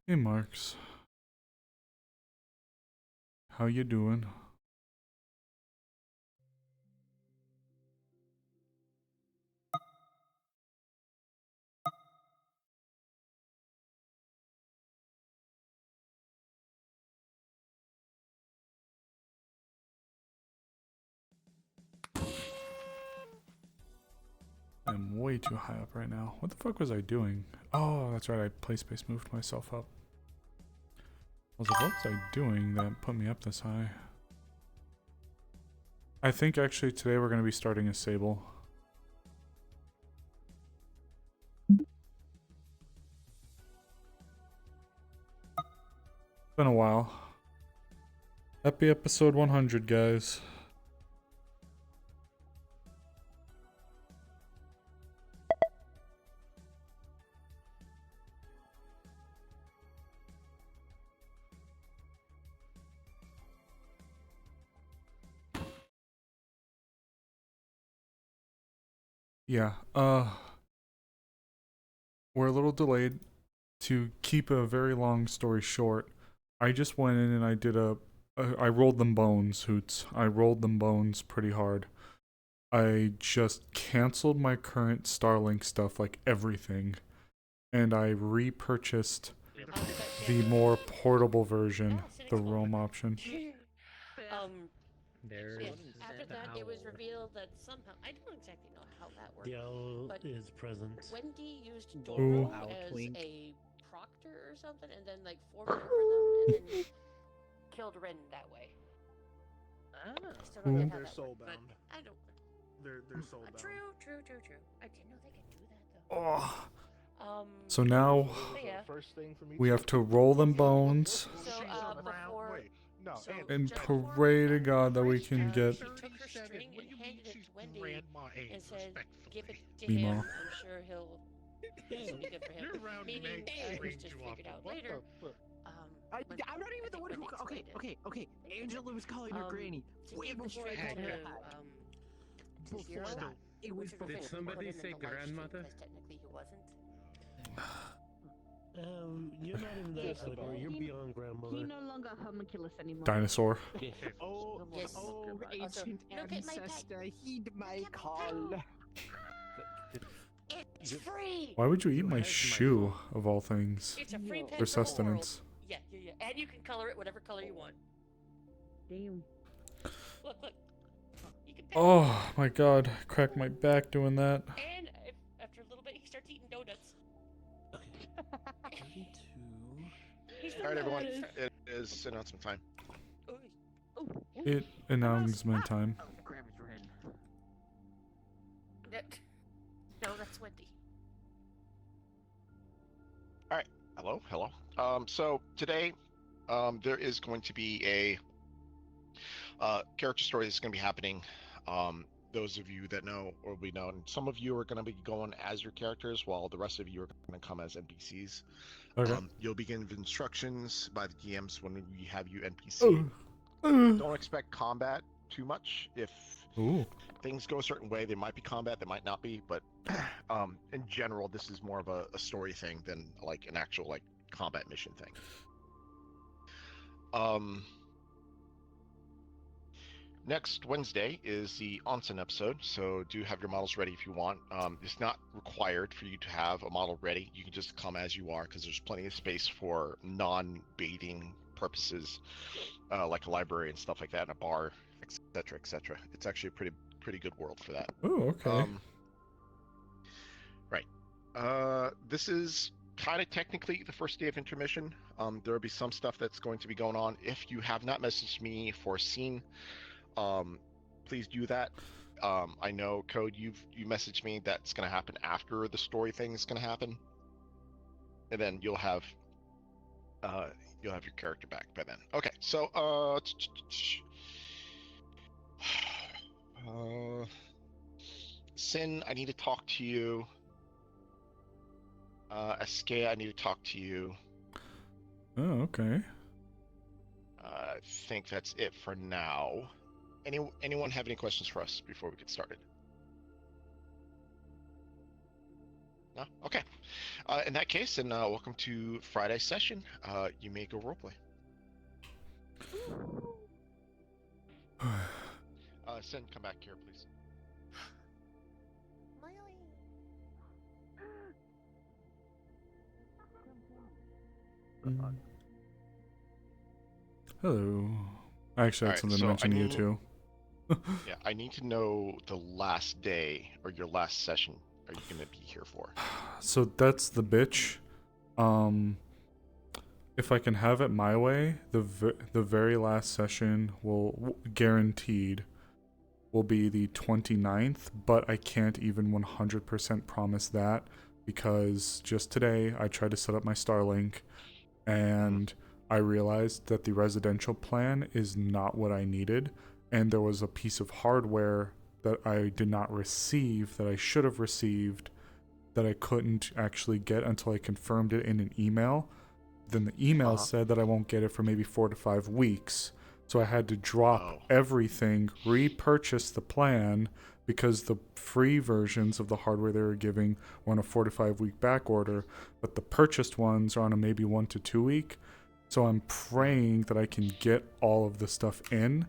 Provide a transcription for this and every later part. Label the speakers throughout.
Speaker 1: Hey Marks, how you doing? I'm way too high up right now. What the fuck was I doing? Oh, that's right, I place space moved myself up. I was like, what was I doing that put me up this high? I think actually today we're going to be starting a Sable. It's been a while. Happy episode 100, guys. Yeah, we're a little delayed. To keep a very long story short, I just went in and I did I rolled them bones, Hoots. I rolled them bones pretty hard. I just canceled my current Starlink stuff, like everything, and I repurchased the more portable version, the Roam option.
Speaker 2: There.
Speaker 3: Yeah, after that, it was revealed that somehow, I don't exactly know how that worked,
Speaker 2: The owl
Speaker 3: but
Speaker 2: is present.
Speaker 3: Wendy used
Speaker 1: Ooh.
Speaker 3: Doro as a proctor or something, and then like formed over them, and then killed Ren that way. I still don't get how
Speaker 4: They're
Speaker 3: that
Speaker 4: soul
Speaker 3: worked,
Speaker 4: bound.
Speaker 3: but I don't.
Speaker 4: They're soul bound.
Speaker 3: True. I didn't know they could do that though.
Speaker 1: Oh. So now
Speaker 3: Yeah.
Speaker 4: First thing for me
Speaker 1: we have to roll them bones
Speaker 3: So before.
Speaker 4: Wait, no,
Speaker 3: So
Speaker 1: and
Speaker 3: just
Speaker 1: pray to God that we can get
Speaker 3: She took her string and handed it to Wendy and said, "Give it to
Speaker 1: Meemaw.
Speaker 3: him. I'm sure he'll." This will be good for him. Meaning, as we just figured out later.
Speaker 5: I'm not even the one who. Okay. Angela was calling her granny way before I called her that. Before that, it was before.
Speaker 2: Did somebody say grandmother?
Speaker 3: Because technically he wasn't.
Speaker 2: You're not in that category. You're beyond grandmother.
Speaker 6: He no longer homunculus anymore.
Speaker 1: dinosaur.
Speaker 4: Oh,
Speaker 3: Yes.
Speaker 5: Oh,
Speaker 3: Also,
Speaker 5: ancient
Speaker 3: look at my
Speaker 5: ancestor, heed my call.
Speaker 3: It's free.
Speaker 1: Why would you eat my shoe, of all things?
Speaker 3: It's a free pet
Speaker 1: For
Speaker 3: for the world.
Speaker 1: sustenance.
Speaker 3: Yeah. And you can color it whatever color you want.
Speaker 6: Damn.
Speaker 3: Look. You can pet
Speaker 1: Oh my God, cracked my back doing that.
Speaker 3: And after a little bit, he starts eating donuts.
Speaker 4: Alright, everyone. It is announcement time.
Speaker 1: It announcement time.
Speaker 5: Grandma's red.
Speaker 3: No, that's Wendy.
Speaker 4: Alright, hello. So today, there is going to be a character story that's going to be happening. Those of you that know or we know, and some of you are going to be going as your characters, while the rest of you are going to come as NPCs.
Speaker 1: Okay.
Speaker 4: You'll begin with instructions by the DMs when we have you NPC. Don't expect combat too much. If things go a certain way, there might be combat, there might not be, but in general, this is more of a story thing than like an actual like combat mission thing. Next Wednesday is the onsen episode, so do have your models ready if you want. It's not required for you to have a model ready. You can just come as you are because there's plenty of space for non-baiting purposes, like a library and stuff like that, and a bar, etc. It's actually a pretty good world for that.
Speaker 1: Oh, okay.
Speaker 4: Right. This is kind of technically the first day of intermission. There will be some stuff that's going to be going on. If you have not messaged me for a scene, please do that. I know Code, you messaged me that's going to happen after the story thing is going to happen, and then you'll have your character back by then. Okay, so Sin, I need to talk to you. Askea, I need to talk to you.
Speaker 1: Oh, okay.
Speaker 4: I think that's it for now. Anyone have any questions for us before we get started? No? Okay. In that case, then welcome to Friday's session. You may go roleplay. Sin, come back here, please.
Speaker 1: Hello. I actually had
Speaker 4: Alright,
Speaker 1: something to
Speaker 4: so
Speaker 1: mention to you too.
Speaker 4: yeah, I need to know the last day or your last session are you going to be here for?
Speaker 1: So that's the bitch. If I can have it my way, the very last session will guaranteed will be the 29th, but I can't even 100% promise that because just today I tried to set up my Starlink and I realized that the residential plan is not what I needed, and there was a piece of hardware that I did not receive that I should have received that I couldn't actually get until I confirmed it in an email. Then the email said that I won't get it for maybe 4 to 5 weeks. So I had to drop everything, repurchase the plan because the free versions of the hardware they were giving were on a 4 to 5 week back order, but the purchased ones are on a maybe 1 to 2 week. So I'm praying that I can get all of the stuff in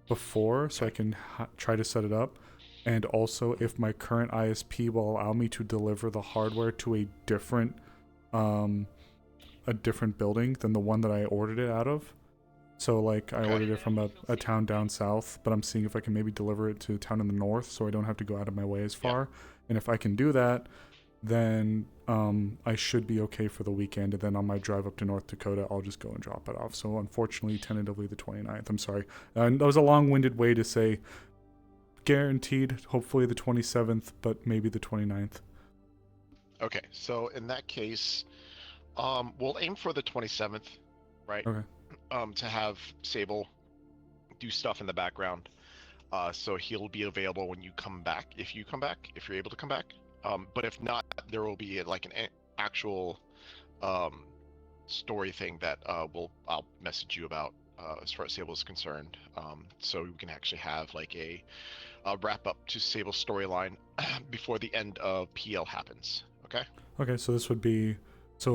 Speaker 1: before so I can try to set it up. And also if my current ISP will allow me to deliver the hardware to a different building than the one that I ordered it out of. So like I ordered it from a town down south, but I'm seeing if I can maybe deliver it to a town in the north so I don't have to go out of my way as far. And if I can do that, then I should be okay for the weekend, and then on my drive up to North Dakota I'll just go and drop it off. So unfortunately tentatively the 29th. I'm sorry. That was a long-winded way to say guaranteed hopefully the 27th, but maybe the 29th.
Speaker 4: Okay, so in that case, we'll aim for the 27th, right?
Speaker 1: Okay.
Speaker 4: To have Sable do stuff in the background. So he'll be available when you come back, if you come back, if you're able to come back. But if not, there will be like an actual story thing that I'll message you about as far as Sable is concerned. So we can actually have like a wrap up to Sable's storyline before the end of PL happens. Okay.
Speaker 1: Okay, so this would be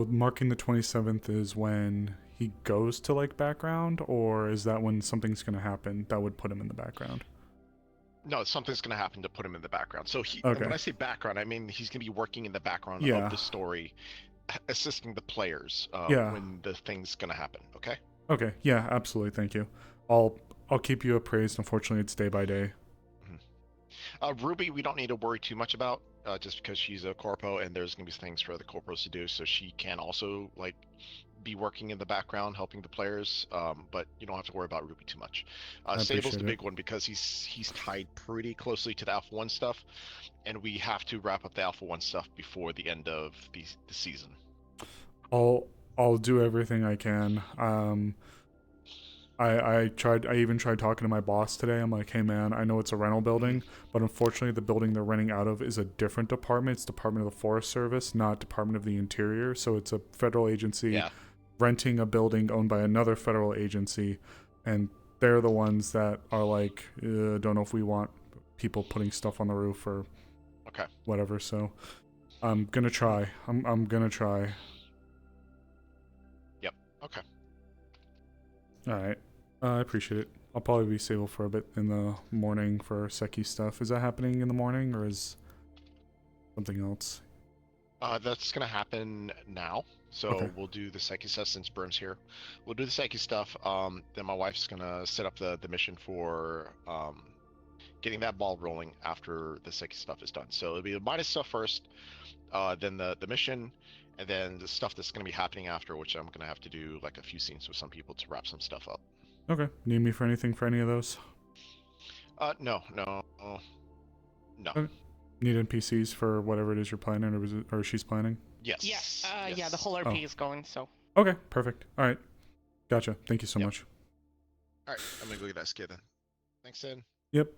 Speaker 1: marking the 27th is when he goes to like background, or is that when something's gonna happen that would put him in the background?
Speaker 4: No, something's going to happen to put him in the background. So
Speaker 1: Okay.
Speaker 4: when I say background, I mean he's going to be working in the background
Speaker 1: Yeah.
Speaker 4: of the story, assisting the players when the thing's going to happen. Okay.
Speaker 1: Okay. Yeah. Absolutely. Thank you. I'll keep you appraised. Unfortunately, it's day by day.
Speaker 4: Ruby, we don't need to worry too much about, just because she's a corpo and there's going to be things for the corpos to do, so she can also like be working in the background helping the players, but you don't have to worry about Ruby too much. Sable's the big one because he's tied pretty closely to the Alpha 1 stuff, and we have to wrap up the Alpha 1 stuff before the end of the season.
Speaker 1: I'll do everything I can. I even tried talking to my boss today. I'm like, hey man, I know it's a rental building, but unfortunately the building they're renting out of is a different department. It's Department of the Forest Service, not Department of the Interior. So it's a federal agency renting a building owned by another federal agency, and they're the ones that are like, don't know if we want people putting stuff on the roof or whatever. So I'm gonna try. I'm gonna try.
Speaker 4: Yep. Okay.
Speaker 1: All right. I appreciate it. I'll probably be Sable for a bit in the morning for Seki stuff. Is that happening in the morning, or is something else?
Speaker 4: That's going to happen now. So we'll do the Seki stuff since Burn's here. We'll do the Seki stuff. Then my wife's going to set up the mission for getting that ball rolling after the Seki stuff is done. So it'll be the minus stuff first, then the mission, and then the stuff that's going to be happening after, which I'm going to have to do like a few scenes with some people to wrap some stuff up.
Speaker 1: Okay. Need me for anything for any of those?
Speaker 4: No.
Speaker 1: Okay. Need NPCs for whatever it is you're planning, or she's planning?
Speaker 4: Yes.
Speaker 7: Yes. Yeah, the whole RP is going, so.
Speaker 1: Okay, perfect. All right. Gotcha. Thank you so much.
Speaker 4: All right, I'm going to go get that skid then. Thanks, Ed.
Speaker 1: Yep.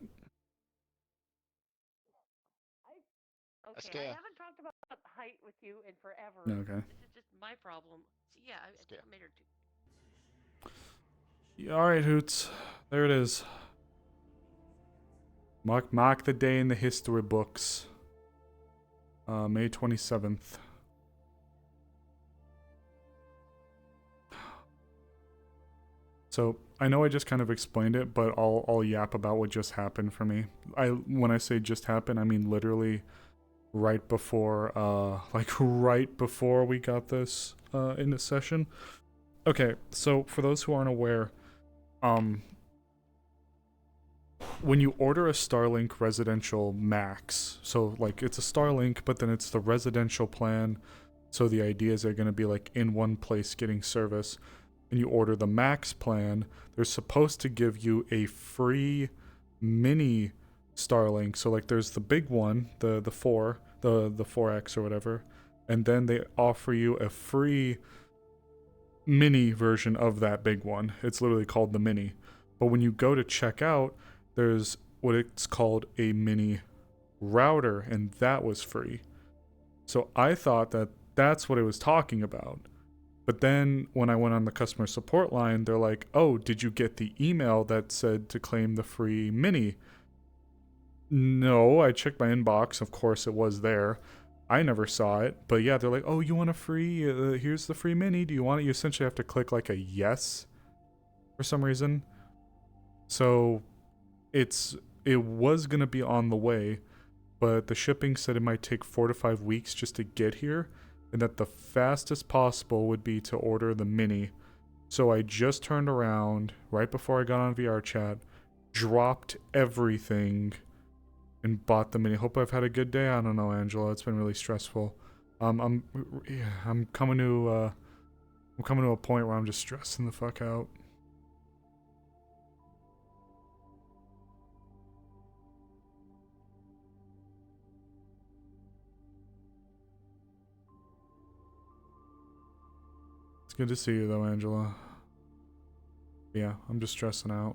Speaker 3: Okay, I haven't talked about height with you in forever.
Speaker 1: Okay.
Speaker 3: This is just my problem. So yeah, I made her do.
Speaker 1: Yeah, all right, Hoots. There it is. Mark the day in the history books. May 27th. So I know I just kind of explained it, but I'll yap about what just happened for me. When I say just happened, I mean literally right before like right before we got this in this session. Okay, so for those who aren't aware, when you order a Starlink residential max, so like it's a Starlink, but then it's the residential plan, so the idea is they're going to be like in one place getting service, and you order the max plan, they're supposed to give you a free mini Starlink. So like there's the big one, the 4X or whatever, and then they offer you a free mini version of that big one. It's literally called the mini. But when you go to check out, there's what it's called a mini router, and that was free. So I thought that that's what it was talking about. But then when I went on the customer support line, they're like, oh, did you get the email that said to claim the free mini? No, I checked my inbox. Of course, it was there. I never saw it. But yeah, they're like, oh, you want a free, here's the free mini. Do you want it? You essentially have to click like a yes for some reason. So it was going to be on the way, but the shipping said it might take 4 to 5 weeks just to get here, and that the fastest possible would be to order the mini. So I just turned around right before I got on VR chat, dropped everything, and bought the mini. Hope I've had a good day. I don't know, Angela. It's been really stressful. I'm coming to a point where I'm just stressing the fuck out. It's good to see you though, Angela. Yeah, I'm just stressing out.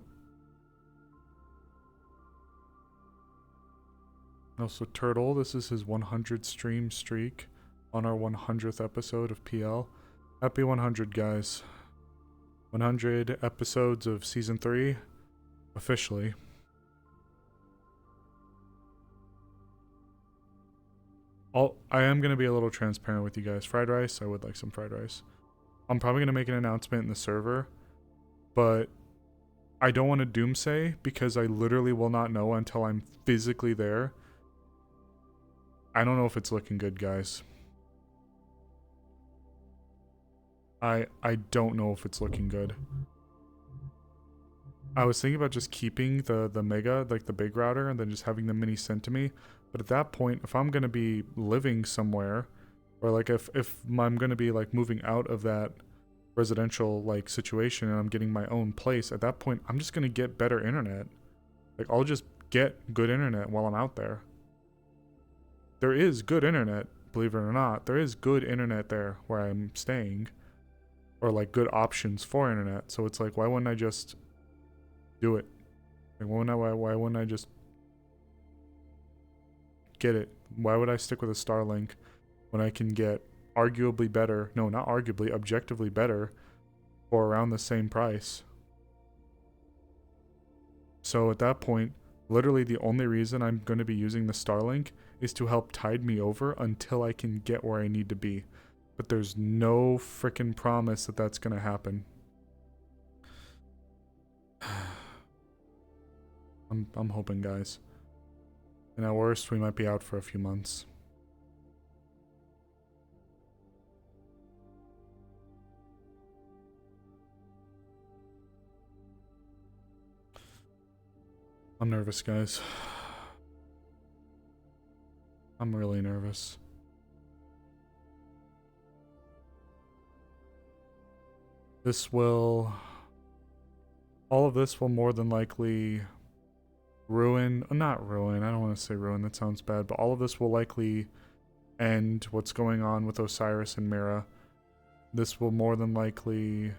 Speaker 1: Also, Turtle, this is his 100 stream streak on our 100th episode of PL. Happy 100, guys. 100 episodes of Season 3, officially. I am going to be a little transparent with you guys. Fried rice, I would like some fried rice. I'm probably going to make an announcement in the server, but I don't want to doomsay because I literally will not know until I'm physically there. I don't know if it's looking good, guys. I don't know if it's looking good. I was thinking about just keeping the mega, like the big router, and then just having the mini sent to me. But at that point, if I'm going to be living somewhere, or like if I'm going to be like moving out of that residential like situation and I'm getting my own place, at that point, I'm just going to get better internet. Like I'll just get good internet while I'm out there. There is good internet, believe it or not. There is good internet there where I'm staying. Or like good options for internet. So it's like, why wouldn't I just do it? Like, why wouldn't I just get it? Why would I stick with a Starlink when I can get arguably better, no, not arguably, objectively better for around the same price? So at that point, literally the only reason I'm going to be using the Starlink is to help tide me over until I can get where I need to be. But there's no frickin' promise that that's going to happen. I'm hoping, guys. And at worst, we might be out for a few months. I'm nervous, guys. I'm really nervous. All of this will more than likely not ruin, I don't want to say ruin, that sounds bad, but all of this will likely end what's going on with Osiris and Mira. This will more than likely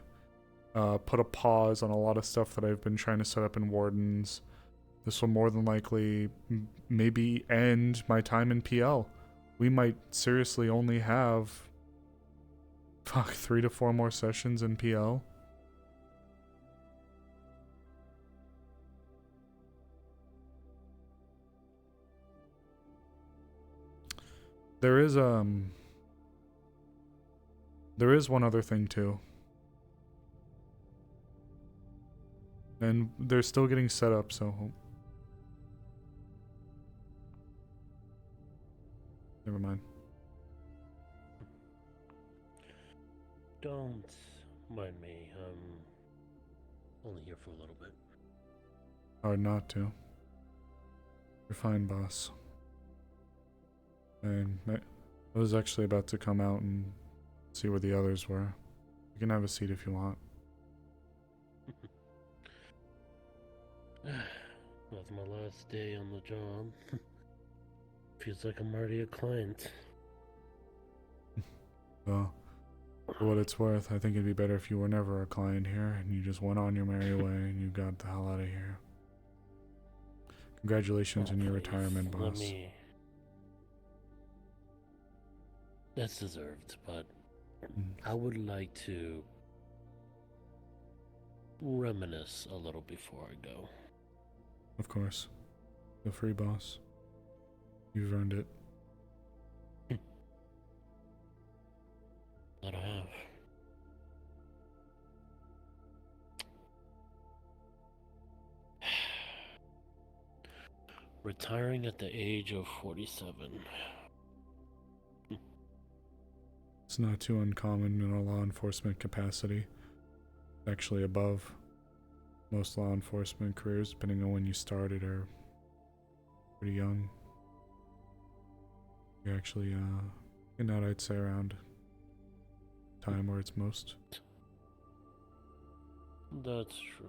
Speaker 1: put a pause on a lot of stuff that I've been trying to set up in Wardens. This will more than likely maybe end my time in PL. We might seriously only have 3 to 4 more sessions in PL. There is one other thing too. And they're still getting set up, so never mind.
Speaker 2: Don't mind me. I'm only here for a little bit.
Speaker 1: Hard not to. You're fine, boss. And I was actually about to come out and see where the others were. You can have a seat if you want.
Speaker 2: That's my last day on the job. Feels like I'm already a client.
Speaker 1: Well, for what it's worth, I think it'd be better if you were never a client here and you just went on your merry way and you got the hell out of here. Congratulations on your
Speaker 2: Please,
Speaker 1: retirement,
Speaker 2: let
Speaker 1: boss.
Speaker 2: me... That's deserved, but I would like to reminisce a little before I go.
Speaker 1: Of course. Feel free, boss. You've earned it.
Speaker 2: That I have. Retiring at the age of 47.
Speaker 1: It's not too uncommon in a law enforcement capacity. Actually above most law enforcement careers, depending on when you started, are pretty young. You're actually, in that I'd say around time where it's most.
Speaker 2: That's true.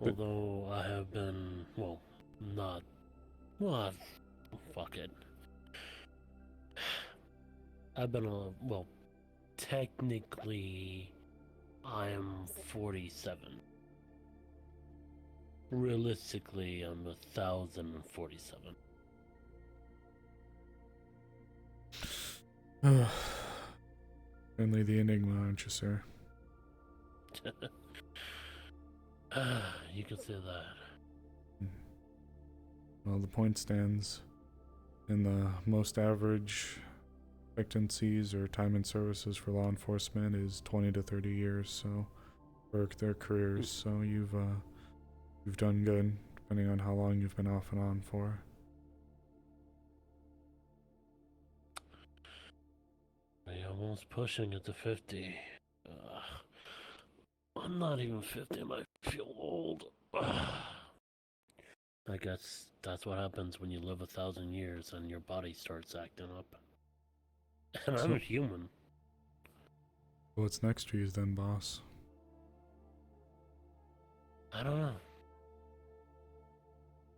Speaker 1: But-
Speaker 2: Although I have been, fuck it. I've been technically, I am 47. Realistically, I'm 1,047.
Speaker 1: Only the enigma, aren't you, sir?
Speaker 2: You can say that.
Speaker 1: Well, the point stands. In the most average expectancies or time in services for law enforcement is 20 to 30 years, so for their careers. So you've done good, depending on how long you've been off and on for.
Speaker 2: You're almost pushing it to 50. I'm not even 50 and I feel old. I guess that's what happens when you live 1,000 years and your body starts acting up. And I'm human.
Speaker 1: What's next for you then, boss?
Speaker 2: I don't know.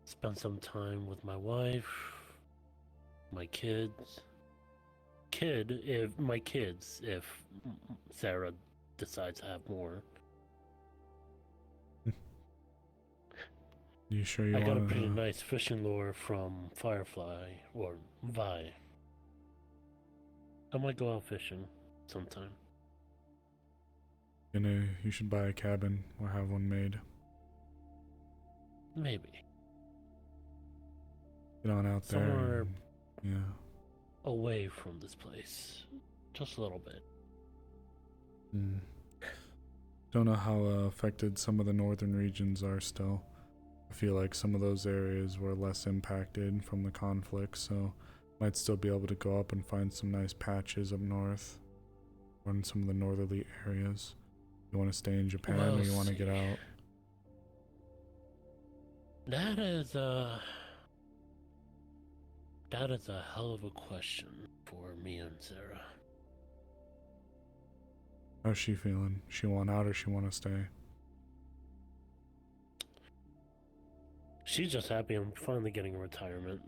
Speaker 2: Spend some time with my wife, my kids. If Sarah decides to have more.
Speaker 1: You sure you
Speaker 2: I
Speaker 1: want
Speaker 2: got a pretty nice fishing lure from Firefly, or Vi. I might go out fishing sometime.
Speaker 1: You should buy a cabin or have one made.
Speaker 2: Maybe.
Speaker 1: Get on out there.
Speaker 2: Somewhere
Speaker 1: Yeah.
Speaker 2: away from this place. Just a little bit.
Speaker 1: Don't know how affected some of the northern regions are still. I feel like some of those areas were less impacted from the conflict, so might still be able to go up and find some nice patches up north or in some of the northerly areas. You want to stay in Japan or you want to get out?
Speaker 2: That is a hell of a question for me and Sarah.
Speaker 1: How's she feeling? She want out or she want to stay?
Speaker 2: She's just happy I'm finally getting a retirement.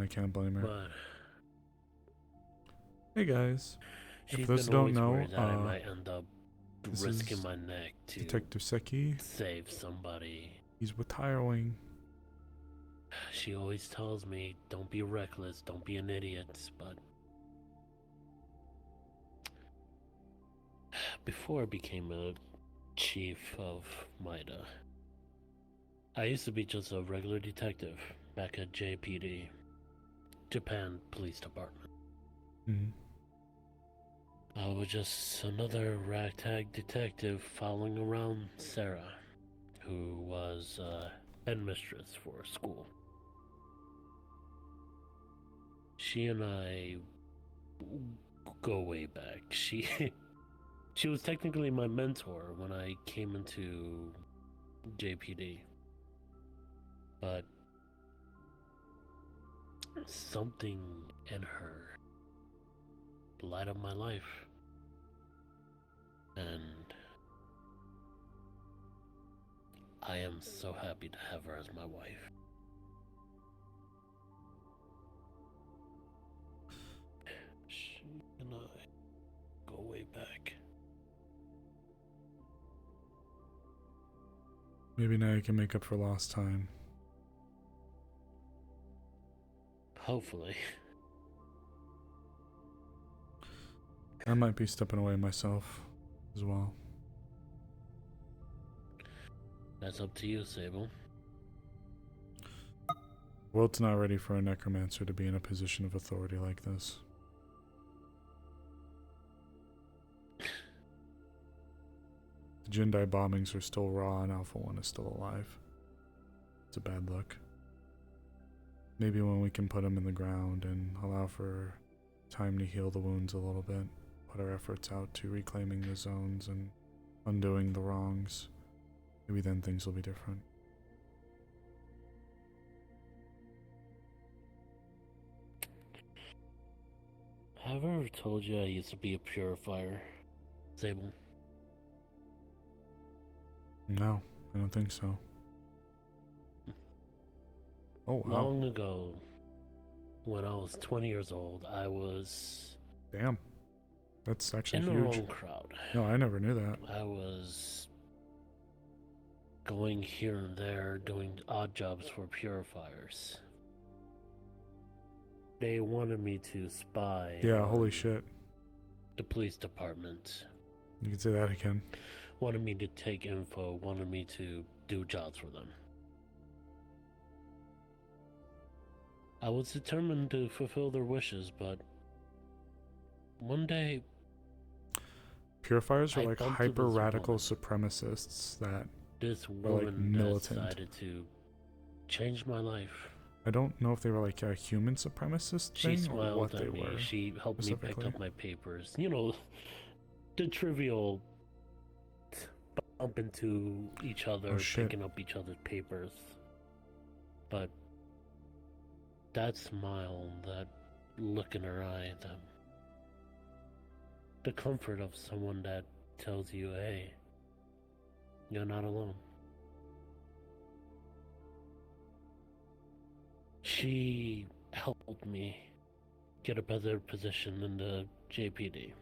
Speaker 1: I can't blame her.
Speaker 2: But
Speaker 1: Hey guys,
Speaker 2: she's
Speaker 1: those
Speaker 2: been
Speaker 1: don't
Speaker 2: always
Speaker 1: know,
Speaker 2: worried that I might end up
Speaker 1: this
Speaker 2: risking
Speaker 1: is
Speaker 2: my neck to
Speaker 1: Detective Seki.
Speaker 2: save somebody.
Speaker 1: He's retiring.
Speaker 2: She always tells me, don't be reckless, don't be an idiot, but before I became a chief of MIDA, I used to be just a regular detective back at JPD, Japan Police Department.
Speaker 1: Mhm.
Speaker 2: I was just another ragtag detective following around Sarah, who was headmistress for a school. She and I go way back. She was technically my mentor when I came into JPD. But something in her light up my life. And I am so happy to have her as my wife. She and I go way back.
Speaker 1: Maybe now you can make up for lost time.
Speaker 2: Hopefully.
Speaker 1: I might be stepping away myself as well.
Speaker 2: That's up to you, Sable.
Speaker 1: The world's not ready for a necromancer to be in a position of authority like this. The Jindai bombings are still raw and Alpha 1 is still alive. It's a bad look. Maybe when we can put him in the ground and allow for time to heal the wounds a little bit, put our efforts out to reclaiming the zones and undoing the wrongs, maybe then things will be different.
Speaker 2: Have I ever told you I used to be a purifier, Sable?
Speaker 1: No, I don't think so. Oh, wow.
Speaker 2: Long ago, when I was 20 years old, I was
Speaker 1: Damn. That's actually
Speaker 2: in the
Speaker 1: huge.
Speaker 2: wrong crowd.
Speaker 1: No, I never knew that.
Speaker 2: I was going here and there doing odd jobs for purifiers. They wanted me to spy.
Speaker 1: Yeah,
Speaker 2: on
Speaker 1: holy shit.
Speaker 2: The police department.
Speaker 1: You can say that again.
Speaker 2: Wanted me to take info, wanted me to do jobs for them. I was determined to fulfill their wishes, but one day
Speaker 1: Purifiers are
Speaker 2: I
Speaker 1: like
Speaker 2: bumped into
Speaker 1: hyper
Speaker 2: this
Speaker 1: radical
Speaker 2: woman.
Speaker 1: supremacists that
Speaker 2: this
Speaker 1: were like
Speaker 2: woman
Speaker 1: militant.
Speaker 2: decided to change my life.
Speaker 1: I don't know if they were like a human supremacist
Speaker 2: She
Speaker 1: thing or what
Speaker 2: smiled
Speaker 1: they
Speaker 2: at me.
Speaker 1: were.
Speaker 2: She helped me pick
Speaker 1: specifically.
Speaker 2: up my papers. You know, the trivial bump into each other,
Speaker 1: Oh, shit.
Speaker 2: picking up each other's papers. But that smile, that look in her eye, the comfort of someone that tells you, hey, you're not alone. She helped me get a better position in the JPD.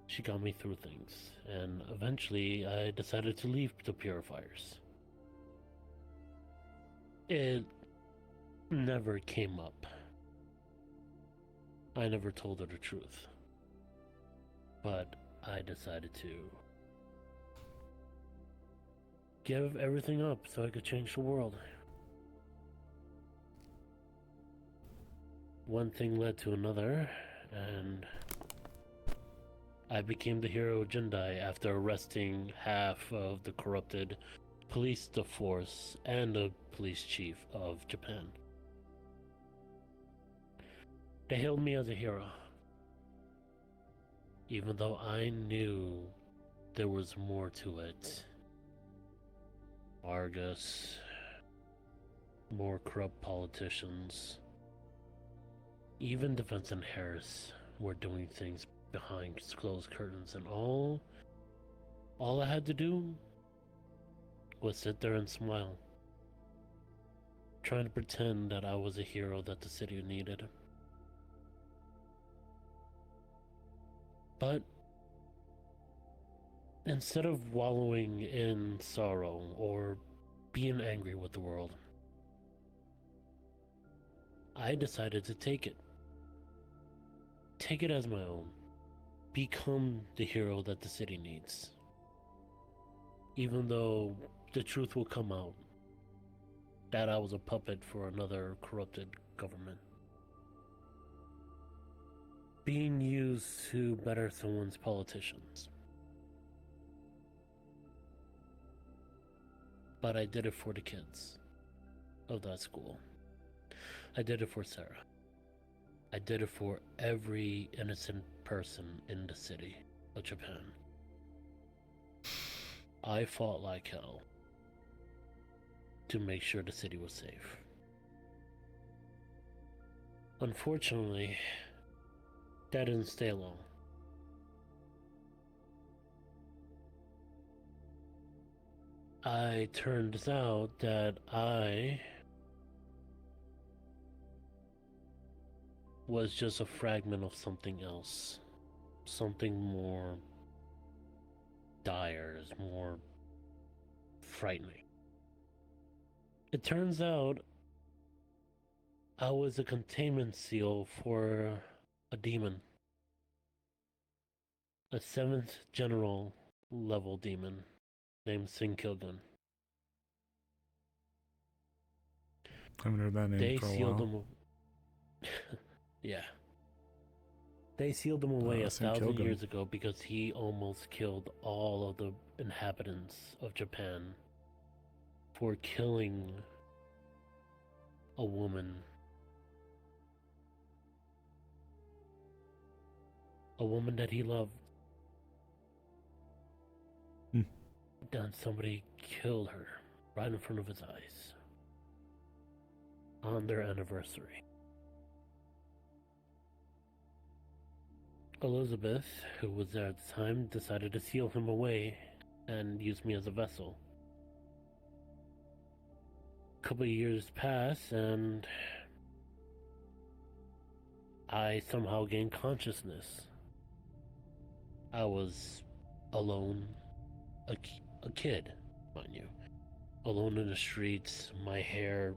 Speaker 2: She got me through things, and eventually I decided to leave the purifiers. It never came up. I never told her the truth. But I decided to give everything up so I could change the world. One thing led to another, and I became the hero of Jindai after arresting half of the corrupted police force and the police chief of Japan. They hailed me as a hero, even though I knew there was more to it. Argus, more corrupt politicians, even Defense and Harris were doing things behind closed curtains, and all I had to do was sit there and smile, trying to pretend that I was a hero that the city needed. But instead of wallowing in sorrow or being angry with the world, I decided to take it. Take it as my own. Become the hero that the city needs. even though the truth will come out that I was a puppet for another corrupted government. Being used to better someone's politicians. But I did it for the kids of that school. I did it for Sarah. I did it for every innocent person in the city of Japan. I fought like hell to make sure the city was safe. Unfortunately, that didn't stay long. It turns out that I was just a fragment of something else. Something more dire, more frightening. It turns out I was a containment seal for a demon. A 7th general level demon named Sinkilgun.
Speaker 1: Haven't heard that name
Speaker 2: They
Speaker 1: for a
Speaker 2: sealed
Speaker 1: while.
Speaker 2: him. Yeah. They sealed him away 1,000
Speaker 1: Sinkilgun.
Speaker 2: years ago because he almost killed all of the inhabitants of Japan for killing a woman. A woman that he loved. Then somebody killed her right in front of his eyes on their anniversary. Elizabeth, who was there at the time, decided to seal him away and use me as a vessel. A couple of years pass and I somehow gained consciousness. I was alone, a kid, mind you, alone in the streets, my hair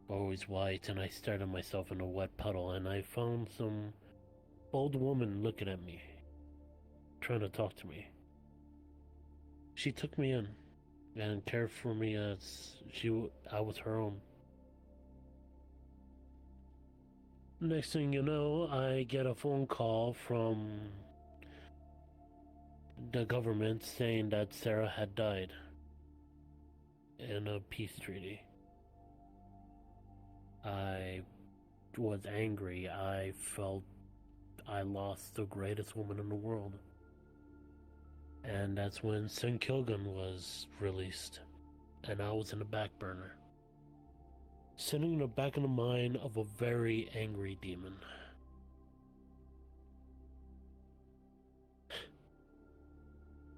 Speaker 2: always white, and I stared at myself in a wet puddle, and I found some old woman looking at me, trying to talk to me. She took me in and cared for me as I was her own. Next thing you know, I get a phone call from the government saying that Sarah had died in a peace treaty. I was angry. I felt I lost the greatest woman in the world. And that's when Sinkilgun was released, and I was in the back burner, sitting in the back of the mind of a very angry demon.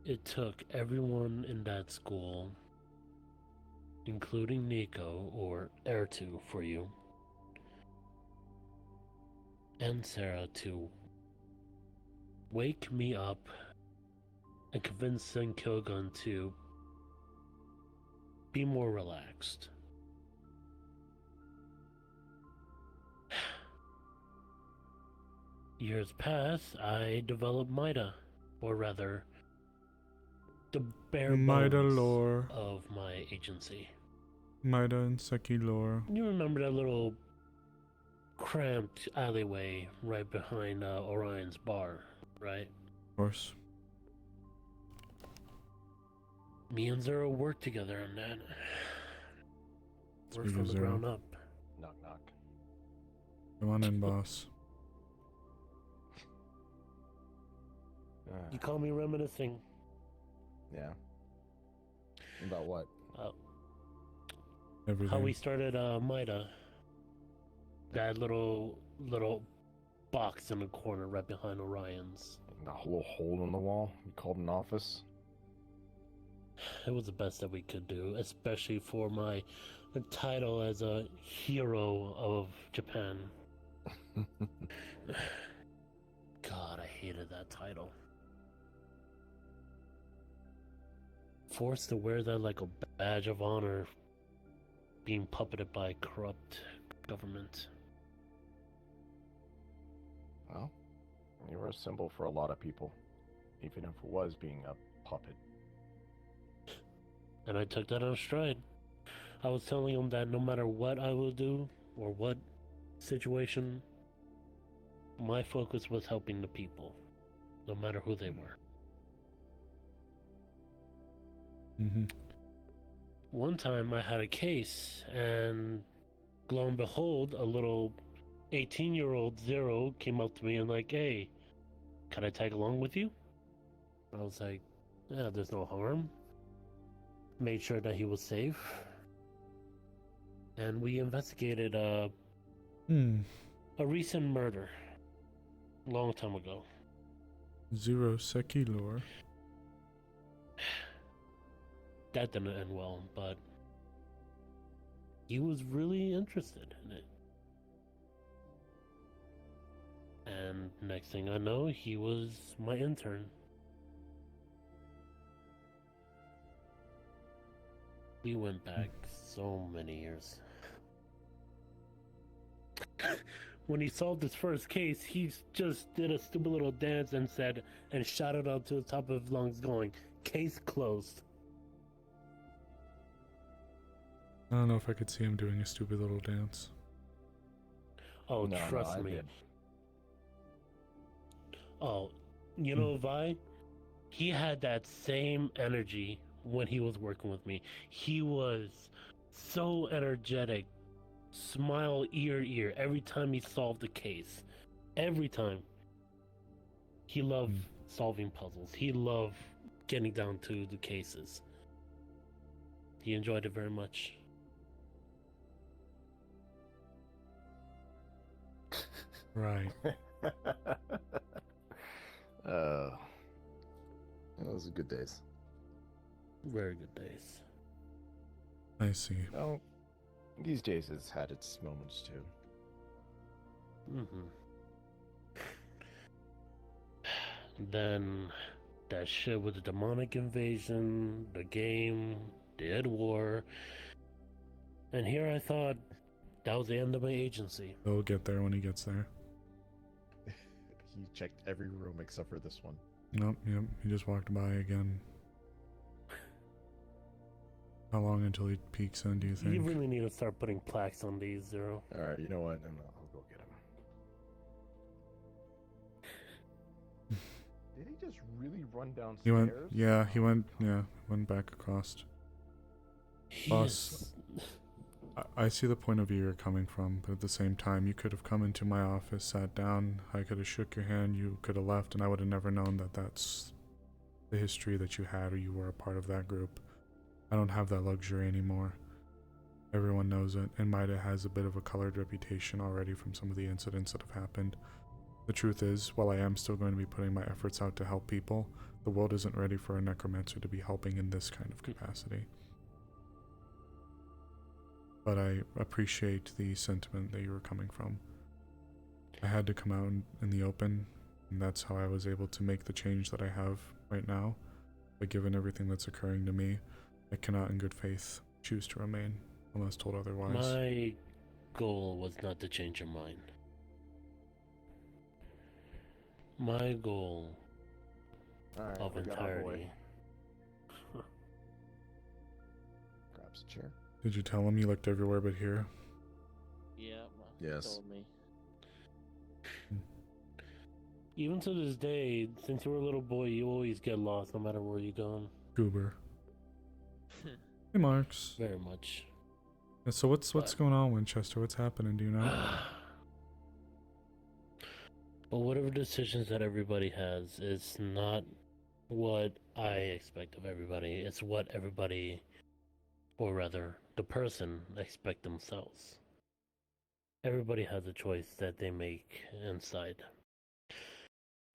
Speaker 2: It took everyone in that school, including Nico, or Ertu for you, and Sarah, to wake me up and convince Sinkilgun to be more relaxed. Years pass, I developed Mida, or rather, the bare
Speaker 1: Mida
Speaker 2: bones
Speaker 1: lore.
Speaker 2: of my agency.
Speaker 1: Mida and Seki lore.
Speaker 2: You remember that little cramped alleyway right behind Orion's bar, right?
Speaker 1: Of course.
Speaker 2: Me and Zero worked together on that. Worked
Speaker 1: Speak
Speaker 2: from
Speaker 1: of
Speaker 2: the
Speaker 1: Zero.
Speaker 2: ground up.
Speaker 8: Knock knock.
Speaker 1: Come on in, boss.
Speaker 2: You call me reminiscing.
Speaker 8: Yeah. About what?
Speaker 1: Everything.
Speaker 2: How we started Mida. That little box in the corner right behind Orion's.
Speaker 8: The little hole in the wall. You called an office.
Speaker 2: It was the best that we could do, especially for my title as a hero of Japan. God, I hated that title. Forced to wear that like a badge of honor, being puppeted by a corrupt government.
Speaker 8: Well, you were a symbol for a lot of people. even if it was being a puppet.
Speaker 2: And I took that on stride. I was telling him that no matter what I will do or what situation, my focus was helping the people, no matter who they were.
Speaker 1: Mm-hmm.
Speaker 2: One time I had a case, and lo and behold, a little 18-year-old Zero came up to me and like, hey, can I tag along with you? I was like, yeah, there's no harm. Made sure that he was safe. And we investigated a recent murder. Long time ago.
Speaker 1: Zero Seki lore.
Speaker 2: That didn't end well, but he was really interested in it. And next thing I know, he was my intern. We went back so many years. When he solved his first case, he just did a stupid little dance and said, and shouted out to the top of his lungs going, "Case closed."
Speaker 1: I don't know if I could see him doing a stupid little dance.
Speaker 2: Oh,
Speaker 8: No,
Speaker 2: trust
Speaker 8: I
Speaker 2: me.
Speaker 8: did.
Speaker 2: Oh, you know, Vi? He had that same energy when he was working with me. He was so energetic, smile ear to ear every time he solved a case. Every time. He loved solving puzzles. He loved getting down to the cases. He enjoyed it very much.
Speaker 1: Right.
Speaker 8: Those are good days.
Speaker 2: Very good days.
Speaker 1: I see.
Speaker 8: No, these days has had its moments too.
Speaker 2: Then that shit with the demonic invasion, the game, the Ed War. And here I thought that was the end of my agency.
Speaker 1: He'll get there when he gets there.
Speaker 9: He checked every room except for this one.
Speaker 1: Nope, yep, he just walked by again. How long until he peeks in, do you think?
Speaker 2: You really need to start putting plaques on these, Zero.
Speaker 8: Alright, you know what? I'll go get him. Did he just really run downstairs?
Speaker 1: Went back across. Boss, I see the point of view you're coming from, but at the same time, you could have come into my office, sat down, I could have shook your hand, you could have left, and I would have never known that that's the history that you had or you were a part of that group. I don't have that luxury anymore. Everyone knows it, and Maida has a bit of a colored reputation already from some of the incidents that have happened. The truth is, while I am still going to be putting my efforts out to help people, the world isn't ready for a necromancer to be helping in this kind of capacity. But I appreciate the sentiment that you were coming from. I had to come out in the open, and that's how I was able to make the change that I have right now. But given everything that's occurring to me, I cannot in good faith choose to remain, unless told otherwise.
Speaker 2: My goal was not to change your mind. My goal of entirety.
Speaker 9: Grabs a chair.
Speaker 1: Did you tell him you looked everywhere but here?
Speaker 10: Yeah,
Speaker 9: Yes.
Speaker 10: told me.
Speaker 2: Even to this day, since you were a little boy, you always get lost no matter where you go.
Speaker 1: Goober. Hey, Marks.
Speaker 2: Very much.
Speaker 1: Yeah, so what's going on, Winchester? What's happening? Do you know?
Speaker 2: But whatever decisions that everybody has, it's not what I expect of everybody. It's what everybody, or rather, the person expect themselves. Everybody has a choice that they make inside.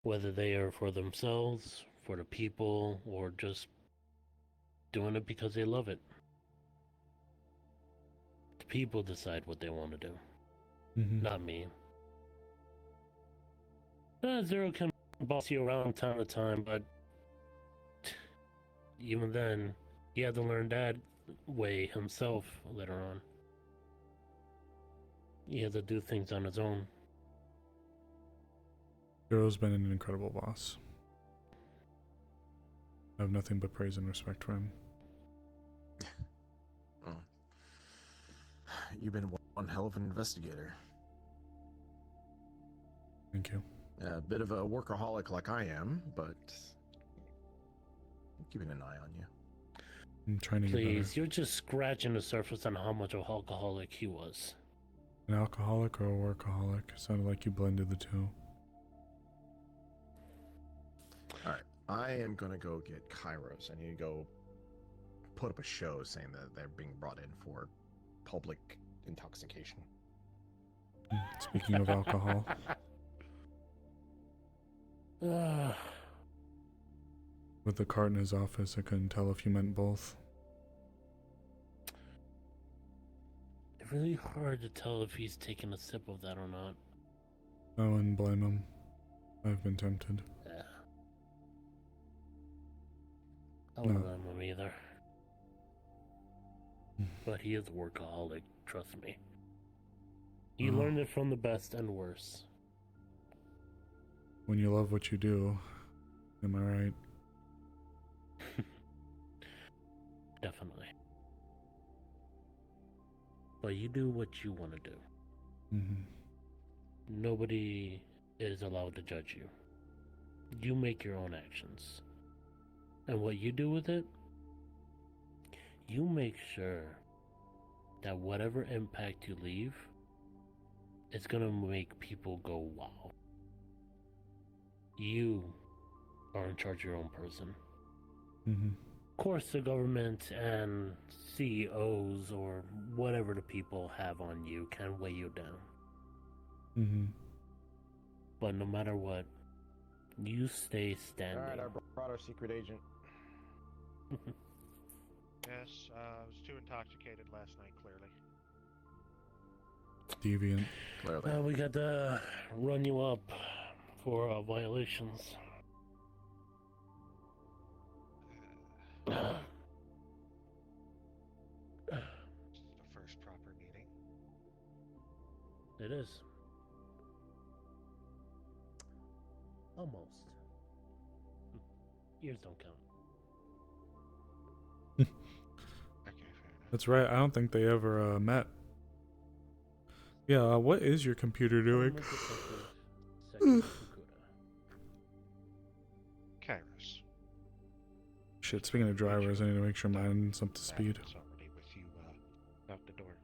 Speaker 2: Whether they are for themselves, for the people, or just doing it because they love it. The people decide what they want to do, not me. Zero can boss you around time to time, but even then, he had to learn that way himself later on. He had to do things on his own.
Speaker 1: Zero's been an incredible boss. I have nothing but praise and respect for him.
Speaker 9: Oh. You've been one hell of an investigator.
Speaker 1: Thank you.
Speaker 9: A bit of a workaholic like I am, but keeping an eye on you.
Speaker 1: I'm trying to get
Speaker 2: Please,
Speaker 1: better.
Speaker 2: you're just scratching the surface on how much of an alcoholic he was.
Speaker 1: An alcoholic or a workaholic? It sounded like you blended the two.
Speaker 9: Alright, I am gonna go get Kairos. I need to go put up a show saying that they're being brought in for public intoxication.
Speaker 1: Speaking of alcohol. With the cart in his office, I couldn't tell if you meant both.
Speaker 2: It's really hard to tell if he's taking a sip of that or not.
Speaker 1: I wouldn't blame him. I've been tempted.
Speaker 2: Yeah. I wouldn't
Speaker 1: No.
Speaker 2: blame him either. But he is a workaholic, trust me. He
Speaker 1: Oh.
Speaker 2: learned it from the best and worst.
Speaker 1: When you love what you do, am I right?
Speaker 2: Definitely. But you do what you want to do.
Speaker 1: Mm-hmm.
Speaker 2: Nobody is allowed to judge you. You make your own actions. And what you do with it, you make sure that whatever impact you leave, it's gonna make people go, wow. You are in charge of your own person.
Speaker 1: Mm-hmm.
Speaker 2: Of course, the government and CEOs or whatever the people have on you can weigh you down.
Speaker 1: Mm-hmm.
Speaker 2: But no matter what, you stay standing.
Speaker 9: Alright, I brought our secret agent.
Speaker 10: Yes, I was too intoxicated last night, clearly.
Speaker 1: Deviant.
Speaker 9: Clearly.
Speaker 2: We got to run you up for violations.
Speaker 10: This is the first proper meeting.
Speaker 2: It is. Almost. Years don't count.
Speaker 10: Okay, fair enough.
Speaker 1: That's right. I don't think they ever met. Yeah, what is your computer doing?
Speaker 10: Kairos.
Speaker 1: Shit, speaking of drivers, I need to make sure mine's up to speed.
Speaker 10: It's already with you out the door.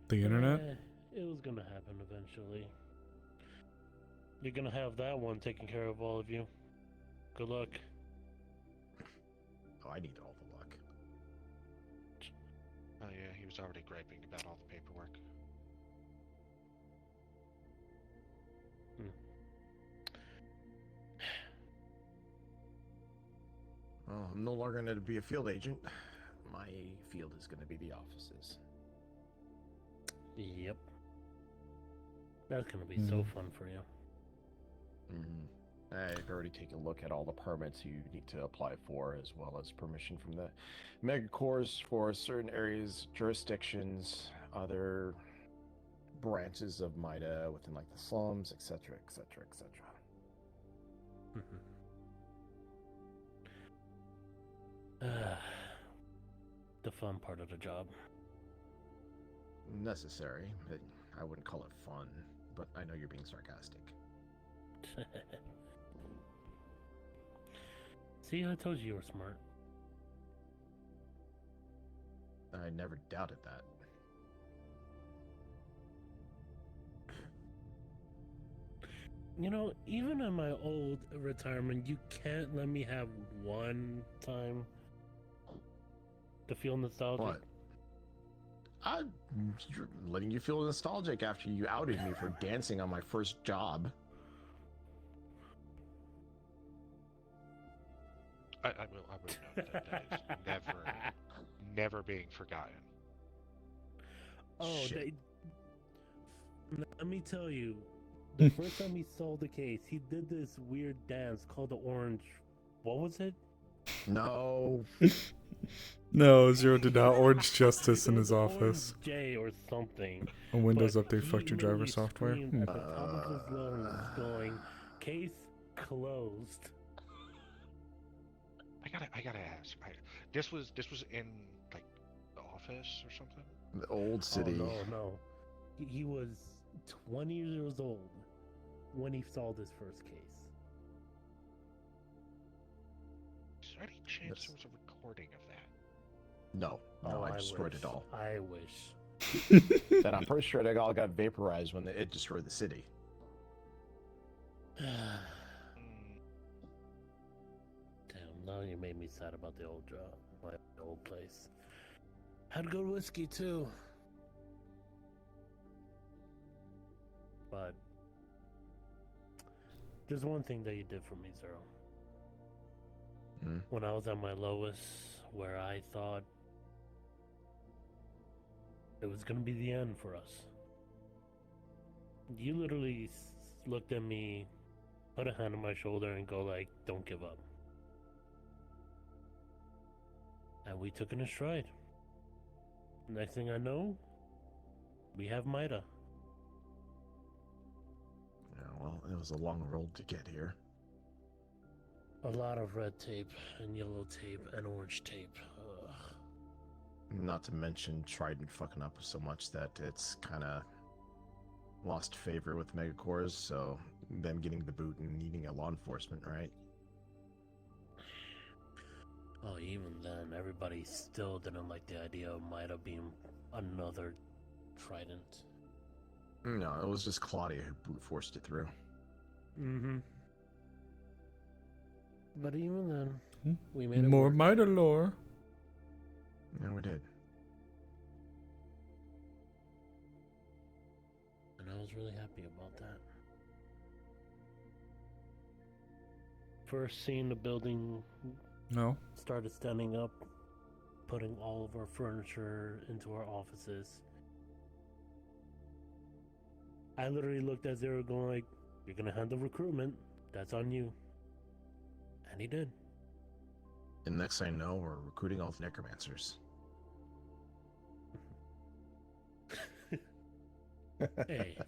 Speaker 1: The internet?
Speaker 2: It was gonna happen eventually. You're gonna have that one taking care of all of you. Good luck.
Speaker 9: Oh, I need all the luck.
Speaker 10: Oh yeah, he was already griping about all the paperwork.
Speaker 9: Well, I'm no longer going to be a field agent. My field is going to be the offices.
Speaker 2: Yep. That's gonna be so fun for you.
Speaker 9: I've already taken a look at all the permits you need to apply for, as well as permission from the megacorps for certain areas, jurisdictions, other branches of MIDA within like the slums, etc., etc., etc.
Speaker 2: The fun part of the job.
Speaker 9: Necessary. I wouldn't call it fun, but I know you're being sarcastic.
Speaker 2: See, I told you were smart.
Speaker 9: I never doubted that.
Speaker 2: You know, even in my old retirement, you can't let me have one time to feel nostalgic.
Speaker 9: What? I'm letting you feel nostalgic after you outed me for dancing on my first job.
Speaker 10: I will note that is never being forgotten.
Speaker 2: Oh,
Speaker 9: Shit.
Speaker 2: let me tell you, the first time he solved the case, he did this weird dance called the orange. What was it?
Speaker 9: No.
Speaker 1: No, Zero did not orange justice in his office.
Speaker 2: J or something.
Speaker 1: A Windows
Speaker 2: But
Speaker 1: update
Speaker 2: he
Speaker 1: fucked your driver
Speaker 2: literally
Speaker 1: software.
Speaker 2: screamed at the top of his lungs, going, "Case closed."
Speaker 10: I gotta ask. This was in like the office or something.
Speaker 9: The old
Speaker 2: Oh
Speaker 9: city.
Speaker 2: no. He was 20 years old when he saw this first case.
Speaker 10: Is there any chance
Speaker 9: Yes.
Speaker 10: there was a recording of that?
Speaker 9: No,
Speaker 2: Oh,
Speaker 9: I destroyed
Speaker 2: wish.
Speaker 9: it all.
Speaker 2: I wish.
Speaker 9: Then I'm pretty sure it all got vaporized when it destroyed the city.
Speaker 2: Damn, now you made me sad about the old job, my old place. Had good whiskey too. But there's one thing that you did for me, Zero.
Speaker 9: Hmm?
Speaker 2: When I was at my lowest, where I thought it was gonna be the end for us, you literally looked at me, put a hand on my shoulder, and go like, "Don't give up." And we took it in stride. Next thing I know, we have Mida.
Speaker 9: Yeah, well, it was a long road to get here.
Speaker 2: A lot of red tape and yellow tape and orange tape. Ugh.
Speaker 9: Not to mention Trident fucking up so much that it's kind of lost favor with Megacores, so them getting the boot and needing a law enforcement, right?
Speaker 2: Oh, even then, everybody still didn't like the idea of Mida being another Trident.
Speaker 9: No, it was just Claudia who brute forced it through.
Speaker 2: Mm-hmm. But even then, we made it
Speaker 1: More
Speaker 2: work.
Speaker 1: Mida lore.
Speaker 9: Yeah, we did.
Speaker 2: And I was really happy about that. First seeing the building
Speaker 1: No.
Speaker 2: started standing up, putting all of our furniture into our offices. I literally looked at Zero going like, "You're gonna handle recruitment, that's on you." And he did.
Speaker 9: And next thing I know, we're recruiting all the necromancers.
Speaker 2: Hey,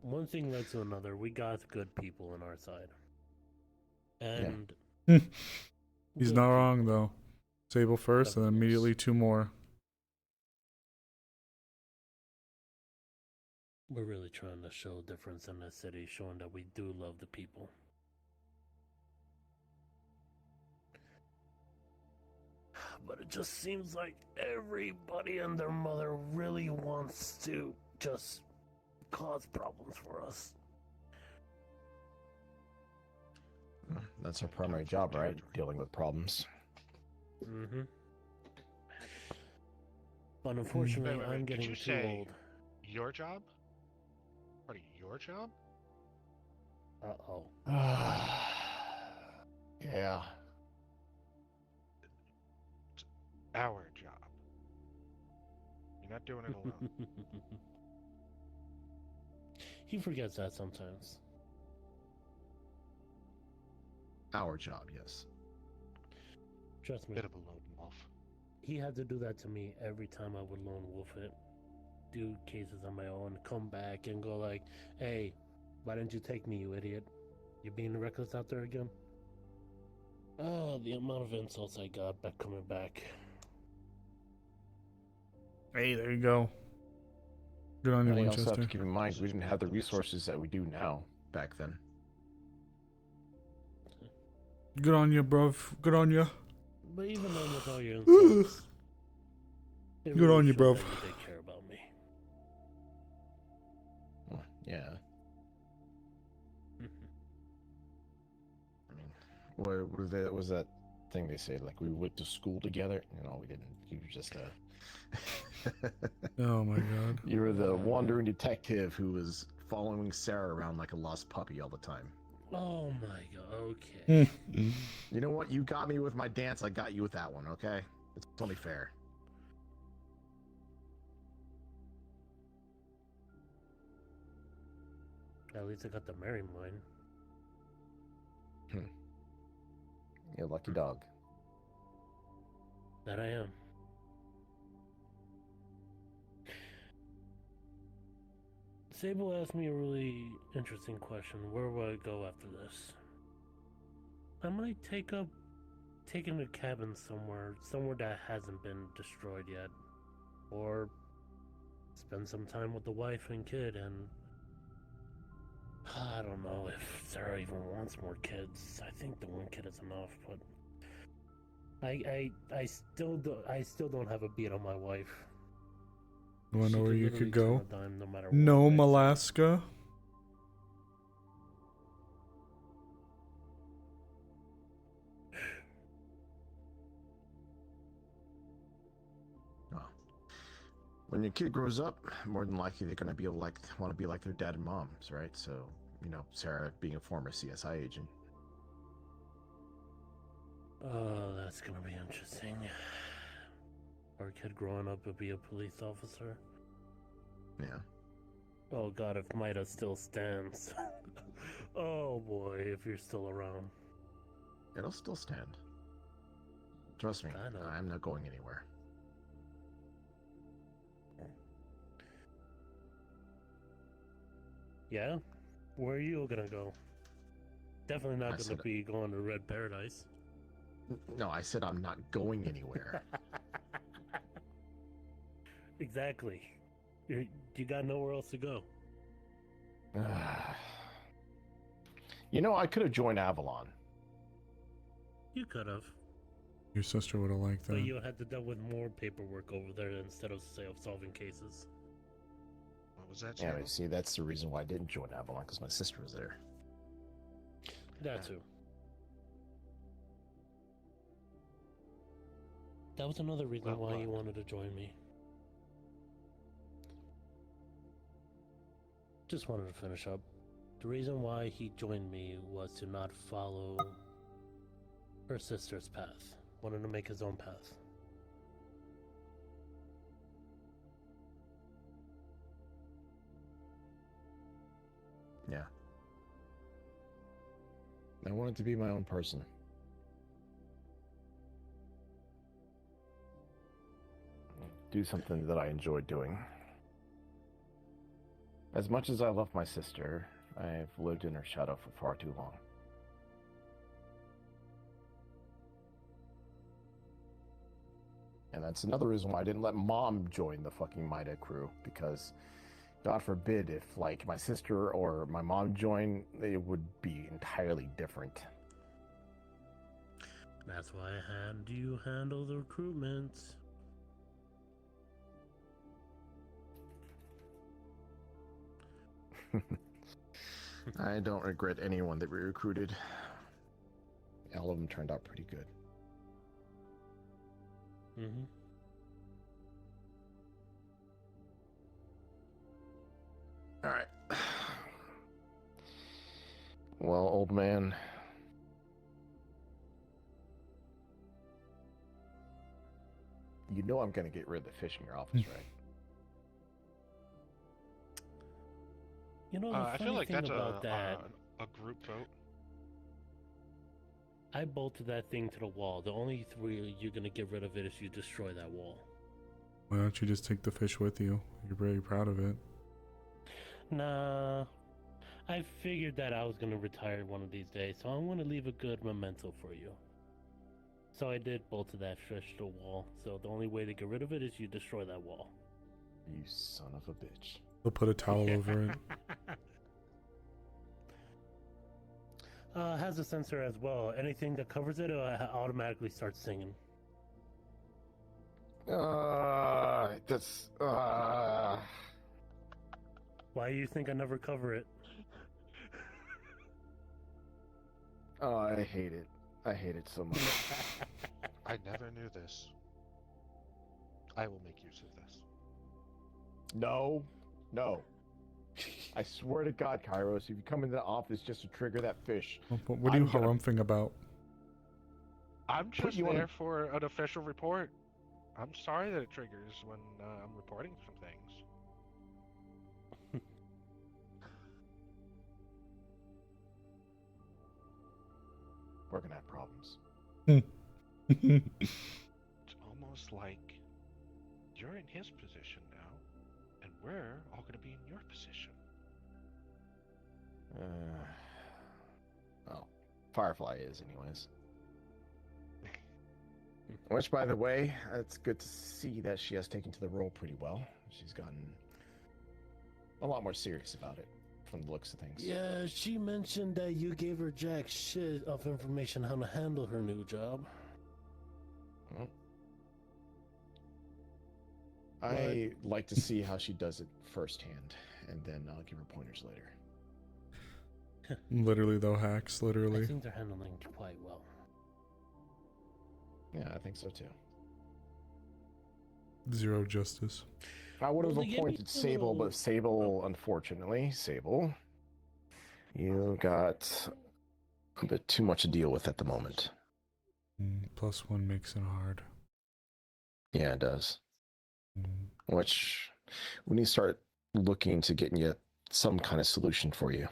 Speaker 2: one thing led to another. We got good people on our side. And
Speaker 1: He's
Speaker 2: good
Speaker 1: not wrong
Speaker 2: people.
Speaker 1: though. Sable first, and then immediately two more.
Speaker 2: We're really trying to show a difference in this city, showing that we do love the people. But it just seems like everybody and their mother really wants to just cause problems for us.
Speaker 9: That's our primary job, right? Dealing with problems.
Speaker 2: Mm-hmm. But unfortunately,
Speaker 10: Wait,
Speaker 2: I'm
Speaker 10: did
Speaker 2: getting
Speaker 10: you
Speaker 2: too
Speaker 10: say
Speaker 2: old.
Speaker 10: your job? Part of your job?
Speaker 2: Uh-oh.
Speaker 9: Yeah.
Speaker 10: It's our job. You're not doing it alone.
Speaker 2: He forgets that sometimes.
Speaker 9: Our job, yes.
Speaker 2: Trust me.
Speaker 10: Bit of a lone wolf.
Speaker 2: He had to do that to me every time I would lone wolf it, do cases on my own, come back and go like, "Hey, why didn't you take me, you idiot? You're being reckless out there again?" Oh, the amount of insults I got back coming back.
Speaker 1: Hey, there you go. Good on you,
Speaker 9: You also have
Speaker 1: Winchester.
Speaker 9: to keep in mind, we didn't have the resources that we do now back then.
Speaker 1: Good on you, bruv. Good on you.
Speaker 2: But even then, with all your insults, it
Speaker 1: Good on you,
Speaker 2: showed
Speaker 1: bruv.
Speaker 2: that you did care about me.
Speaker 9: Well, yeah. I mean, what was that thing they say? Like, we went to school together? No, we didn't. You were just
Speaker 1: Oh my god.
Speaker 9: You were the wandering detective who was following Sarah around like a lost puppy all the time.
Speaker 2: Oh my god, okay.
Speaker 9: You know what? You got me with my dance, I got you with that one, okay? It's only fair.
Speaker 2: At least I got the Mary mine.
Speaker 9: You lucky dog.
Speaker 2: That I am. Sable asked me a really interesting question. Where will I go after this? I might take up taken a cabin somewhere that hasn't been destroyed yet, or spend some time with the wife and kid. And I don't know if Sarah even wants more kids. I think the one kid is enough, but I still don't have a beat on my wife.
Speaker 1: You wanna know where you
Speaker 2: literally
Speaker 1: could go?
Speaker 2: turn a dime no matter what.
Speaker 1: Nome,
Speaker 2: I say.
Speaker 1: Alaska.
Speaker 9: Well, when your kid grows up, more than likely they're gonna be want to be like their dad and moms, right? So, Sarah being a former CSI agent.
Speaker 2: Oh, that's gonna be interesting. Our kid growing up to be a police officer.
Speaker 9: Yeah.
Speaker 2: Oh God, if Mida still stands. Oh boy, if you're still around.
Speaker 9: It'll still stand. Trust me,
Speaker 2: I know.
Speaker 9: I'm not going anywhere.
Speaker 2: Yeah? Where are you gonna go? Definitely not
Speaker 9: I
Speaker 2: gonna
Speaker 9: said-
Speaker 2: be going to Red Paradise.
Speaker 9: No, I said I'm not going anywhere.
Speaker 2: Exactly. You got nowhere else to go.
Speaker 9: I could have joined Avalon.
Speaker 2: You could have.
Speaker 1: Your sister would have liked
Speaker 2: But
Speaker 1: that.
Speaker 2: you had to deal with more paperwork over there instead of solving cases.
Speaker 10: What was that?
Speaker 9: Yeah,
Speaker 10: Sable?
Speaker 9: see, that's the reason why I didn't join Avalon, because my sister was there.
Speaker 2: That too. That was another reason why you wanted to join me. Just wanted to finish up. The reason why he joined me was to not follow her sister's path. Wanted to make his own path.
Speaker 9: Yeah. I wanted to be my own person. Do something that I enjoy doing. As much as I love my sister, I've lived in her shadow for far too long. And that's another reason why I didn't let Mom join the fucking Mida crew, because God forbid if, like, my sister or my mom joined, it would be entirely different.
Speaker 2: That's why I had you handle the recruitment.
Speaker 9: I don't regret anyone that we recruited. All of them turned out pretty good.
Speaker 2: Mm-hmm.
Speaker 9: All right. Well, old man. You know I'm going to get rid of the fish in your office, right?
Speaker 2: You know, the
Speaker 10: I feel
Speaker 2: funny
Speaker 10: like
Speaker 2: thing
Speaker 10: that's
Speaker 2: about that,
Speaker 10: a group vote.
Speaker 2: I bolted that thing to the wall. The only way you're gonna get rid of it is you destroy that wall.
Speaker 1: Why don't you just take the fish with you? You're very proud of it.
Speaker 2: Nah, I figured that I was gonna retire one of these days, so I want to leave a good memento for you. So I did bolt that fish to the wall. So the only way to get rid of it is you destroy that wall.
Speaker 9: You son of a bitch.
Speaker 1: They'll put a towel over it.
Speaker 2: Has a sensor as well. Anything that covers it automatically starts singing.
Speaker 9: That's.
Speaker 2: Why do you think I never cover it?
Speaker 9: Oh, I hate it. I hate it so much.
Speaker 10: I never knew this. I will make use of this.
Speaker 9: No. I swear to God, Kairos, if you come into the office just to trigger that fish.
Speaker 1: What are you harumphing about?
Speaker 10: I'm just
Speaker 9: you on
Speaker 10: there
Speaker 9: a-
Speaker 10: for an official report. I'm sorry that it triggers when I'm reporting some things.
Speaker 9: We're gonna have problems.
Speaker 10: It's almost like you're in his position now, and we're all going to be in your position.
Speaker 9: Well, Firefly is, anyways. Which, by the way, it's good to see that she has taken to the role pretty well. She's gotten a lot more serious about it from the looks of things.
Speaker 2: Yeah, she mentioned that you gave her jack shit of information how to handle her new job.
Speaker 9: Well, I like to see how she does it firsthand, and then I'll give her pointers later.
Speaker 1: Literally, though, hacks.
Speaker 2: I
Speaker 1: Literally.
Speaker 2: think they're handling it quite well.
Speaker 9: Yeah, I think so too.
Speaker 1: Zero justice.
Speaker 9: I would have
Speaker 2: Well, they gave me
Speaker 9: appointed
Speaker 2: a
Speaker 9: Sable,
Speaker 2: little-
Speaker 9: but Sable, unfortunately, Sable, you got a bit too much to deal with at the moment.
Speaker 1: +1 makes it hard.
Speaker 9: Yeah, it does.
Speaker 1: Mm.
Speaker 9: Which we need to start looking to getting you some kind of solution for you.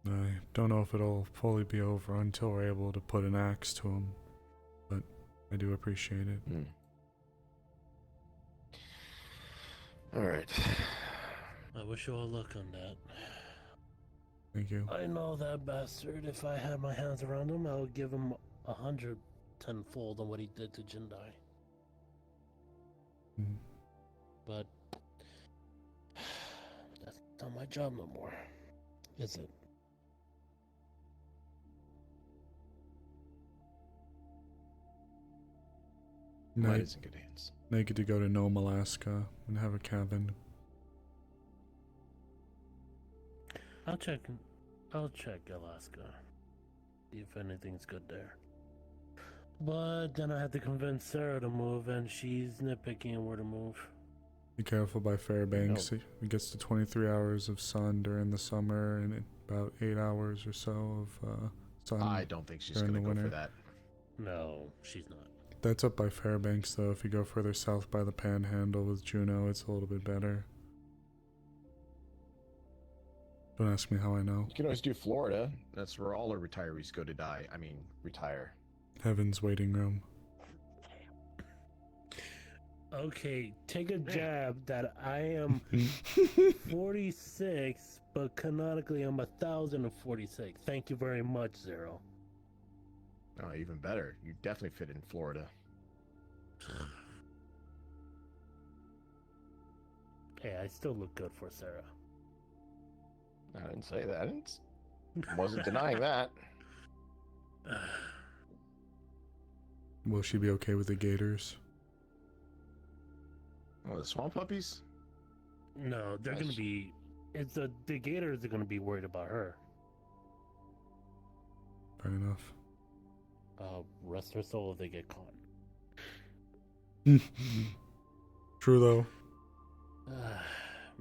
Speaker 1: I don't know if it'll fully be over until we're able to put an axe to him, but I do appreciate it.
Speaker 9: All right.
Speaker 2: I wish you all luck on that.
Speaker 1: Thank you.
Speaker 2: I know that bastard. If I had my hands around him, I would give him 100 tenfold on what he did to Jindai.
Speaker 1: Mm.
Speaker 2: But that's not my job no more, is it?
Speaker 9: Mine is in good hands.
Speaker 1: I get to go to Nome, Alaska, and have a cabin.
Speaker 2: I'll check Alaska. See if anything's good there. But then I have to convince Sarah to move, and she's nitpicking where to move.
Speaker 1: Be careful by Fairbanks. It gets to 23 hours of sun during the summer and about 8 hours or so of sun.
Speaker 9: I don't think she's
Speaker 1: during
Speaker 9: going to
Speaker 1: the
Speaker 9: go for
Speaker 1: winter.
Speaker 9: that.
Speaker 2: No, she's not.
Speaker 1: That's up by Fairbanks, though. If you go further south by the Panhandle with Juneau, it's a little bit better. Don't ask me how I know.
Speaker 9: You can always do Florida. That's where all our retirees go to die. I mean, retire.
Speaker 1: Heaven's waiting room.
Speaker 2: Okay, take a jab that I am 46, but canonically I'm 1,046. Thank you very much, Zero.
Speaker 9: Oh, even better. You definitely fit in Florida.
Speaker 2: Hey, I still look good for Sarah.
Speaker 9: I didn't say that. Wasn't denying that.
Speaker 1: Will she be okay with the gators?
Speaker 9: Oh, the swamp puppies?
Speaker 2: No, they're gonna be. The Gators are gonna be worried about her.
Speaker 1: Fair enough.
Speaker 2: Rest her soul if they get caught.
Speaker 1: True, though.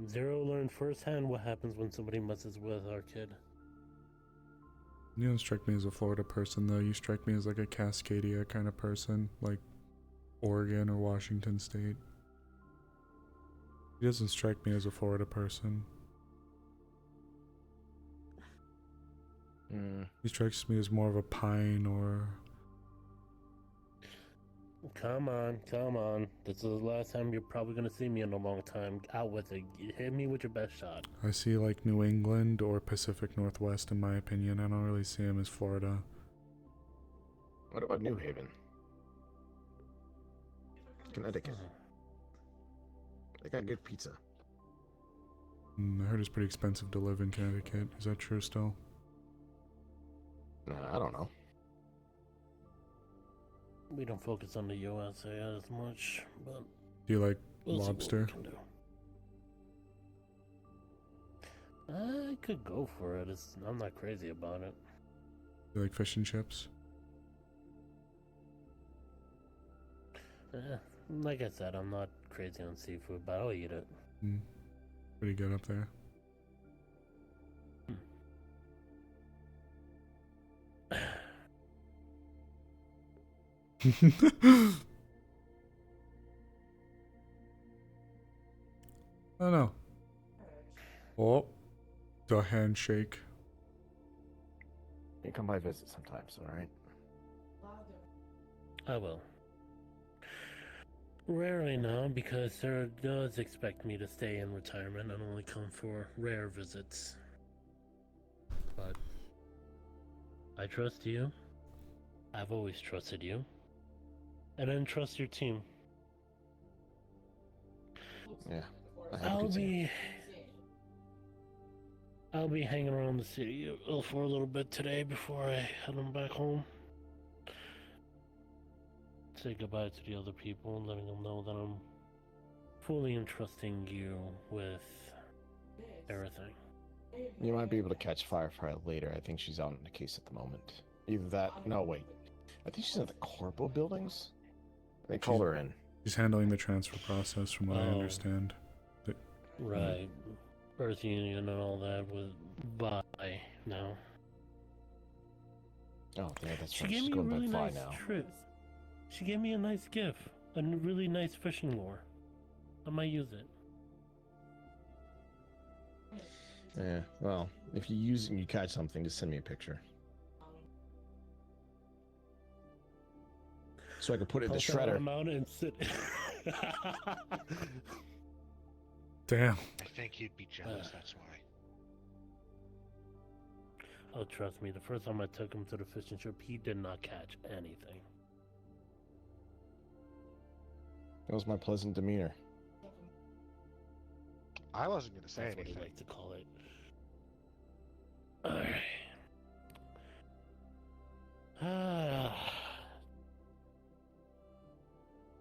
Speaker 2: Zero learned firsthand what happens when somebody messes with our kid.
Speaker 1: You don't strike me as a Florida person, though. You strike me as like a Cascadia kind of person, like Oregon or Washington State. He doesn't strike me as a Florida person. He strikes me as more of a Pine or...
Speaker 2: Come on. This is the last time you're probably gonna see me in a long time. Out with it. Hit me with your best shot.
Speaker 1: I see like New England or Pacific Northwest in my opinion. I don't really see him as Florida.
Speaker 9: What about New Haven? Connecticut. They got good pizza.
Speaker 1: I heard it's pretty expensive to live in Connecticut. Is that true still?
Speaker 9: I don't know.
Speaker 2: We don't focus on the USA as much, but
Speaker 1: Do you like
Speaker 2: we'll
Speaker 1: lobster?
Speaker 2: see what we can do. I could go for it. I'm not crazy about it.
Speaker 1: Do you like fish and chips?
Speaker 2: Like I said, I'm not crazy on seafood, but I'll eat it.
Speaker 1: Pretty good up there. I don't know. Oh, the handshake.
Speaker 9: You come by visit sometimes, alright?
Speaker 2: I will. Rarely now, because Sarah does expect me to stay in retirement and only come for rare visits. But I trust you. I've always trusted you. And then trust your team.
Speaker 9: Yeah. I have a good team.
Speaker 2: I'll be hanging around the city for a little bit today before I head on back home. Say goodbye to the other people, letting them know that I'm fully entrusting you with everything.
Speaker 9: You might be able to catch Firefly later. I think she's out in the case at the moment. Either that. No, wait. I think she's at the corporal buildings. They call her in.
Speaker 1: She's handling the transfer process, from what I understand.
Speaker 2: Right. Earth Union and all that was by now.
Speaker 9: Oh, yeah, that's
Speaker 2: She
Speaker 9: right.
Speaker 2: gave
Speaker 9: She's
Speaker 2: me a
Speaker 9: going
Speaker 2: really
Speaker 9: back
Speaker 2: nice
Speaker 9: now.
Speaker 2: trip. She gave me a nice gift. A really nice fishing lure. I might use it.
Speaker 9: Yeah, well, if you use it and you catch something, just send me a picture. So I can put it in the shredder.
Speaker 2: Out and sit.
Speaker 1: Damn.
Speaker 10: I think he'd be jealous, that's why.
Speaker 2: Oh, trust me, the first time I took him to the fishing trip, he did not catch anything.
Speaker 9: That was my pleasant demeanor.
Speaker 10: I wasn't going to say
Speaker 2: That's
Speaker 10: anything.
Speaker 2: what he liked to call it. Alright.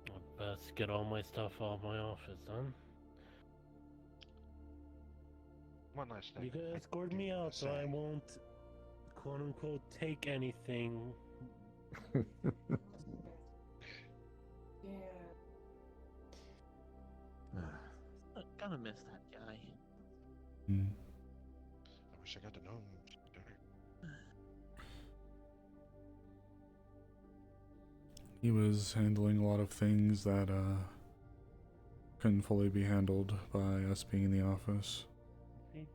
Speaker 2: I'd best get all my stuff off my office, huh?
Speaker 10: One last thing.
Speaker 2: You can
Speaker 10: I
Speaker 2: escort
Speaker 10: do
Speaker 2: me
Speaker 10: wanna
Speaker 2: out so I
Speaker 10: say.
Speaker 2: won't, quote unquote, take anything.
Speaker 5: I kind of miss that guy.
Speaker 1: Mm.
Speaker 10: I wish I got to know him better.
Speaker 1: He was handling a lot of things that couldn't fully be handled by us being in the office.
Speaker 2: See?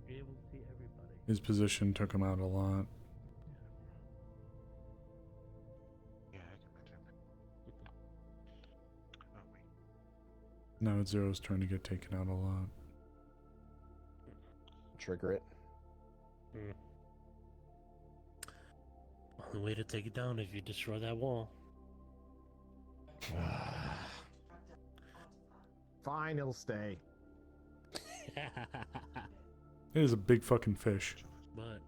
Speaker 2: You're able to see everybody.
Speaker 1: His position took him out a lot.
Speaker 10: Yeah, I can imagine. Oh, wait.
Speaker 1: Now it's Zero's turn to get taken out a lot.
Speaker 9: Trigger it.
Speaker 2: Only way to take it down is if you destroy that wall.
Speaker 8: Fine, it'll stay.
Speaker 1: It is a big fucking fish.
Speaker 2: But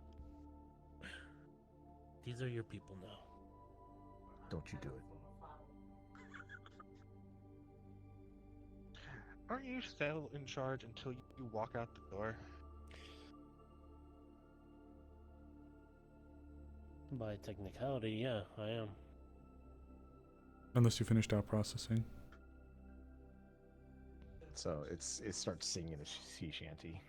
Speaker 2: these are your people now.
Speaker 8: Don't you do it.
Speaker 10: Aren't you still in charge until you walk out the door?
Speaker 2: By technicality, yeah, I am.
Speaker 1: Unless you finished out processing.
Speaker 9: So it starts singing a sea shanty.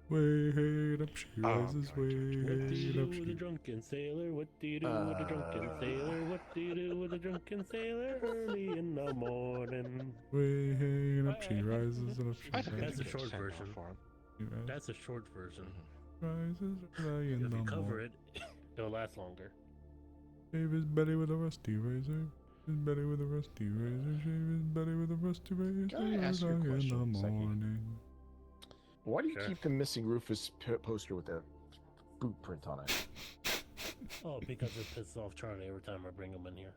Speaker 1: Wait up, she rises,
Speaker 2: What do you
Speaker 1: wait
Speaker 2: do
Speaker 1: up,
Speaker 2: with a
Speaker 1: she...
Speaker 2: drunken sailor? What do you do with a drunken sailor? What do you do with a drunken sailor early in the morning?
Speaker 1: Way up, she rises, and up she
Speaker 10: I think
Speaker 1: rises.
Speaker 2: That's a short
Speaker 10: send off
Speaker 2: version.
Speaker 10: for him.
Speaker 1: She rises,
Speaker 2: That's a short version.
Speaker 1: rises early in
Speaker 2: If
Speaker 1: the
Speaker 2: you cover
Speaker 1: morning.
Speaker 2: it, it'll last longer.
Speaker 1: Shave his belly with a rusty razor. His belly with a rusty razor. Shave his belly with a rusty razor.
Speaker 9: Can I ask you a
Speaker 1: early in
Speaker 9: question,
Speaker 1: the
Speaker 9: Seki?
Speaker 1: morning.
Speaker 9: Why do you
Speaker 2: Sure.
Speaker 9: keep the missing Rufus poster with the boot print on it?
Speaker 2: Oh, because it pisses off Charlie every time I bring him in here.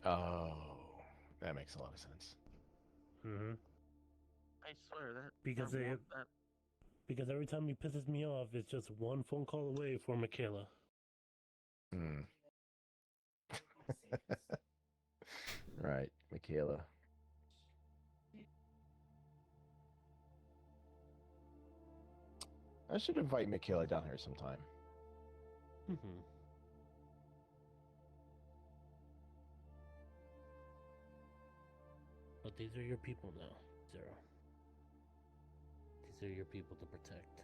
Speaker 9: Oh, that makes a lot of sense.
Speaker 2: Mm-hmm.
Speaker 5: I swear that.
Speaker 2: Because
Speaker 5: that
Speaker 2: they-
Speaker 5: one- that
Speaker 2: Because every time he pisses me off, it's just one phone call away for Michaela.
Speaker 9: Hmm. Right, Michaela. I should invite Michaela down here sometime.
Speaker 2: Mm-hmm. But these are your people now, Zero. These are your people to protect.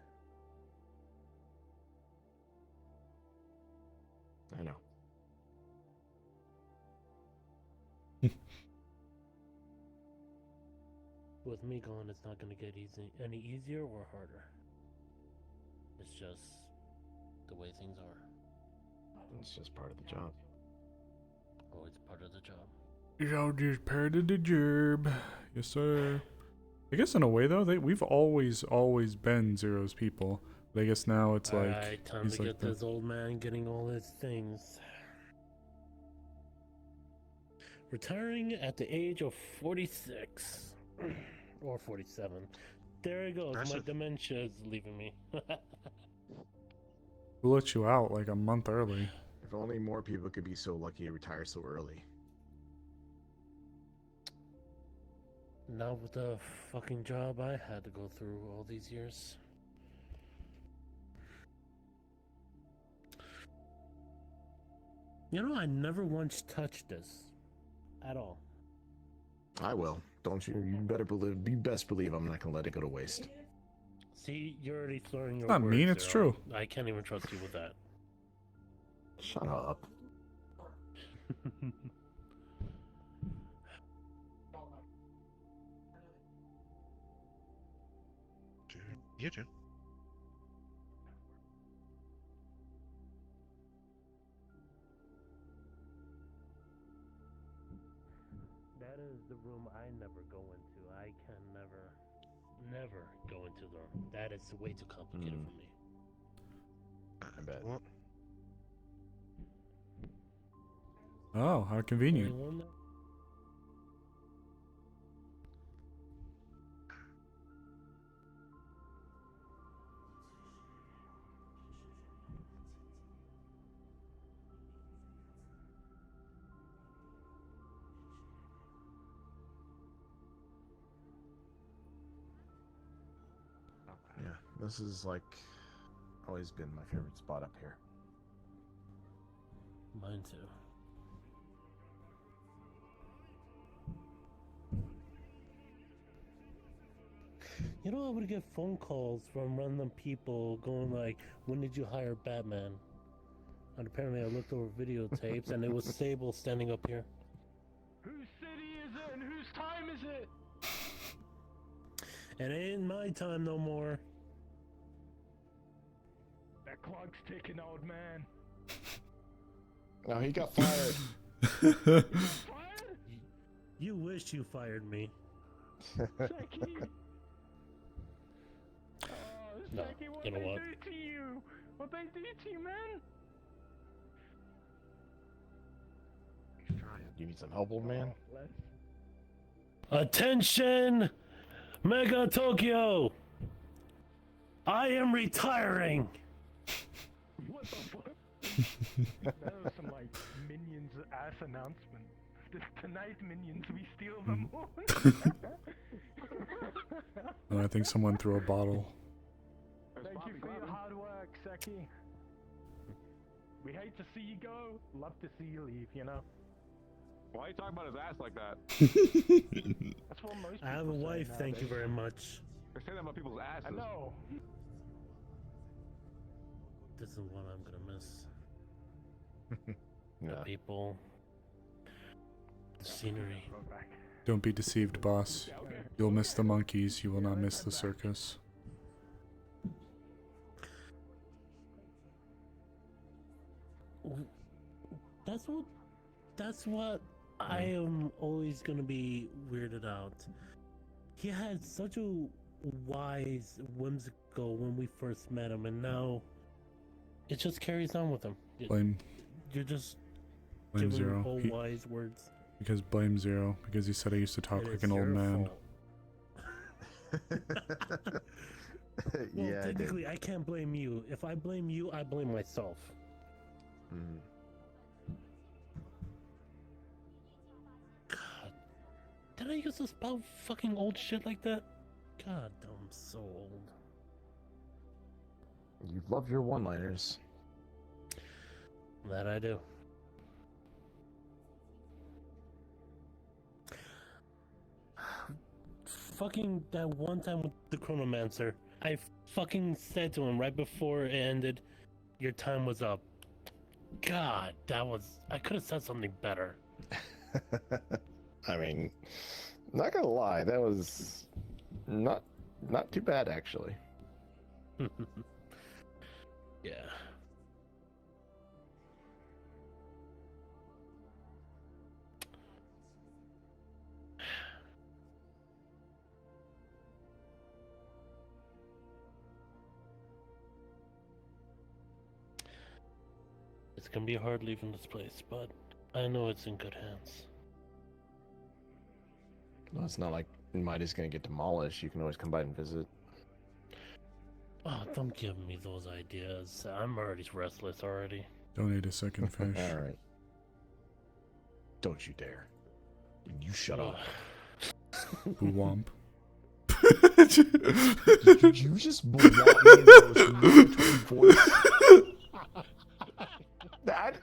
Speaker 9: I know.
Speaker 2: With me gone, it's not going to get any easier or harder. It's just the way things are.
Speaker 9: It's just part of the job.
Speaker 2: Oh, it's part of the job.
Speaker 1: Y'all just part of the job. Yes, sir. I guess in a way, though, we've always been Zero's people. But I guess now it's like
Speaker 2: Alright, time
Speaker 1: he's
Speaker 2: to
Speaker 1: like
Speaker 2: get
Speaker 1: the,
Speaker 2: this old man getting all his things. Retiring at the age of 46. Or 47. There it goes. My
Speaker 4: Impressive.
Speaker 2: dementia is leaving me.
Speaker 1: who let you out like a month early.
Speaker 9: If only more people could be so lucky to retire so early.
Speaker 2: Not with the fucking job I had to go through all these years. You know, I never once touched this. At all.
Speaker 9: I will. Don't you? You better believe. You best believe I'm not gonna let it go to waste.
Speaker 2: See, you're already slurring your
Speaker 1: Not
Speaker 2: words.
Speaker 1: mean, it's
Speaker 2: Zero.
Speaker 1: true.
Speaker 2: I can't even trust you with that.
Speaker 9: Shut up.
Speaker 10: You do.
Speaker 2: That is the room I never go into. I can never go into the room. That is way too complicated for me.
Speaker 9: I bet.
Speaker 10: Well,
Speaker 1: Oh, how convenient.
Speaker 2: Only one that-
Speaker 9: Yeah, this is like always been my favorite spot up here.
Speaker 2: Mine too. You know, I would get phone calls from random people going like, "When did you hire Batman?" And apparently, I looked over videotapes, and it was Sable standing up here.
Speaker 5: Whose city is it and whose time is it?
Speaker 2: It ain't my time no more.
Speaker 5: That clock's ticking, old man.
Speaker 9: No, he got fired.
Speaker 5: Fired?
Speaker 2: You wish you fired me.
Speaker 5: Seki. Oh,
Speaker 2: No,
Speaker 5: Seki, what
Speaker 2: you know
Speaker 5: they
Speaker 2: what?
Speaker 5: do to you? What they do to you, man?
Speaker 10: he's trying.
Speaker 9: You need some help, old man?
Speaker 5: Oh, bless.
Speaker 2: Attention, Mega Tokyo! I am retiring.
Speaker 5: What the fuck? That was some like Minions ass announcement. Tonight, Minions, we steal the moon.
Speaker 1: And I think someone threw a bottle.
Speaker 5: Thank you for your hard work, Seki. We hate to see you go, love to see you leave, you know?
Speaker 11: Why are you talking about his ass like that?
Speaker 5: That's what most people
Speaker 2: I have a
Speaker 5: say
Speaker 2: wife, thank you
Speaker 5: nowadays.
Speaker 2: very much.
Speaker 11: They say that about people's asses.
Speaker 5: I know.
Speaker 2: This is what I'm gonna miss. The
Speaker 9: Yeah.
Speaker 2: people, the scenery.
Speaker 5: Go back.
Speaker 1: Don't be deceived, boss.
Speaker 5: Yeah, okay.
Speaker 1: You'll miss the monkeys, you will not miss the circus.
Speaker 2: That's what I am always gonna be weirded out. He had such a wise, whimsical when we first met him, and now it just carries on with him.
Speaker 1: Blame
Speaker 2: You're just
Speaker 1: blame
Speaker 2: giving
Speaker 1: Zero.
Speaker 2: all
Speaker 1: He-
Speaker 2: wise words.
Speaker 1: because blame Zero. Because he said I used to talk
Speaker 2: It
Speaker 1: like
Speaker 2: is
Speaker 1: an old
Speaker 2: your
Speaker 1: man.
Speaker 2: fault. Well,
Speaker 9: Yeah, I did.
Speaker 2: technically, I can't blame you. If I blame you, I blame myself.
Speaker 9: Mhm.
Speaker 2: God, did I use to spell fucking old shit like that? God, I'm so old.
Speaker 9: You love your one-liners.
Speaker 2: That I do. Fucking that one time with the Chronomancer, I fucking said to him right before it ended, your time was up. God, that was. I could have said something better.
Speaker 9: I mean, not gonna lie, that was not too bad actually.
Speaker 2: Yeah. It's gonna be hard leaving this place, but I know it's in good hands.
Speaker 9: Well, it's not like Mighty's gonna get demolished. You can always come by and visit.
Speaker 2: Oh, don't give me those ideas. I'm already restless already.
Speaker 1: Donate a second fish.
Speaker 9: All right. Don't you dare. You shut up.
Speaker 1: Womp.
Speaker 9: Did you just blow me in the most monotone voice?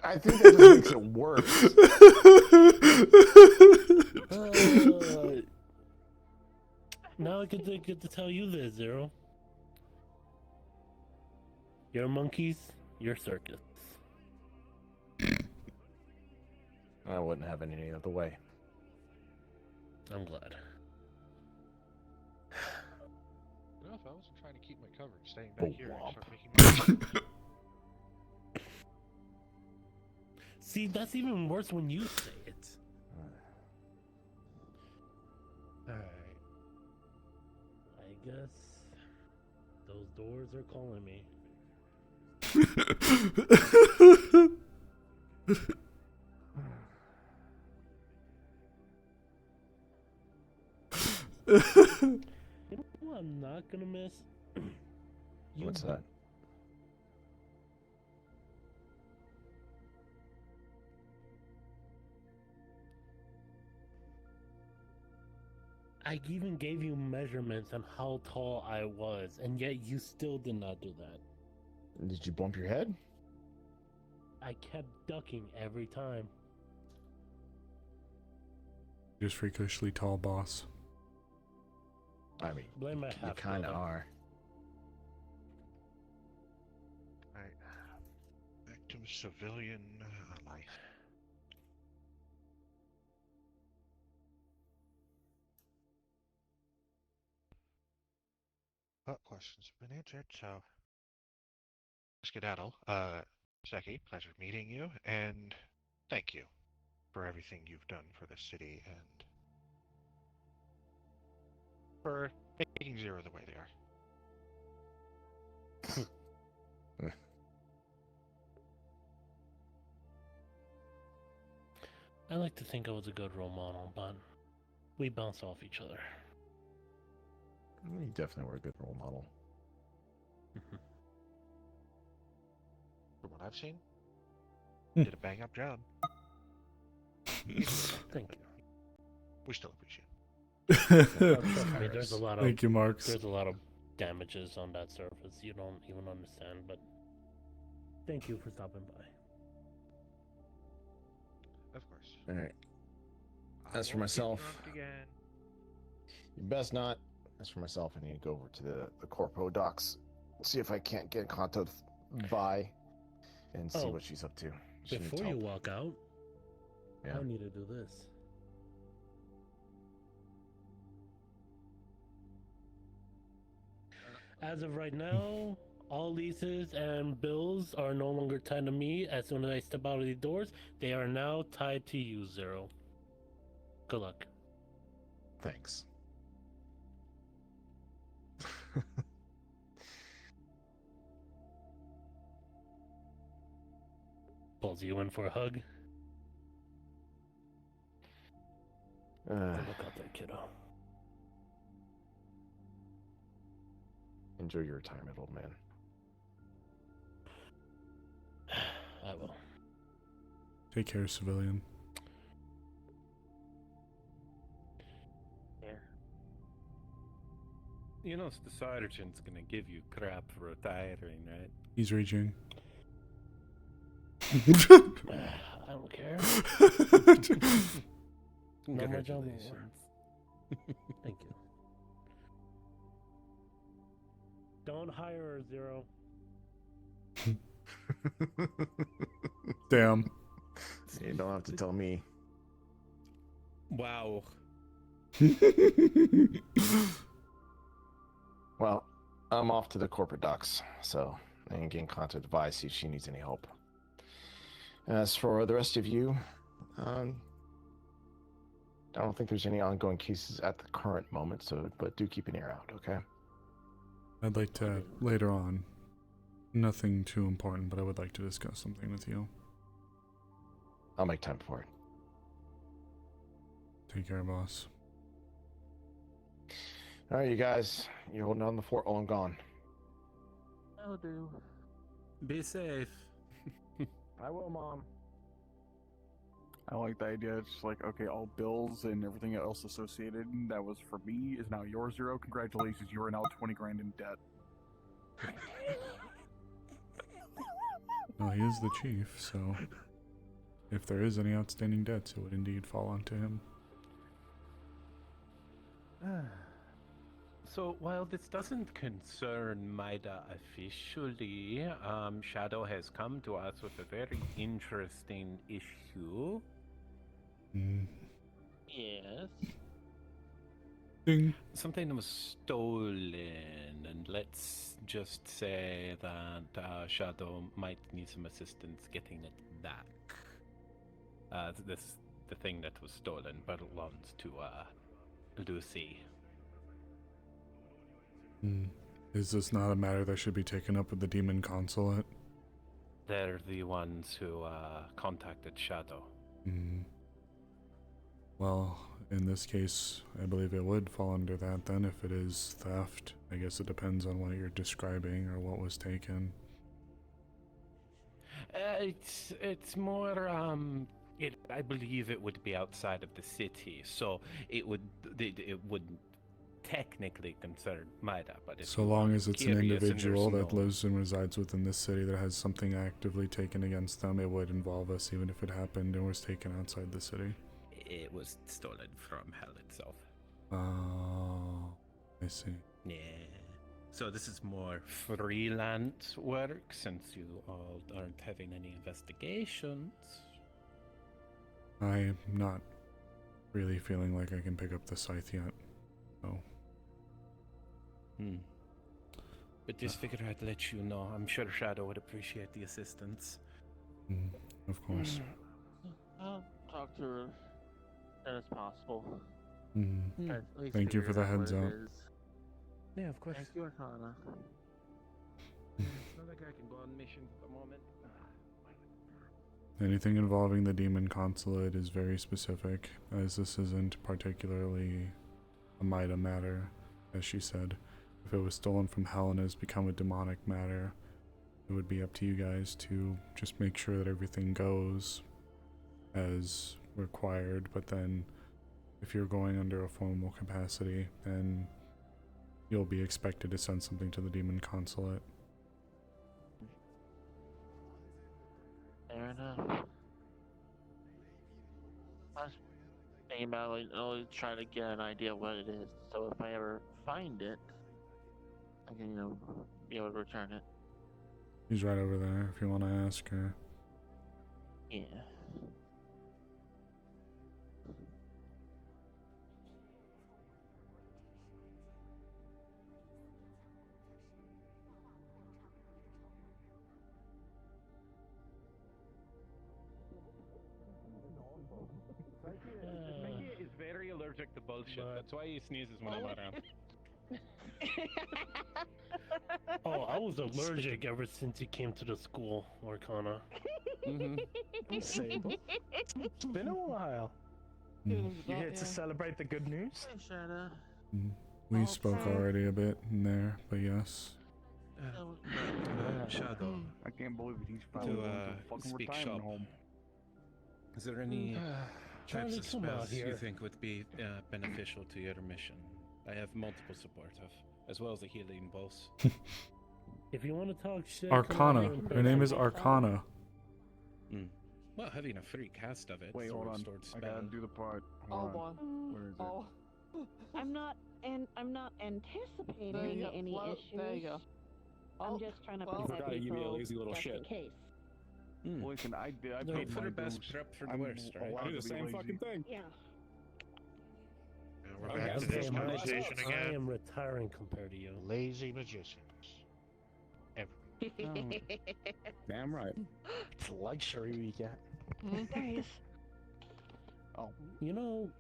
Speaker 9: I think that just makes it worse.
Speaker 2: Now I get to tell you this, Zero. Your monkeys, your circus.
Speaker 9: I wouldn't have it any other way.
Speaker 2: I'm glad.
Speaker 10: You know, if I wasn't trying to keep my cover and staying back here, I'd start making my
Speaker 2: See, that's even worse when you say it.
Speaker 10: Alright.
Speaker 2: I guess those doors are calling me. You know what I'm not gonna miss?
Speaker 9: What's that?
Speaker 2: I even gave you measurements on how tall I was, and yet you still did not do that.
Speaker 9: Did you bump your head?
Speaker 2: I kept ducking every time.
Speaker 1: Just freakishly tall, boss.
Speaker 9: I mean,
Speaker 2: Blame my
Speaker 9: you
Speaker 2: half
Speaker 9: kind of
Speaker 2: brother.
Speaker 9: are.
Speaker 10: Alright. Back to civilian life. Well, questions have been answered, so skedaddle. Seki, pleasure meeting you, and thank you for everything you've done for the city and for making Zero the way they are.
Speaker 2: I like to think I was a good role model, but we bounce off each other.
Speaker 9: You definitely were a good role model.
Speaker 10: From what I've seen,
Speaker 1: Hmm.
Speaker 10: did a bang up job.
Speaker 2: Thank you.
Speaker 10: We still appreciate
Speaker 2: Trust me, there's a lot of
Speaker 1: Thank you, Marks.
Speaker 2: there's a lot of damages on that surface you don't even understand, but thank you for stopping by.
Speaker 10: it. Of course.
Speaker 9: All right.
Speaker 10: I
Speaker 9: As for
Speaker 10: won't get
Speaker 9: myself-
Speaker 10: drunk again.
Speaker 9: You best not. As for myself, I need to go over to the Corpo docks, see if I can't get in contact with Vi, and see
Speaker 2: Oh,
Speaker 9: what she's up to. She needs
Speaker 2: Before you
Speaker 9: help.
Speaker 2: walk out,
Speaker 9: Yeah.
Speaker 2: I need to do this. As of right now, all leases and bills are no longer tied to me. As soon as I step out of the doors, they are now tied to you, Zero. Good luck.
Speaker 9: Thanks.
Speaker 2: Pulls you in for a hug. Good look out there, kiddo.
Speaker 9: Enjoy your retirement, old man.
Speaker 2: I will.
Speaker 1: Take care, civilian.
Speaker 12: You know, the sergeant's gonna give you crap for retiring, right?
Speaker 1: He's raging.
Speaker 2: I don't care. Not my job anymore. Thank you. Don't hire her, Zero.
Speaker 1: Damn.
Speaker 9: You don't have to tell me.
Speaker 12: Wow.
Speaker 9: Well, I'm off to the corporate docks, so I can get in contact with Vi, see if she needs any help. As for the rest of you, I don't think there's any ongoing cases at the current moment, but do keep an ear out, okay?
Speaker 1: I'd like to, later on, nothing too important, but I would like to discuss something with you.
Speaker 9: I'll make time for it.
Speaker 1: Take care, boss.
Speaker 9: All right, you guys. You're holding down the fort while I'm gone.
Speaker 5: I'll do.
Speaker 12: Be safe.
Speaker 8: I will, Mom.
Speaker 13: I like the idea. It's just like, okay, all bills and everything else associated that was for me is now yours, Zero. Congratulations, you are now 20 grand in debt.
Speaker 1: Well, he is the chief, so if there is any outstanding debts, it would indeed fall onto him.
Speaker 12: So while this doesn't concern Maida officially, Shadow has come to us with a very interesting issue.
Speaker 2: Yes.
Speaker 1: Ding.
Speaker 12: Something was stolen, and let's just say that Shadow might need some assistance getting it back. The thing that was stolen belongs to Lucy.
Speaker 1: Is this not a matter that should be taken up with the demon consulate?
Speaker 12: They're the ones who contacted Shadow.
Speaker 1: Well, in this case, I believe it would fall under that then if it is theft. I guess it depends on what you're describing or what was taken.
Speaker 12: It's more I believe it would be outside of the city, so it would technically concern Maida, but if
Speaker 1: So
Speaker 12: you
Speaker 1: long
Speaker 12: are
Speaker 1: as it's an
Speaker 12: curious and
Speaker 1: individual
Speaker 12: there's
Speaker 1: that lives and resides within this city that has something actively taken against them, it would involve us even if it happened and was taken outside the city.
Speaker 12: It was stolen from hell itself.
Speaker 1: Oh, I see.
Speaker 12: Yeah. So this is more freelance work since you all aren't having any investigations.
Speaker 1: I'm not really feeling like I can pick up the scythe yet. So.
Speaker 12: But just figured I'd let you know. I'm sure Shadow would appreciate the assistance.
Speaker 1: Of course.
Speaker 2: I'll talk to her as soon as possible. At least
Speaker 1: Thank you for
Speaker 2: figure
Speaker 1: the
Speaker 2: out
Speaker 1: heads
Speaker 2: what it
Speaker 1: up.
Speaker 2: is.
Speaker 12: Yeah, of course.
Speaker 2: Thank you, Arcana.
Speaker 5: It's not like I can go on missions at the moment.
Speaker 1: Anything involving the demon consulate is very specific, as this isn't particularly a Maida matter, as she said. If it was stolen from hell and has become a demonic matter, it would be up to you guys to just make sure that everything goes as required, but then if you're going under a formal capacity, then you'll be expected to send something to the demon consulate.
Speaker 2: Fair enough. I was thinking about always trying to get an idea of what it is, so if I ever find it, I can, be able to return it.
Speaker 1: He's right over there if you want to ask her.
Speaker 2: Yeah.
Speaker 12: Mickey is very allergic to bullshit. That's why he sneezes when I'm around.
Speaker 2: Oh, I was allergic ever since he came to the school, Arcana.
Speaker 13: Sable. It's been a while. You here to celebrate the good news?
Speaker 2: Hey, Shadow.
Speaker 1: We spoke already a bit in there, but yes.
Speaker 12: Shadow.
Speaker 13: I can't believe it. He's finally going to a fucking
Speaker 12: speak
Speaker 13: retirement
Speaker 12: shop.
Speaker 13: home.
Speaker 12: Is there any types of
Speaker 2: come out
Speaker 12: spells you
Speaker 2: here.
Speaker 12: think would be beneficial to your mission? I have multiple supportive, as well as a healing boss.
Speaker 2: If you want to talk shit,
Speaker 1: Arcana. Her name is Arcana.
Speaker 12: Well, having a free cast of it.
Speaker 13: Wait, hold on.
Speaker 12: restored
Speaker 13: I gotta
Speaker 12: spell.
Speaker 13: do the part. Hold on. Where is it?
Speaker 6: I'm not anticipating
Speaker 5: There you go.
Speaker 6: any
Speaker 5: Well,
Speaker 6: issues.
Speaker 5: there you go.
Speaker 6: I'm just trying to
Speaker 5: well,
Speaker 6: protect
Speaker 5: forgot to give you a
Speaker 6: people
Speaker 5: lazy little
Speaker 6: just in
Speaker 5: shit.
Speaker 6: case.
Speaker 13: Listen, I
Speaker 12: No,
Speaker 13: paid
Speaker 12: for
Speaker 13: my
Speaker 12: the best,
Speaker 13: dues.
Speaker 12: prep for the
Speaker 13: I'm
Speaker 12: worst, right?
Speaker 13: allowed
Speaker 11: I do the
Speaker 13: to be
Speaker 11: same
Speaker 13: lazy.
Speaker 11: fucking thing.
Speaker 6: Yeah.
Speaker 10: And we're
Speaker 2: I
Speaker 10: back to this conversation
Speaker 2: I
Speaker 10: again.
Speaker 2: am retiring compared to you.
Speaker 10: Lazy magicians.
Speaker 11: Damn right.
Speaker 5: It's luxury we get.
Speaker 6: Guys,
Speaker 2: You know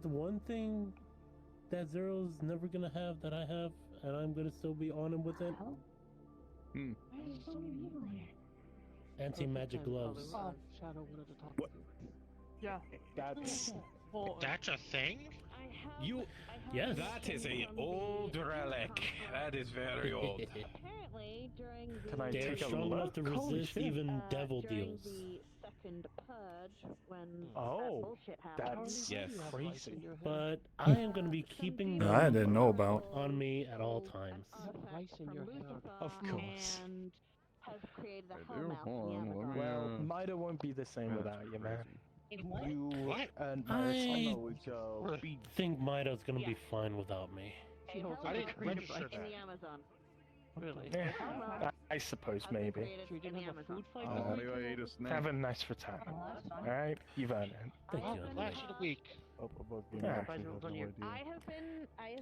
Speaker 2: the one thing that Zero's never gonna have that I have, and I'm gonna still be on him with it?
Speaker 6: why are you going anywhere?
Speaker 2: Anti-magic gloves.
Speaker 5: Oh, Shadow wanted to talk
Speaker 13: What?
Speaker 5: to you. Yeah.
Speaker 13: That's
Speaker 10: That's a thing?
Speaker 12: You.
Speaker 2: Yes.
Speaker 12: That is a old relic. That is very old.
Speaker 6: Apparently, during the
Speaker 13: Can I
Speaker 2: They're
Speaker 13: take a
Speaker 2: strong enough
Speaker 13: look?
Speaker 2: to
Speaker 13: Holy
Speaker 2: resist
Speaker 13: shit.
Speaker 2: even devil
Speaker 6: during
Speaker 2: deals.
Speaker 6: the second purge, when
Speaker 13: Oh,
Speaker 6: that bullshit happened.
Speaker 13: that's
Speaker 12: Yes.
Speaker 13: crazy.
Speaker 2: But I am going to be keeping
Speaker 1: That I
Speaker 2: them
Speaker 1: didn't know about.
Speaker 2: on me at all times.
Speaker 5: Rice in your hair.
Speaker 13: Of course.
Speaker 6: And has created a
Speaker 11: I do.
Speaker 6: hellmouth
Speaker 11: Hold
Speaker 6: in the
Speaker 11: on, let
Speaker 6: Amazon.
Speaker 11: me,
Speaker 13: Well, Mida won't be the same
Speaker 11: that's
Speaker 13: without you, man.
Speaker 11: crazy.
Speaker 13: You
Speaker 10: What?
Speaker 13: and
Speaker 2: I
Speaker 13: know it's
Speaker 2: I think Mida's going to be fine without me.
Speaker 5: She holds
Speaker 10: I
Speaker 5: a
Speaker 10: didn't
Speaker 5: creative
Speaker 10: register
Speaker 5: right
Speaker 6: in
Speaker 10: that.
Speaker 6: the Amazon.
Speaker 5: Really?
Speaker 13: Yeah, I suppose
Speaker 6: Has been
Speaker 13: maybe.
Speaker 6: created
Speaker 5: She
Speaker 6: in
Speaker 5: didn't
Speaker 6: the
Speaker 5: have a
Speaker 6: Amazon.
Speaker 5: food fight?
Speaker 11: Oh, maybe I ate a snake.
Speaker 13: Have a nice retirement. Alright? You've earned it.
Speaker 2: Thank
Speaker 6: I
Speaker 2: you.
Speaker 6: have
Speaker 10: Lasted a week.
Speaker 13: Yeah.
Speaker 6: I have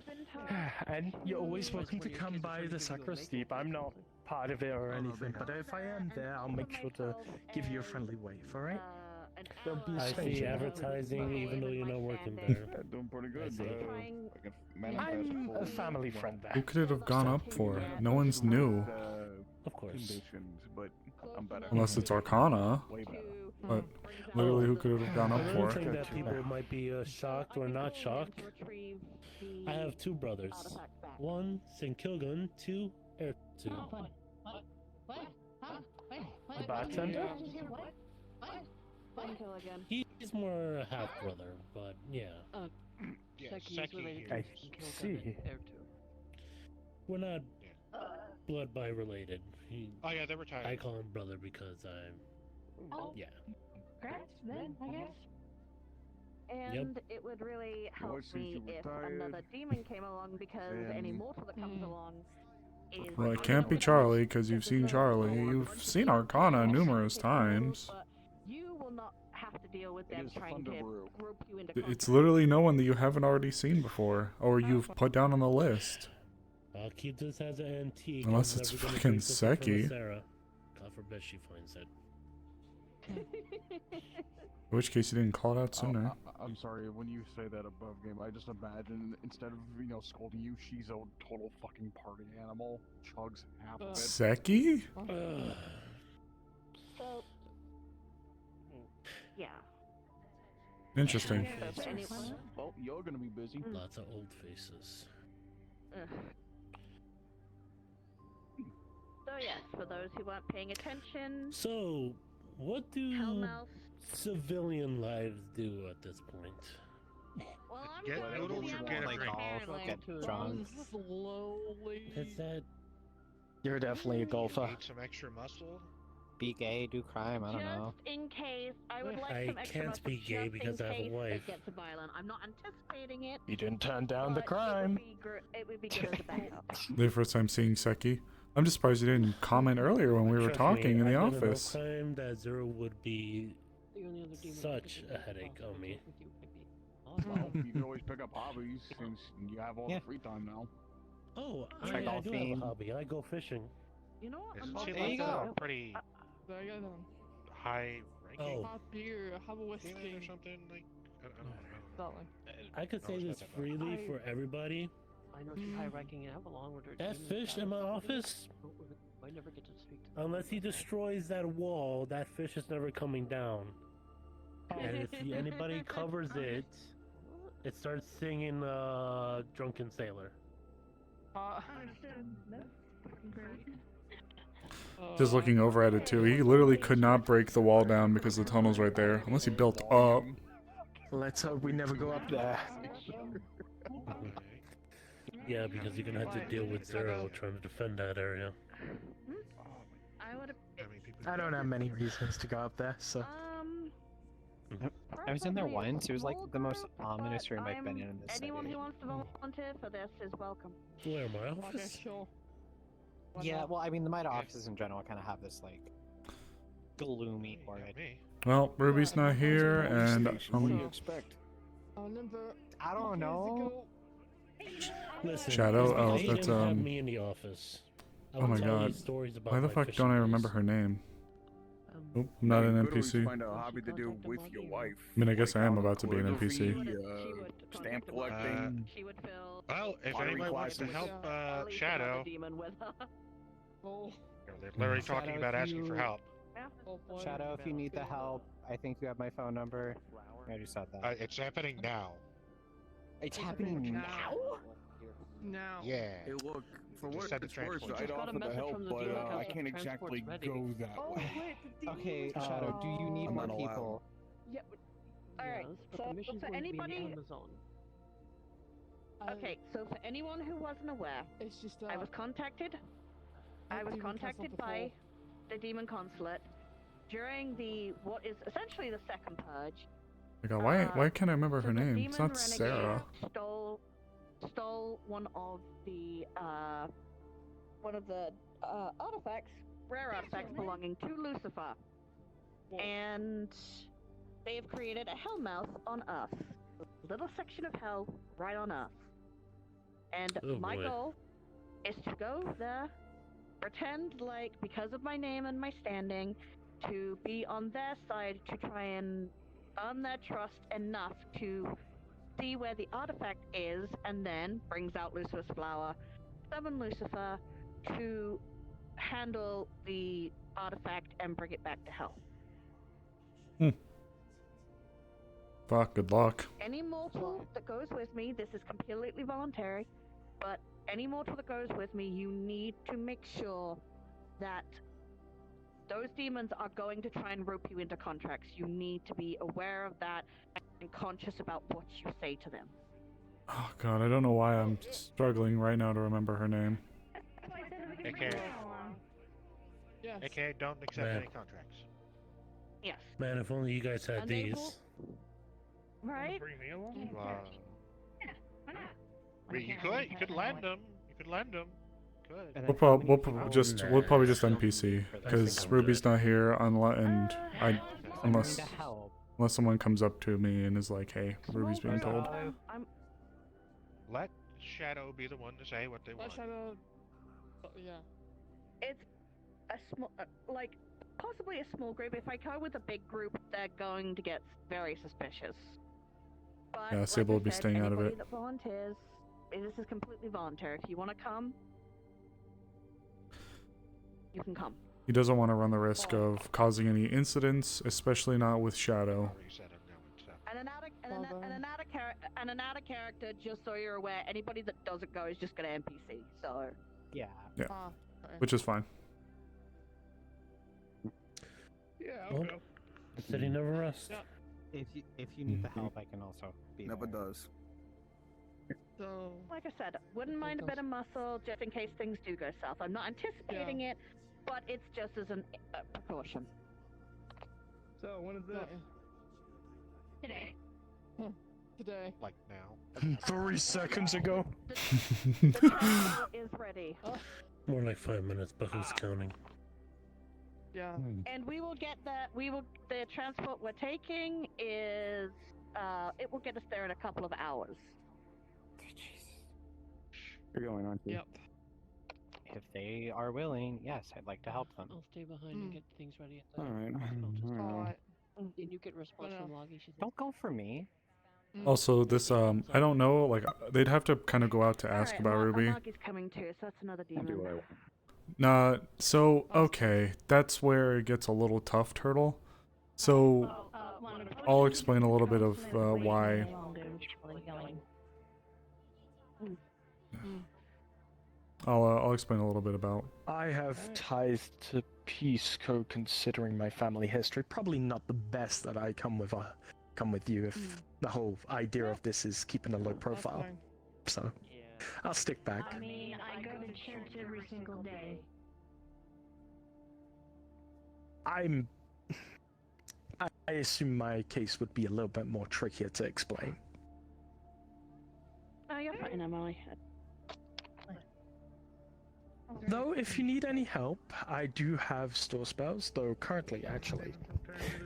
Speaker 6: been told.
Speaker 13: And you're always welcome to come by the sacristy. I'm not part of it or anything, but if I am there, I'll make sure to give you a friendly wave, alright? Don't be a
Speaker 2: I
Speaker 13: stranger.
Speaker 2: see advertising even though you're not working there.
Speaker 11: Yeah, doing pretty good.
Speaker 2: see.
Speaker 11: Like a manifest
Speaker 13: I'm
Speaker 11: full
Speaker 13: a family friend
Speaker 1: Who
Speaker 13: there.
Speaker 1: could it have gone up for? No one's new.
Speaker 2: Of course.
Speaker 11: conditions, but I'm better.
Speaker 1: Unless it's Arcana.
Speaker 11: Way better.
Speaker 1: But literally, who could it have gone up
Speaker 2: Another
Speaker 1: for?
Speaker 2: thing that people might be shocked or not shocked. I have two brothers. One, St. Kilgun. Two, Air 2.
Speaker 13: The bartender?
Speaker 2: He's more a half brother, but yeah.
Speaker 10: Yeah,
Speaker 5: Seki is
Speaker 10: Seki
Speaker 5: related
Speaker 10: here.
Speaker 5: to
Speaker 13: I
Speaker 5: Kilgun
Speaker 13: see.
Speaker 5: and Air 2.
Speaker 2: We're not blood by related.
Speaker 10: Oh yeah, they're retired.
Speaker 2: I call him brother because I'm. Yeah.
Speaker 6: Congrats, then, I guess. And it would really help
Speaker 11: Well, since
Speaker 6: me
Speaker 11: you
Speaker 6: if
Speaker 11: retired,
Speaker 6: another demon came along, because any
Speaker 11: then-
Speaker 6: mortal that comes along is.
Speaker 1: Well, it can't be Charlie because you've seen Charlie. You've seen Arcana numerous times.
Speaker 6: But you will not have to deal with
Speaker 11: It
Speaker 6: them
Speaker 11: is
Speaker 6: trying to
Speaker 11: Thunderbrew.
Speaker 6: rope you into
Speaker 1: It's
Speaker 6: contract.
Speaker 1: literally no one that you haven't already seen before or you've put down on the list.
Speaker 2: I'll keep this as an antique.
Speaker 1: Unless
Speaker 2: I'm
Speaker 1: it's
Speaker 2: never gonna
Speaker 1: fucking
Speaker 2: break this in front of
Speaker 1: Seki.
Speaker 2: Sarah. God forbid she finds it.
Speaker 1: In which case, you didn't call it out sooner.
Speaker 13: I'm sorry, when you say that above game, I just imagine instead of, scolding you, she's a total fucking party animal. Chugs half of it.
Speaker 1: Seki?
Speaker 6: So, yeah.
Speaker 1: Interesting.
Speaker 13: Well, you're gonna be busy.
Speaker 2: Lots of old faces.
Speaker 6: Ugh. So yes, for those who weren't paying attention,
Speaker 2: So, what do
Speaker 6: Hellmouth.
Speaker 2: civilian lives do at this point?
Speaker 6: Well, I'm
Speaker 10: Get
Speaker 6: going
Speaker 10: noodles
Speaker 6: to the
Speaker 10: or
Speaker 6: Amazon
Speaker 10: get a drink.
Speaker 6: apparently.
Speaker 12: Get drunk.
Speaker 5: Slowly.
Speaker 2: Is that
Speaker 13: You're definitely a golfer.
Speaker 10: Need some extra muscle.
Speaker 12: Be gay, do crime, I don't know.
Speaker 6: Just in case, I would like
Speaker 2: I
Speaker 6: some extra
Speaker 2: can't
Speaker 6: muscle
Speaker 2: be gay
Speaker 6: just
Speaker 2: because
Speaker 6: in
Speaker 2: I have a
Speaker 6: case
Speaker 2: wife.
Speaker 6: It gets violent. I'm not anticipating it.
Speaker 13: You didn't turn down the
Speaker 6: but
Speaker 13: crime.
Speaker 6: It would be good as a backup.
Speaker 1: The first time seeing Seki. I'm just surprised you didn't comment earlier when we were
Speaker 2: Trust me,
Speaker 1: talking in the
Speaker 2: I've been enough
Speaker 1: office.
Speaker 2: time that Zero would be
Speaker 5: The only other demon
Speaker 2: such
Speaker 5: I
Speaker 2: a headache on me.
Speaker 13: Well, you can always pick up hobbies since you have all
Speaker 12: Yeah.
Speaker 13: the free time now.
Speaker 2: Oh,
Speaker 12: Try
Speaker 2: I do have a
Speaker 12: golfing.
Speaker 2: hobby. I go fishing.
Speaker 6: You know what? I'm
Speaker 10: Isn't
Speaker 6: not
Speaker 10: she
Speaker 12: there you
Speaker 10: like
Speaker 12: go.
Speaker 10: a pretty
Speaker 5: There you go.
Speaker 10: high ranking
Speaker 2: Oh.
Speaker 5: Hot beer, have a
Speaker 10: demon
Speaker 5: whiskey.
Speaker 10: or something? Like, I don't know.
Speaker 5: Something.
Speaker 2: I could say this freely for everybody.
Speaker 5: I know she's high ranking in Avalon with her
Speaker 2: That
Speaker 5: demon
Speaker 2: fish in my
Speaker 5: status.
Speaker 2: office,
Speaker 5: I never get to speak to
Speaker 2: unless he destroys that wall, that fish is never coming down. And if anybody covers it, it starts singing Drunken Sailor.
Speaker 1: Just looking over at it too, he literally could not break the wall down because the tunnel's right there. Unless he built up.
Speaker 13: Let's hope we never go up there.
Speaker 2: Yeah, because you're gonna have to deal with Zero trying to defend that area.
Speaker 6: I would.
Speaker 13: I don't have many reasons to go up there, so.
Speaker 12: I was in there
Speaker 6: Preferably a
Speaker 12: once. It was like
Speaker 6: small
Speaker 12: the most
Speaker 6: group,
Speaker 12: ominous room I've been
Speaker 6: I'm-
Speaker 12: in this
Speaker 6: Anyone
Speaker 12: city.
Speaker 6: who wants to volunteer for this is welcome.
Speaker 2: Where, my office?
Speaker 12: Yeah, well, I mean, the Might offices in general kind of have this like gloomy aura.
Speaker 1: Well, Ruby's not here, and
Speaker 13: What do you expect?
Speaker 12: I don't know.
Speaker 2: Listen,
Speaker 1: Shadow?
Speaker 2: if
Speaker 1: Oh,
Speaker 2: they
Speaker 1: that's,
Speaker 2: didn't have me in the office, I
Speaker 1: Oh
Speaker 2: would
Speaker 1: my
Speaker 2: tell you
Speaker 1: god.
Speaker 2: stories about
Speaker 1: Why the
Speaker 2: my
Speaker 1: fuck
Speaker 2: fishing
Speaker 1: don't I
Speaker 2: days.
Speaker 1: remember her name? Oop, I'm not an
Speaker 13: You could always
Speaker 1: NPC.
Speaker 13: Find a hobby to do with your wife.
Speaker 1: I mean, I guess I am about to be an
Speaker 13: calligraphy,
Speaker 1: NPC.
Speaker 13: Stamp collecting.
Speaker 6: She would fill.
Speaker 10: Well, if
Speaker 13: Pottery
Speaker 10: anybody wants to
Speaker 13: classes.
Speaker 10: help
Speaker 6: at least
Speaker 10: Shadow,
Speaker 6: another demon with her.
Speaker 10: they're literally talking about asking for help.
Speaker 14: Shadow, if you need the help, I think you have my phone number. I just said that.
Speaker 10: It's happening now.
Speaker 14: It's happening now?
Speaker 5: Now.
Speaker 10: Yeah.
Speaker 13: Hey, look, for
Speaker 10: Just
Speaker 13: what
Speaker 10: said the
Speaker 13: it's worth,
Speaker 10: transport
Speaker 13: I'd
Speaker 10: just got a
Speaker 13: offer the
Speaker 10: message
Speaker 13: help,
Speaker 10: from the
Speaker 13: but
Speaker 10: dealer
Speaker 13: I
Speaker 10: company.
Speaker 13: can't exactly
Speaker 12: Transport's
Speaker 13: go
Speaker 12: ready.
Speaker 13: that way.
Speaker 14: Okay, Shadow, do you need
Speaker 13: I'm
Speaker 14: more
Speaker 13: not allowed.
Speaker 14: people?
Speaker 6: Yeah. Alright,
Speaker 12: but the
Speaker 6: so
Speaker 12: mission's
Speaker 6: for
Speaker 12: going to be in the
Speaker 6: anybody...
Speaker 12: Amazon.
Speaker 6: Okay, so for anyone who wasn't aware,
Speaker 5: It's just
Speaker 6: I was contacted. I was contacted by the Demon Consulate during the what is essentially the second purge.
Speaker 1: My God, why can't I remember her name? It's not Sarah.
Speaker 6: Stole one of the artifacts, rare artifacts belonging to Lucifer, and they have created a Hellmouth on Earth, a little section of hell right on Earth. And
Speaker 2: Oh,
Speaker 6: my
Speaker 2: boy.
Speaker 6: goal is to go there, pretend like because of my name and my standing, to be on their side to try and earn their trust enough to see where the artifact is, and then brings out Lucifer's flower, summon Lucifer to handle the artifact and bring it back to hell.
Speaker 1: Fuck, good luck.
Speaker 6: Any mortal that goes with me, this is completely voluntary, but any mortal that goes with me, you need to make sure that those demons are going to try and rope you into contracts. You need to be aware of that and conscious about what you say to them.
Speaker 1: Oh God, I don't know why I'm struggling right now to remember her name.
Speaker 10: AKA don't accept
Speaker 2: Man.
Speaker 10: any contracts.
Speaker 6: Yes.
Speaker 2: Man, if only you guys had
Speaker 6: And they
Speaker 2: these.
Speaker 6: will- Right?
Speaker 10: Wow. I mean, you could lend them. You could lend them. Good.
Speaker 1: We'll probably just NPC because Ruby's not here unless someone comes up to me and is like, "Hey, Ruby's being told."
Speaker 10: Let Shadow be the one to say what they want.
Speaker 5: Yeah.
Speaker 6: It's a small, like, possibly a small group. If I go with a big group, they're going to get very suspicious. But
Speaker 1: Yeah,
Speaker 6: like
Speaker 1: Sable
Speaker 6: I
Speaker 1: will be
Speaker 6: said,
Speaker 1: staying out of
Speaker 6: anybody
Speaker 1: it.
Speaker 6: that volunteers, this is completely voluntary. If you want to come, you can come.
Speaker 1: He doesn't want to run the risk of causing any incidents, especially not with Shadow.
Speaker 6: And an out of character, just so you're aware, anybody that doesn't go is just gonna NPC. So
Speaker 14: yeah.
Speaker 1: Yeah, which is fine.
Speaker 10: Yeah,
Speaker 2: Well, the city never rests.
Speaker 14: If you need the help, I can also be
Speaker 13: Never
Speaker 14: there.
Speaker 13: does.
Speaker 5: So,
Speaker 6: like I said, wouldn't mind a bit of muscle just in case things do go south. I'm not anticipating it, but it's just as a precaution.
Speaker 8: So, when is this?
Speaker 6: Today.
Speaker 5: Today.
Speaker 10: Like now.
Speaker 15: 3 seconds ago.
Speaker 6: The transport is ready.
Speaker 2: More like 5 minutes, but who's counting?
Speaker 5: Yeah.
Speaker 6: And we will get that. The transport we're taking is. It will get us there in a couple of hours.
Speaker 13: You're going on.
Speaker 5: Yep.
Speaker 14: If they are willing, yes, I'd like to help them.
Speaker 12: I'll stay behind and get things ready at the
Speaker 13: Alright.
Speaker 12: hospital. Did you get response from Loggy? She said,
Speaker 14: Don't go for me.
Speaker 1: Also, this I don't know. Like they'd have to kind of go out to ask about Ruby.
Speaker 6: Marky's coming too, so that's another demon.
Speaker 1: Nah. So okay, that's where it gets a little tough, Turtle. So I'll explain a little bit of why. I'll explain a little bit about.
Speaker 15: I have ties to Peace Code considering my family history. Probably not the best that I come with you if the whole idea of this is keeping a low profile. So I'll stick back.
Speaker 6: I mean, I go to church every single day.
Speaker 15: I assume my case would be a little bit more trickier to explain.
Speaker 6: Oh, you're fine, Emily.
Speaker 15: Though, if you need any help, I do have store spells, though currently, actually.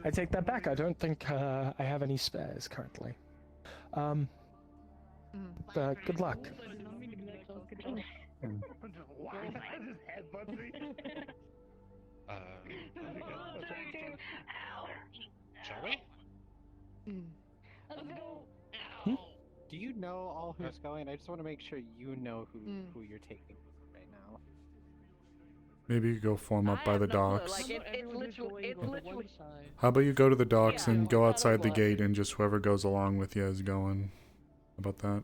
Speaker 15: I take that back, I don't think I have any spares currently. But good luck.
Speaker 10: Shall we?
Speaker 14: Do you know all who's going? I just want to make sure you know who you're taking right now.
Speaker 1: Maybe you go form up by the docks.
Speaker 6: Like it's literally.
Speaker 1: How about you go to the docks
Speaker 6: Yeah,
Speaker 1: and go
Speaker 6: how
Speaker 1: outside
Speaker 6: about
Speaker 1: the
Speaker 6: what?
Speaker 1: gate and just whoever goes along with you is going? How about that?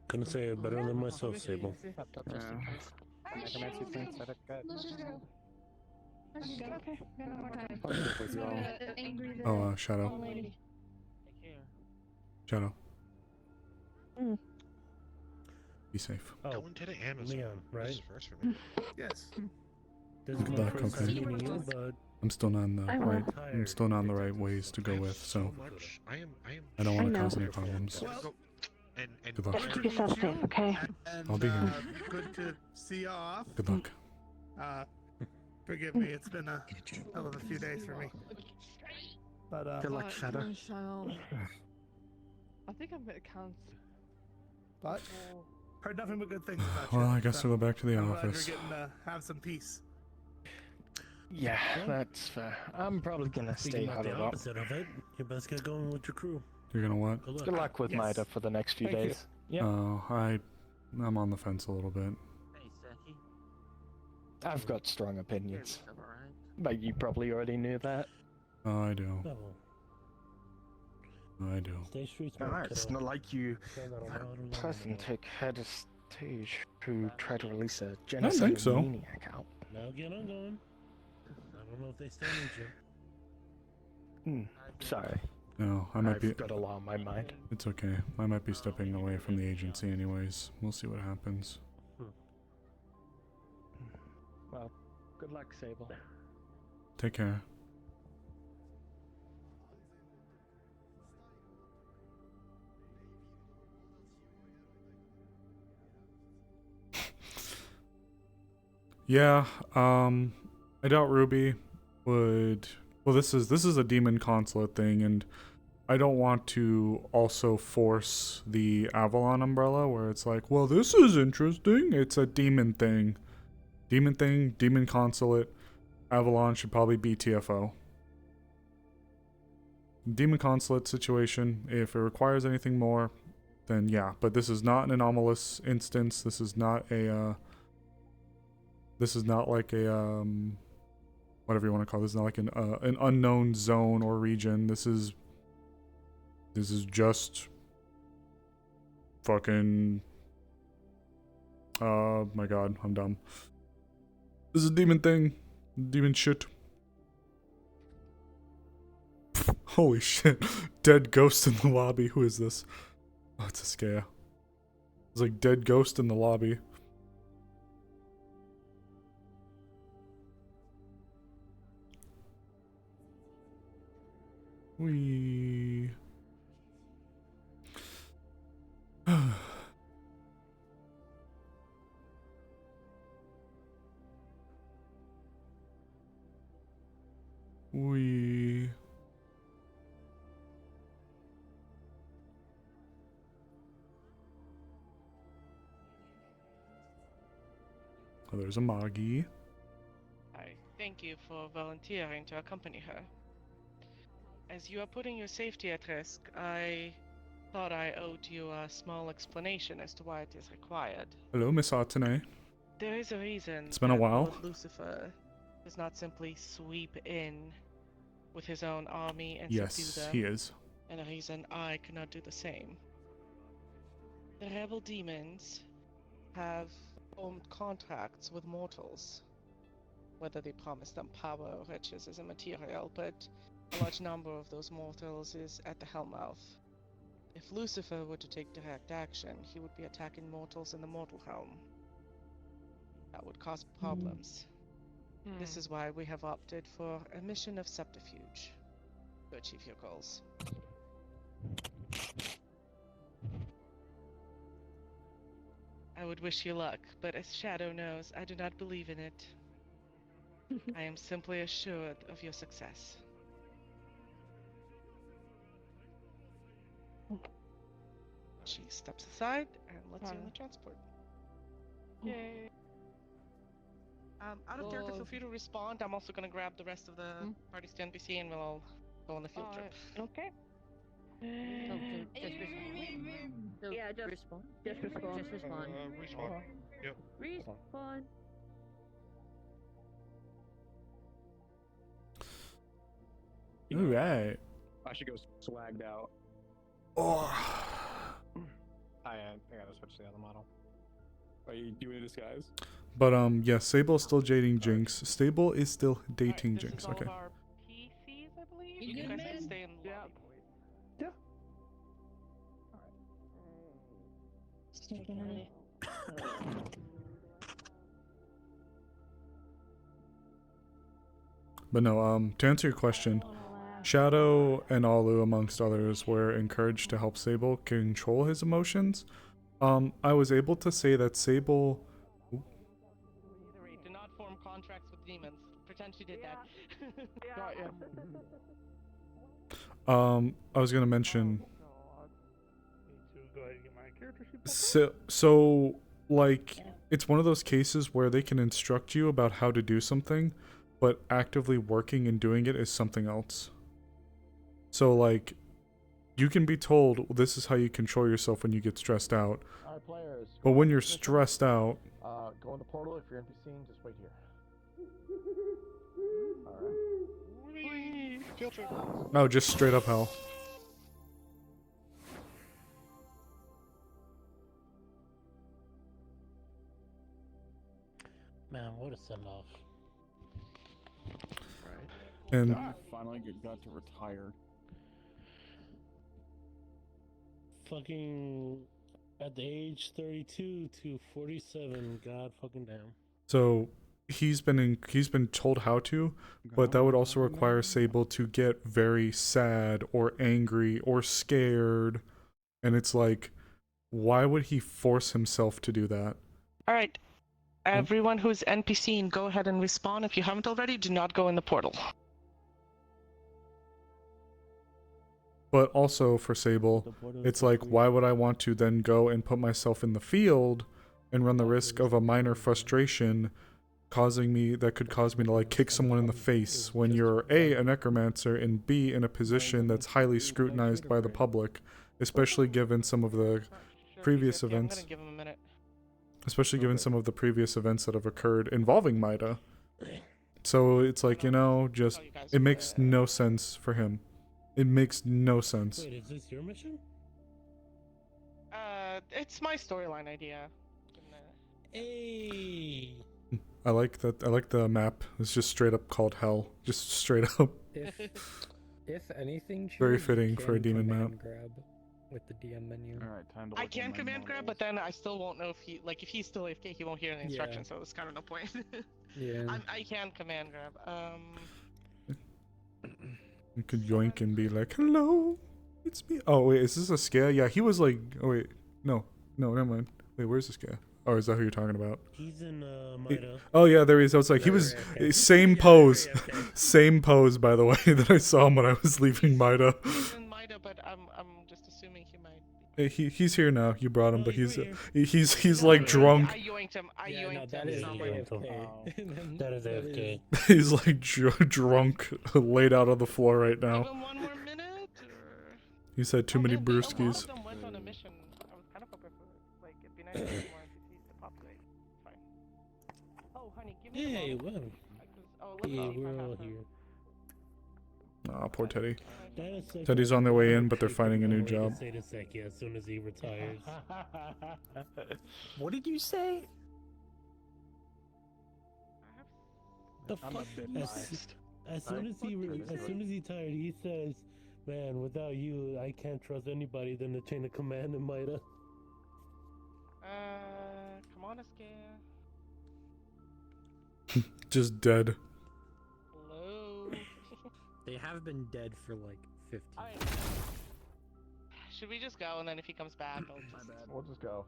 Speaker 2: Couldn't say it better than myself, Sable.
Speaker 14: Necromancy thing set it good.
Speaker 6: Okay, got no more time.
Speaker 15: I'll go with you all.
Speaker 1: Oh, Shadow. Shadow. Be safe.
Speaker 2: Oh,
Speaker 10: Going to the Amazon.
Speaker 2: Leon, right?
Speaker 10: This is first for me.
Speaker 11: Yes.
Speaker 2: This is
Speaker 1: Good
Speaker 2: my
Speaker 1: luck,
Speaker 2: first
Speaker 1: okay.
Speaker 2: time meeting you, but
Speaker 1: I'm still not in the
Speaker 6: I
Speaker 1: right.
Speaker 6: will.
Speaker 1: I'm still not in the right ways to go with, so
Speaker 10: Much. I am.
Speaker 1: I don't want
Speaker 6: I
Speaker 1: to
Speaker 6: know.
Speaker 1: cause any problems.
Speaker 10: Well, and
Speaker 1: Good luck.
Speaker 6: Just keep yourself safe, okay?
Speaker 16: And,
Speaker 1: I'll be here.
Speaker 16: Good to see you off.
Speaker 1: Good luck.
Speaker 16: Forgive me, it's been a hell of a few days for me. But
Speaker 15: Good luck, Shadow.
Speaker 17: I think I'm gonna count.
Speaker 16: But heard nothing but good things about you.
Speaker 1: Well, I guess
Speaker 16: so
Speaker 1: we'll go back to the
Speaker 16: I'm
Speaker 1: office.
Speaker 16: glad you're getting to have some peace.
Speaker 15: Yeah, that's fair. I'm probably gonna stay
Speaker 2: Speaking about the
Speaker 15: huddled up.
Speaker 2: opposite of it, you best get going with your crew.
Speaker 1: You're gonna what?
Speaker 15: Good luck with
Speaker 16: Yes.
Speaker 15: Mida for the next few
Speaker 16: Thank you.
Speaker 15: days. Yeah,
Speaker 1: Oh, I'm on the fence a little bit.
Speaker 15: I've got strong opinions. But you probably already knew that.
Speaker 1: Oh, I do.
Speaker 2: Oh,
Speaker 1: I do.
Speaker 2: stay street smart,
Speaker 15: Ah, it's
Speaker 2: kiddo.
Speaker 15: not like you
Speaker 2: Still got a lot to learn
Speaker 15: person
Speaker 2: about.
Speaker 15: took head of stage who tried to release a
Speaker 1: think
Speaker 15: genocide
Speaker 1: so.
Speaker 15: maniac out.
Speaker 2: Now get on going. I don't know if they still need you.
Speaker 15: Sorry.
Speaker 1: No, I might
Speaker 15: I've
Speaker 1: be.
Speaker 15: got a lot on my mind.
Speaker 1: It's okay. I might be stepping away from the agency anyways. We'll see what happens.
Speaker 15: Well, good luck, Sable.
Speaker 1: Take care. Yeah, I doubt Ruby would. Well, this is a demon consulate thing, and I don't want to also force the Avalon umbrella where it's like, well, this is interesting. It's a demon thing. Demon consulate. Avalon should probably be TFO. Demon consulate situation, if it requires anything more, then yeah. But this is not an anomalous instance. This is not a, this is not like a, whatever you want to call it. This is not like an unknown zone or region. This is just fucking, my god, I'm dumb. This is a demon thing. Demon shit. Holy shit. Dead ghost in the lobby. Who is this? Oh, it's a scare. It's like dead ghost in the lobby. We. We. Oh, there's a Magi.
Speaker 7: I thank you for volunteering to accompany her. As you are putting your safety at risk, I thought I owed you a small explanation as to why it is required.
Speaker 1: Hello, Miss Atene.
Speaker 7: There is a reason
Speaker 1: It's been a
Speaker 7: that
Speaker 1: while.
Speaker 7: Lord Lucifer does not simply sweep in with his own army and
Speaker 1: Yes,
Speaker 7: subdue them,
Speaker 1: he is.
Speaker 7: and a reason I cannot do the same. The rebel demons have formed contracts with mortals. Whether they promise them power or riches is immaterial, but a large number of those mortals is at the Hellmouth. If Lucifer were to take direct action, he would be attacking mortals in the mortal realm. That would cause problems. This is why we have opted for a mission of subterfuge to achieve your goals. I would wish you luck, but as Shadow knows, I do not believe in it. I am simply assured of your success. She steps aside and lets you in the transport. Yay. Out of character, feel free to respond. I'm also gonna grab the rest of the party to NPC and we'll all go on the field trip.
Speaker 6: Okay.
Speaker 3: Just respond.
Speaker 6: Yeah, just respond. Just respond.
Speaker 3: Just respond.
Speaker 10: Respawn. Yep.
Speaker 6: Respawn.
Speaker 1: Alright.
Speaker 15: I should go swagged out.
Speaker 1: Oh.
Speaker 14: I gotta switch to the other model.
Speaker 15: Are you doing a disguise?
Speaker 1: But yeah, Sable is still dating Jinx. Stable is still dating Jinx. Okay.
Speaker 7: PCs, I believe. You guys can stay in the lobby.
Speaker 14: Yeah.
Speaker 1: But no, to answer your question, Shadow and Alu, amongst others, were encouraged to help Sable control his emotions. I was able to say that Sable.
Speaker 7: Reiterate, do not form contracts with demons. Pretend she did that. Got ya.
Speaker 1: I was gonna mention.
Speaker 10: Go ahead and get my character sheet.
Speaker 1: So, like, it's one of those cases where they can instruct you about how to do something, but actively working and doing it is something else. So, like, you can be told, well, this is how you control yourself when you get stressed out.
Speaker 9: Alright, players.
Speaker 1: But when you're stressed out,
Speaker 9: Go in the portal. If you're NPCing, just wait here. Alright.
Speaker 1: no, just straight up hell.
Speaker 2: Man, what a send off.
Speaker 1: And
Speaker 13: finally got to retire.
Speaker 2: Fucking at the age 32 to 47, god fucking damn.
Speaker 1: so he's been told how to, but that would also require Sable to get very sad or angry or scared, and it's like, why would he force himself to do that?
Speaker 7: Alright. Everyone who's NPCing, go ahead and respawn. If you haven't already, do not go in the portal.
Speaker 1: But also for Sable, it's like, why would I want to then go and put myself in the field and run the risk of a minor frustration that could cause me to like kick someone in the face when you're A, a necromancer, and B, in a position that's highly scrutinized by the public, especially given some of the previous events.
Speaker 7: I'm gonna give him a minute.
Speaker 1: Especially given some of the previous events that have occurred involving Maida. So it's like, just, it makes no sense for him. It makes no sense.
Speaker 2: Wait, is this your mission?
Speaker 7: It's my storyline idea.
Speaker 2: Hey.
Speaker 1: I like that. I like the map. It's just straight up called Hell. Just straight up.
Speaker 17: If anything,
Speaker 1: Very
Speaker 17: Chewie,
Speaker 1: fitting
Speaker 17: you
Speaker 1: for a
Speaker 17: can
Speaker 1: demon
Speaker 17: command
Speaker 1: map.
Speaker 17: grab with the DM menu.
Speaker 13: Alright, time to
Speaker 7: I can command grab, but then I still won't know if he's still AFK, he won't hear the instructions, so it's kind of no point.
Speaker 17: Yeah.
Speaker 7: I can command grab.
Speaker 1: You could yoink and be like, hello, it's me. Oh, wait, is this a scare? Yeah, he was like, oh, wait, no, never mind. Wait, where's the scare? Oh, is that who you're talking about?
Speaker 2: He's in Maida.
Speaker 1: Oh, yeah, there he is. I was like, he was, same pose. Same pose, by the way, that I saw him when I was leaving Maida.
Speaker 7: He's in Maida, but I'm just assuming he might
Speaker 1: Hey, he's here now. You brought him, but he's like drunk.
Speaker 7: I yoinked him. I yoinked
Speaker 2: that
Speaker 7: him.
Speaker 2: is
Speaker 7: so-
Speaker 2: AFK. That is AFK.
Speaker 1: He's like drunk, laid out on the floor right now.
Speaker 7: Give him one more minute, or...
Speaker 1: He's had too many
Speaker 7: A lot
Speaker 1: brewskis.
Speaker 7: of them went on a mission. I was kind of hoping for, like, it'd be nice to have more NPCs to populate. It's fine. Oh, honey, give me
Speaker 2: Hey,
Speaker 7: a
Speaker 2: well.
Speaker 7: moment.
Speaker 2: Yeah, we're all here.
Speaker 1: Aw, poor Teddy.
Speaker 2: That is so
Speaker 1: Teddy's
Speaker 2: cool.
Speaker 1: on their way in, but they're
Speaker 2: Wait
Speaker 1: finding a new
Speaker 2: to
Speaker 1: job.
Speaker 2: say to Seki as soon as he retires.
Speaker 15: What did you say?
Speaker 2: The
Speaker 15: I'm
Speaker 2: fuck?
Speaker 15: a bit biased.
Speaker 2: As soon as he tired, he says, "Man, without you, I can't trust anybody." Then the chain of command in Maida.
Speaker 7: Come on, Escare.
Speaker 1: Just dead.
Speaker 7: Hello.
Speaker 17: They have been dead for like 15.
Speaker 7: Should we just go, and then if he comes back, I'll just...
Speaker 9: We'll just go.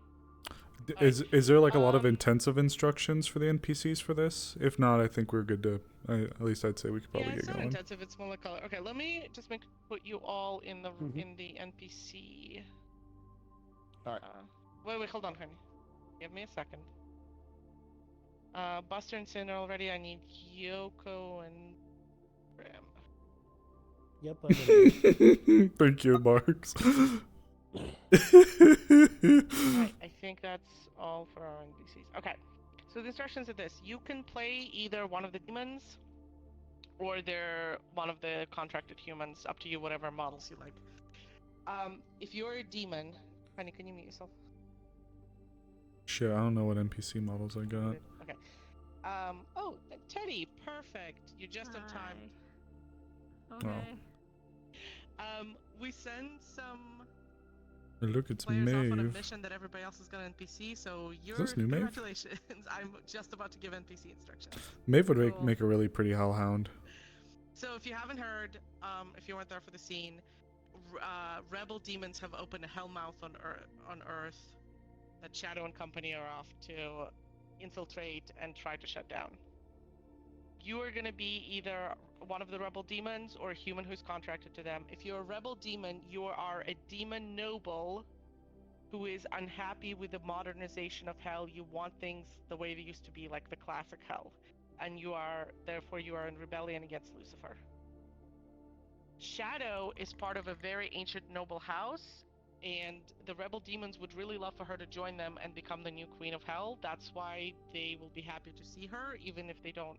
Speaker 1: Is there like a lot of intensive instructions for the NPCs for this? If not, I think we're good to. At least I'd say we could probably
Speaker 7: Yeah, it's
Speaker 1: get
Speaker 7: not
Speaker 1: going.
Speaker 7: intensive. It's more like color. Okay, let me just put you all in the NPC.
Speaker 9: All right.
Speaker 7: Wait, hold on, honey. Give me a second. Buster and Sin are already. I need Yoko and Graham.
Speaker 2: Yep, I'm in.
Speaker 1: Thank you, Marks.
Speaker 7: Alright, I think that's all for our NPCs. Okay, so the instructions are this. You can play either one of the demons, or they're one of the contracted humans. Up to you, whatever models you like. If you're a demon, Honey, can you mute yourself?
Speaker 1: Shit, I don't know what NPC models I got.
Speaker 7: Okay. Oh, Teddy, perfect. You're just on time.
Speaker 6: Okay.
Speaker 7: We send some
Speaker 1: Hey, look, it's
Speaker 7: players off on a
Speaker 1: Maeve.
Speaker 7: mission that everybody else is going to NPC, so
Speaker 1: this new Maeve?
Speaker 7: congratulations. I'm just about to give NPC instructions.
Speaker 1: Maeve would make a really pretty hellhound.
Speaker 7: So if you haven't heard, if you weren't there for the scene, rebel demons have opened a hellmouth on Earth that Shadow and company are off to infiltrate and try to shut down. You are going to be either one of the rebel demons or a human who's contracted to them. If you're a rebel demon, you are a demon noble who is unhappy with the modernization of hell. You want things the way they used to be, like the classic hell. And therefore you are in rebellion against Lucifer. Shadow is part of a very ancient noble house, and the rebel demons would really love for her to join them and become the new queen of hell. That's why they will be happy to see her, even if they don't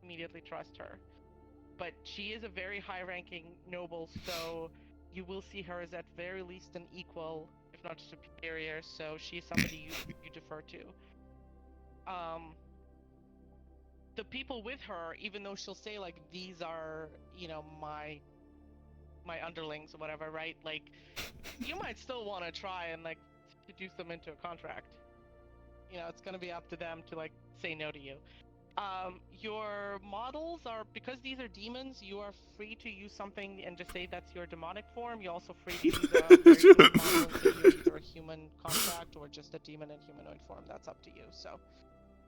Speaker 7: immediately trust her. But she is a very high-ranking noble, so you will see her as at very least an equal, if not superior, so she's somebody you defer to. The people with her, even though she'll say, like, these are, my underlings or whatever, right? Like, you might still want to try and, like, seduce them into a contract. It's going to be up to them to, like, say no to you. Your models are, because these are demons, you are free to use something and just say that's your demonic form. You're also free to use a very good model and say you're either a human contract or just a demon in humanoid form. That's up to you. So,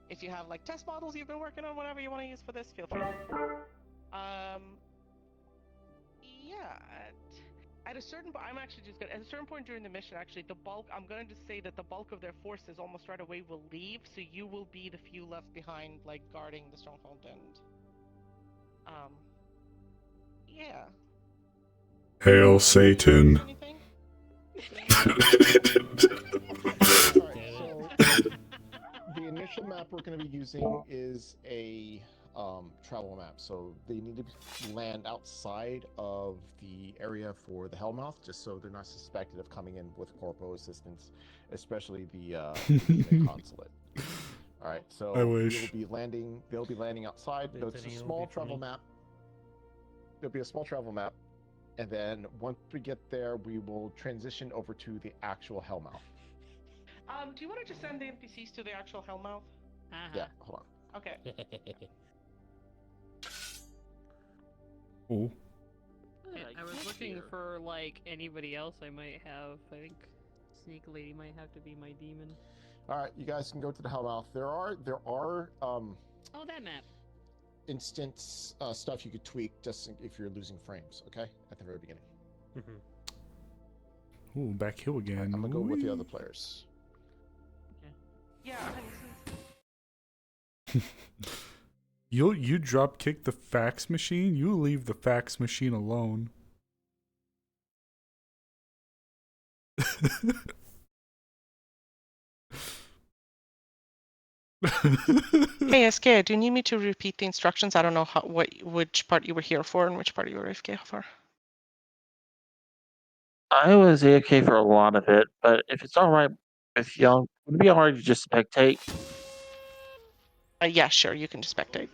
Speaker 7: if you have like test models you've been working on, whatever you want to use for this, feel free. Yeah. At a certain point, at a certain point during the mission, actually, I'm going to just say that the bulk of their forces almost right away will leave, so you will be the few left behind, like, guarding the stronghold and, yeah.
Speaker 1: Hail Satan.
Speaker 9: Alright, so the initial map we're going to be using is a travel map, so they need to land outside of the area for the Hellmouth, just so they're not suspected of coming in with corpo assistance, especially the consulate. All right, so
Speaker 1: wish.
Speaker 9: they'll be landing outside. It's a small travel map. There'll be a small travel map, and then once we get there, we will transition over to the actual Hellmouth.
Speaker 7: Do you want to just send the NPCs to the actual Hellmouth?
Speaker 9: Yeah, hold on.
Speaker 7: Okay.
Speaker 1: Oh.
Speaker 3: I was looking for like anybody else I might have. I think Snake Lady might have to be my demon.
Speaker 9: All right, you guys can go to the Hellmouth. There are
Speaker 3: Oh, that map.
Speaker 9: Instance stuff you could tweak just if you're losing frames. Okay, at the very beginning.
Speaker 1: Ooh, back hill again.
Speaker 9: Right, I'm gonna go with the other players.
Speaker 7: Yeah.
Speaker 1: You drop kick the fax machine? You leave the fax machine alone.
Speaker 7: Hey SK, do you need me to repeat the instructions? I don't know which part you were here for and which part you were AFK for.
Speaker 18: I was AFK for a lot of it, but if it's alright with y'all, would it be alright to just spectate?
Speaker 7: Yeah, sure, you can just spectate.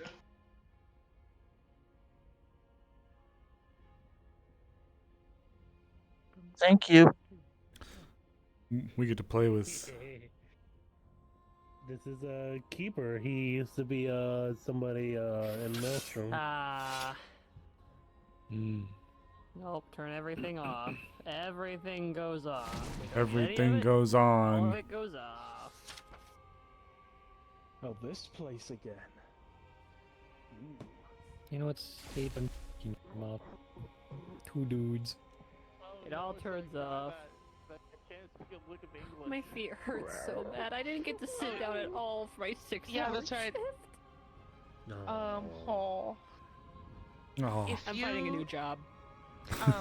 Speaker 18: Thank you.
Speaker 1: We get to play with.
Speaker 2: This is a keeper. He used to be somebody in Maelstrom.
Speaker 3: Nope, turn everything off. Everything goes off.
Speaker 1: Everything goes
Speaker 3: All
Speaker 1: on.
Speaker 3: of it goes off.
Speaker 15: Oh, this place again.
Speaker 17: You know what's Sable mouth? Two dudes.
Speaker 3: It all turns off. My feet hurt so bad. I didn't get to sit down at all for my 6
Speaker 7: Yeah,
Speaker 3: hour
Speaker 7: that's right.
Speaker 3: shift.
Speaker 1: Oh.
Speaker 3: I'm finding a new job.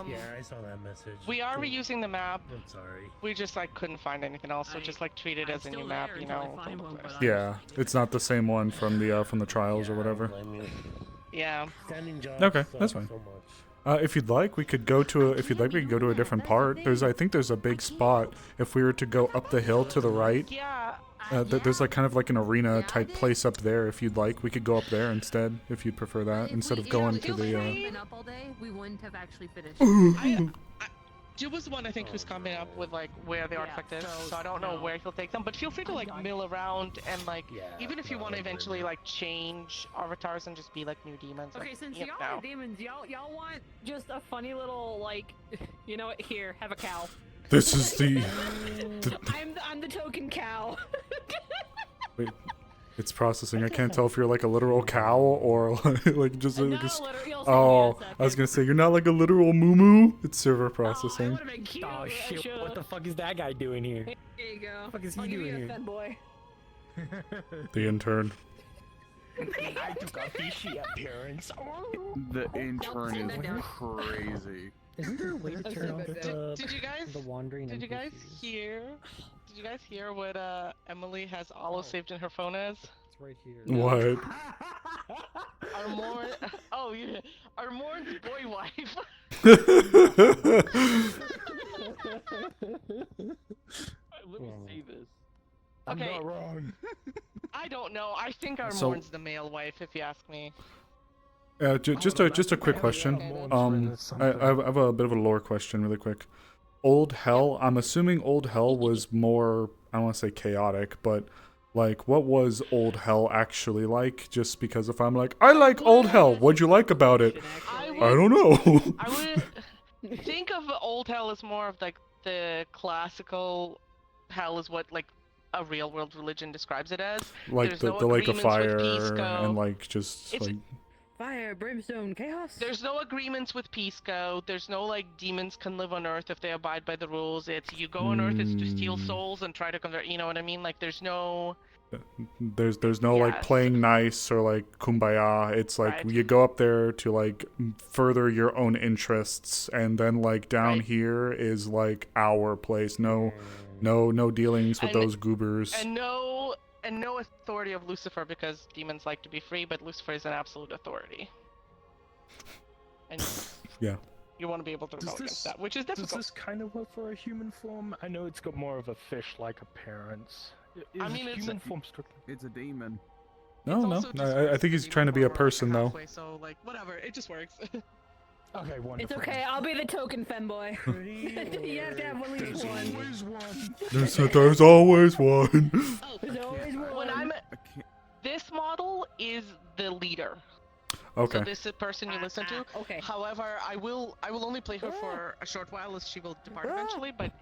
Speaker 2: Yeah, I saw that message.
Speaker 7: We are reusing the map.
Speaker 2: I'm sorry.
Speaker 7: We just like couldn't find anything else, so just like treat it as a new map, you know.
Speaker 1: Yeah, it's not the same one from the trials or whatever.
Speaker 7: Yeah.
Speaker 2: Standing jobs
Speaker 1: Okay,
Speaker 2: suck
Speaker 1: that's fine.
Speaker 2: so much.
Speaker 1: If you'd like, we could go to we could go to a different part. I think there's a big spot. If we were to go up the hill to the right,
Speaker 7: Yeah.
Speaker 1: there's like kind of like an arena type place up there. If you'd like, we could go up there instead. If you'd prefer that, instead of going to the.
Speaker 3: Been up all day, we wouldn't have actually finished.
Speaker 7: Jill was the one I think who's coming up with like where the artifact is, so I don't know where he'll take them. But feel free to like mill around and like even if you want to eventually like change avatars and just be like new demons.
Speaker 3: Okay,
Speaker 7: like,
Speaker 3: since
Speaker 7: you
Speaker 3: y'all
Speaker 7: know.
Speaker 3: are demons, y'all want just a funny little like, you know what? Here, have a cow.
Speaker 1: This is the.
Speaker 3: I'm the token cow.
Speaker 1: Wait, it's processing. I can't tell if you're like a literal cow or like just like oh, I was gonna say you're not like a literal moo. It's server processing.
Speaker 17: Oh shit! What the fuck is that guy doing here?
Speaker 3: There you go.
Speaker 17: What the fuck is he
Speaker 3: I'll give
Speaker 17: doing
Speaker 3: you a
Speaker 17: here?
Speaker 3: fed boy.
Speaker 1: The intern.
Speaker 17: I took a fishy appearance.
Speaker 13: The intern is crazy.
Speaker 17: Isn't there a way to turn off
Speaker 7: Did you guys?
Speaker 17: the wandering?
Speaker 7: Did you guys hear? Did you guys hear what Emily has all saved in her phone as?
Speaker 17: It's right here.
Speaker 1: What?
Speaker 7: Armorn. Oh yeah, Armorn's boy wife.
Speaker 2: Let me see this.
Speaker 13: I'm
Speaker 7: Okay.
Speaker 13: not wrong.
Speaker 7: I don't know. I think
Speaker 1: So-
Speaker 7: Armorn's the male wife, if you ask me.
Speaker 1: Just a quick question. I have a bit of a lore question, really quick. Old Hell. I'm assuming Old Hell was more. I don't want to say chaotic, but like, what was Old Hell actually like? Just because if I'm like, I like Old Hell, what'd you like about it? I don't know.
Speaker 7: I would think of Old Hell as more of like the classical hell is what like a real world religion describes it as.
Speaker 1: Like
Speaker 7: There's
Speaker 1: the
Speaker 7: no
Speaker 1: lake of
Speaker 7: agreements with
Speaker 1: fire
Speaker 7: Pisco.
Speaker 1: and like just
Speaker 7: It's-
Speaker 1: like.
Speaker 3: Fire, brimstone, chaos.
Speaker 7: There's no agreements with Pisco. There's no like demons can live on Earth if they abide by the rules. It's you go on Earth, it's to steal souls and try to convert. You know what I mean? Like there's no.
Speaker 1: There's no like playing nice or like kumbaya. It's like you go up there to like further your own interests, and then like down here is like our place. No dealings with those goobers.
Speaker 7: And no authority of Lucifer because demons like to be free, but Lucifer is an absolute authority. And
Speaker 1: yeah.
Speaker 7: you want to be able to rebel against that, which is difficult.
Speaker 15: Does this kind of work for a human form? I know it's got more of a fish-like appearance.
Speaker 7: I mean, it's
Speaker 15: human form strictly?
Speaker 13: It's a demon.
Speaker 1: No. I think he's trying to be a person though.
Speaker 7: So like whatever, it just works.
Speaker 15: Okay, wonderful.
Speaker 3: It's okay. I'll be the token femboy. You have to have at least one.
Speaker 1: There's always one.
Speaker 3: There's always one.
Speaker 7: When I'm this model is the leader.
Speaker 1: Okay.
Speaker 7: So this is the person you listen to.
Speaker 3: Okay.
Speaker 7: However, I will only play her for a short while as she will depart eventually, but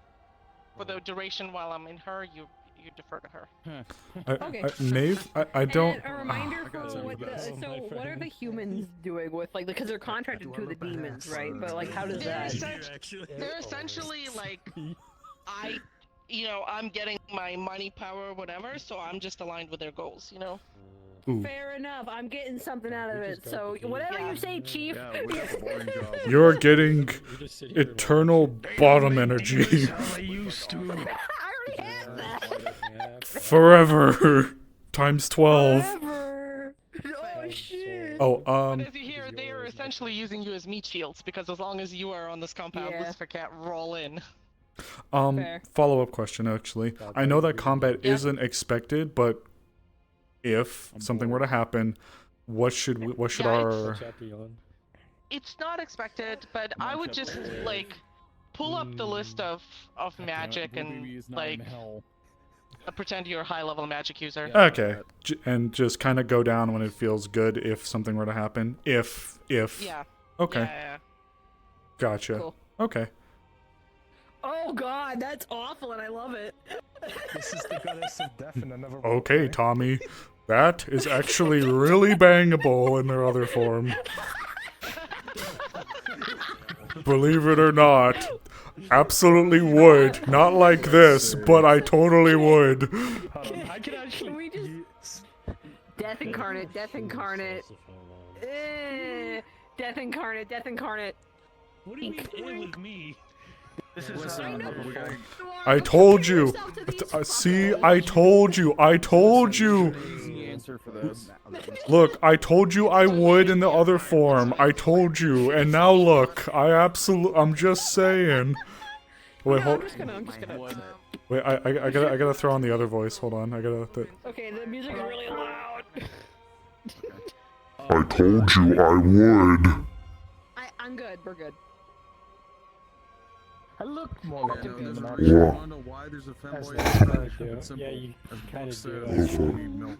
Speaker 7: for the duration while I'm in her, you defer to her.
Speaker 1: Maeve, I don't.
Speaker 3: And a reminder for what what are the humans doing with like because they're contracted to the demons, right? But like how does that?
Speaker 7: They're essentially like I'm getting my money, power, whatever, so I'm just aligned with their goals, you know.
Speaker 1: Ooh.
Speaker 3: Fair enough. I'm getting something out of it. So whatever you say, Chief.
Speaker 1: You're getting eternal bottom energy.
Speaker 15: I used to.
Speaker 3: I already had that.
Speaker 1: Forever. Times 12.
Speaker 3: Forever. Oh shit.
Speaker 1: Oh,
Speaker 7: But as you hear, they are essentially using you as meat shields because as long as you are on this compound, Lucifer can't roll in.
Speaker 1: Follow-up question actually. I know that combat isn't expected, but if something were to happen, what should our
Speaker 7: It's not expected, but I would just like pull up the list of magic and like pretend you're a high-level magic user.
Speaker 1: Okay, and just kind of go down when it feels good if something were to happen. If
Speaker 7: Yeah.
Speaker 1: Okay.
Speaker 7: Yeah.
Speaker 1: Gotcha.
Speaker 3: Cool.
Speaker 1: Okay.
Speaker 3: Oh god, that's awful, and I love it.
Speaker 15: This is the goddess of death in another way.
Speaker 1: Okay, Tommy. That is actually really bangable in their other form. Believe it or not, absolutely would. Not like this, but I totally would.
Speaker 3: I can actually. Can we just death incarnate, death incarnate, death incarnate, death incarnate.
Speaker 2: What do you mean with me?
Speaker 15: This is
Speaker 1: I told you. See, I told you.
Speaker 13: answer for this.
Speaker 1: Look, I told you I would in the other form. I told you, and now look, I'm just saying. Wait, hold.
Speaker 6: I'm just gonna.
Speaker 1: Wait, I gotta throw on the other voice. Hold on, I gotta.
Speaker 6: Okay, the music's really loud.
Speaker 19: I told you I would.
Speaker 6: I'm good. We're good.
Speaker 15: I look more like a demon.
Speaker 19: Yeah.
Speaker 15: actually.
Speaker 19: Wanna
Speaker 13: know why there's a
Speaker 15: As
Speaker 13: fanboy?
Speaker 15: they
Speaker 13: Very
Speaker 15: do.
Speaker 13: and simple.
Speaker 17: Yeah, you
Speaker 13: As
Speaker 17: kinda
Speaker 13: Brooks
Speaker 17: do,
Speaker 13: says,
Speaker 19: actually.
Speaker 13: we need milk.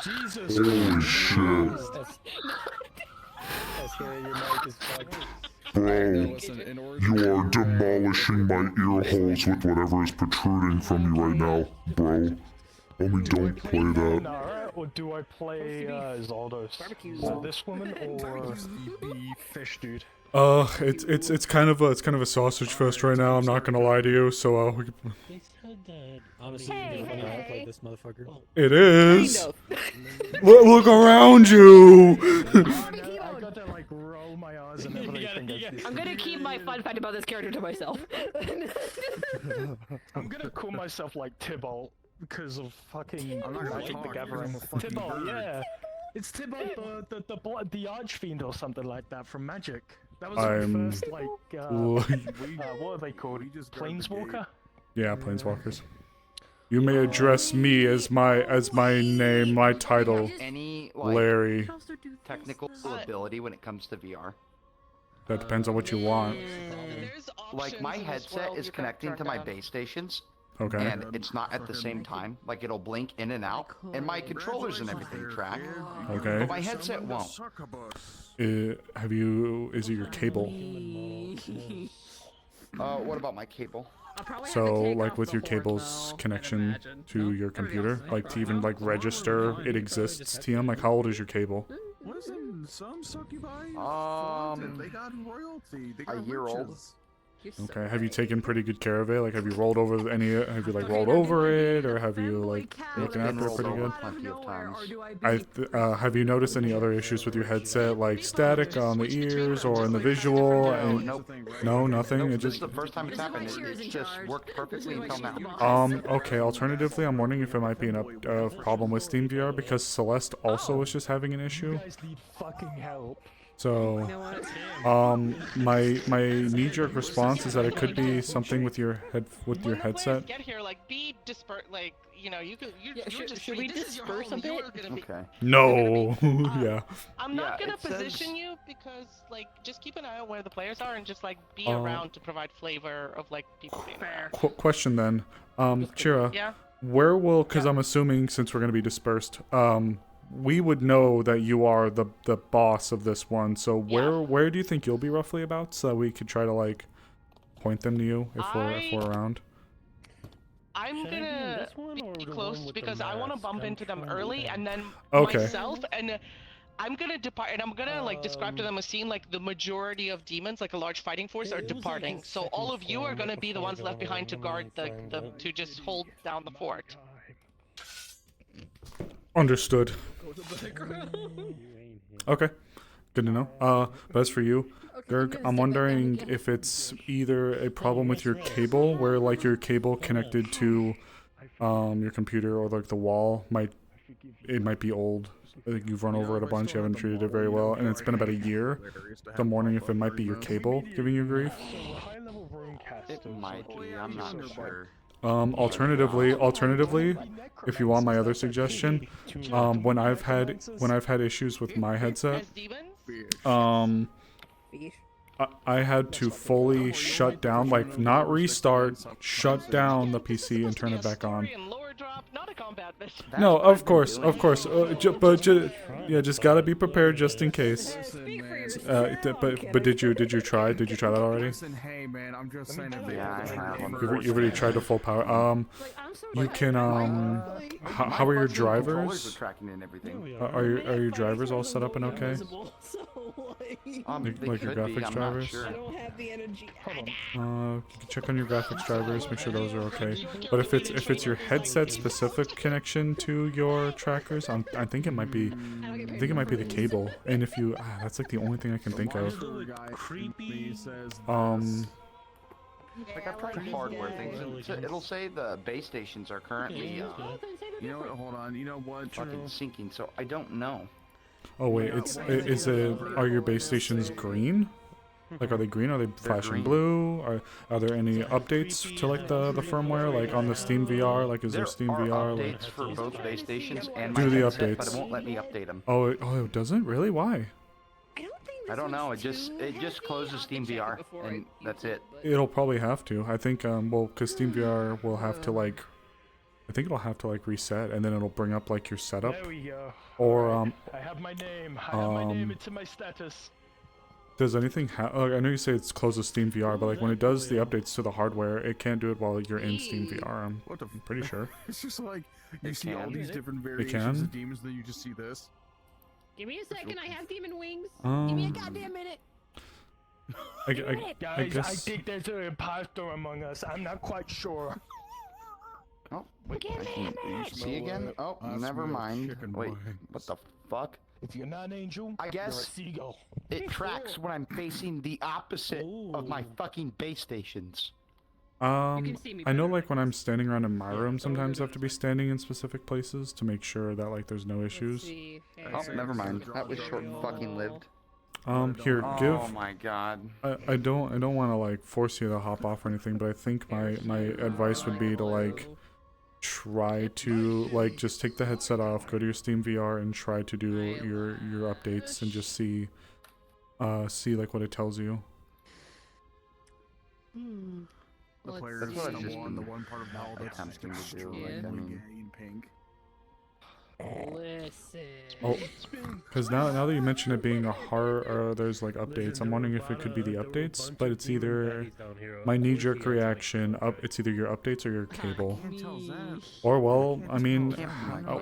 Speaker 15: Jesus
Speaker 19: Holy shit.
Speaker 17: That's where your mic is fucked.
Speaker 19: Bro,
Speaker 13: Listen, in order
Speaker 19: you are demolishing my ear holes with whatever is protruding from you right now, bro. Homie, don't play that.
Speaker 15: Nara, or do I play Zaldos? This woman or the fish dude?
Speaker 1: It's kind of a sausage fest right now. I'm not gonna lie to you. So
Speaker 17: They said that. Honestly, it'd be funny if I played this motherfucker.
Speaker 1: it is. Look around you.
Speaker 15: I got to like roll my eyes and everything.
Speaker 6: I'm gonna keep my fun fact about this character to myself.
Speaker 15: I'm gonna call myself like Tybalt because of fucking
Speaker 13: I'm not gonna
Speaker 15: Magic the
Speaker 13: talk,
Speaker 15: Gathering.
Speaker 13: I'm a fucking
Speaker 15: Tybalt,
Speaker 13: nerd.
Speaker 15: yeah. It's Tybalt, the Archfiend or something like that from Magic. That was
Speaker 1: I'm-
Speaker 15: the first like what are they called? Planeswalker.
Speaker 1: Yeah, Planeswalkers. You may address me as my name, my title,
Speaker 20: Any like
Speaker 1: Larry.
Speaker 20: technical ability when it comes to VR?
Speaker 1: That depends on what you want.
Speaker 20: Like my headset is connecting to my base stations.
Speaker 1: Okay.
Speaker 20: And it's not at the same time. Like it'll blink in and out, and my controllers and everything track.
Speaker 1: Okay.
Speaker 20: But my headset won't.
Speaker 1: Is it your cable?
Speaker 20: What about my cable?
Speaker 1: So, like with your cable's connection to your computer, like to even like register it exists, TM, like how old is your cable?
Speaker 13: Listen, some succubi they got royalty. They got
Speaker 20: a year old.
Speaker 13: riches.
Speaker 1: Okay, have you taken pretty good care of it? Like, have you rolled over any? Have you like rolled over it, or have you like looking after it pretty good?
Speaker 20: Plenty of times.
Speaker 1: Have you noticed any other issues with your headset, like static on the ears or in the visual? No, nothing. It
Speaker 20: This
Speaker 1: just.
Speaker 20: is the first time it's happened. It just worked perfectly until now.
Speaker 1: Okay. Alternatively, I'm wondering if it might be a problem with Steam VR because Celeste also is just having an issue.
Speaker 15: You guys need fucking help.
Speaker 1: So, my knee-jerk response is that it could be something with your headset.
Speaker 7: Get here, like be dispersed, like you know, you just
Speaker 6: should we disperse a bit?
Speaker 20: Okay.
Speaker 1: No. Yeah.
Speaker 7: I'm not gonna
Speaker 20: it says-
Speaker 7: position you because like just keep an eye on where the players are and just like be around to provide flavor of like people being there.
Speaker 1: Question then, Chira.
Speaker 7: Yeah.
Speaker 1: Where will? Because I'm assuming since we're gonna be dispersed, we would know that you are the boss of this one. So where do you think you'll be roughly about, so that we could try to like point them to you if we're around?
Speaker 7: I'm gonna be close because I want to bump into them early and then
Speaker 1: Okay.
Speaker 7: myself, and I'm gonna depart, and I'm gonna like describe to them a scene like the majority of demons, like a large fighting force, are departing. So all of you are gonna be the ones left behind to guard to just hold down the fort.
Speaker 1: Understood. Okay, good to know. But as for you, Gerg, I'm wondering if it's either a problem with your cable, where like your cable connected to your computer or like the wall might be old. Like you've run over it a bunch, you haven't treated it very well, and it's been about a year. So I'm wondering if it might be your cable giving you grief.
Speaker 20: It might be. I'm not sure.
Speaker 1: Alternatively, if you want my other suggestion, when I've had issues with my headset, I had to fully shut down, like not restart, shut down the PC and turn it back on. No, of course, just gotta be prepared just in case. But did you try? Did you try that already?
Speaker 13: Listen, hey man, I'm just saying if they
Speaker 1: You already tried to full power. You can how are your drivers?
Speaker 20: Tracking and everything.
Speaker 1: Are your drivers all set up and okay? Like your graphics drivers?
Speaker 6: I don't have the energy.
Speaker 1: You can check on your graphics drivers, make sure those are okay. But if it's your headset specific connection to your trackers, I think it might be the cable. And if you that's like the only thing I can think of.
Speaker 20: Like I've tried hardware things, and it'll say the base stations are currently,
Speaker 13: You know what? Hold on. You know what?
Speaker 20: fucking sinking. So I don't know.
Speaker 1: Oh wait, is it? Are your base stations green? Like, are they green? Are they flashing
Speaker 20: green.
Speaker 1: blue? Are there any updates to like the firmware, like on the Steam VR? Like, is there Steam
Speaker 20: are
Speaker 1: VR?
Speaker 20: updates
Speaker 1: Like,
Speaker 20: for both base stations and my
Speaker 1: do the
Speaker 20: headset, but it
Speaker 1: updates?
Speaker 20: won't let me update them.
Speaker 1: Oh, it doesn't really? Why?
Speaker 20: I don't know. It just closes Steam VR, and that's it.
Speaker 1: It'll probably have to. I think well, because Steam VR will have to like, I think it'll have to like reset, and then it'll bring up like your setup.
Speaker 15: There we go.
Speaker 1: Or
Speaker 15: I have my name. I have my name. It's in my status.
Speaker 1: Does anything I know you say it's closes Steam VR, but like when it does the updates to the hardware, it can't do it while you're in Steam VR. I'm pretty sure.
Speaker 13: It's just like you see all
Speaker 20: can.
Speaker 13: these different
Speaker 1: It
Speaker 13: variations
Speaker 1: can?
Speaker 13: of demons, then you just see this.
Speaker 3: Give me a second, I have demon wings. Give me a goddamn minute.
Speaker 1: I
Speaker 15: Guys,
Speaker 1: guess.
Speaker 15: I think there's an imposter among us. I'm not quite sure.
Speaker 20: Oh, wait, see again? Oh,
Speaker 13: I
Speaker 20: never
Speaker 13: smell
Speaker 20: mind.
Speaker 13: chicken
Speaker 20: Wait,
Speaker 13: wings.
Speaker 20: what the fuck?
Speaker 15: If you're not an angel,
Speaker 20: I guess
Speaker 15: you're a seagull.
Speaker 20: it tracks when I'm facing the opposite of my fucking base stations.
Speaker 1: I know like when I'm standing around in my room, sometimes I have to be standing in specific places to make sure that like there's no issues.
Speaker 20: Oh, never mind. That was short fucking lived.
Speaker 1: Here, give.
Speaker 20: Oh my god.
Speaker 1: I don't want to like force you to hop off or anything, but I think my advice would be to like try to like just take the headset off, go to your Steam VR, and try to do your updates and just see like what it tells you.
Speaker 13: The players
Speaker 20: That's what I've just
Speaker 13: stumble on the
Speaker 20: been
Speaker 13: one part of Mel that's just
Speaker 20: attempting to do,
Speaker 13: extremely
Speaker 20: like, I mean-
Speaker 13: gay and pink.
Speaker 3: Listen.
Speaker 1: Oh, because now that you mention it being a hard, there's like updates. I'm wondering if it could be the updates, but it's either my knee-jerk reaction. It's either your updates or your cable. Or well, I mean,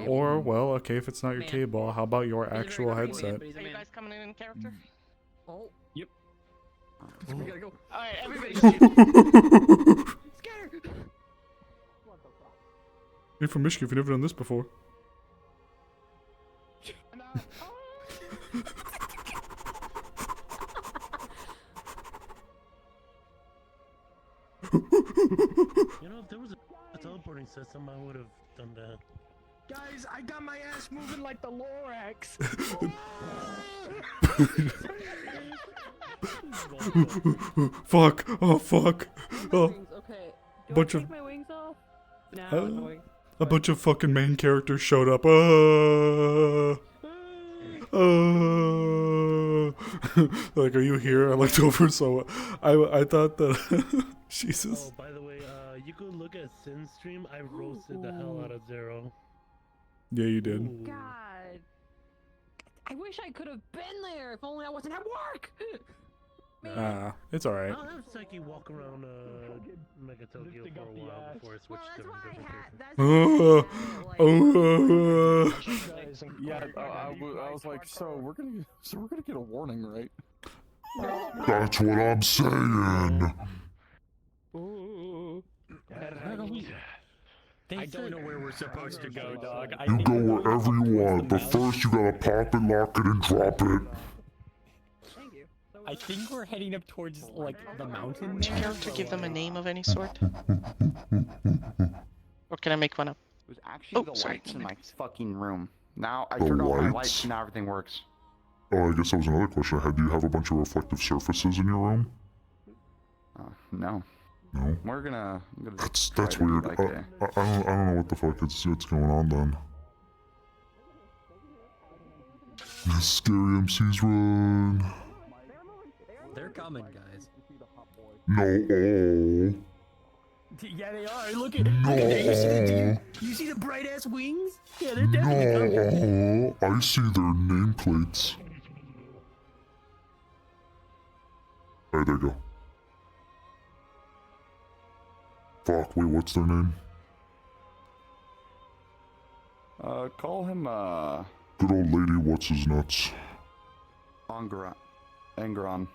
Speaker 1: or well, okay, if it's not your cable, how about your actual headset?
Speaker 7: Are you guys coming in character?
Speaker 3: Oh.
Speaker 15: Yep.
Speaker 5: We gotta go.
Speaker 7: Alright, everybody.
Speaker 3: Scatter.
Speaker 1: You're from Michigan. If you've never done this before.
Speaker 2: You know, if there was a teleporting system, I would have done that.
Speaker 15: Guys, I got my ass moving like the Lorax.
Speaker 1: Fuck! Oh fuck! Oh,
Speaker 6: Okay. Do
Speaker 1: bunch
Speaker 6: I
Speaker 1: of
Speaker 6: take my wings off? No,
Speaker 1: Uh,
Speaker 6: my wings.
Speaker 1: a bunch of fucking main characters showed up. Like, are you here? I looked over, so I thought that. Jesus.
Speaker 2: Oh, by the way, you could look at Sin Stream. I roasted the hell out of Zero.
Speaker 1: Yeah, you did.
Speaker 3: God. I wish I could have been there if only I wasn't at work.
Speaker 1: It's alright.
Speaker 2: I'll have Psyche walk around Mega Tokyo for a while before I switch to a different person.
Speaker 13: Yeah, I was like, so we're gonna get a warning, right?
Speaker 19: That's what I'm saying.
Speaker 15: I don't know where we're supposed to go, dog.
Speaker 19: You go wherever you want, but first you gotta pop it, lock it, and drop it.
Speaker 17: I think we're heading up towards like the mountain.
Speaker 7: Would your character give them a name of any sort? Or can I make one up?
Speaker 20: It was actually the
Speaker 7: sorry.
Speaker 20: lights in my fucking room. Now I
Speaker 19: The
Speaker 20: turned off my
Speaker 19: lights?
Speaker 20: lights and now everything works.
Speaker 19: Oh, I guess that was another question I had. Do you have a bunch of reflective surfaces in your room?
Speaker 20: No.
Speaker 19: No.
Speaker 20: I'm gonna
Speaker 19: That's
Speaker 20: try to do
Speaker 19: weird.
Speaker 20: like
Speaker 19: I
Speaker 20: a-
Speaker 19: don't know what the fuck what's going on then. Scary MCs run.
Speaker 17: They're coming, guys.
Speaker 19: No. Oh.
Speaker 15: Yeah, they are. Look at it. You see the bright ass wings? Yeah, they're definitely coming.
Speaker 19: No. I see their nameplates. Alright, there you go. Fuck, wait, what's their name?
Speaker 20: Call him,
Speaker 19: Good old lady, what's his nuts?
Speaker 20: Angron.
Speaker 19: Hang
Speaker 20: Angron.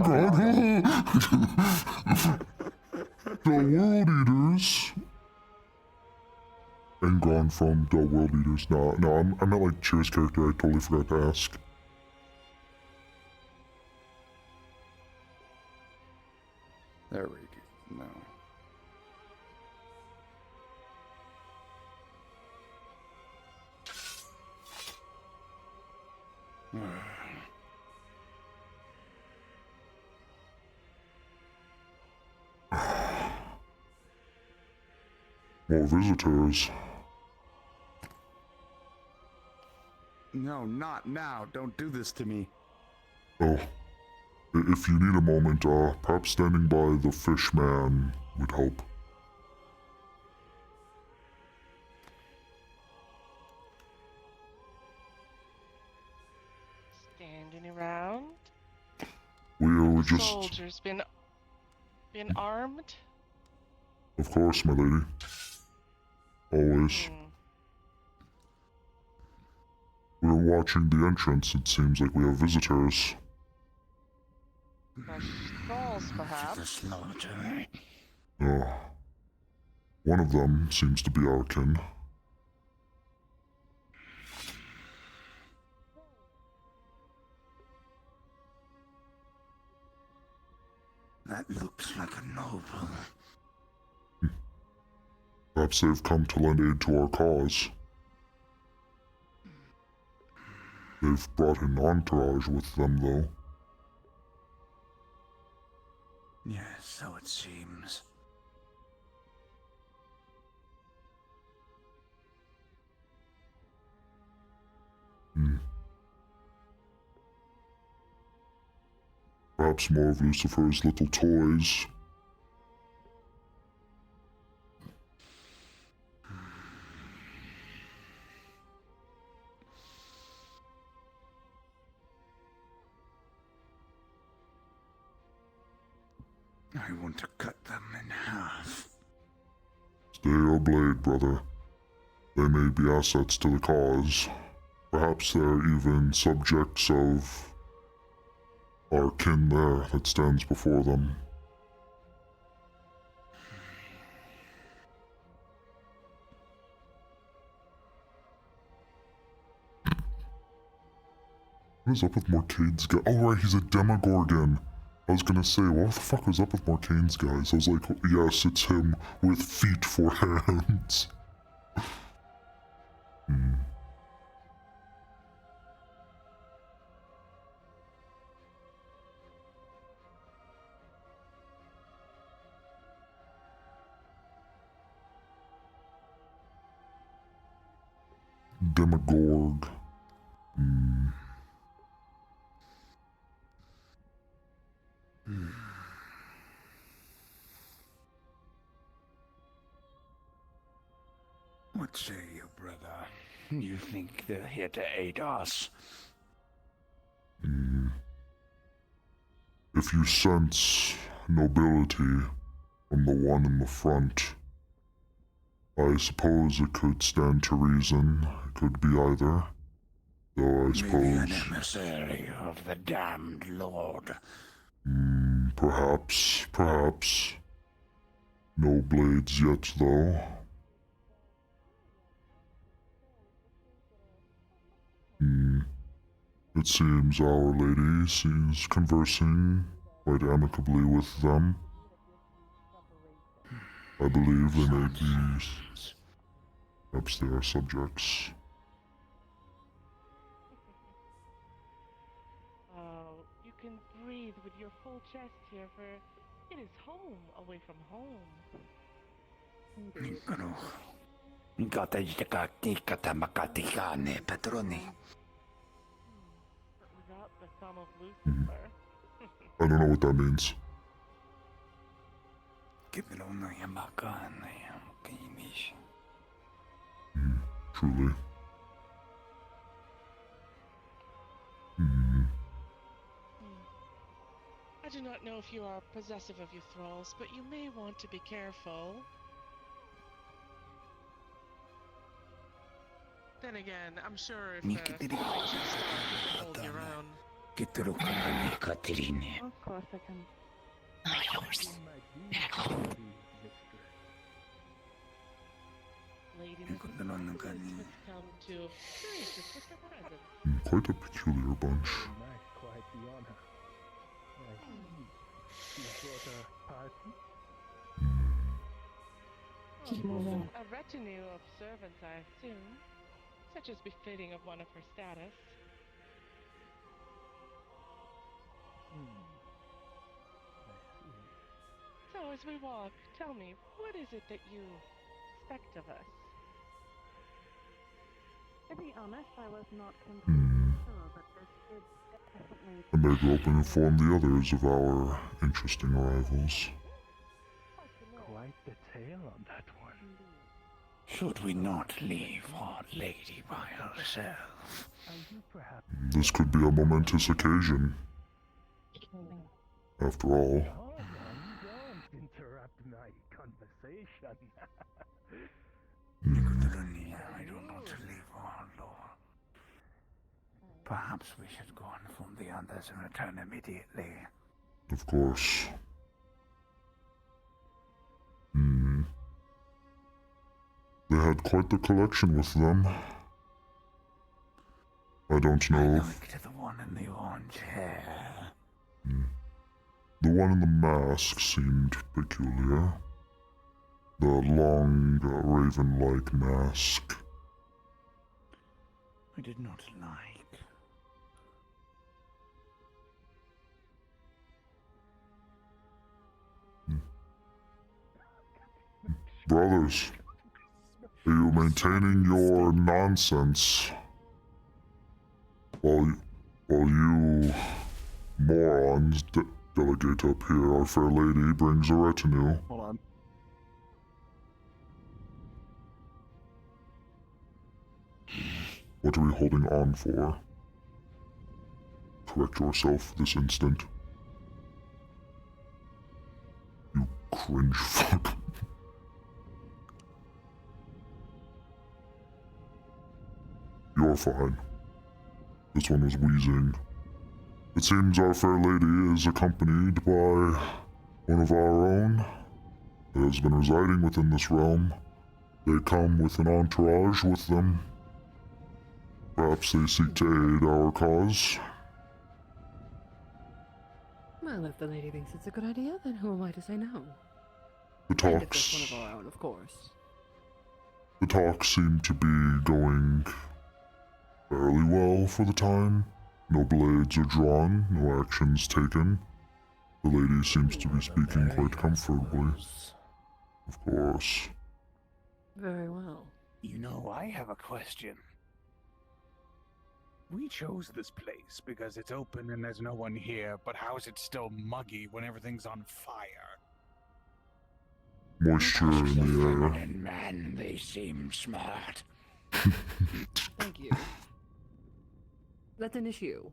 Speaker 19: on. The World Eaters. Angron from the World Eaters. No, I'm not like Cheers character. I totally forgot to ask. more visitors.
Speaker 13: No, not now. Don't do this to me.
Speaker 19: Oh, if you need a moment, perhaps standing by the fish man would help.
Speaker 7: Standing around.
Speaker 19: We are
Speaker 7: Have the
Speaker 19: just...
Speaker 7: soldiers been armed?
Speaker 19: Of course, my lady. Always. We're watching the entrance. It seems like we have visitors.
Speaker 7: Fresh thralls, perhaps?
Speaker 19: Oh. One of them seems to be our kin.
Speaker 16: That looks like a noble.
Speaker 19: Perhaps they've come to lend aid to our cause. They've brought an entourage with them, though.
Speaker 16: Yes, so it seems.
Speaker 19: Perhaps more of Lucifer's little toys.
Speaker 16: I want to cut them in half.
Speaker 19: Stay your blade, brother. They may be assets to the cause. Perhaps they're even subjects of our kin there that stands before them. What is up with Morcade's guy? Oh right, he's a Demogorgon. I was gonna say, what the fuck was up with Morcane's guys? I was like, yes, it's him with feet for hands. Demogorg.
Speaker 16: What say you, brother? You think they're here to aid us?
Speaker 19: If you sense nobility from the one in the front, I suppose it could stand to reason. It could be either. Though I suppose...
Speaker 16: Maybe an emissary of the damned lord.
Speaker 19: Perhaps. No blades yet, though. It seems Our Lady is conversing quite amicably with them. I believe they may be... Perhaps they are subjects.
Speaker 7: Oh, you can breathe with your full chest here, for it is home away from home. But without the thumb of Lucifer.
Speaker 19: I don't know what that means. Truly.
Speaker 7: I do not know if you are possessive of your thralls, but you may want to be careful. Then again, I'm sure if you can hold your own.
Speaker 6: Of course I can.
Speaker 7: Ladiness come to experience this with your presence.
Speaker 19: Quite a peculiar bunch.
Speaker 17: Quite the honor. You brought a party?
Speaker 7: A retinue of servants, I assume, such as befitting of one of her status. So as we walk, tell me, what is it that you
Speaker 6: expect of us? To be honest, I was not completely sure, but this did definitely.
Speaker 19: I may go up and inform the others of our interesting arrivals.
Speaker 17: Quite the tale on that one.
Speaker 16: Should we not leave our lady by herself?
Speaker 17: Are you perhaps
Speaker 19: This could be a momentous occasion. After all,
Speaker 17: don't interrupt my conversation.
Speaker 16: I don't want to leave our lord. Perhaps we should go and inform the others and return immediately.
Speaker 19: of course. They had quite the collection with them. I don't know if
Speaker 16: To the one in the orange hair.
Speaker 19: the one in the mask seemed peculiar. The long, raven-like mask.
Speaker 16: I did not like.
Speaker 19: Brothers, are you maintaining your nonsense while you morons delegate up here? Our fair lady brings a retinue.
Speaker 13: Hold on.
Speaker 19: What are we holding on for? Correct yourself this instant. You cringe fuck. You're fine. This one was wheezing. It seems our fair lady is accompanied by one of our own that has been residing within this realm. They come with an entourage with them. Perhaps they seek to aid our cause.
Speaker 21: Well, if the lady thinks it's a good idea, then who am I to say no?
Speaker 19: The
Speaker 21: And if it's
Speaker 19: talks,
Speaker 21: one of our own, of course.
Speaker 19: the talks seem to be going fairly well for the time. No blades are drawn, no actions taken. The lady seems to be speaking quite comfortably. Of course.
Speaker 21: Very well.
Speaker 16: You know, I have a question.
Speaker 11: We chose this place because it's open and there's no one here, but how is it still muggy when everything's on fire?
Speaker 19: Moisture in the air.
Speaker 16: And man, they seem smart.
Speaker 21: Thank you. That's an issue.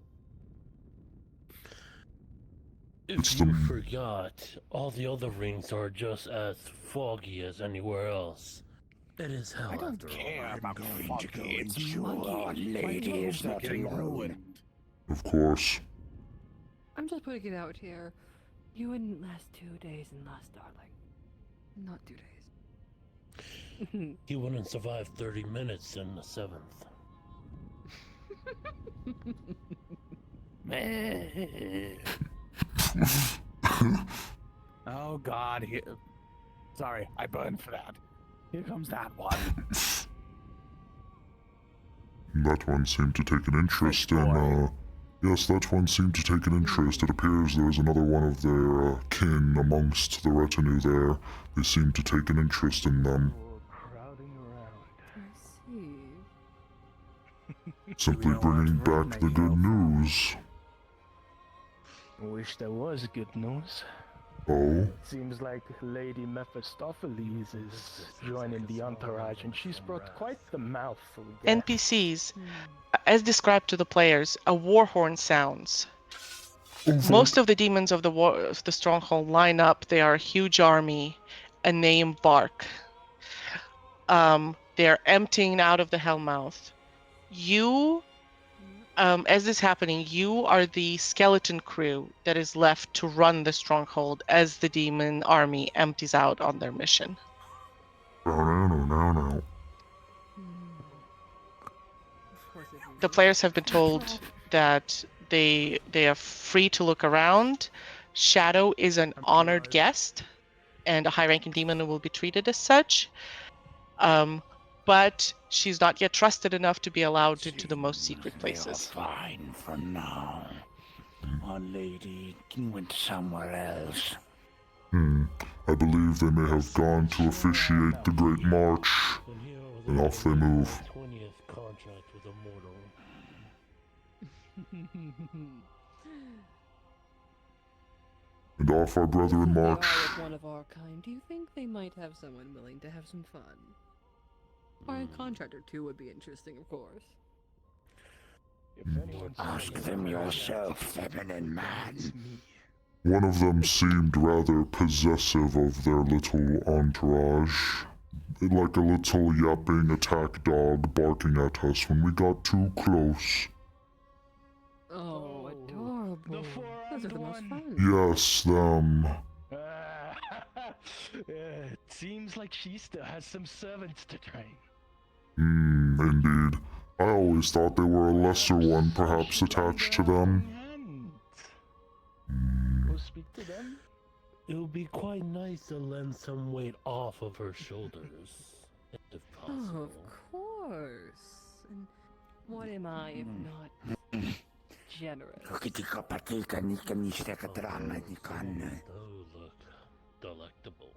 Speaker 2: If you forgot, all the other rings are just as foggy as anywhere else. It is hell
Speaker 11: I don't
Speaker 2: after
Speaker 11: care
Speaker 2: all.
Speaker 11: about foggy. It's
Speaker 16: ensure our lady is not
Speaker 11: getting
Speaker 16: alone.
Speaker 11: ruined.
Speaker 19: Of course.
Speaker 21: I'm just putting it out here. You wouldn't last 2 days in Lost, darling. Not 2 days.
Speaker 2: He wouldn't survive 30 minutes in the 7th.
Speaker 11: Oh God! Sorry, I burned for that. Here comes that one.
Speaker 19: That one seemed to take an interest in, yes, that one seemed to take an interest. It appears there is another one of their kin amongst the retinue there. They seem to take an interest in them.
Speaker 21: I see.
Speaker 19: Simply bringing back the good news.
Speaker 15: Wish there was good news.
Speaker 19: Oh?
Speaker 15: Seems like Lady Mephistopheles is joining the entourage, and she's brought quite the mouthful.
Speaker 7: NPCs, as described to the players, a war horn sounds. Most of the demons of the stronghold line up. They are a huge army, and they embark. They are emptying out of the Hellmouth. You, as this is happening, you are the skeleton crew that is left to run the stronghold as the demon army empties out on their mission. The players have been told that they are free to look around. Shadow is an honored guest, and a high-ranking demon will be treated as such. But she's not yet trusted enough to be allowed into the most secret places.
Speaker 16: They are fine for now. Our lady went somewhere else.
Speaker 19: I believe they may have gone to officiate the Great March, and off they move.
Speaker 2: 20th contract with a mortal.
Speaker 19: And off our brethren
Speaker 21: They are
Speaker 19: march.
Speaker 21: of one of our kind. Do you think they might have someone willing to have some fun? Or a contract or two would be interesting, of course.
Speaker 16: Ask them yourself, feminine man.
Speaker 19: One of them seemed rather possessive of their little entourage, like a little yapping attack dog barking at us when we got too close.
Speaker 21: Oh, adorable. Those are the most fun.
Speaker 19: Yes, them.
Speaker 15: It seems like she still has some servants to train.
Speaker 19: Indeed. I always thought they were a lesser one, perhaps attached to them.
Speaker 15: Go speak to them.
Speaker 2: It would be quite nice to lend some weight off of her shoulders, if possible.
Speaker 21: Oh, of course. And what am I if not generous?
Speaker 2: Those look delectable.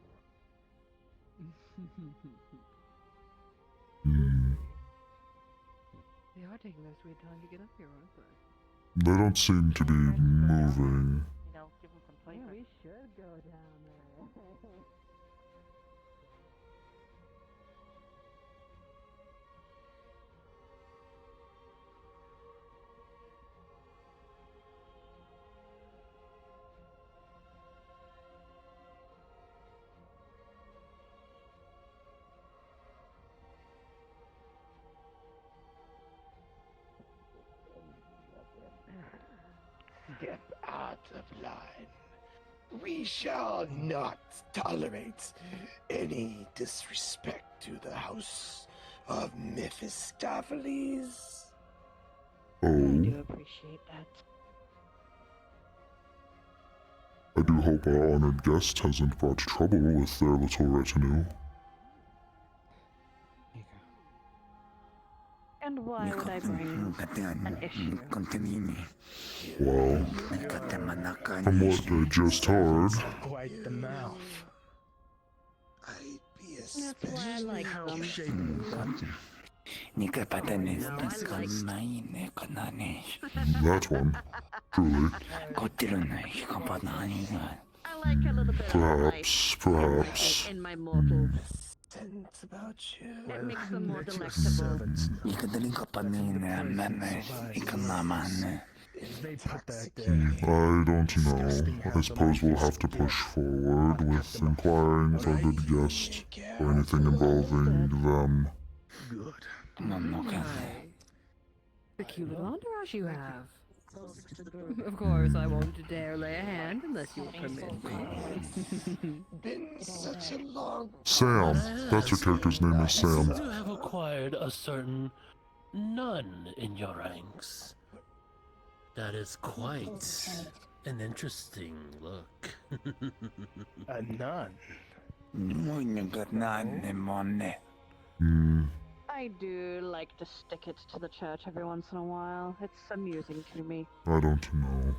Speaker 21: They are taking their sweet time to get up here, aren't they?
Speaker 19: They don't seem to be moving.
Speaker 6: You know, give them some flavor.
Speaker 21: Yeah, we should go down there.
Speaker 16: Step out of line. We shall not tolerate any disrespect to the house of Mephistopheles.
Speaker 19: Oh,
Speaker 6: I do appreciate that.
Speaker 19: I do hope our honored guest hasn't brought trouble with their little retinue.
Speaker 6: And why would I bring an issue?
Speaker 19: Well, from what I just heard,
Speaker 15: Quite the mouth.
Speaker 6: That's why I like them.
Speaker 19: that one, truly.
Speaker 6: I like a little bit
Speaker 19: Perhaps.
Speaker 6: in my mortal.
Speaker 16: About you.
Speaker 6: It makes them more delectable.
Speaker 15: They put that
Speaker 19: I don't know. I suppose we'll have to push forward with inquiring with our good guest or anything involving them.
Speaker 15: Good.
Speaker 21: The cute little entourage you have. Of course, I won't dare lay a hand unless you permit me.
Speaker 16: Been such a long
Speaker 19: Sam. That's your character's name is Sam.
Speaker 2: You have acquired a certain nun in your ranks. That is quite an interesting look.
Speaker 15: A nun.
Speaker 6: I do like to stick it to the church every once in a while. It's amusing to me.
Speaker 19: I don't know.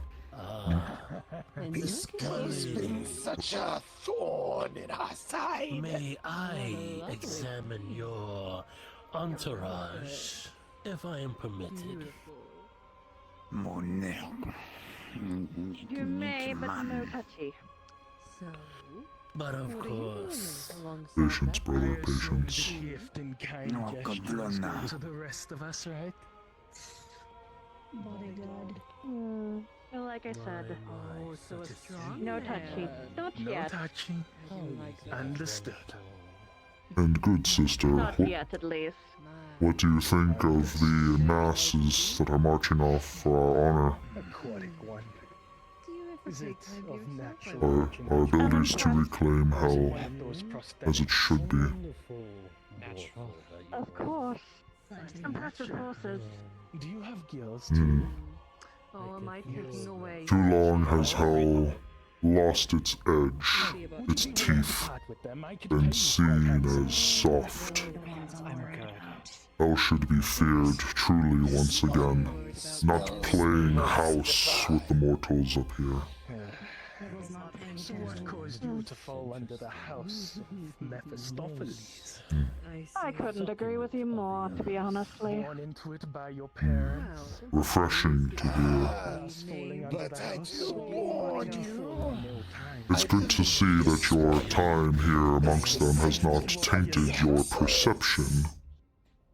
Speaker 16: This girl's been such a thorn in our side.
Speaker 2: May I examine your entourage, if I am permitted?
Speaker 6: You may, but no touchy.
Speaker 21: So,
Speaker 2: But of course,
Speaker 19: Patience, brother, patience.
Speaker 15: Gift and kind gestures go to the rest of us, right?
Speaker 6: Bodyguard. Well, like I said,
Speaker 21: so a strong
Speaker 6: no
Speaker 21: man.
Speaker 6: touchy. Not
Speaker 15: No
Speaker 6: yet.
Speaker 15: touching. Understood.
Speaker 19: And good sister,
Speaker 6: Not yet, at least.
Speaker 19: what do you think of the masses that are marching off for our honor?
Speaker 15: Aquatic one. Is it of
Speaker 19: Our abilities to reclaim hell as it should be.
Speaker 6: Of course. Impressive horses.
Speaker 15: Do you have gills
Speaker 19: Hmm.
Speaker 21: Oh, am I taking away?
Speaker 19: Too long has hell lost its edge, its teeth, been seen as soft. Hell should be feared truly once again, not playing house with the mortals up here.
Speaker 15: So what caused you to under the house of Mephistopheles.
Speaker 6: I couldn't agree with you more, to be honestly.
Speaker 15: Born into it by your parents.
Speaker 19: Refreshing to hear.
Speaker 16: But I just warned you.
Speaker 19: It's good to see that your time here amongst them has not tainted your perception.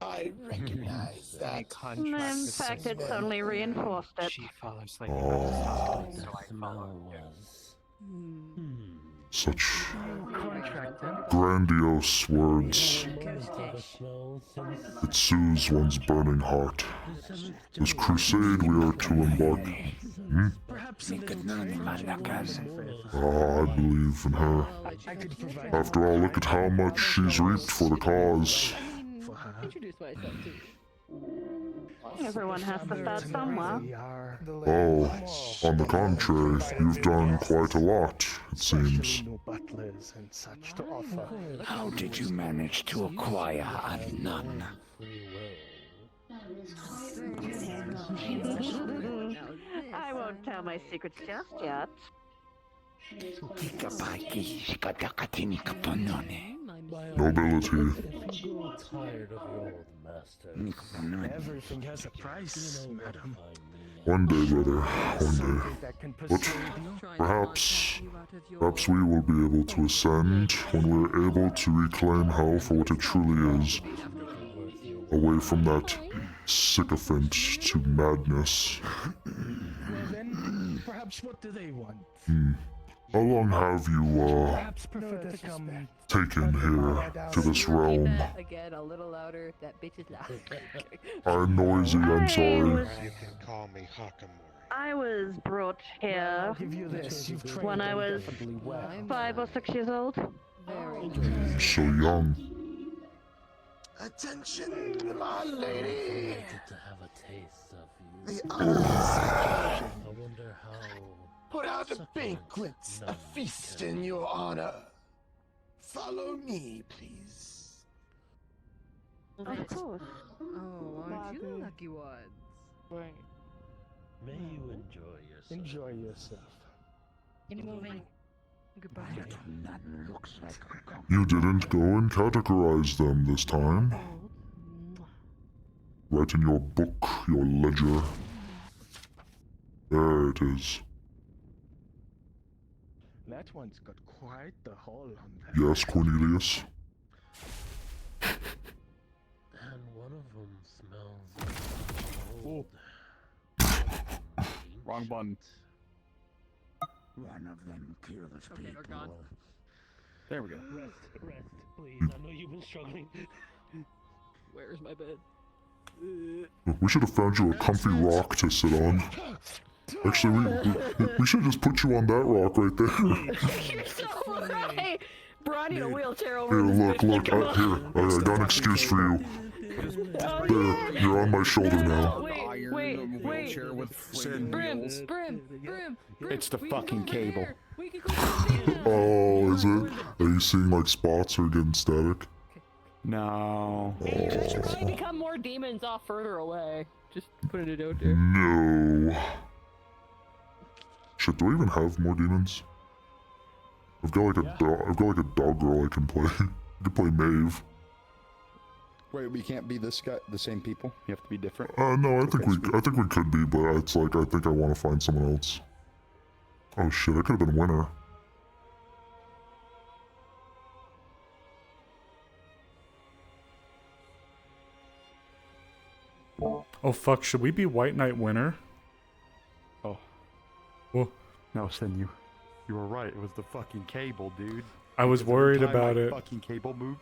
Speaker 16: I recognize that.
Speaker 6: In fact, it's only reinforced it.
Speaker 19: Oh, such grandiose words. It soothes one's burning heart. This crusade we are to embark. I believe in her. After all, look at how much she's reaped for the cause.
Speaker 21: Introduce myself too.
Speaker 6: Everyone has to start somewhere.
Speaker 19: Oh, on the contrary, you've done quite a lot, it seems.
Speaker 15: Butlers and such to offer.
Speaker 11: How did you manage to acquire a nun?
Speaker 6: I won't tell my secrets just yet.
Speaker 19: Nobility.
Speaker 2: Tired of your old master.
Speaker 15: Everything has a price, madam.
Speaker 19: One day, brother, one day. But perhaps we will be able to ascend when we're able to reclaim hell for what it truly is. Away from that sycophant to madness.
Speaker 15: Well then, perhaps what do they want?
Speaker 19: How long have you, taken here to this realm?
Speaker 21: Again, a little louder. That bitch is loud.
Speaker 19: I'm noisy, I'm sorry.
Speaker 10: You can call me Hakamori.
Speaker 6: I was brought here when I was 5 or 6 years old.
Speaker 19: So young.
Speaker 16: Attention, my lady.
Speaker 2: To have a taste of
Speaker 16: The
Speaker 2: you. I wonder how.
Speaker 16: Put out a banquet, a feast in your honor. Follow me, please.
Speaker 6: Of course.
Speaker 21: Oh, aren't you the lucky ones?
Speaker 7: Right.
Speaker 2: May you enjoy yourself.
Speaker 15: Enjoy yourself.
Speaker 21: Keep moving. Goodbye.
Speaker 19: You didn't go and categorize them this time. Write in your book, your ledger. There it is.
Speaker 15: That one's got quite the hole on that.
Speaker 19: Yes, Cornelius.
Speaker 2: And one of them smells old.
Speaker 13: Wrong button.
Speaker 11: One of them kills people.
Speaker 13: There we go.
Speaker 2: Rest, please. I know you've been struggling.
Speaker 21: Where's my bed?
Speaker 19: We should have found you a comfy rock to sit on. Actually, we should just put you on that rock right there.
Speaker 21: You're so right. Bro, I need a wheelchair over
Speaker 19: Here,
Speaker 21: this
Speaker 19: look,
Speaker 21: bitch.
Speaker 19: look, here, I got an excuse for you. There, you're on my shoulder now.
Speaker 21: Wait. Brim.
Speaker 11: It's the fucking cable.
Speaker 19: Oh, is it? Are you seeing like spots or getting static?
Speaker 11: No.
Speaker 21: Probably become more demons off further away. Just putting it out there.
Speaker 19: No. Shit, do I even have more demons? I've got like a dog girl I can play. I can play Maeve.
Speaker 11: Wait, we can't be this guy, the same people. You have to be different.
Speaker 19: No, I think we could be, but it's like I think I want to find someone else. Oh shit, I could have been winner. Oh fuck, should we be White Knight winner?
Speaker 13: Oh.
Speaker 19: Well,
Speaker 13: no, Sin, you were right. It was the fucking cable, dude.
Speaker 19: I was worried
Speaker 13: Every time
Speaker 19: about
Speaker 13: my
Speaker 19: it.
Speaker 13: Fucking cable moves,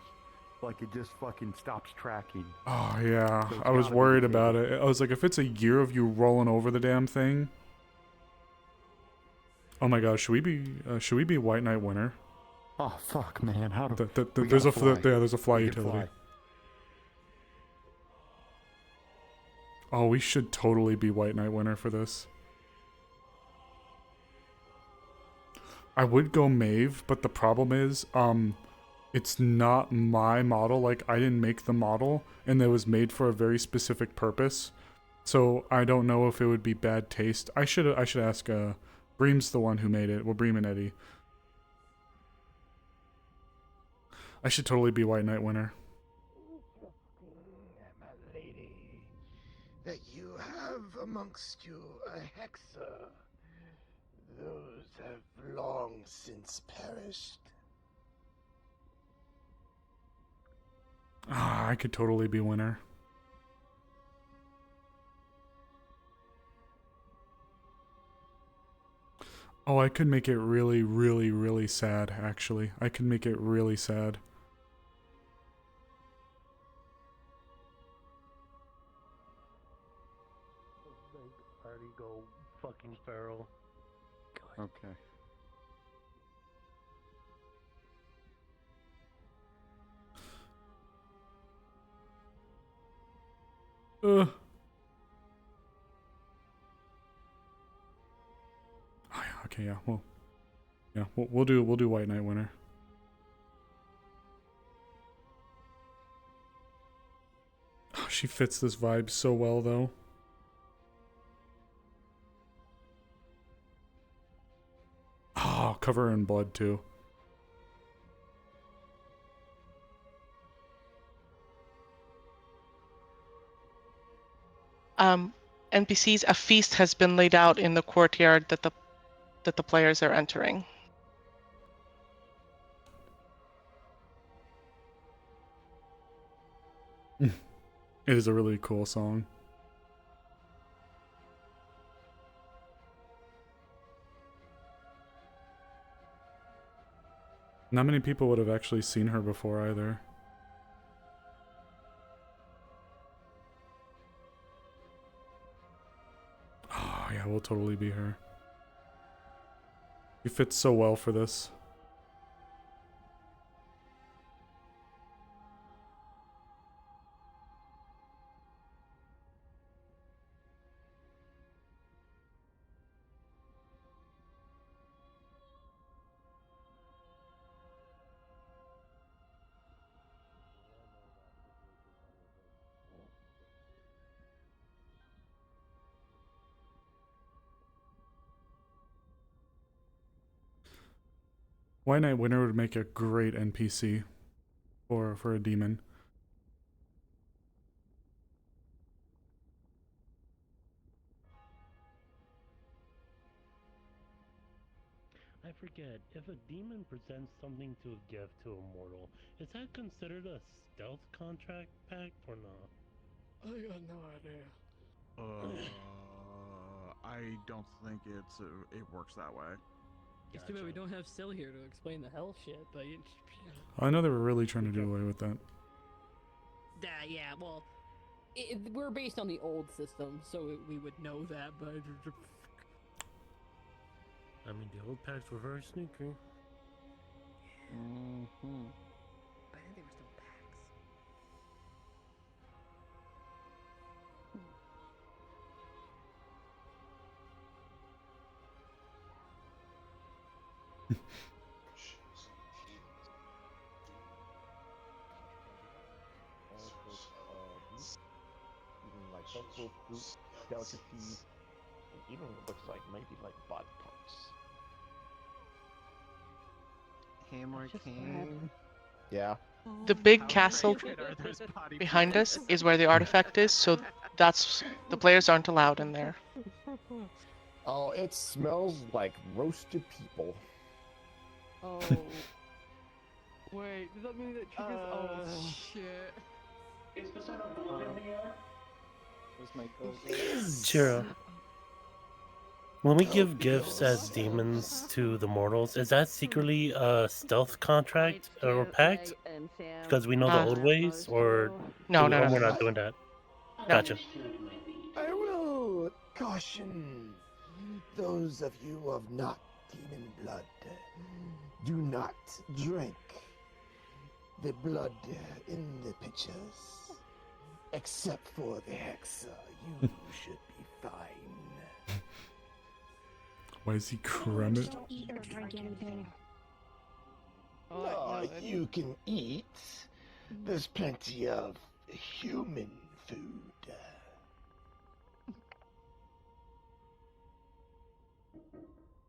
Speaker 13: like it just fucking stops tracking.
Speaker 19: Oh yeah,
Speaker 13: So it's
Speaker 19: I was
Speaker 13: gotta be
Speaker 19: worried
Speaker 13: the
Speaker 19: about it. I was like, if it's a year of you rolling over the damn thing. Oh my god, should we be White Knight winner?
Speaker 13: Oh fuck, man! How do
Speaker 19: There's a there's a fly utility. Oh, we should totally be White Knight winner for this. I would go Maeve, but the problem is, it's not my model. Like, I didn't make the model, and it was made for a very specific purpose. So I don't know if it would be bad taste. I should ask. Bream's the one who made it. Well, Bream and Eddie.
Speaker 1: I should totally be White Knight winner.
Speaker 16: My lady, that you have amongst you a hexa. Those have long since perished.
Speaker 1: Ah, I could totally be winner. Oh, I could make it really, really, really sad, actually. I could make it really sad.
Speaker 2: Party go fucking feral.
Speaker 13: Okay.
Speaker 1: Oh, yeah, okay, yeah, well, yeah, we'll do White Knight winner. Oh, she fits this vibe so well, though. Oh, cover her in blood too.
Speaker 7: NPCs, a feast has been laid out in the courtyard that the players are entering.
Speaker 1: It is a really cool song. Not many people would have actually seen her before either. Oh, yeah, we'll totally be her. She fits so well for this. White Knight winner would make a great NPC for a demon.
Speaker 2: I forget, if a demon presents something to give to a mortal, is that considered a stealth contract pact or not?
Speaker 21: I got no idea.
Speaker 13: I don't think it works that way.
Speaker 21: It's too bad we don't have Sil here to explain the hell shit, but
Speaker 1: I know they were really trying to do away with that.
Speaker 21: yeah, well, we're based on the old system, so we would know that, but
Speaker 2: I mean, the old pacts were very sneaky.
Speaker 21: Mm-hmm. I think they were still packs.
Speaker 9: Even like vegetable fruit, delicacies, and even looks like maybe like body parts.
Speaker 5: Hammer King.
Speaker 9: Yeah.
Speaker 7: The big castle behind us is where the artifact is, so that's the players aren't allowed in there.
Speaker 9: Oh, it smells like roasted people.
Speaker 21: Oh. Wait, does that mean that triggers? Oh shit.
Speaker 14: Is the sort of blood in the air? Where's my gold?
Speaker 2: Chira, when we give gifts as demons to the mortals, is that secretly a stealth contract or pact? Because we know the old ways, or
Speaker 7: No,
Speaker 2: do we,
Speaker 7: no,
Speaker 2: or
Speaker 7: no.
Speaker 2: we're not doing that?
Speaker 7: No.
Speaker 2: Gotcha.
Speaker 16: I will caution those of you of not demon blood. Do not drink the blood in the pitchers. Except for the hexa, you should be fine.
Speaker 1: Why is he crummy?
Speaker 16: You can eat. There's plenty of human food.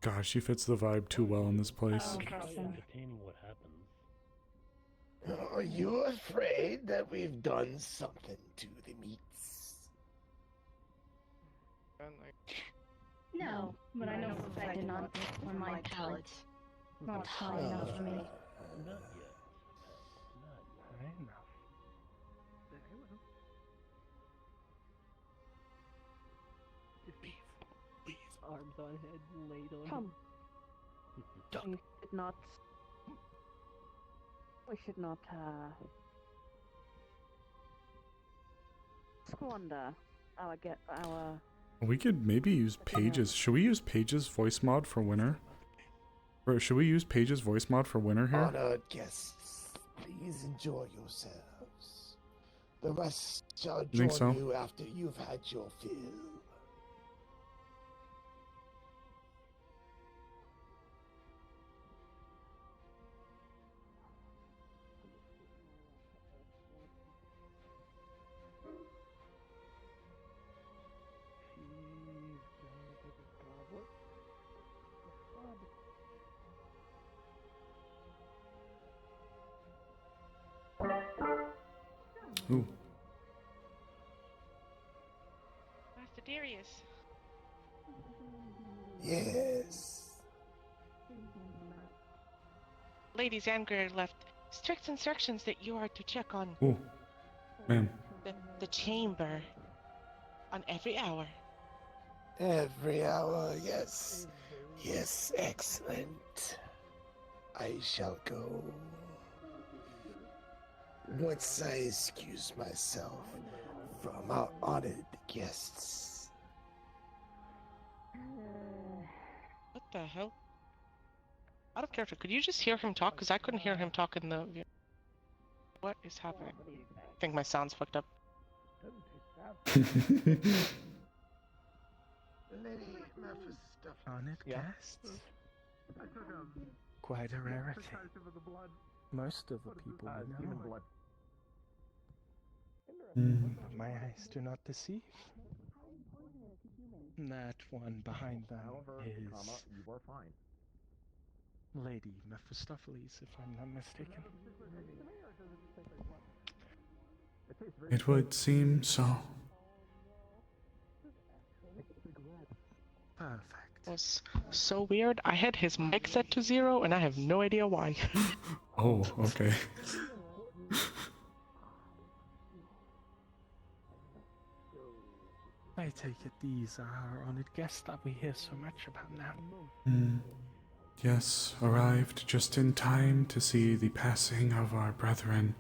Speaker 1: Gosh, she fits the vibe too well in this place.
Speaker 2: Containing what happens.
Speaker 16: Are you afraid that we've done something to the meats?
Speaker 6: No, but I know for a fact I did not on my palate. Not high enough for me.
Speaker 2: Not yet. Not yet.
Speaker 15: High enough.
Speaker 17: Arms on head, laid on
Speaker 6: Come. We should not. We should not squander our.
Speaker 1: We could maybe use Paige's. Should we use Paige's voice mod for winter? Or should we use Paige's voice mod for winter here?
Speaker 16: Honored guests, please enjoy yourselves. The rest shall
Speaker 1: You think
Speaker 16: join
Speaker 1: so?
Speaker 16: you after you've had your fill.
Speaker 1: Ooh.
Speaker 7: Master Darius.
Speaker 16: Yes.
Speaker 7: Lady Zangir left strict instructions that you are to check on
Speaker 1: Ooh. Man.
Speaker 7: the chamber on every hour.
Speaker 16: Every hour, yes. Yes, excellent. I shall go. Once I excuse myself from our honored guests.
Speaker 7: What the hell? Out of character, could you just hear him talk? Because I couldn't hear him talk in the... What is happening? I think my sound's fucked up.
Speaker 15: Honored guests? Quite a rarity. Most of the people we know. But my eyes do not deceive. That one behind them is
Speaker 9: you are fine.
Speaker 15: Lady Mephistopheles, if I'm not mistaken.
Speaker 1: It would seem so.
Speaker 15: Perfect.
Speaker 7: It was so weird. I had his mic set to 0, and I have no idea why.
Speaker 1: Oh, okay.
Speaker 15: I take it these are our honored guests that we hear so much about now.
Speaker 1: Yes, arrived just in time to see the passing of our brethren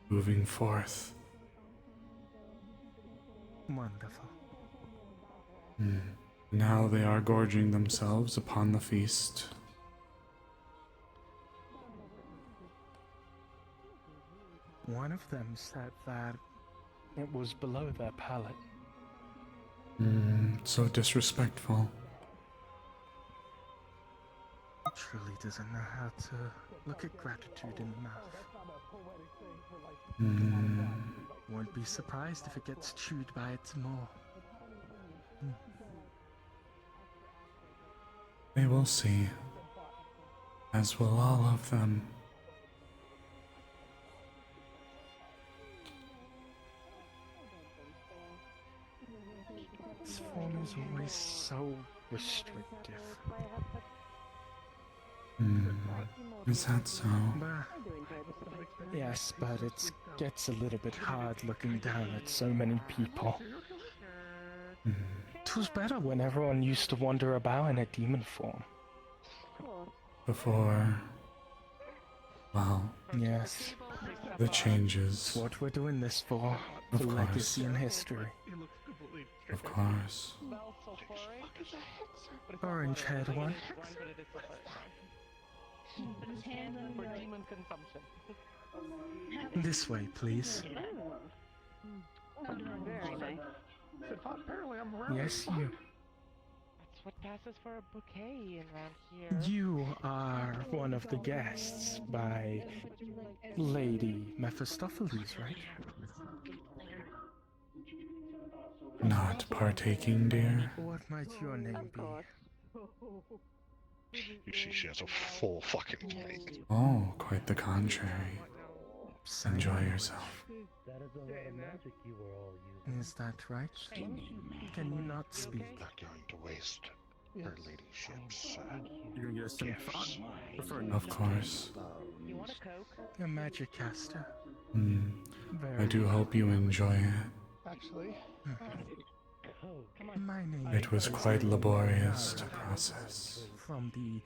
Speaker 1: moving forth.
Speaker 15: Wonderful.
Speaker 1: Now they are gorging themselves upon the feast.
Speaker 15: One of them said that it was below their palate.
Speaker 1: So disrespectful.
Speaker 15: Truly doesn't know how to look at gratitude in the mouth. Won't be surprised if it gets chewed by its maw.
Speaker 1: They will see, as will all of them.
Speaker 15: This form is always so restrictive.
Speaker 1: Is that so?
Speaker 15: Yes, but it gets a little bit hard looking down at so many people. It was better when everyone used to wander about in a demon form.
Speaker 1: Before, well,
Speaker 15: yes,
Speaker 1: the changes.
Speaker 15: That's what we're doing this for.
Speaker 1: Of
Speaker 15: For
Speaker 1: course.
Speaker 15: legacy and history.
Speaker 1: Of course.
Speaker 15: Orange haired one.
Speaker 7: For demon consumption.
Speaker 15: This way, please.
Speaker 6: Very nice.
Speaker 8: Apparently I'm around.
Speaker 15: Yes, you.
Speaker 7: That's what passes for a bouquet around here.
Speaker 15: You are one of the guests by Lady Mephistopheles, right?
Speaker 1: Not partaking, dear.
Speaker 15: What might your name be?
Speaker 10: You see, she has a full fucking plate.
Speaker 1: Oh, quite the contrary. Enjoy yourself.
Speaker 2: That is a lot of magic you were all using.
Speaker 15: Is that right? Can you not speak?
Speaker 10: Not going to waste her ladyship's
Speaker 13: You're gonna get us some thought? Preferring
Speaker 1: Of course.
Speaker 6: You want a Coke?
Speaker 15: A magic caster.
Speaker 1: I do hope you enjoy it.
Speaker 10: Actually,
Speaker 15: My name
Speaker 1: It was
Speaker 15: is
Speaker 1: quite
Speaker 15: Sable
Speaker 1: laborious to
Speaker 15: Lunari,
Speaker 1: process.
Speaker 15: from the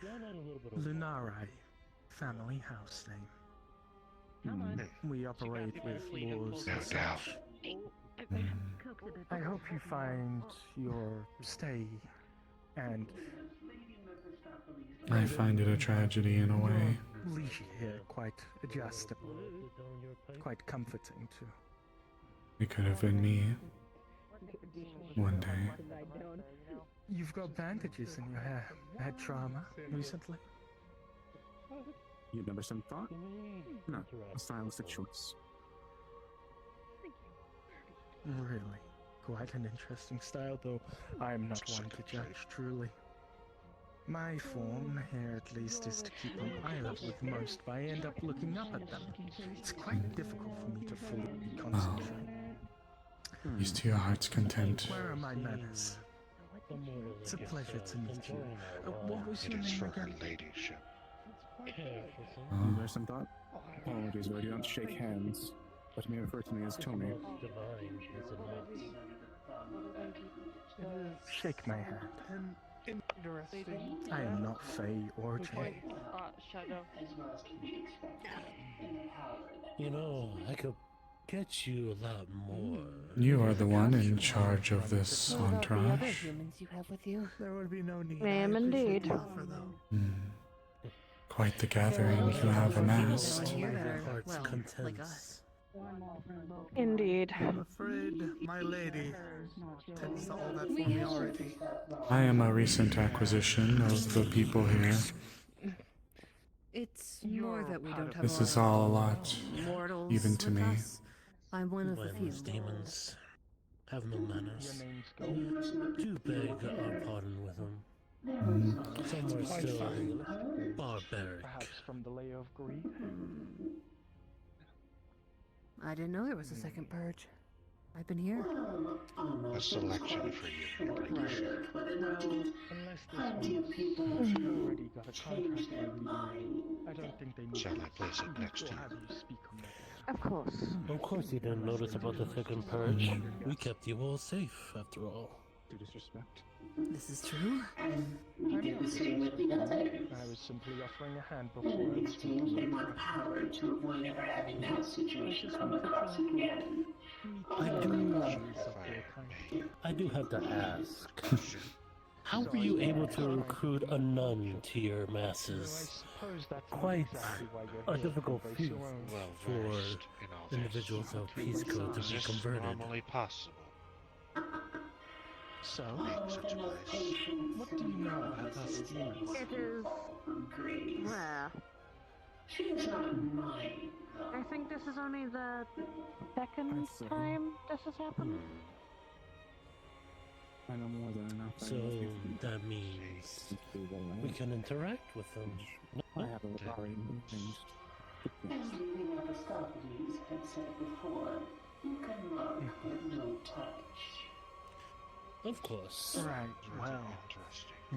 Speaker 15: Lunari family house name. We operate with laws and such. I hope you find your stay and
Speaker 1: I find it a tragedy in a way.
Speaker 15: leisure here quite adjustable, quite comforting too.
Speaker 1: It could have been me. One day.
Speaker 15: You've got bandages in your hair. Had trauma recently?
Speaker 13: You've never some thought? No, a stylistic choice.
Speaker 15: Really? Quite an interesting style, though I am not one to judge, truly. My form here, at least, is to keep an eye level with most, but I end up looking up at them. It's quite difficult for me to fully concentrate.
Speaker 1: Used to your heart's content.
Speaker 15: Where are my manners? It's a pleasure to meet you. What was your
Speaker 10: it is
Speaker 15: name
Speaker 10: for her
Speaker 15: again?
Speaker 10: ladyship.
Speaker 13: You bear some thought? Apologies, but I do not shake hands. But you may refer to me as Tony.
Speaker 2: Divine, is it not?
Speaker 15: Shake my hand.
Speaker 7: Interesting.
Speaker 15: I am not Fey or Jay.
Speaker 6: Shadow.
Speaker 2: You know, I could get you a lot more.
Speaker 1: You are the one in charge of this
Speaker 21: What about the other
Speaker 1: entourage.
Speaker 21: humans you have with you?
Speaker 13: There would be no need.
Speaker 6: I am indeed.
Speaker 21: For them.
Speaker 1: Quite the gathering you have amassed.
Speaker 21: Here that are,
Speaker 2: Heart's
Speaker 21: well,
Speaker 2: contents.
Speaker 21: like us.
Speaker 6: Indeed.
Speaker 11: I'm afraid my lady takes all that for me already.
Speaker 1: I am a recent acquisition of the people here.
Speaker 21: It's more that we don't have
Speaker 1: This
Speaker 21: a
Speaker 1: is
Speaker 21: lot
Speaker 1: all a
Speaker 21: of
Speaker 1: lot,
Speaker 21: mortals
Speaker 1: even to
Speaker 21: with
Speaker 1: me.
Speaker 21: us. I'm one of the few.
Speaker 2: Those demons have no manners. Do beg our pardon with them. Some are still barbaric.
Speaker 15: Perhaps from the layer of greed?
Speaker 21: I didn't know there was a second purge. I've been here.
Speaker 10: A selection for you, your ladyship.
Speaker 15: Well, unless this one's already got a contract I don't think they need
Speaker 10: Shall I place it next to
Speaker 15: to
Speaker 10: you?
Speaker 15: have you speak on that.
Speaker 6: Of course.
Speaker 2: Of course you didn't notice about the second purge. We kept you all safe, after all.
Speaker 13: Due disrespect.
Speaker 21: This is true.
Speaker 15: I was simply offering a hand before I was speaking.
Speaker 4: power to avoid ever having that situation come across again.
Speaker 2: I do have to ask. How were you able to recruit a nun to your masses? Quite a difficult feat for individuals of Peace Code to be
Speaker 10: This is
Speaker 2: converted.
Speaker 10: normally possible.
Speaker 15: So,
Speaker 10: Such a place.
Speaker 15: what do you know about us demons?
Speaker 6: It is rare.
Speaker 4: She is not mine,
Speaker 6: I think this is only the second time this has happened.
Speaker 13: I know more than enough.
Speaker 2: So that means we can interact with them.
Speaker 13: I have already things.
Speaker 4: As the Aristoteles had said before, you can love but no touch.
Speaker 2: Of course.
Speaker 15: Right, well,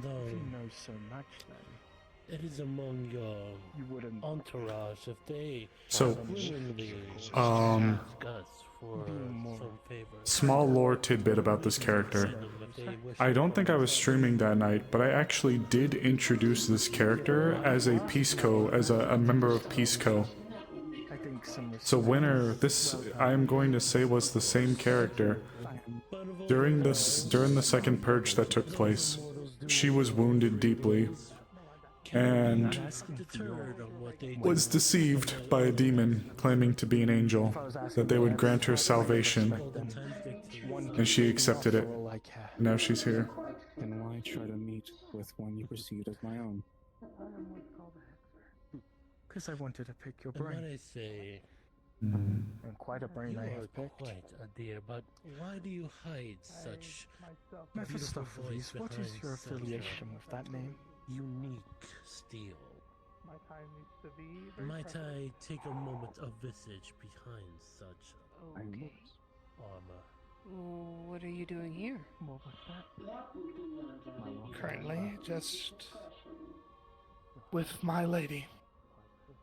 Speaker 2: Though
Speaker 15: if you know so much then.
Speaker 2: it is among your
Speaker 15: You wouldn't
Speaker 2: entourage if they
Speaker 1: So,
Speaker 2: willingly
Speaker 1: um,
Speaker 2: ask us for some favor.
Speaker 1: Small lore tidbit about this character. I don't think I was streaming that night, but I actually did introduce this character as a Peace Co, as a member of Peace Co.
Speaker 15: I think some
Speaker 1: So Winner, this I'm going to say was the same character. During the second purge that took place, she was wounded deeply and was deceived by a demon claiming to be an angel, that they would grant her salvation, and she accepted it. Now she's here.
Speaker 13: Then why try to meet with one you perceived as my own?
Speaker 15: Because I wanted to pick your
Speaker 2: And might
Speaker 15: brain.
Speaker 2: I say,
Speaker 15: And quite a brain
Speaker 2: you
Speaker 15: I
Speaker 2: are
Speaker 15: have picked.
Speaker 2: quite a dear, but why do you hide such a beautiful voice
Speaker 15: Mephistopheles, what is
Speaker 2: behind
Speaker 15: your
Speaker 2: such a
Speaker 15: affiliation with that name?
Speaker 2: unique steel?
Speaker 8: My time needs to be very
Speaker 2: Might
Speaker 8: precious.
Speaker 2: I take a moment of visage behind such
Speaker 21: Okay.
Speaker 2: armor?
Speaker 21: What are you doing here?
Speaker 8: What was that?
Speaker 4: That would be under
Speaker 12: Currently, just with my lady.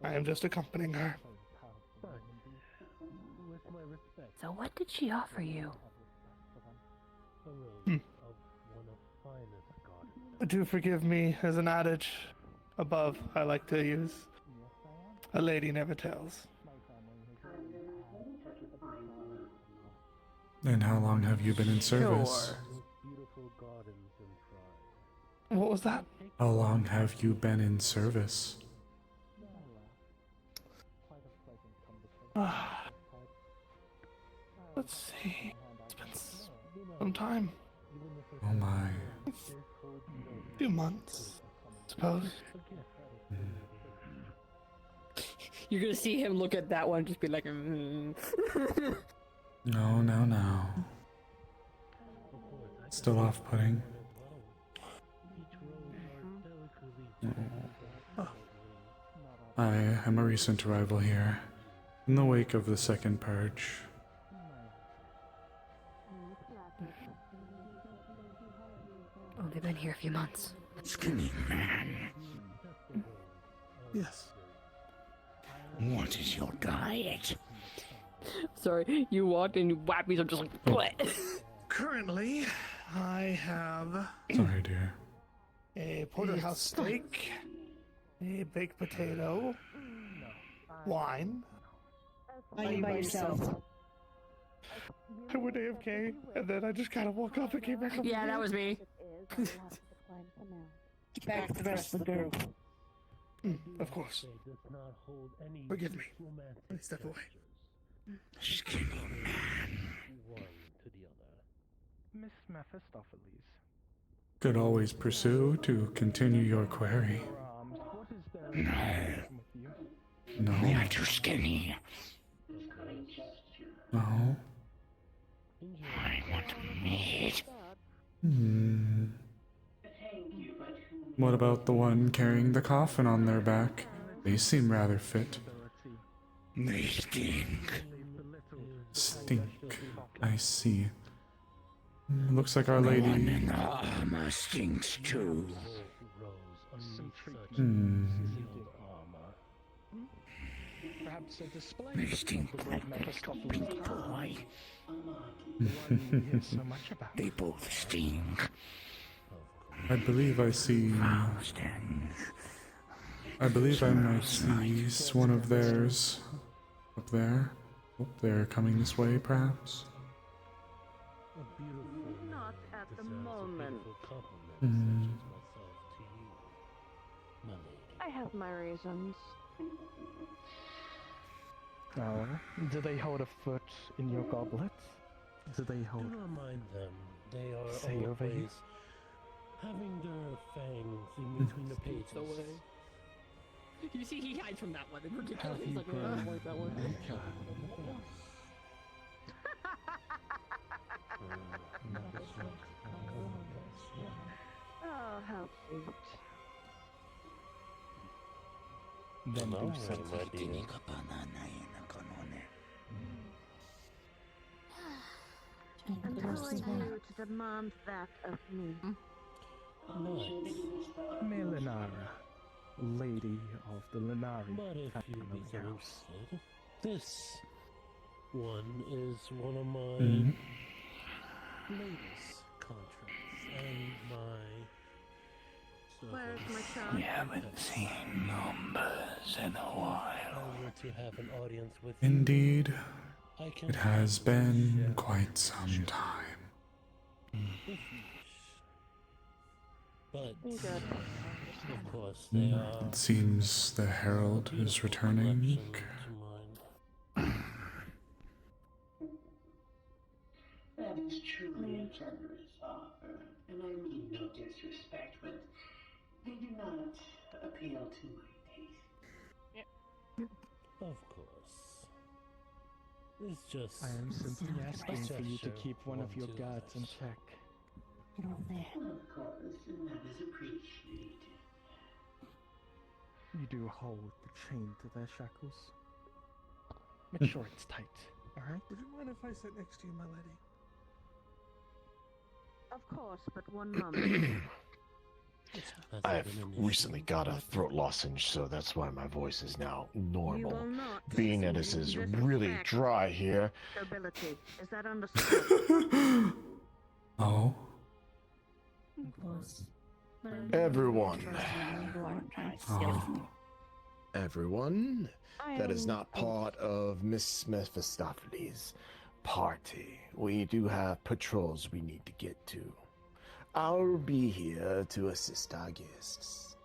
Speaker 12: I am just accompanying her.
Speaker 2: With my respect,
Speaker 21: So what did she offer you?
Speaker 2: a rose
Speaker 12: Hmm.
Speaker 2: of one of finest gardens.
Speaker 12: Do forgive me, as an adage above I like to use. A lady never tells.
Speaker 1: And how long have you been in service?
Speaker 2: Beautiful gardens in Pride.
Speaker 12: What was that?
Speaker 1: How long have you been in service?
Speaker 12: Let's see. It's been some time.
Speaker 1: Oh my.
Speaker 12: Few months, suppose.
Speaker 21: You're gonna see him look at that one and just be like, mm.
Speaker 1: No, no, no. Still off-putting. I am a recent arrival here, in the wake of the second purge.
Speaker 21: Only been here a few months.
Speaker 16: Skinny man,
Speaker 12: Yes.
Speaker 16: what is your diet?
Speaker 21: Sorry, you walked and you whacked me, so I'm just like, bleh.
Speaker 12: Currently, I have
Speaker 1: Sorry, dear.
Speaker 12: a porterhouse steak, a baked potato, wine.
Speaker 6: Are you by yourself?
Speaker 12: I went AFK, and then I just kind of woke up and came back up.
Speaker 21: Yeah, that was me.
Speaker 6: Get back to the rest of the group.
Speaker 12: Of course. Forgive me. Please step away.
Speaker 16: Skinny man.
Speaker 2: One to the other.
Speaker 8: Miss Mephistopheles.
Speaker 1: Could always pursue to continue your query.
Speaker 8: What is there
Speaker 16: No.
Speaker 8: with you?
Speaker 1: No.
Speaker 16: We are too skinny.
Speaker 1: No.
Speaker 16: I want meat.
Speaker 1: Hmm. What about the one carrying the coffin on their back? They seem rather fit.
Speaker 16: They stink.
Speaker 1: Stink. I see. Looks like Our
Speaker 16: The
Speaker 1: Lady.
Speaker 16: one in the armor stinks too.
Speaker 1: Hmm.
Speaker 15: Perhaps a display
Speaker 16: They
Speaker 15: of
Speaker 16: stink
Speaker 15: the
Speaker 16: like
Speaker 15: great Mephistopheles
Speaker 16: big
Speaker 15: power.
Speaker 16: boy.
Speaker 15: The one you hear so much about.
Speaker 16: They both stink.
Speaker 1: I believe I see. I believe I might see one of theirs up there. Oh, they're coming this way, perhaps.
Speaker 6: Not at the moment.
Speaker 1: Hmm.
Speaker 6: I have my reasons.
Speaker 15: Oh, do they hold a foot in your goblet? Do they
Speaker 2: Do
Speaker 15: hold?
Speaker 2: not mind them. They are
Speaker 15: Say over here.
Speaker 2: always having their fangs in between the pages.
Speaker 21: away. You see, he hides from that one in particular.
Speaker 15: Have
Speaker 21: He's
Speaker 15: you
Speaker 21: like, oh, I
Speaker 15: grown
Speaker 21: don't like that one.
Speaker 15: weaker?
Speaker 6: Oh, how cute.
Speaker 15: Then do so.
Speaker 6: And who are you to demand that of me?
Speaker 15: Melinara, lady of the Linari
Speaker 2: But if
Speaker 15: family
Speaker 2: you be so
Speaker 15: house.
Speaker 2: interested, this one is one of my
Speaker 1: Mhm.
Speaker 2: latest contracts and my
Speaker 6: Where's my
Speaker 2: servants.
Speaker 6: child?
Speaker 16: We haven't seen numbers in a while.
Speaker 2: I want to have an audience with you.
Speaker 1: Indeed,
Speaker 2: I can
Speaker 1: it has been quite some time.
Speaker 2: if you wish. But
Speaker 6: Good.
Speaker 2: of course they are
Speaker 1: It seems the Herald is returning.
Speaker 2: to mine.
Speaker 4: That is truly a generous offer, and I mean no disrespect, but they do not appeal to my taste.
Speaker 2: Of course. It's just
Speaker 15: I am simply asking for you to keep one of your guards in check.
Speaker 4: Of course, and that is appreciated.
Speaker 15: You do hold the chain to their shackles. Make sure it's tight, alright?
Speaker 12: Would you mind if I sit next to you, my lady?
Speaker 6: Of course, but one moment.
Speaker 16: I've recently got a throat lozenge, so that's why my voice is now normal.
Speaker 6: will not
Speaker 16: Being that this is really dry here.
Speaker 6: Ability. Is that understood?
Speaker 1: Oh.
Speaker 16: Everyone.
Speaker 1: Oh.
Speaker 16: Everyone that is not part of Miss Mephistopheles' party. We do have patrols we need to get to. I'll be here to assist our guests.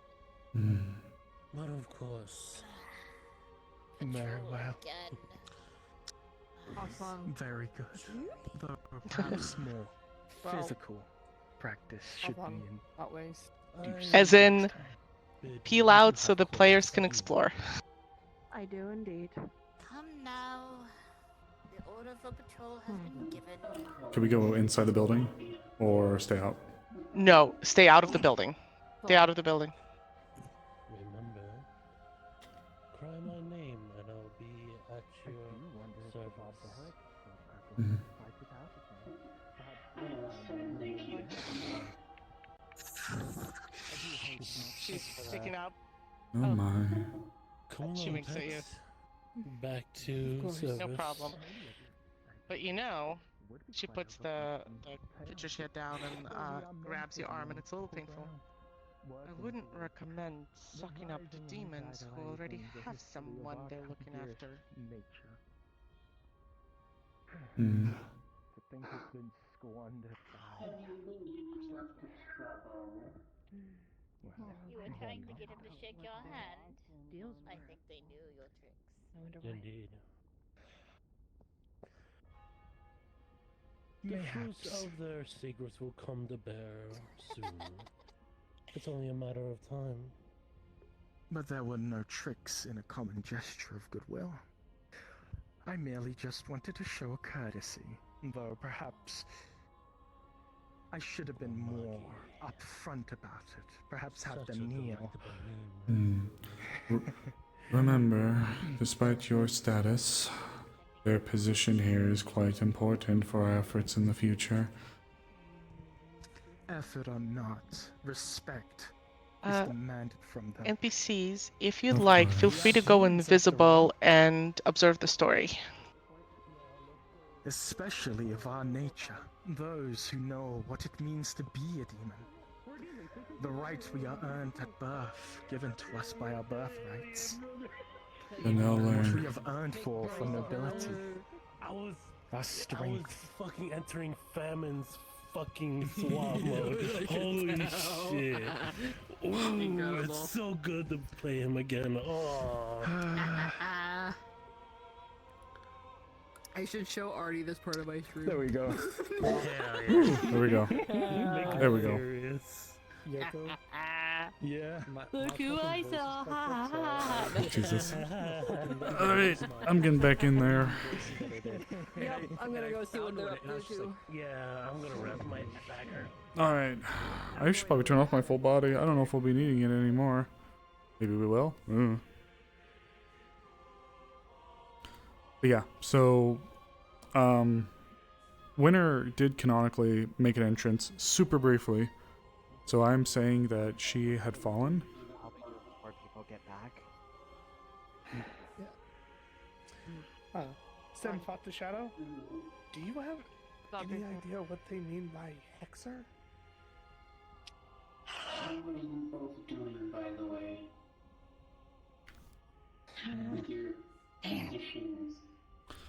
Speaker 2: But of course.
Speaker 15: Very well.
Speaker 21: Awesome.
Speaker 15: Very good. Though perhaps more
Speaker 21: Well,
Speaker 15: physical practice should be in.
Speaker 21: Not waste.
Speaker 7: As in, peel out so the players can explore.
Speaker 6: I do indeed.
Speaker 3: Come now. The order for patrol has been given.
Speaker 1: Can we go inside the building or stay out?
Speaker 7: No, stay out of the building. Stay out of the building.
Speaker 2: Remember, cry my name and I'll be at your service.
Speaker 7: She's picking up.
Speaker 1: Oh my.
Speaker 2: Come
Speaker 7: She
Speaker 2: on,
Speaker 7: winks at you.
Speaker 2: pets. Back to service.
Speaker 7: No problem. But you know, she puts the picture shit down and grabs your arm, and it's a little painful. I wouldn't recommend sucking up to demons who already have someone they're looking after.
Speaker 1: Hmm.
Speaker 15: To think it's been squandered by.
Speaker 3: You were trying to get him to shake your hand. I think they knew your tricks.
Speaker 2: Indeed. The
Speaker 15: Mayhaps.
Speaker 2: fruits of their secrets will come to bear soon. It's only a matter of time.
Speaker 15: But there were no tricks in a common gesture of goodwill. I merely just wanted to show a courtesy, though perhaps I should have been more upfront about it. Perhaps have them kneel.
Speaker 1: Remember, despite your status, their position here is quite important for our efforts in the future.
Speaker 15: Effort or not, respect is demanded from them.
Speaker 7: NPCs, if you'd
Speaker 1: Of
Speaker 7: like, feel
Speaker 1: course.
Speaker 7: free to go invisible and observe the story.
Speaker 15: Especially of our nature, those who know what it means to be a demon. The rights we are earned at birth, given to us by our birthrights.
Speaker 1: Then they'll
Speaker 15: What we
Speaker 1: learn.
Speaker 15: have earned for nobility. Our
Speaker 2: I was
Speaker 15: strength.
Speaker 2: fucking entering famine's fucking swab mode. Holy shit. Ooh, it's so good to play him again. Oh.
Speaker 21: I should show Artie this part of my stream.
Speaker 15: There we go.
Speaker 1: There we go. There we go.
Speaker 15: Yeah.
Speaker 21: Look who I saw. Ha ha ha.
Speaker 1: Jesus. Alright, I'm getting back in there.
Speaker 21: Yep, I'm gonna go see what they're up to too.
Speaker 2: Yeah, I'm gonna wrap my dagger.
Speaker 1: Alright. I should probably turn off my full body. I don't know if we'll be needing it anymore. Maybe we will. But yeah, so Winter did canonically make an entrance super briefly. So I'm saying that she had fallen.
Speaker 14: Before people get back.
Speaker 12: Sen fought the shadow. Do you have any idea what they mean by hexer?
Speaker 4: How are you both doing, by the way? With your positions.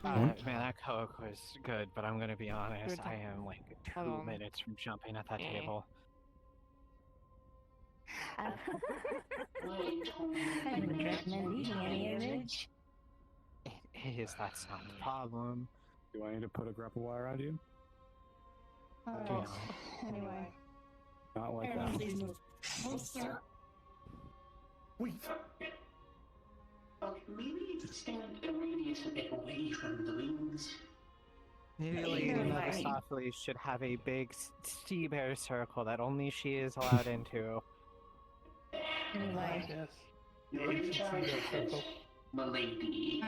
Speaker 14: Man, that Coke was good, but I'm gonna be honest, I am like 2 minutes from jumping at that table. It is, that's not the problem.
Speaker 13: Do I need to put a grapple wire around you?
Speaker 18: Anyway.
Speaker 13: Not like that.
Speaker 4: Wait. Maybe stand a radius a bit away from the wings.
Speaker 14: Maybe Lady Mephistopheles should have a big sea bear circle that only she is allowed into.
Speaker 18: Anyway.
Speaker 4: You're in charge of it, milady.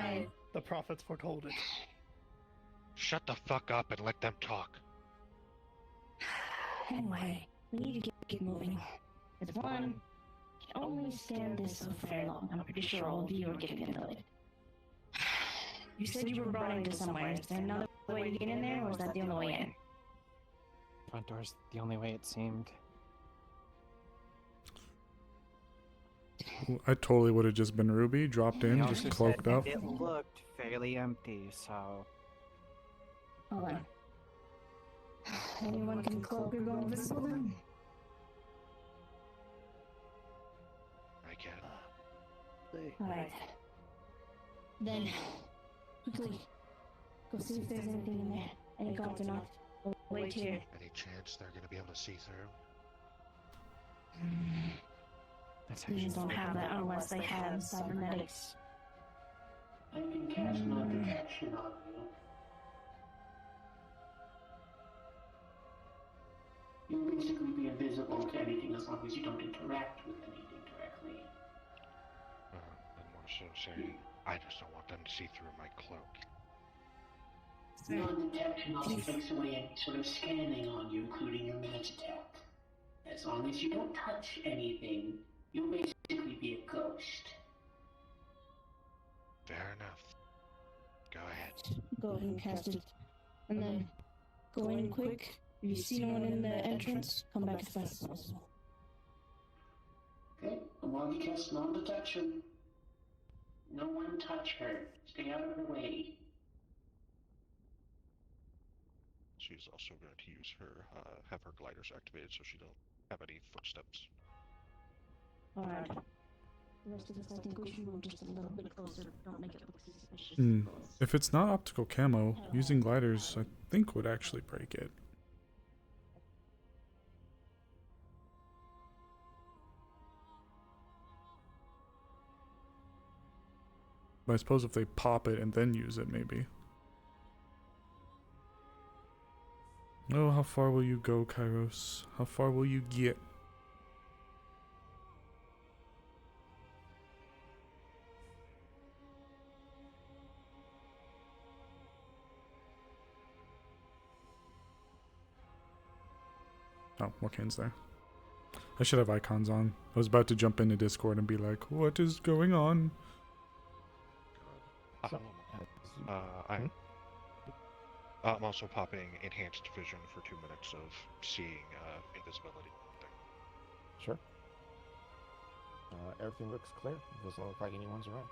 Speaker 12: The prophets foretold it.
Speaker 10: Shut the fuck up and let them talk.
Speaker 18: Anyway, we need to get moving. It's one, can only stand this so very long. I'm pretty sure all of you are getting annoyed. You said you were brought into somewhere. Is there another way to get in there, or is that the only way in?
Speaker 14: Front door's the only way it seemed.
Speaker 1: I totally would have just been Ruby, dropped in,
Speaker 14: He
Speaker 1: just
Speaker 14: also
Speaker 1: cloaked
Speaker 14: said
Speaker 1: up.
Speaker 14: It looked fairly empty, so.
Speaker 18: Hold on. Anyone can cloak or go invisible then?
Speaker 10: I can.
Speaker 18: Alright. Then, quickly, go see if there's anything in there. Any guards or not. We'll wait here.
Speaker 10: Any chance they're gonna be able to see through?
Speaker 18: Humans don't have that unless they have cybernetics.
Speaker 4: I can cast non-detection on you. You'll basically be invisible to anything as long as you don't interact with anything directly.
Speaker 10: I'm more so saying, I just don't want them to see through my cloak.
Speaker 4: Non-detection also takes away any sort of scanning on you, including your minute attack. As long as you don't touch anything, you'll basically be a ghost.
Speaker 10: Fair enough. Go ahead.
Speaker 18: Go ahead and cast it. And then, go in quick. If you see no one in the entrance, come back as fast as possible.
Speaker 4: Okay, I'm on to cast non-detection. No one touch her. Stay out of her way.
Speaker 10: She's also going to use her, have her gliders activated so she don't have any footsteps.
Speaker 18: Alright. The rest of us, I think we should move just a little bit closer. Don't make it look suspicious.
Speaker 1: If it's not optical camo, using gliders I think would actually break it. But I suppose if they pop it and then use it, maybe. Oh, how far will you go, Kairos? How far will you get? Oh, Morkane's there. I should have icons on. I was about to jump into Discord and be like, what is going on?
Speaker 10: I'm also popping enhanced vision for 2 minutes of seeing invisibility.
Speaker 9: Sure. Everything looks clear. It doesn't look like anyone's around.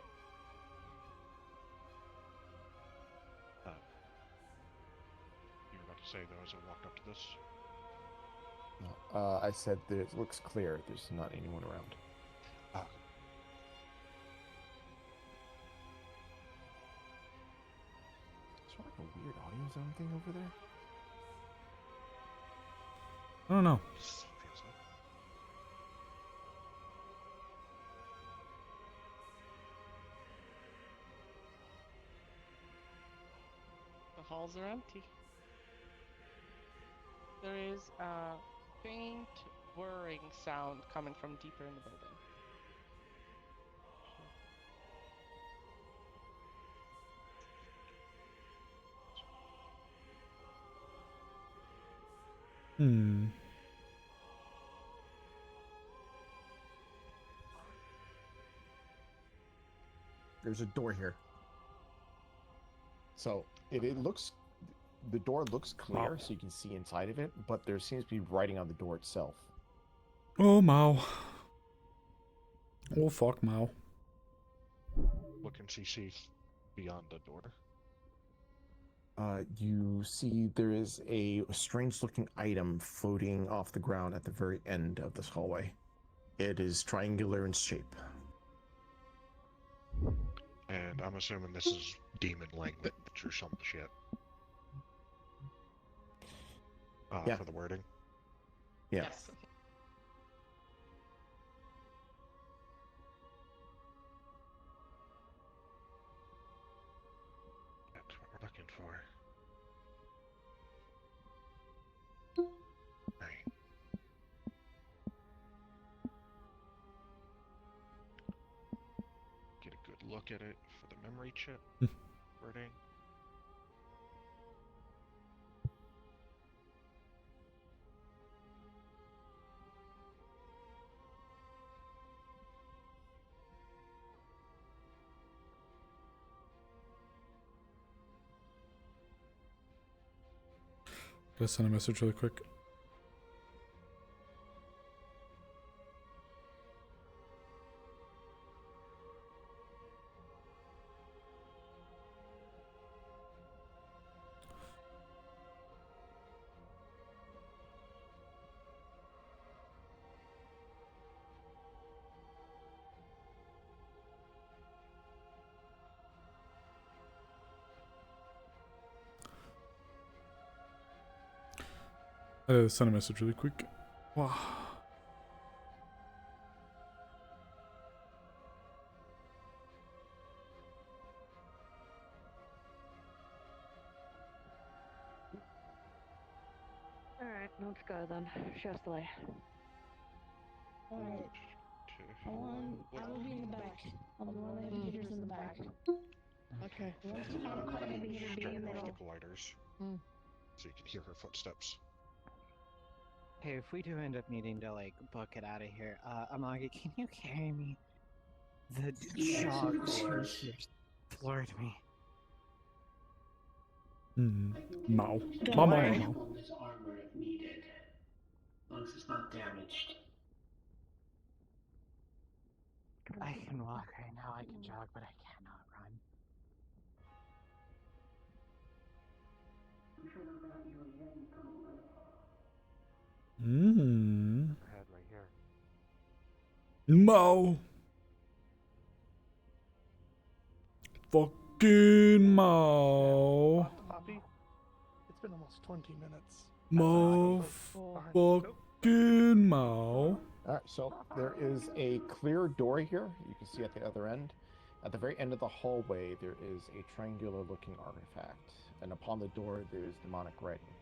Speaker 10: You were about to say though as I walked up to this?
Speaker 9: No, I said that it looks clear. There's not anyone around. Is there like a weird audio zone thing over there?
Speaker 1: I don't know.
Speaker 10: Feels like.
Speaker 7: The halls are empty. There is a faint whirring sound coming from deeper in the building.
Speaker 9: There's a door here. So it looks, the door looks clear, so you can see inside of it, but there seems to be writing on the door itself.
Speaker 1: Oh, Mao. Oh, fuck, Mao.
Speaker 10: What can she see beyond the door?
Speaker 9: You see there is a strange-looking item floating off the ground at the very end of this hallway. It is triangular in shape.
Speaker 10: And I'm assuming this is demon language or some shit.
Speaker 9: Yeah.
Speaker 10: For the wording?
Speaker 9: Yeah.
Speaker 7: Yes.
Speaker 10: That's what we're looking for. Right. get it for the memory chip wording.
Speaker 1: Gotta send a message really quick. Send a message really quick. Wow.
Speaker 6: Alright, let's go then. Show us the way.
Speaker 18: Alright. I will be in the back. I'll be one of the heavy hitters in the back.
Speaker 7: Okay.
Speaker 18: Once you have a heavy hitter be in the middle.
Speaker 10: Gliders. So you can hear her footsteps.
Speaker 14: Hey, if we do end up needing to like book it out of here, Amagi, can you carry me? The
Speaker 4: Yes, of
Speaker 14: dog
Speaker 4: course.
Speaker 14: just floored me.
Speaker 1: Mao.
Speaker 4: Don't worry. On this armor if needed. As long as it's not damaged.
Speaker 14: I can walk right now, I can jog, but I cannot run.
Speaker 4: I'm sure about your head going.
Speaker 10: Head right here.
Speaker 1: Mao. Fucking Mao.
Speaker 12: Poppy, it's been almost 20 minutes.
Speaker 1: Mao. Fucking Mao.
Speaker 9: Alright, so there is a clear door here. You can see at the other end. At the very end of the hallway, there is a triangular looking artifact. And upon the door, there is demonic writing.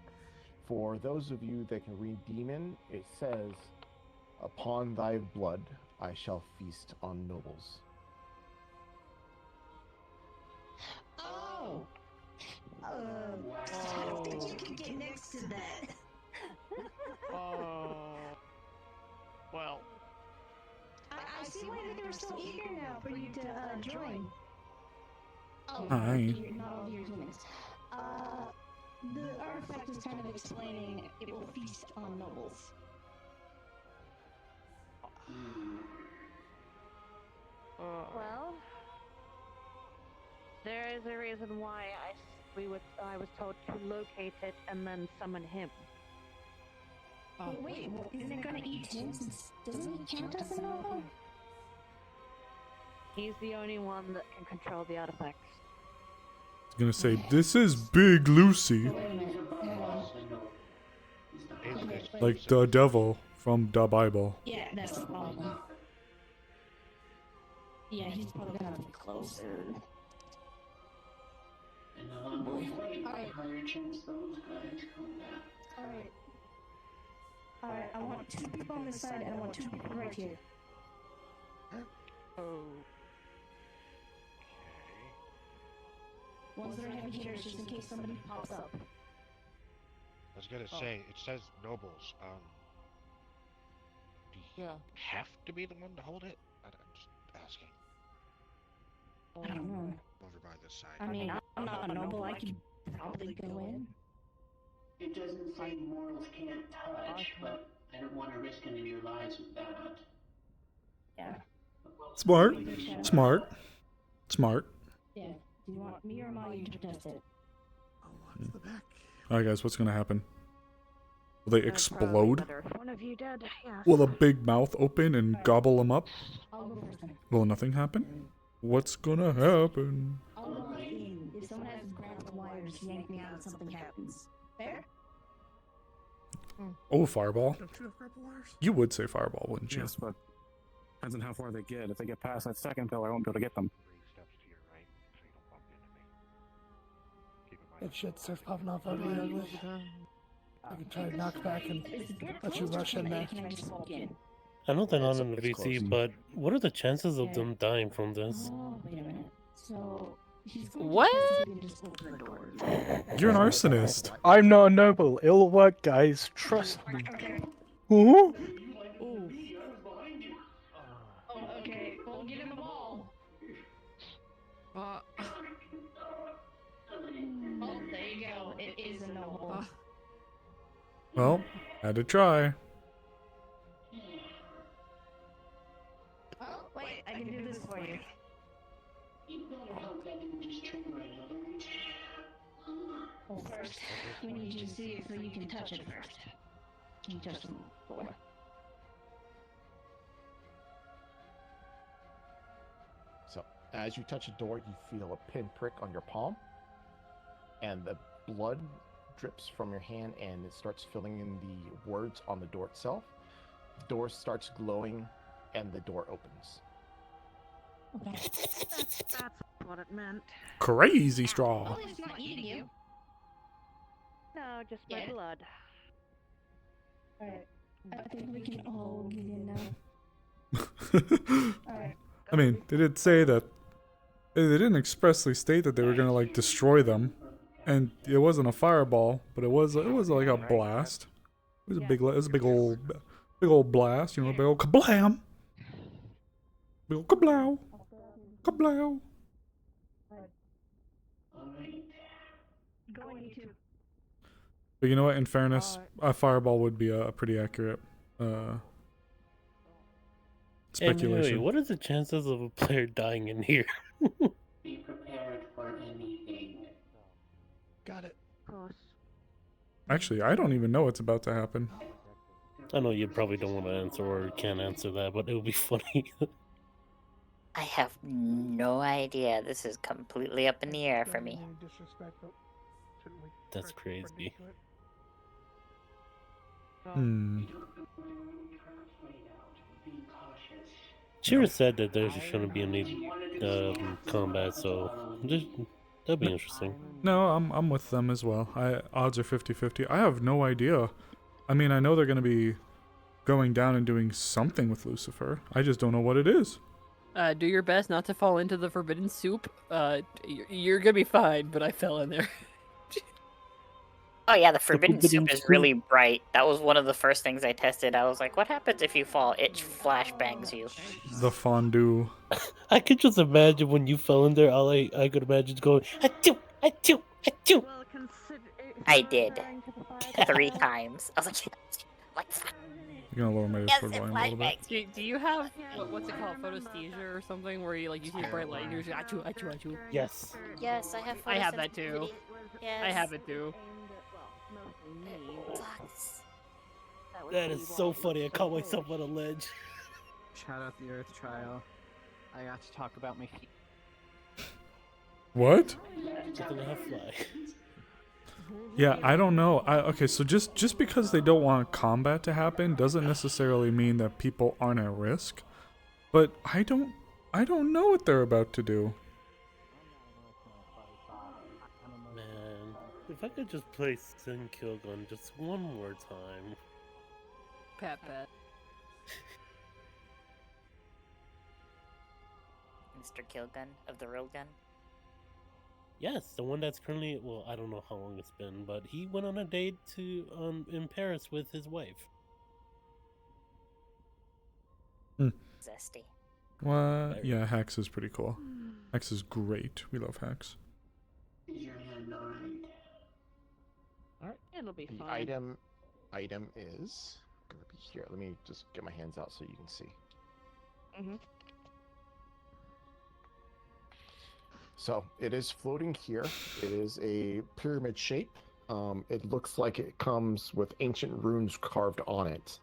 Speaker 9: For those of you that can read demon, it says, "Upon thy blood I shall feast on nobles."
Speaker 18: Oh! I don't think you can get next to that.
Speaker 7: Oh. Well.
Speaker 18: I see why they were so eager now for you to join. Oh,
Speaker 1: Hi.
Speaker 18: you're not all your humans. The artifact is kind of explaining it will feast on nobles.
Speaker 6: Well, there is a reason why I was told to locate it and then summon him.
Speaker 18: Wait, isn't it gonna eat him since doesn't he count as a noble?
Speaker 6: He's the only one that can control the artifacts.
Speaker 1: I was gonna say, this is Big Lucy. Like the devil from the Bible.
Speaker 18: Yeah, that's the problem. Yeah, he's probably gonna be closer.
Speaker 4: And the longer we wait, the higher chance those guys come back.
Speaker 18: Alright. Alright, I want 2 people on this side and I want 2 people right here.
Speaker 7: Oh.
Speaker 18: Ones that are heavy hitters just in case somebody pops up.
Speaker 10: I was gonna say, it says nobles. Do you have to be the one to hold it? I'm just asking.
Speaker 18: I don't know.
Speaker 10: Over by this side.
Speaker 18: I mean, I'm not a noble, I could probably go in.
Speaker 4: It doesn't say mortals can't touch, but I don't want to risk any of your lives with that.
Speaker 18: Yeah.
Speaker 1: Smart. Smart. Smart.
Speaker 18: Yeah. Do you want me or Molly to test it?
Speaker 1: Alright guys, what's gonna happen? Will they explode?
Speaker 6: One of you dead, yeah.
Speaker 1: Will a big mouth open and gobble them up?
Speaker 18: I'll go first then.
Speaker 1: Will nothing happen? What's gonna happen?
Speaker 18: I'll go in. If someone has grabbed the wires, yank me out and something happens. Fair?
Speaker 1: Oh, fireball.
Speaker 13: Don't you have grapple wires?
Speaker 1: You would say fireball, wouldn't you?
Speaker 13: Yes, but depends on how far they get. If they get past that second pillar, I won't be able to get them.
Speaker 10: 3 steps to your right, so you don't bump into me. Keep in mind.
Speaker 12: If shit starts popping off ugly, ugly, I can try to knock back and let you rush in there.
Speaker 2: I know they're not in the VC, but what are the chances of them dying from this?
Speaker 18: Oh, wait a minute. So he's going
Speaker 21: What?
Speaker 18: to test if he can just open the door.
Speaker 1: You're an arsonist.
Speaker 15: I'm not a noble. It'll work, guys. Trust me.
Speaker 18: Okay.
Speaker 15: Ooh.
Speaker 21: Ooh.
Speaker 18: Oh, okay. Well, get in the wall.
Speaker 21: Uh,
Speaker 18: Oh, there you go. It is a noble.
Speaker 1: Well, had to try.
Speaker 18: Oh, wait, I can do this for you.
Speaker 4: You better hope that didn't just trigger an alert.
Speaker 18: Well, first, we need you to see it so you can touch it first. Can you touch the floor?
Speaker 9: So, as you touch a door, you feel a pinprick on your palm, and the blood drips from your hand, and it starts filling in the words on the door itself. The door starts glowing, and the door opens.
Speaker 6: That's what it meant.
Speaker 1: Crazy straw.
Speaker 18: Oh, it's not eating you.
Speaker 6: No, just my blood.
Speaker 18: Alright. I think we can all get in now. Alright.
Speaker 1: I mean, they did say that they didn't expressly state that they were gonna like destroy them, and it wasn't a fireball, but it was like a blast. It was a big big old blast, you know, a big old kablam, big old kablow, kablow.
Speaker 18: Going to.
Speaker 1: But you know what? In fairness, a fireball would be a pretty accurate speculation.
Speaker 2: Wait, what are the chances of a player dying in here?
Speaker 4: Be prepared for anything.
Speaker 7: Got it.
Speaker 6: Of course.
Speaker 1: Actually, I don't even know what's about to happen.
Speaker 2: I know you probably don't want to answer or can't answer that, but it would be funny.
Speaker 20: I have no idea. This is completely up in the air for me.
Speaker 2: That's crazy. Shira said that there shouldn't be any combat, so that'd be interesting.
Speaker 1: No, I'm with them as well. Odds are 50-50. I have no idea. I mean, I know they're going to be going down and doing something with Lucifer. I just don't know what it is.
Speaker 21: Do your best not to fall into the forbidden soup. You're gonna be fine, but I fell in there.
Speaker 20: Oh yeah, the forbidden soup is really bright. That was one of the first things I tested. I was like, what happens if you fall? It flashbangs you.
Speaker 1: The fondue.
Speaker 2: I could just imagine when you fell in there, all I could imagine is going, achoo, achoo, achoo.
Speaker 20: I did. 3 times. I was like,
Speaker 1: You're gonna lower my Discord volume a little bit.
Speaker 21: Do you have what's it called, photosthesia or something, where you see bright light and you're just achoo, achoo, achoo?
Speaker 2: Yes.
Speaker 20: Yes, I have.
Speaker 21: I have that too.
Speaker 20: Yes.
Speaker 21: I have it too.
Speaker 2: That is so funny. I caught myself on a ledge.
Speaker 14: Shout out the Earth Trial. I got to talk about my feet.
Speaker 1: What?
Speaker 2: Something I fly.
Speaker 1: Yeah, I don't know. Okay, so just because they don't want combat to happen doesn't necessarily mean that people aren't at risk. But I don't know what they're about to do.
Speaker 2: Man, if I could just play Sin Killgun just one more time.
Speaker 21: Pat.
Speaker 20: Mr. Killgun of the real gun.
Speaker 2: Yes, the one that's currently, well, I don't know how long it's been, but he went on a date in Paris with his wife.
Speaker 20: Zesty.
Speaker 1: What? Yeah, Hex is pretty cool. Hex is great. We love Hex.
Speaker 4: Is your hand alright?
Speaker 2: Alright.
Speaker 6: It'll be
Speaker 9: The
Speaker 6: fine.
Speaker 9: item is gonna be here. Let me just get my hands out so you can see.
Speaker 6: Mm-hmm.
Speaker 9: So it is floating here. It is a pyramid shape. It looks like it comes with ancient runes carved on it.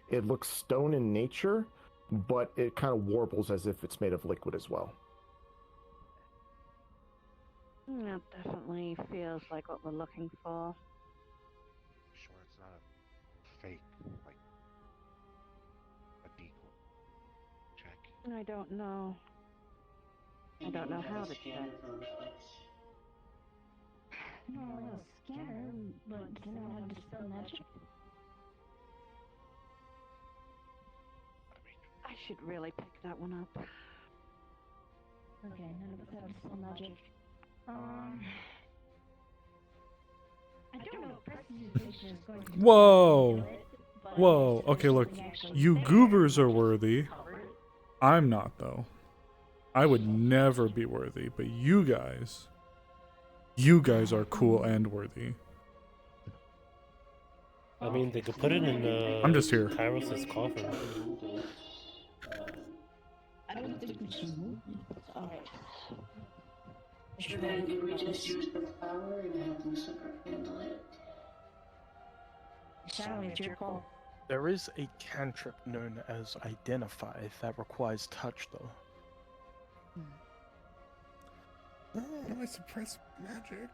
Speaker 9: It looks stone in nature, but it kind of warbles as if it's made of liquid as well.
Speaker 6: That definitely feels like what we're looking for.
Speaker 10: Sure, it's not a fake, like a decoy. Check.
Speaker 6: I don't know. I don't know how to check.
Speaker 18: No, a little scanner, but does anyone have dispel magic?
Speaker 6: I should really pick that one up.
Speaker 18: Okay, none of us have dispel magic. I don't know if prestidigitation is going to
Speaker 1: Whoa!
Speaker 18: do it, but
Speaker 1: Whoa.
Speaker 18: if
Speaker 1: Okay,
Speaker 18: there's
Speaker 1: look.
Speaker 18: something actually
Speaker 1: You
Speaker 18: there,
Speaker 1: goobers are
Speaker 18: which is
Speaker 1: worthy.
Speaker 18: covered.
Speaker 1: I'm not, though. I would never be worthy, but you guys are cool and worthy.
Speaker 2: I mean, they could put it in
Speaker 1: I'm just here.
Speaker 2: Tyrus's coffin.
Speaker 18: I don't think we should move it. Alright.
Speaker 4: Should we just use the flower and have Lucifer handle it?
Speaker 18: Shadow, it's your call.
Speaker 15: There is a cantrip known as Identify that requires touch, though.
Speaker 12: How do I suppress magic?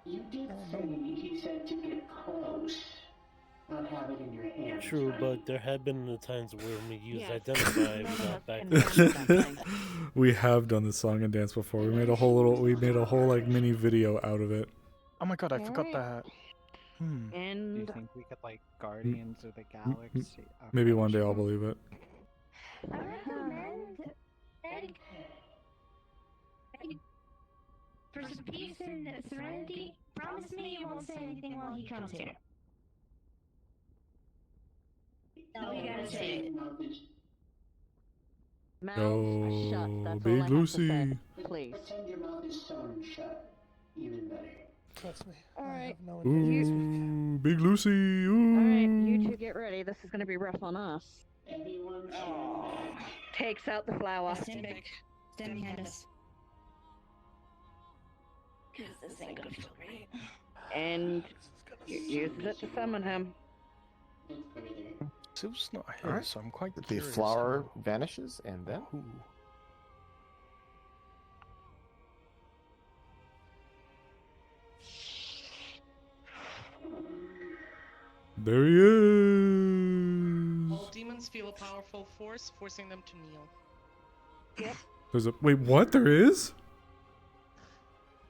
Speaker 4: You did say he said to get close, not have it in your hands.
Speaker 2: True,
Speaker 4: right?
Speaker 2: but there have been the times where we used
Speaker 6: Yes.
Speaker 2: Identify without backlash.
Speaker 1: We have done the song and dance before. We made a whole like mini video out of it.
Speaker 15: Oh my god, I forgot that.
Speaker 14: Do you
Speaker 6: And
Speaker 14: think we could like Guardians of the Galaxy?
Speaker 1: Maybe
Speaker 14: Okay,
Speaker 1: one day
Speaker 14: sure.
Speaker 1: I'll believe it.
Speaker 18: I recommend that for some peace and serenity, promise me you won't say anything while he comes here. No, you gotta say it.
Speaker 6: mouths shut. That's
Speaker 1: Big
Speaker 6: all I have to
Speaker 1: Lucy.
Speaker 6: say. Please.
Speaker 4: Pretend your mouth is sewn shut. Even better.
Speaker 12: Trust me.
Speaker 6: Alright.
Speaker 1: Ooh, Big Lucy. Ooh.
Speaker 6: Alright, you two get ready. This is gonna be rough on us.
Speaker 4: Everyone
Speaker 6: Takes out the flower.
Speaker 18: Stand back. Stand behind us. Cause this ain't gonna feel great.
Speaker 6: And uses it to summon him.
Speaker 15: Sible's not here,
Speaker 9: Alright.
Speaker 15: so I'm quite
Speaker 9: The
Speaker 15: curious.
Speaker 9: flower vanishes, and then
Speaker 15: Ooh.
Speaker 1: There he is.
Speaker 7: All demons feel a powerful force, forcing them to kneel.
Speaker 6: Yep.
Speaker 1: There's a wait. What? There is?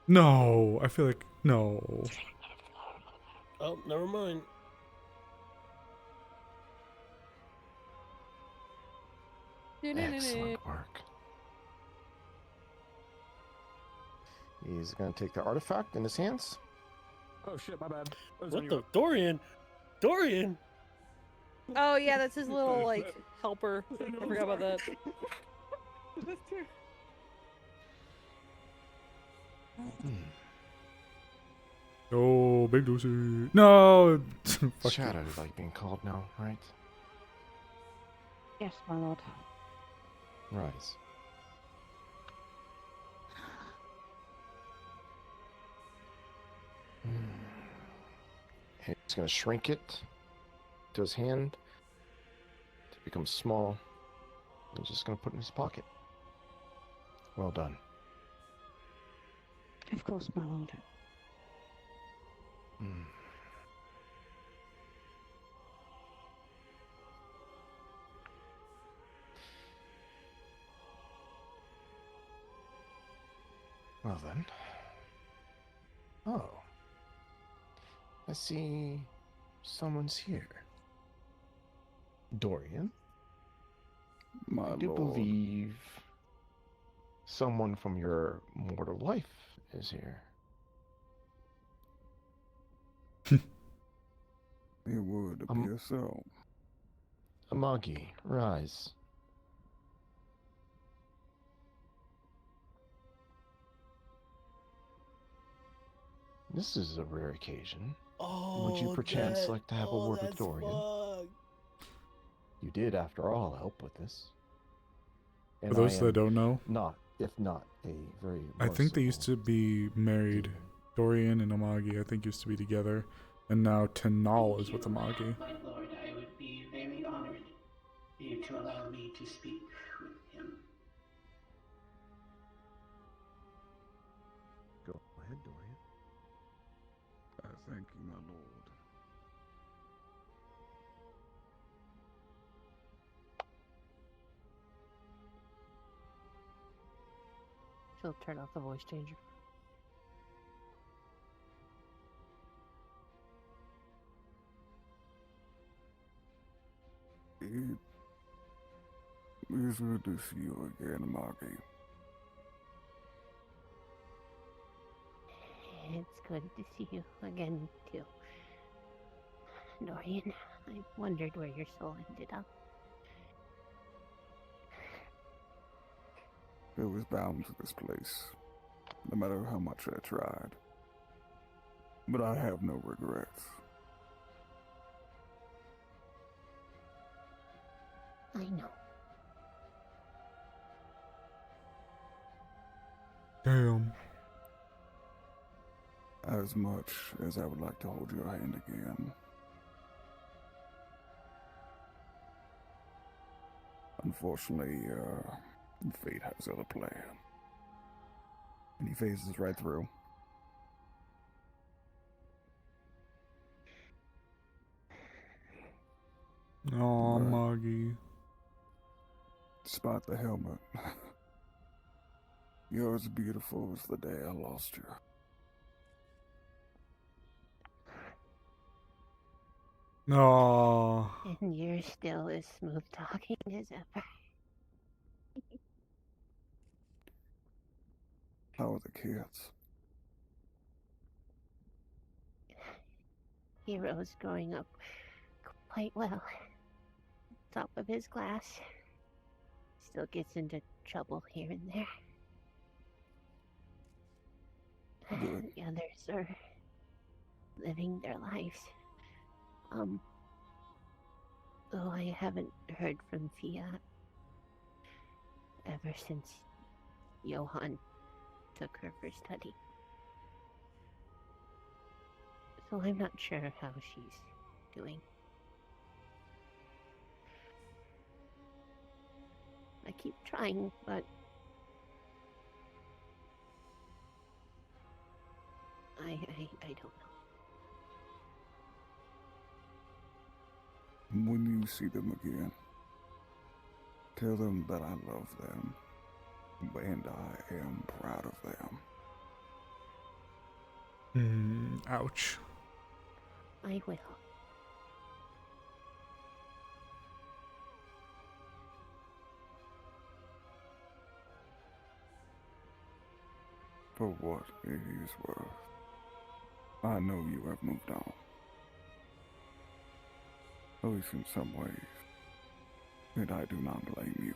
Speaker 1: No. I feel like no.
Speaker 2: Oh, never mind.
Speaker 9: excellent work. He's going to take the artifact in his hands.
Speaker 13: Oh shit, my bad.
Speaker 2: What the? Dorian? Dorian?
Speaker 19: Oh yeah, that's his little like helper. I forgot about that.
Speaker 1: Oh, Big Lucy. No. Fuck
Speaker 9: Shadow,
Speaker 1: you.
Speaker 9: like being called now, right?
Speaker 6: Yes, my lord.
Speaker 9: Rise. He's going to shrink it to his hand to become small. He's just going to put it in his pocket. Well done.
Speaker 6: Of course, my lord.
Speaker 9: Well then. Oh. I see someone's here. Dorian?
Speaker 13: My
Speaker 9: I do
Speaker 13: lord.
Speaker 9: believe someone from your mortal life is here.
Speaker 13: It would appear so.
Speaker 9: Amagi, rise. This is a rare occasion. Would you perchance like to have a word with Dorian? You did, after all, help with this.
Speaker 1: For
Speaker 9: And
Speaker 1: those
Speaker 9: I
Speaker 1: that
Speaker 9: am
Speaker 1: don't know,
Speaker 9: not, if not a very
Speaker 1: I think they used to be married. Dorian and Amagi, I think, used to be together, and now Tenal is with Amagi.
Speaker 4: My lord, I would be very honored for you to allow me to speak with him.
Speaker 10: Go ahead, Dorian.
Speaker 13: I thank you, my lord.
Speaker 19: She'll turn off the voice changer.
Speaker 13: It is good to see you again, Maggie.
Speaker 5: It's good to see you again, too. Dorian, I wondered where your soul ended up.
Speaker 13: It was bound to this place, no matter how much I tried. But I have no regrets.
Speaker 5: I know.
Speaker 1: Damn.
Speaker 13: As much as I would like to hold your hand again, unfortunately, fate has other plan. And he phases right through.
Speaker 1: Aw,
Speaker 13: But
Speaker 1: Muggy.
Speaker 13: despite the helmet, you're as beautiful as the day I lost you.
Speaker 1: Aw.
Speaker 5: And you're still as smooth talking as ever.
Speaker 13: How are the kids?
Speaker 5: Hero's growing up quite well. Top of his class. Still gets into trouble here and there.
Speaker 13: Good.
Speaker 5: The others are living their lives. Though I haven't heard from Fiat ever since Johann took her for study. So I'm not sure how she's doing. I keep trying, but I don't know.
Speaker 13: When you see them again, tell them that I love them, and I am proud of them.
Speaker 1: Ouch.
Speaker 5: I will.
Speaker 13: For what it is worth, I know you have moved on. At least in some ways. And I do not blame you.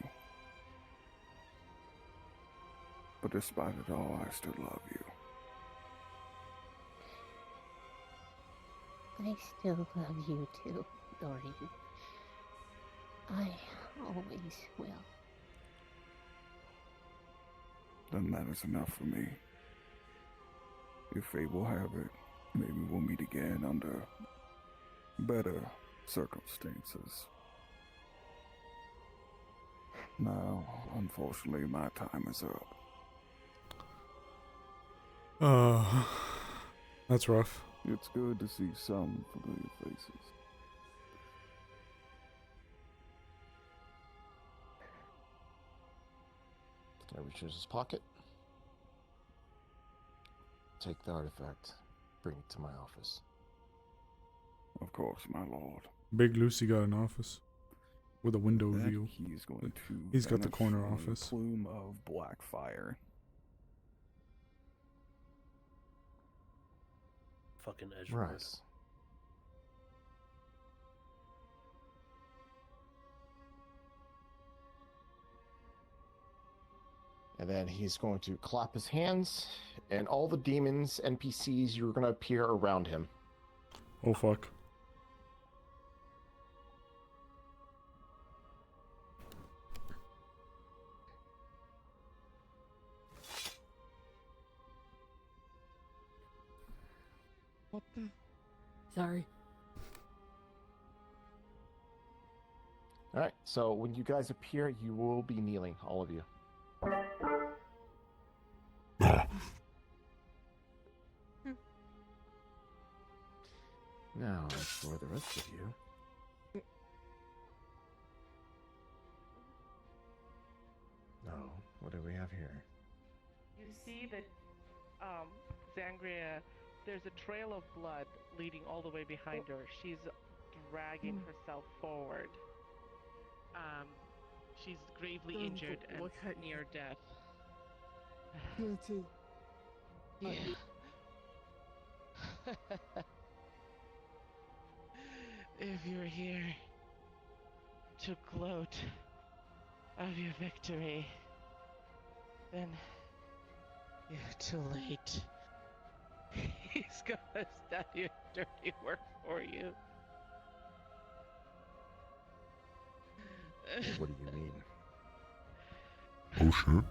Speaker 13: But despite it all, I still love you.
Speaker 5: I still love you too, Dorian. I always will.
Speaker 13: Then that is enough for me. If fate will have it, maybe we'll meet again under better circumstances. Now, unfortunately, my time is up.
Speaker 1: That's rough.
Speaker 13: It's good to see some familiar faces.
Speaker 9: Can I reach into his pocket? Take the artifact. Bring it to my office.
Speaker 13: Of course, my lord.
Speaker 1: Big Lucy got an office with a window
Speaker 13: That
Speaker 1: view.
Speaker 13: he is going to
Speaker 1: He's got the
Speaker 13: vanish
Speaker 1: corner
Speaker 13: in a
Speaker 1: office.
Speaker 13: plume of black fire.
Speaker 2: Fucking Edgeworth.
Speaker 9: Right. And then he's going to clap his hands, and all the demons, NPCs, you're going to appear around him.
Speaker 1: Oh, fuck.
Speaker 21: What the? Sorry.
Speaker 9: All right, so when you guys appear, you will be kneeling, all of you. Now, as for the rest of you... Oh, what do we have here?
Speaker 7: You see that, Zangria, there's a trail of blood leading all the way behind her. She's dragging herself forward. She's gravely injured and near death.
Speaker 21: Guilty.
Speaker 7: Yeah. If you're here to gloat of your victory, then you're too late. He's gonna start your dirty work for you.
Speaker 9: What do you mean?
Speaker 13: Oh shit.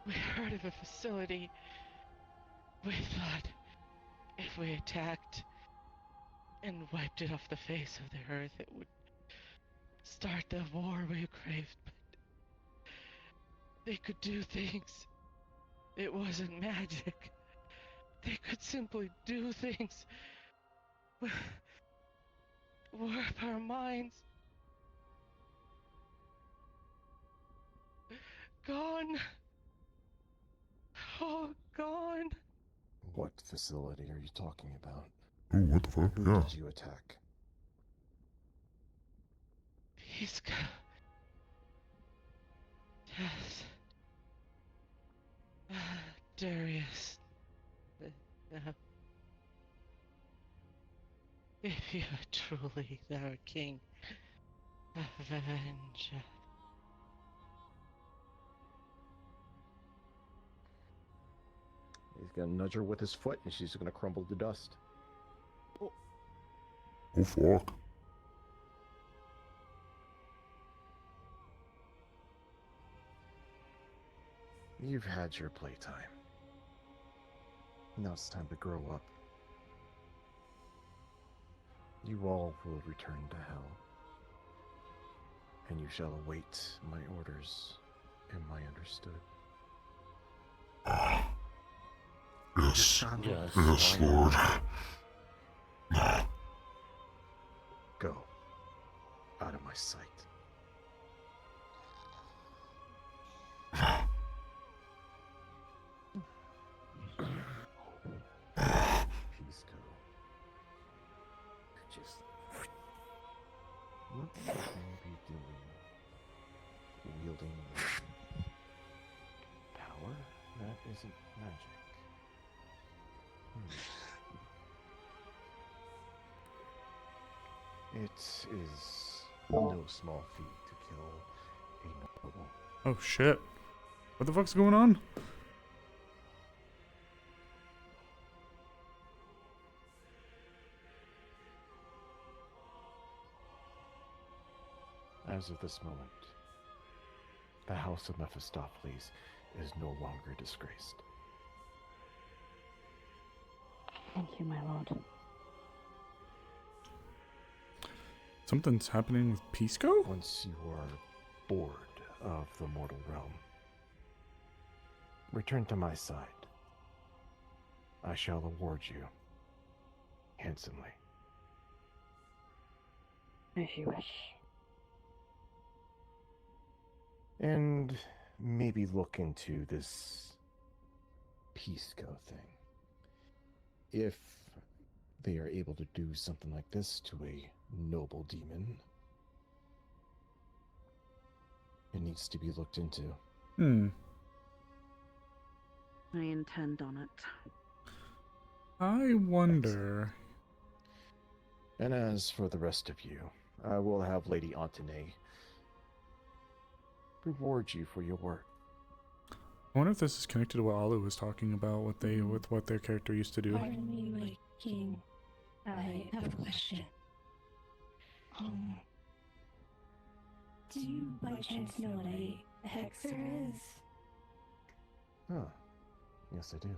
Speaker 7: We heard of a facility. We thought if we attacked and wiped it off the face of the earth, it would start the war we craved. But they could do things. It wasn't magic. They could simply do things. Warp our minds. Gone. Oh, gone.
Speaker 9: What facility are you talking about?
Speaker 13: Oh, what the fuck?
Speaker 9: Who
Speaker 13: Yeah.
Speaker 9: did you attack?
Speaker 7: Pisco. Yes. Darius. If you are truly our king, avenge.
Speaker 9: He's gonna nudge her with his foot, and she's gonna crumble to dust.
Speaker 13: Oh fuck.
Speaker 9: You've had your playtime. Now it's time to grow up. You all will return to hell, and you shall await my orders. Am I understood?
Speaker 13: Yes.
Speaker 2: Yes.
Speaker 13: Yes, Lord.
Speaker 9: Go. Out of my sight. Peace go.
Speaker 2: Just.
Speaker 9: What would you be doing? Wielding power? That isn't magic. It is no small feat to kill a noble.
Speaker 1: Oh shit. What the fuck's going on?
Speaker 9: As of this moment, the House of Mephistopheles is no longer disgraced.
Speaker 18: Thank you, my lord.
Speaker 1: Something's happening with Pisco?
Speaker 9: Once you are bored of the mortal realm, return to my side. I shall award you handsomely.
Speaker 18: If you wish.
Speaker 9: And maybe look into this Pisco thing. If they are able to do something like this to a noble demon, it needs to be looked into.
Speaker 6: I intend on it.
Speaker 1: I wonder.
Speaker 9: And as for the rest of you, I will have Lady Antone reward you for your work.
Speaker 1: I wonder if this is connected to what Alu was talking about, with what their character used to do.
Speaker 18: Pardon me, my king. I have a question. Do you by chance know what a hexer is?
Speaker 9: Huh. Yes, I do.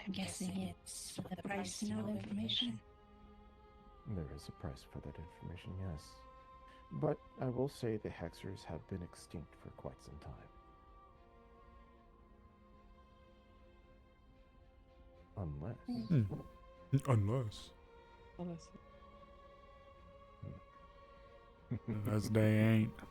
Speaker 18: I'm guessing it's for the price of no information.
Speaker 9: There is a price for that information, yes. But I will say the Hexers have been extinct for quite some time.
Speaker 1: Unless. Unless they ain't.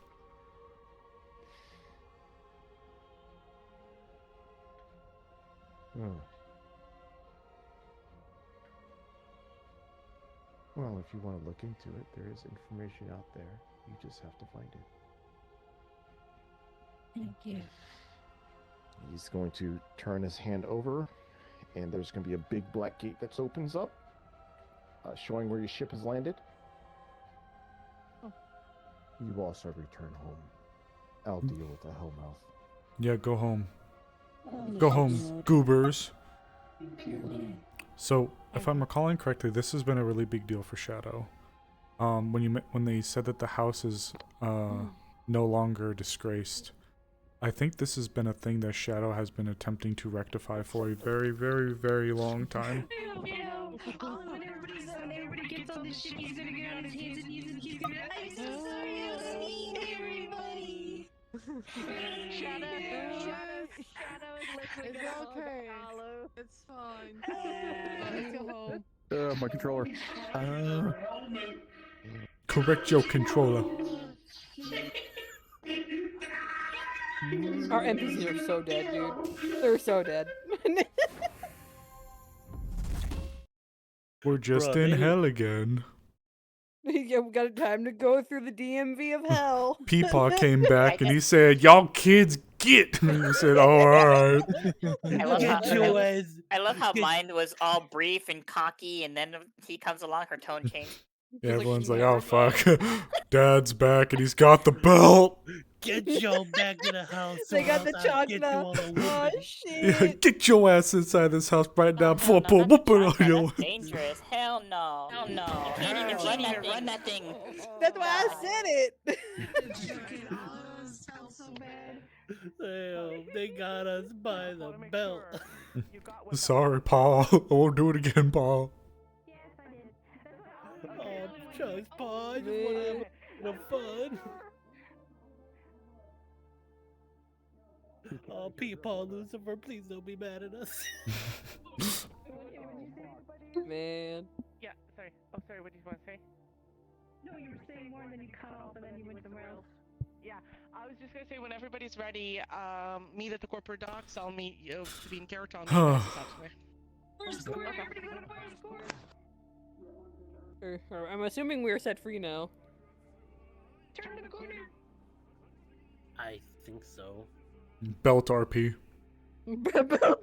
Speaker 9: Well, if you want to look into it, there is information out there. You just have to find it.
Speaker 18: Thank you.
Speaker 9: He's going to turn his hand over, and there's going to be a big black gate that opens up, showing where your ship has landed. You also return home. I'll deal with the Hellmouth.
Speaker 1: Yeah, go home. Go home, goobers. So, if I'm recalling correctly, this has been a really big deal for Shadow. When they said that the house is no longer disgraced, I think this has been a thing that Shadow has been attempting to rectify for a very, very, very long time.
Speaker 18: Everybody gets on the ship, he's gonna get on his hands and knees and he's gonna be like, I'm so sorry, I was mean to everybody.
Speaker 6: Shadow is liquid.
Speaker 19: It's okay. It's fine. Let's go home.
Speaker 15: My controller.
Speaker 1: Correct your controller.
Speaker 19: Our NPCs are so dead, dude. They're so dead.
Speaker 1: We're just in hell again.
Speaker 19: Yeah, we got time to go through the DMV of hell.
Speaker 1: Peepaw came back and he said, "Y'all kids get." And we said, "Oh, all right."
Speaker 20: I love how mine was all brief and cocky, and then he comes along, her tone changed.
Speaker 1: Yeah, everyone's like, "Oh fuck, Dad's back and he's got the belt."
Speaker 2: Get Joe back to the house.
Speaker 19: They got the
Speaker 2: chocolate.
Speaker 19: Oh
Speaker 1: Yeah,
Speaker 19: shit.
Speaker 1: get your ass inside this house right now before I pull whooping on you.
Speaker 20: Dangerous. Hell no. Hell no. You can't even run that thing.
Speaker 19: That's why I said it.
Speaker 2: Damn, they got us by the belt.
Speaker 1: Sorry, Paul. I won't do it again, Paul.
Speaker 2: Oh, shucks, Paul. I just want to have a bit of fun. Oh, Paul, Lucifer, please don't be mad at us.
Speaker 19: Man.
Speaker 6: Yeah, sorry. Oh, sorry, what did you want to say? No, you were saying more and then you cut off and then you went somewhere else. Yeah, I was just gonna say when everybody's ready, meet at the corporate docks. I'll meet you to be in Keraton.
Speaker 19: I'm assuming we're set free now.
Speaker 6: Turn to the corner.
Speaker 2: I think so.
Speaker 1: Belt RP.
Speaker 19: Belt RP.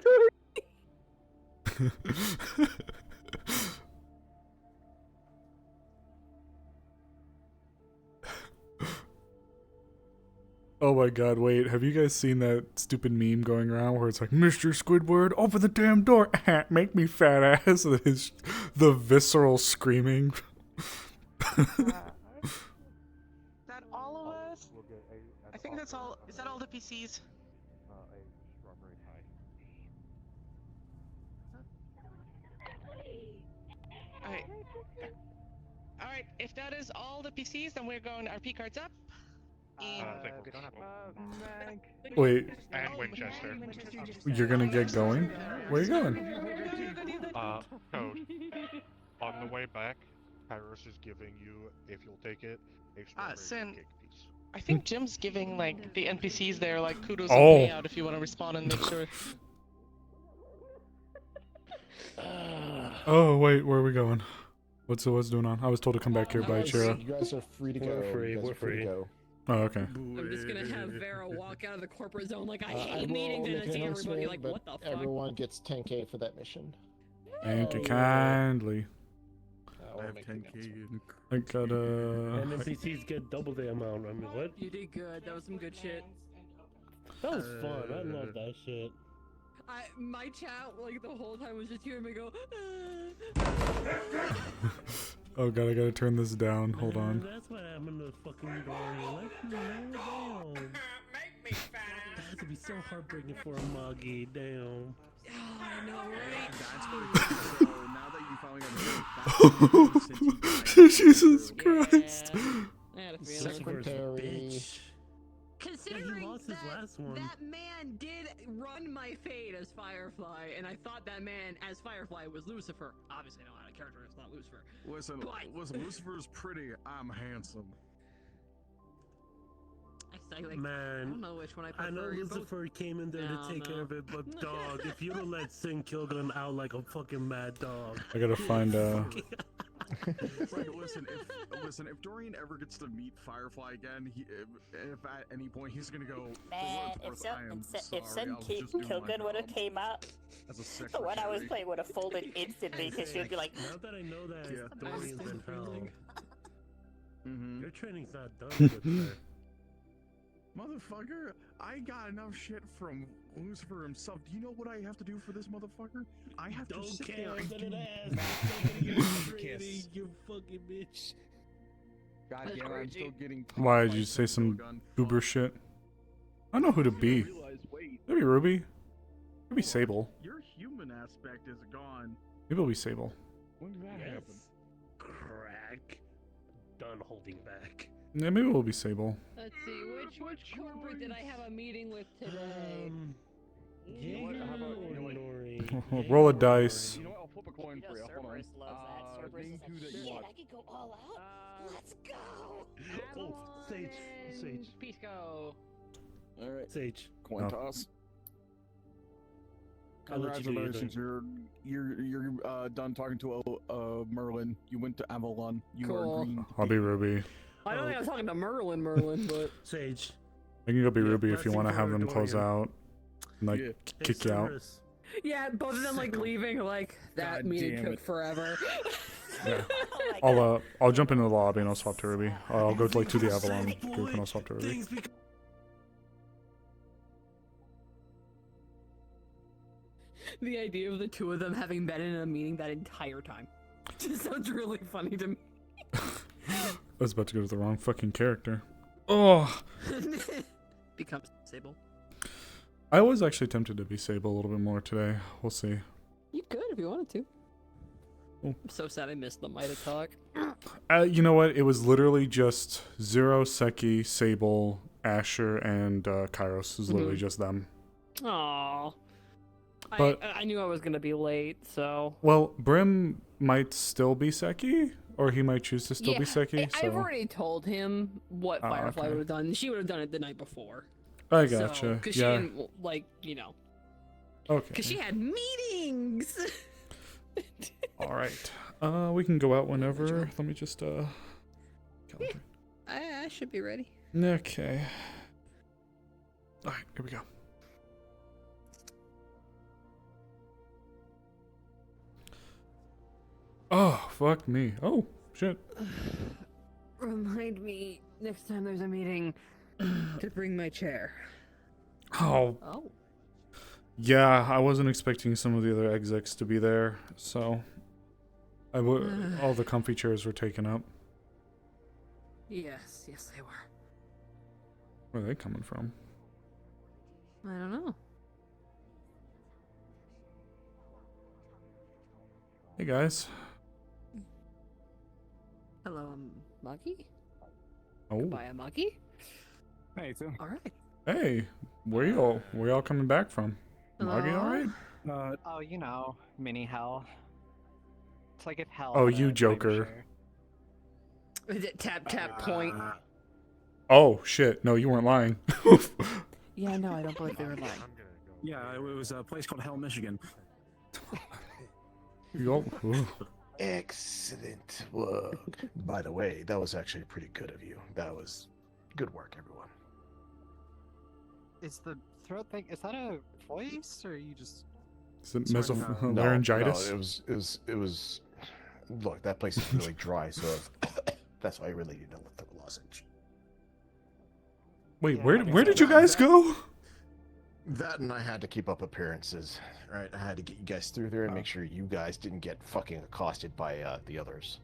Speaker 1: Oh my god, wait, have you guys seen that stupid meme going around where it's like, "Mr. Squidward, open the damn door, make me fat ass," and it's the visceral screaming.
Speaker 6: Is that all of us? I think that's all. Is that all the PCs? Alright. Alright, if that is all the PCs, then we're going RP cards up.
Speaker 1: Wait,
Speaker 10: And Winchester.
Speaker 1: you're gonna get going? Where are you going?
Speaker 10: Code. On the way back, Kairos is giving you, if you'll take it, a strawberry
Speaker 6: Sin.
Speaker 10: cake piece.
Speaker 6: I think Jim's giving like the NPCs there like kudos
Speaker 1: Oh.
Speaker 6: and payout if you want to respond and make sure.
Speaker 1: Oh wait, where are we going? What's going on? I was told to come back here by Chira.
Speaker 9: You guys are free to go.
Speaker 2: We're free,
Speaker 9: You guys
Speaker 2: we're
Speaker 9: are free to
Speaker 2: free.
Speaker 9: go.
Speaker 1: Oh, okay.
Speaker 19: I'm just gonna have Vera walk out of the corporate zone like I
Speaker 9: I
Speaker 19: hate
Speaker 9: will
Speaker 19: meetings and
Speaker 9: make
Speaker 19: I
Speaker 9: an
Speaker 19: see everybody
Speaker 9: announcement,
Speaker 19: like,
Speaker 9: but
Speaker 19: what the fuck?
Speaker 9: everyone gets 10k for that mission.
Speaker 1: Thank you kindly.
Speaker 9: I have 10k.
Speaker 1: I gotta.
Speaker 2: NPCs get double the amount. I mean, what?
Speaker 19: You did good. That was some good shit.
Speaker 2: That was fun. I love that shit.
Speaker 19: My chat like the whole time was just hearing me go.
Speaker 1: Oh god, I gotta turn this down. Hold on.
Speaker 2: That's what happened to fucking Gloria. Like, damn. Make me fat. That had to be so heartbreaking for a Moggy. Damn.
Speaker 19: Oh, I know, right?
Speaker 11: So now that you finally got the
Speaker 1: Jesus Christ.
Speaker 19: I had a feeling.
Speaker 9: Secretary.
Speaker 19: Considering
Speaker 2: he lost his last one.
Speaker 19: that man did run my fate as Firefly, and I thought that man as Firefly was Lucifer. Obviously, I know how to character is not Lucifer.
Speaker 11: Listen, Lucifer's pretty, I'm handsome.
Speaker 19: I don't
Speaker 2: Man,
Speaker 19: know which one I prefer.
Speaker 2: I know
Speaker 19: You're both-
Speaker 2: Lucifer came in there to take care of it, but dog, if you'd have let Sin Kilgun out like a fucking mad dog.
Speaker 1: I gotta find
Speaker 11: Fred, listen. If Dorian ever gets to meet Firefly again, if at any point he's gonna go.
Speaker 20: Man, if some Kilgun would have came out,
Speaker 11: As a
Speaker 20: the one I was
Speaker 11: secretary.
Speaker 20: playing would have folded instantly because she would be like,
Speaker 2: Now that I know that
Speaker 11: Yeah.
Speaker 2: Dorian's in hell, your training's not done, good sir.
Speaker 11: Motherfucker, I got enough shit from Lucifer himself. Do you know what I have to do for this motherfucker? I have to sit there and do
Speaker 2: Kiss. You fucking bitch.
Speaker 11: God damn, I'm still getting.
Speaker 1: Why did you say some goober shit? I know who to be. Maybe Ruby. Maybe Sable.
Speaker 11: Your human aspect is gone.
Speaker 1: Maybe it'll be Sable.
Speaker 11: When did that happen?
Speaker 2: Crack. Done holding back.
Speaker 1: Yeah, maybe it'll be Sable.
Speaker 19: Let's see, which corporate did I have a meeting with today?
Speaker 1: Roll a dice.
Speaker 11: You know what? I'll flip a coin for you. Hold on. Name two that you want.
Speaker 3: I could go all out. Let's go.
Speaker 2: Oh, Sage.
Speaker 19: Pisco.
Speaker 11: All right.
Speaker 2: Sage.
Speaker 11: Coin
Speaker 1: Oh.
Speaker 11: toss.
Speaker 2: I'll let you do your
Speaker 11: Congratulations, you're done talking to Merlin. You went to Avalon. You are
Speaker 19: Cool.
Speaker 11: green.
Speaker 1: I'll be Ruby.
Speaker 19: I don't think I was talking to Merlin, but
Speaker 2: Sage.
Speaker 1: I can go be Ruby if you
Speaker 2: blessing
Speaker 1: want to
Speaker 2: for
Speaker 1: have them close
Speaker 2: Dorian.
Speaker 1: out and like
Speaker 11: Yeah.
Speaker 1: kick you out.
Speaker 19: yeah, both of them like leaving, like that
Speaker 11: God
Speaker 19: meeting
Speaker 11: damn
Speaker 19: took
Speaker 11: it.
Speaker 19: forever.
Speaker 1: Yeah. I'll jump into the lobby and I'll swap to Ruby. I'll go to like to the Avalon group and I'll swap to Ruby.
Speaker 19: The idea of the two of them having been in a meeting that entire time just sounds really funny to me.
Speaker 1: I was about to go to the wrong fucking character. Oh,
Speaker 19: Becomes Sable.
Speaker 1: I was actually tempted to be Sable a little bit more today. We'll see.
Speaker 19: You could if you wanted to.
Speaker 1: Oh.
Speaker 19: I'm so sad I missed the Mida talk.
Speaker 1: You know what? It was literally just Zero, Seki, Sable, Asher, and Kairos. It was literally just them.
Speaker 19: Aww.
Speaker 1: But-
Speaker 19: I knew I was gonna be late, so.
Speaker 1: Well, Brim might still be Seki, or he might choose to still be Seki. So
Speaker 19: I've already told him what
Speaker 1: Oh,
Speaker 19: Firefly
Speaker 1: okay.
Speaker 19: would have done. She would have done it the night before.
Speaker 1: I gotcha.
Speaker 19: Because
Speaker 1: Yeah.
Speaker 19: she didn't, like,
Speaker 1: Okay.
Speaker 19: Because she had meetings!
Speaker 1: All right. We can go out whenever. Let me just calendar.
Speaker 19: I should be ready.
Speaker 1: Okay. All right. Here we go. Oh, fuck me. Oh, shit.
Speaker 19: Remind me next time there's a meeting to bring my chair.
Speaker 1: Oh.
Speaker 19: Oh.
Speaker 1: Yeah, I wasn't expecting some of the other execs to be there, so all the comfy chairs were taken up.
Speaker 19: Yes, they were.
Speaker 1: Where are they coming from?
Speaker 19: I don't know.
Speaker 1: Hey guys.
Speaker 19: Hello, Muggy?
Speaker 1: Oh.
Speaker 19: Goodbye, Muggy?
Speaker 11: Hey, too.
Speaker 19: Alright.
Speaker 1: Hey, where y'all coming back from? Moggy, all right?
Speaker 14: Oh, you know, mini hell. It's like if hell.
Speaker 1: Oh,
Speaker 14: had a
Speaker 1: you
Speaker 14: time
Speaker 1: Joker.
Speaker 14: share.
Speaker 19: Is it tap point?
Speaker 1: Oh shit! No, you weren't lying.
Speaker 19: Yeah, no, I don't believe they were lying.
Speaker 11: Yeah, it was a place called Hell, Michigan.
Speaker 16: Excellent work. By the way, that was actually pretty good of you. That was good work, everyone.
Speaker 14: Is the throat thing? Is that a voice, or are you just?
Speaker 1: Is it
Speaker 14: Sort of,
Speaker 1: laryngitis?
Speaker 16: No, it was. Look, that place is really dry, so that's why I really need to lift the lozenge.
Speaker 1: Wait, where did you guys go?
Speaker 16: That and I had to keep up appearances, right? I had to get you guys through there and make sure you guys didn't get fucking accosted by the others.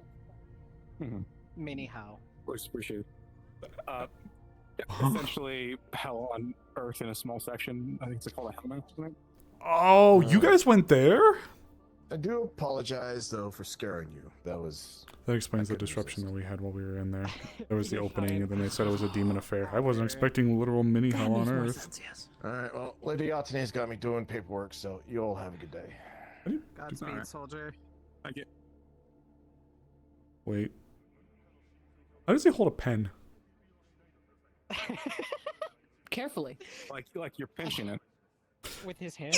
Speaker 14: Mini how?
Speaker 11: Appreciate it. Essentially, hell on Earth in a small section. I think it's called a hell mount, isn't it?
Speaker 1: Oh, you guys went there?
Speaker 16: I do apologize though for scaring you.
Speaker 1: That explains the disruption that we had while we were in there. There was the opening, and then they said it was a demon affair. I wasn't expecting literal mini hell on Earth.
Speaker 16: Alright, well, Lady Atane's got me doing paperwork, so you all have a good day.
Speaker 14: Godspeed, soldier.
Speaker 11: I get.
Speaker 1: Wait. How does he hold a pen?
Speaker 19: Carefully.
Speaker 11: Like you're pinching it.
Speaker 14: With his hand.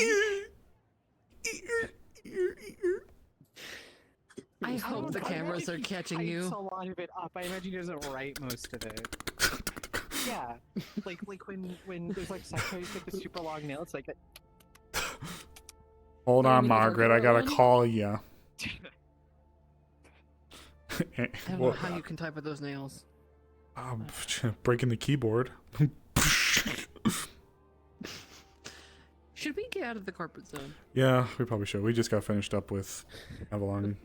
Speaker 19: I hope the cameras are catching you.
Speaker 14: A lot of it up. I imagine he doesn't write most of it. Yeah, like when there's like sections with the super long nails, like.
Speaker 1: Hold
Speaker 19: Wait,
Speaker 1: on,
Speaker 19: you mean the
Speaker 1: Margaret. I
Speaker 19: circular
Speaker 1: gotta
Speaker 19: one?
Speaker 1: call you.
Speaker 19: I don't know how you can type with those nails.
Speaker 1: Breaking the keyboard.
Speaker 19: Should we get out of the corporate zone?
Speaker 1: Yeah, we probably should. We just got finished up with Avalon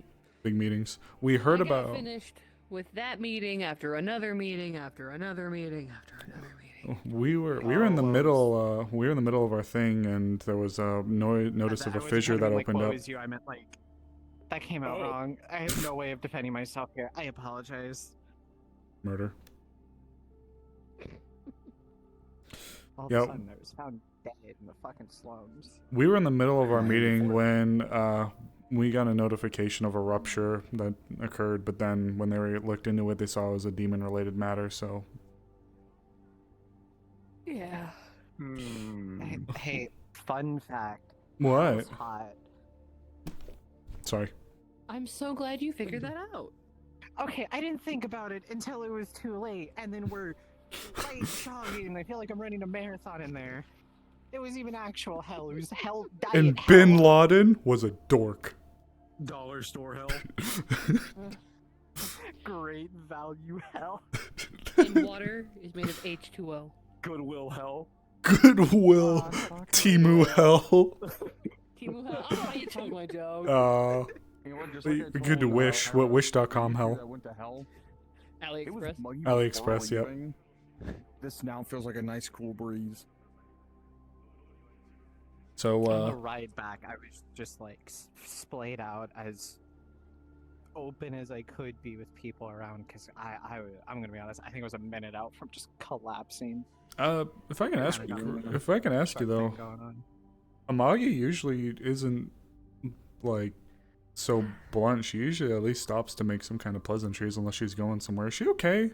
Speaker 1: big meetings. We heard
Speaker 19: I got
Speaker 1: about.
Speaker 19: finished with that meeting after another meeting after another meeting after another meeting.
Speaker 1: We were in the middle. We were in the middle of our thing, and there was a notice of a fissure that opened up.
Speaker 14: You, I meant like that came out wrong. I have no way of defending myself here. I apologize.
Speaker 1: Murder.
Speaker 14: All of a sudden, I was found dead in the fucking slums.
Speaker 1: We were in the middle of our meeting when we got a notification of a rupture that occurred, but then when they looked into it, they saw it was a demon-related matter, so...
Speaker 19: Yeah.
Speaker 14: Hey, fun fact.
Speaker 1: What?
Speaker 14: I was hot.
Speaker 1: Sorry.
Speaker 19: I'm so glad you figured that out.
Speaker 14: Okay, I didn't think about it until it was too late, and then we're right jogging. I feel like I'm running a marathon in there. It was even actual hell. It was hell. Diet
Speaker 1: And
Speaker 14: hell.
Speaker 1: Bin Laden was a dork.
Speaker 11: Dollar store hell.
Speaker 14: Great value hell.
Speaker 19: And water is made of H2O.
Speaker 11: Goodwill hell.
Speaker 1: Goodwill. Timu hell.
Speaker 19: Timu hell. Oh, you took my joke.
Speaker 11: You know what, just like I
Speaker 1: Good to
Speaker 11: told,
Speaker 1: Wish. What Wish.com
Speaker 11: I
Speaker 1: hell.
Speaker 11: went to hell.
Speaker 19: AliExpress.
Speaker 1: AliExpress, yep.
Speaker 13: This now feels like a nice cool breeze.
Speaker 1: So,
Speaker 14: on the ride back, I was just like splayed out as open as I could be with people around, because I'm gonna be honest, I think I was a minute out from just collapsing.
Speaker 1: if I can ask you though, Amagi usually isn't like so blunt. She usually at least stops to make some kind of pleasantries unless she's going somewhere. Is she okay?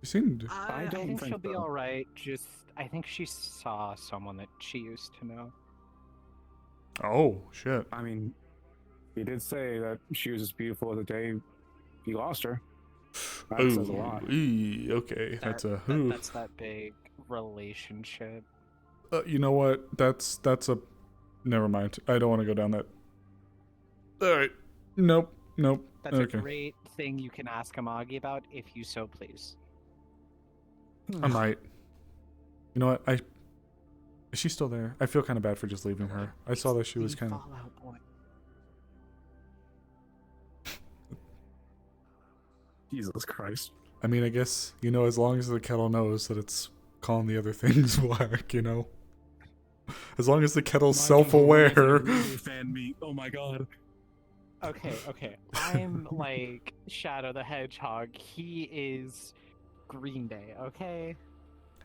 Speaker 1: She seemed.
Speaker 14: I think she'll be all right. Just I think she saw someone that she used to know.
Speaker 1: Oh shit!
Speaker 11: I mean, he did say that she was as beautiful as the day he lost her. That says a lot.
Speaker 1: Okay, that's
Speaker 14: That's that big relationship.
Speaker 1: You know what? That's a. Never mind. I don't want to go down that. All right. Nope.
Speaker 14: That's
Speaker 1: okay.
Speaker 14: a great thing you can ask Amagi about if you so please.
Speaker 1: I might. You know what? Is she still there? I feel kind of bad for just leaving her. I saw that she was kind of.
Speaker 11: Jesus Christ.
Speaker 1: I mean, I guess, as long as the kettle knows that it's calling the other things black, As long as the kettle's self-aware.
Speaker 11: Fan meat. Oh my god.
Speaker 14: Okay. I'm like Shadow the Hedgehog. He is Green Day, okay?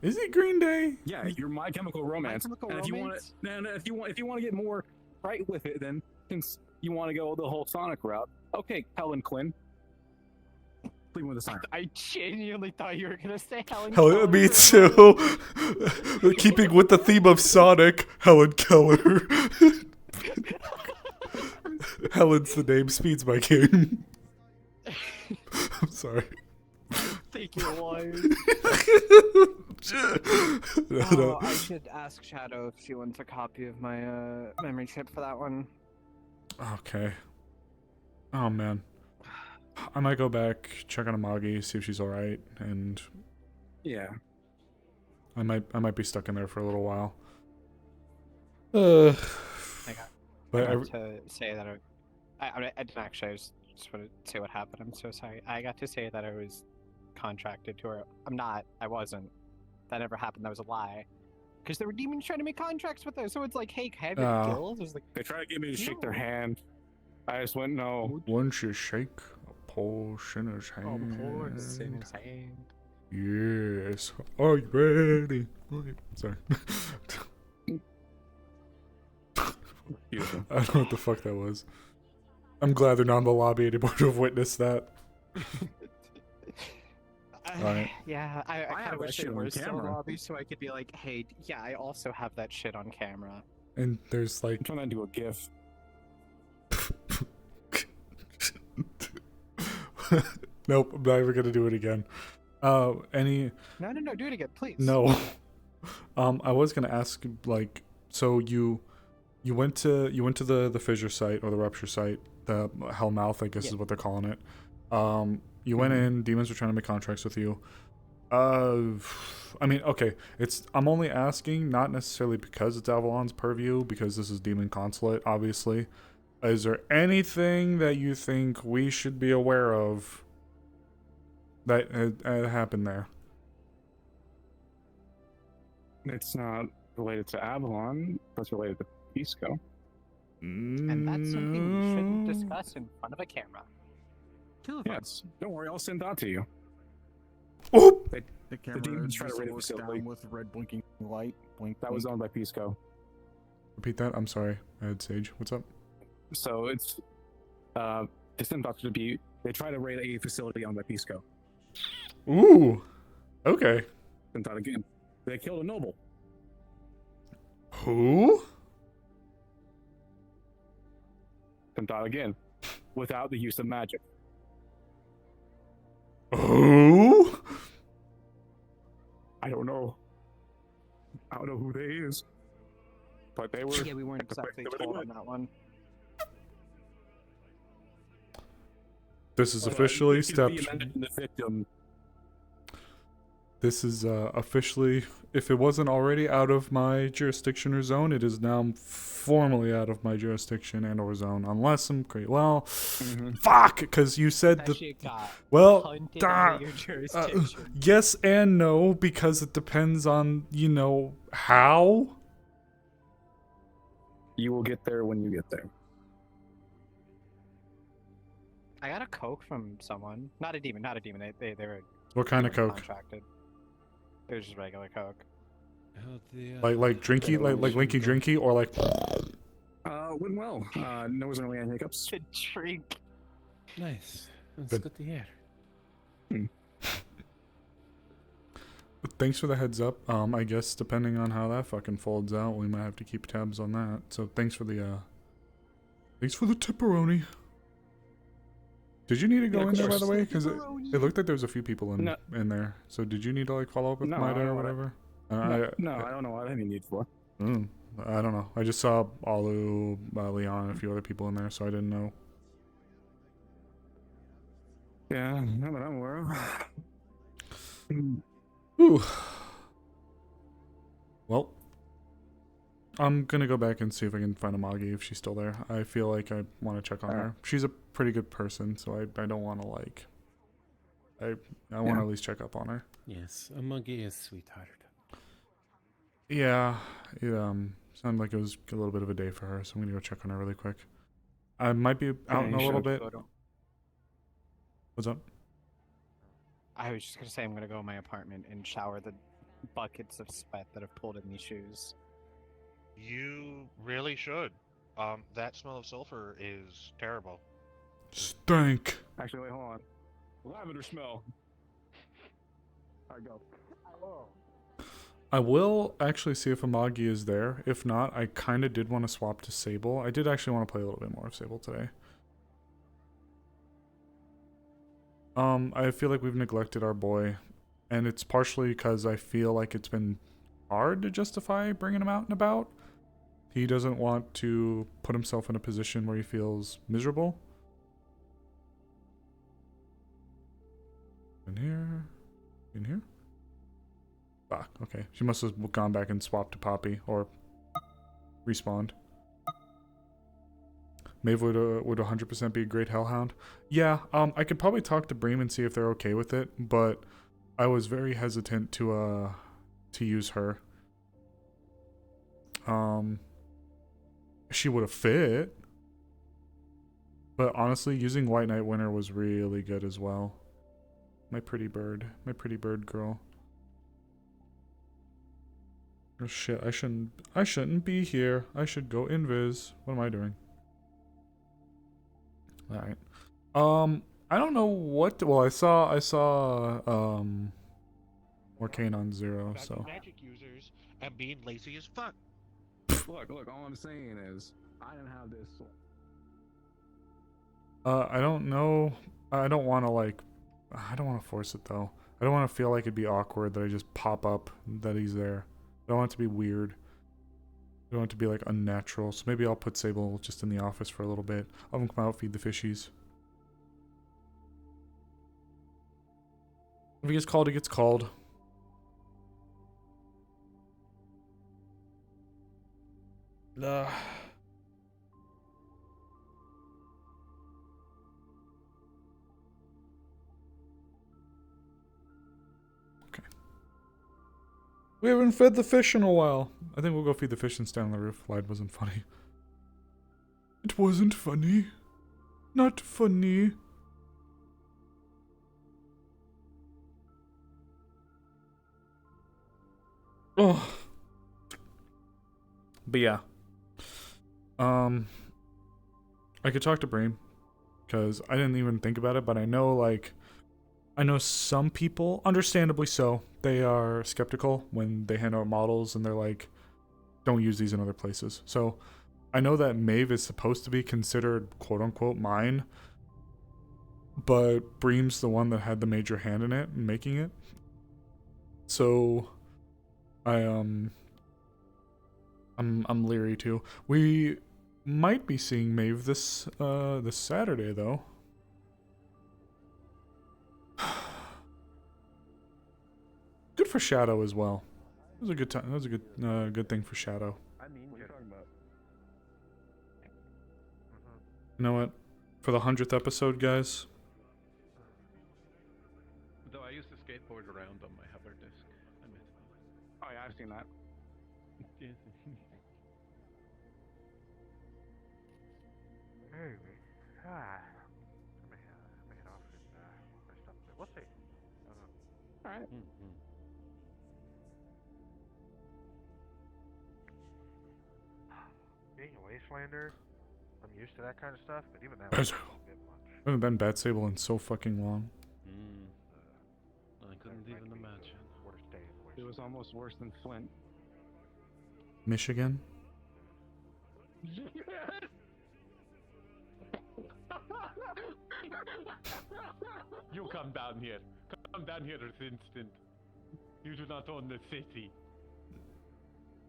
Speaker 1: Is he Green Day?
Speaker 11: Yeah, you're My Chemical Romance.
Speaker 14: My Chemical
Speaker 11: and if you want
Speaker 14: Romance?
Speaker 11: if you want to get more right with it, then since you want to go the whole Sonic route, okay, Helen Quinn. Leave with a sign.
Speaker 14: I genuinely thought you were gonna say Helen.
Speaker 1: Helen, me too. Keeping with the theme of Sonic, Helen Keller. Helen's the name. Speed's my game. I'm sorry.
Speaker 14: Think you're lying.
Speaker 1: No.
Speaker 14: I should ask Shadow if she wants a copy of my memory chip for that one.
Speaker 1: Okay. Oh man. I might go back, check on Amagi, see if she's alright, and
Speaker 11: yeah.
Speaker 1: I might be stuck in there for a little while.
Speaker 14: I
Speaker 1: But
Speaker 14: got to say that I didn't actually. I just want to say what happened. I'm so sorry. I got to say that I was contracted to her. I'm not. I wasn't. That never happened. That was a lie. Because there were demons trying to make contracts with her. So it's like, hey, can I have your gills? I was like,
Speaker 11: They tried to get me to shake their hand. I just went no.
Speaker 1: Once you shake a poor sinner's hand.
Speaker 14: poor sinner's hand.
Speaker 1: Yes. Are you ready? Sorry.
Speaker 11: Beautiful.
Speaker 1: I don't know what the fuck that was. I'm glad they're not in the lobby anymore to have witnessed that. Alright.
Speaker 14: Yeah, I kind
Speaker 11: have
Speaker 14: of
Speaker 11: that
Speaker 14: wish
Speaker 11: shit
Speaker 14: it
Speaker 11: on
Speaker 14: were still
Speaker 11: camera.
Speaker 14: lobby so I could be like, hey, yeah, I also have that shit on camera.
Speaker 1: And there's like.
Speaker 11: I'm trying to do a GIF.
Speaker 1: Nope, I'm not even gonna do it again. Any?
Speaker 14: No, do it again, please.
Speaker 1: No. I was gonna ask, like, so you went to the fissure site or the rupture site, the Hellmouth, I guess is what they're calling it. You went in. Demons were trying to make contracts with you. I mean, okay, I'm only asking, not necessarily because it's Avalon's purview, because this is Demon Consulate, obviously. Is there anything that you think we should be aware of that had happened there?
Speaker 11: It's not related to Avalon, that's related to Pisco.
Speaker 14: And that's something we shouldn't discuss in front of a camera.
Speaker 11: Yes, don't worry, I'll send that to you.
Speaker 1: Oh!
Speaker 11: The demons try to raid the facility
Speaker 9: with red blinking light. Blink.
Speaker 11: That was owned by Pisco.
Speaker 1: Repeat that. I'm sorry. I had Sage. What's up?
Speaker 11: So it's they send Dr. to be. They try to raid a facility owned by Pisco.
Speaker 1: Ooh. Okay.
Speaker 11: Sent out again. They killed a noble.
Speaker 1: Who?
Speaker 11: Sent out again, without the use of magic.
Speaker 1: Who?
Speaker 11: I don't know. I don't know who they is. But they were.
Speaker 14: Yeah, we weren't exactly told on that one.
Speaker 1: This is officially step.
Speaker 11: The victim.
Speaker 1: This is officially, if it wasn't already out of my jurisdiction or zone, it is now formally out of my jurisdiction and or zone. Unless I'm great. Well, fuck, because you said
Speaker 14: That
Speaker 1: the.
Speaker 14: shit got
Speaker 1: Well,
Speaker 14: punted out of your jurisdiction.
Speaker 1: yes and no, because it depends on, how.
Speaker 11: You will get there when you get there.
Speaker 14: I got a Coke from someone. Not a demon. They were.
Speaker 1: What kind of
Speaker 14: they were
Speaker 1: Coke?
Speaker 14: Contracted. It was just regular Coke.
Speaker 1: Like drinky, like linky drinky, or like.
Speaker 11: Went well. No, wasn't really any hiccups.
Speaker 14: To drink.
Speaker 2: Nice. That's
Speaker 1: Good.
Speaker 2: good to hear.
Speaker 1: Thanks for the heads up. I guess depending on how that fucking folds out, we might have to keep tabs on that. So thanks for the tipperoni. Did you need to go
Speaker 11: Yeah,
Speaker 1: in there, by
Speaker 11: course.
Speaker 1: the way? Because it looked like there was a few people in there. So did you need to like follow up with
Speaker 11: No, I
Speaker 1: Mida
Speaker 11: don't
Speaker 1: or
Speaker 11: know what
Speaker 1: whatever?
Speaker 11: I don't know what I need for.
Speaker 1: I don't know. I just saw Alu, Leon, and a few other people in there, so I didn't know.
Speaker 11: Yeah, not that I'm aware of.
Speaker 1: Ooh. Well, I'm gonna go back and see if I can find Amagi if she's still there. I feel like I want to check on her. She's a pretty good person, so I don't want to like. I want to at least check up on her.
Speaker 2: Yes, Amagi is sweetheart.
Speaker 1: Yeah, it sounded like it was a little bit of a day for her, so I'm gonna go check on her really quick. I might be out in a little bit. What's up?
Speaker 14: I was just gonna say I'm gonna go in my apartment and shower the buckets of sweat that have pulled in these shoes.
Speaker 10: You really should. That smell of sulfur is terrible.
Speaker 1: Stank.
Speaker 11: Actually, wait, hold on. Lavender smell. Alright, go.
Speaker 1: I will actually see if Amagi is there. If not, I kind of did want to swap to Sable. I did actually want to play a little bit more of Sable today. I feel like we've neglected our boy, and it's partially because I feel like it's been hard to justify bringing him out and about. He doesn't want to put himself in a position where he feels miserable. In here? In here? Fuck, okay. She must have gone back and swapped to Poppy, or respawned. Maeve would 100% be a great Hellhound. Yeah, I could probably talk to Bream and see if they're okay with it, but I was very hesitant to use her. She would have fit. But honestly, using White Knight Winter was really good as well. My pretty bird girl. Oh shit, I shouldn't be here. I should go invis. What am I doing? Alright. I don't know what well I saw Arcane on 0,
Speaker 10: That's
Speaker 1: so
Speaker 10: magic users and being lazy as fuck.
Speaker 11: Look, all I'm saying is, I didn't have this.
Speaker 1: I don't know. I don't want to like, I don't want to force it though. I don't want to feel like it'd be awkward that I just pop up that he's there. I don't want it to be weird. I don't want it to be like unnatural. So maybe I'll put Sable just in the office for a little bit. I'll have him come out, feed the fishies. If he gets called, he gets called. Ugh. We haven't fed the fish in a while. I think we'll go feed the fish and stand on the roof. Lied wasn't funny. It wasn't funny. Not funny. Oh. But yeah. I could talk to Bream. Because I didn't even think about it, but I know some people, understandably so, they are skeptical when they hand out models and they're like, don't use these in other places. So I know that Maeve is supposed to be considered quote unquote mine, but Bream's the one that had the major hand in it and making it. So I'm leery too. We might be seeing Maeve this Saturday though. Good for Shadow as well. It was a good time. That was a good thing for Shadow.
Speaker 8: I mean, what are you talking about?
Speaker 1: You know what? For the 100th episode, guys.
Speaker 17: Though I used to skateboard around on my hover disc. I miss them.
Speaker 11: Oh yeah, I've seen that.
Speaker 10: Hey, I may head off and rest up a bit. We'll see.
Speaker 11: Alright.
Speaker 10: Being a wastelander, I'm used to that kind of stuff, but even that
Speaker 1: Guys,
Speaker 10: was a bit much.
Speaker 1: I haven't been Bat Sable in so fucking long.
Speaker 17: I couldn't even imagine.
Speaker 10: Worst day in
Speaker 11: It was almost worse than Flint.
Speaker 1: Michigan?
Speaker 17: You come down here. Come down here this instant. You do not own the city.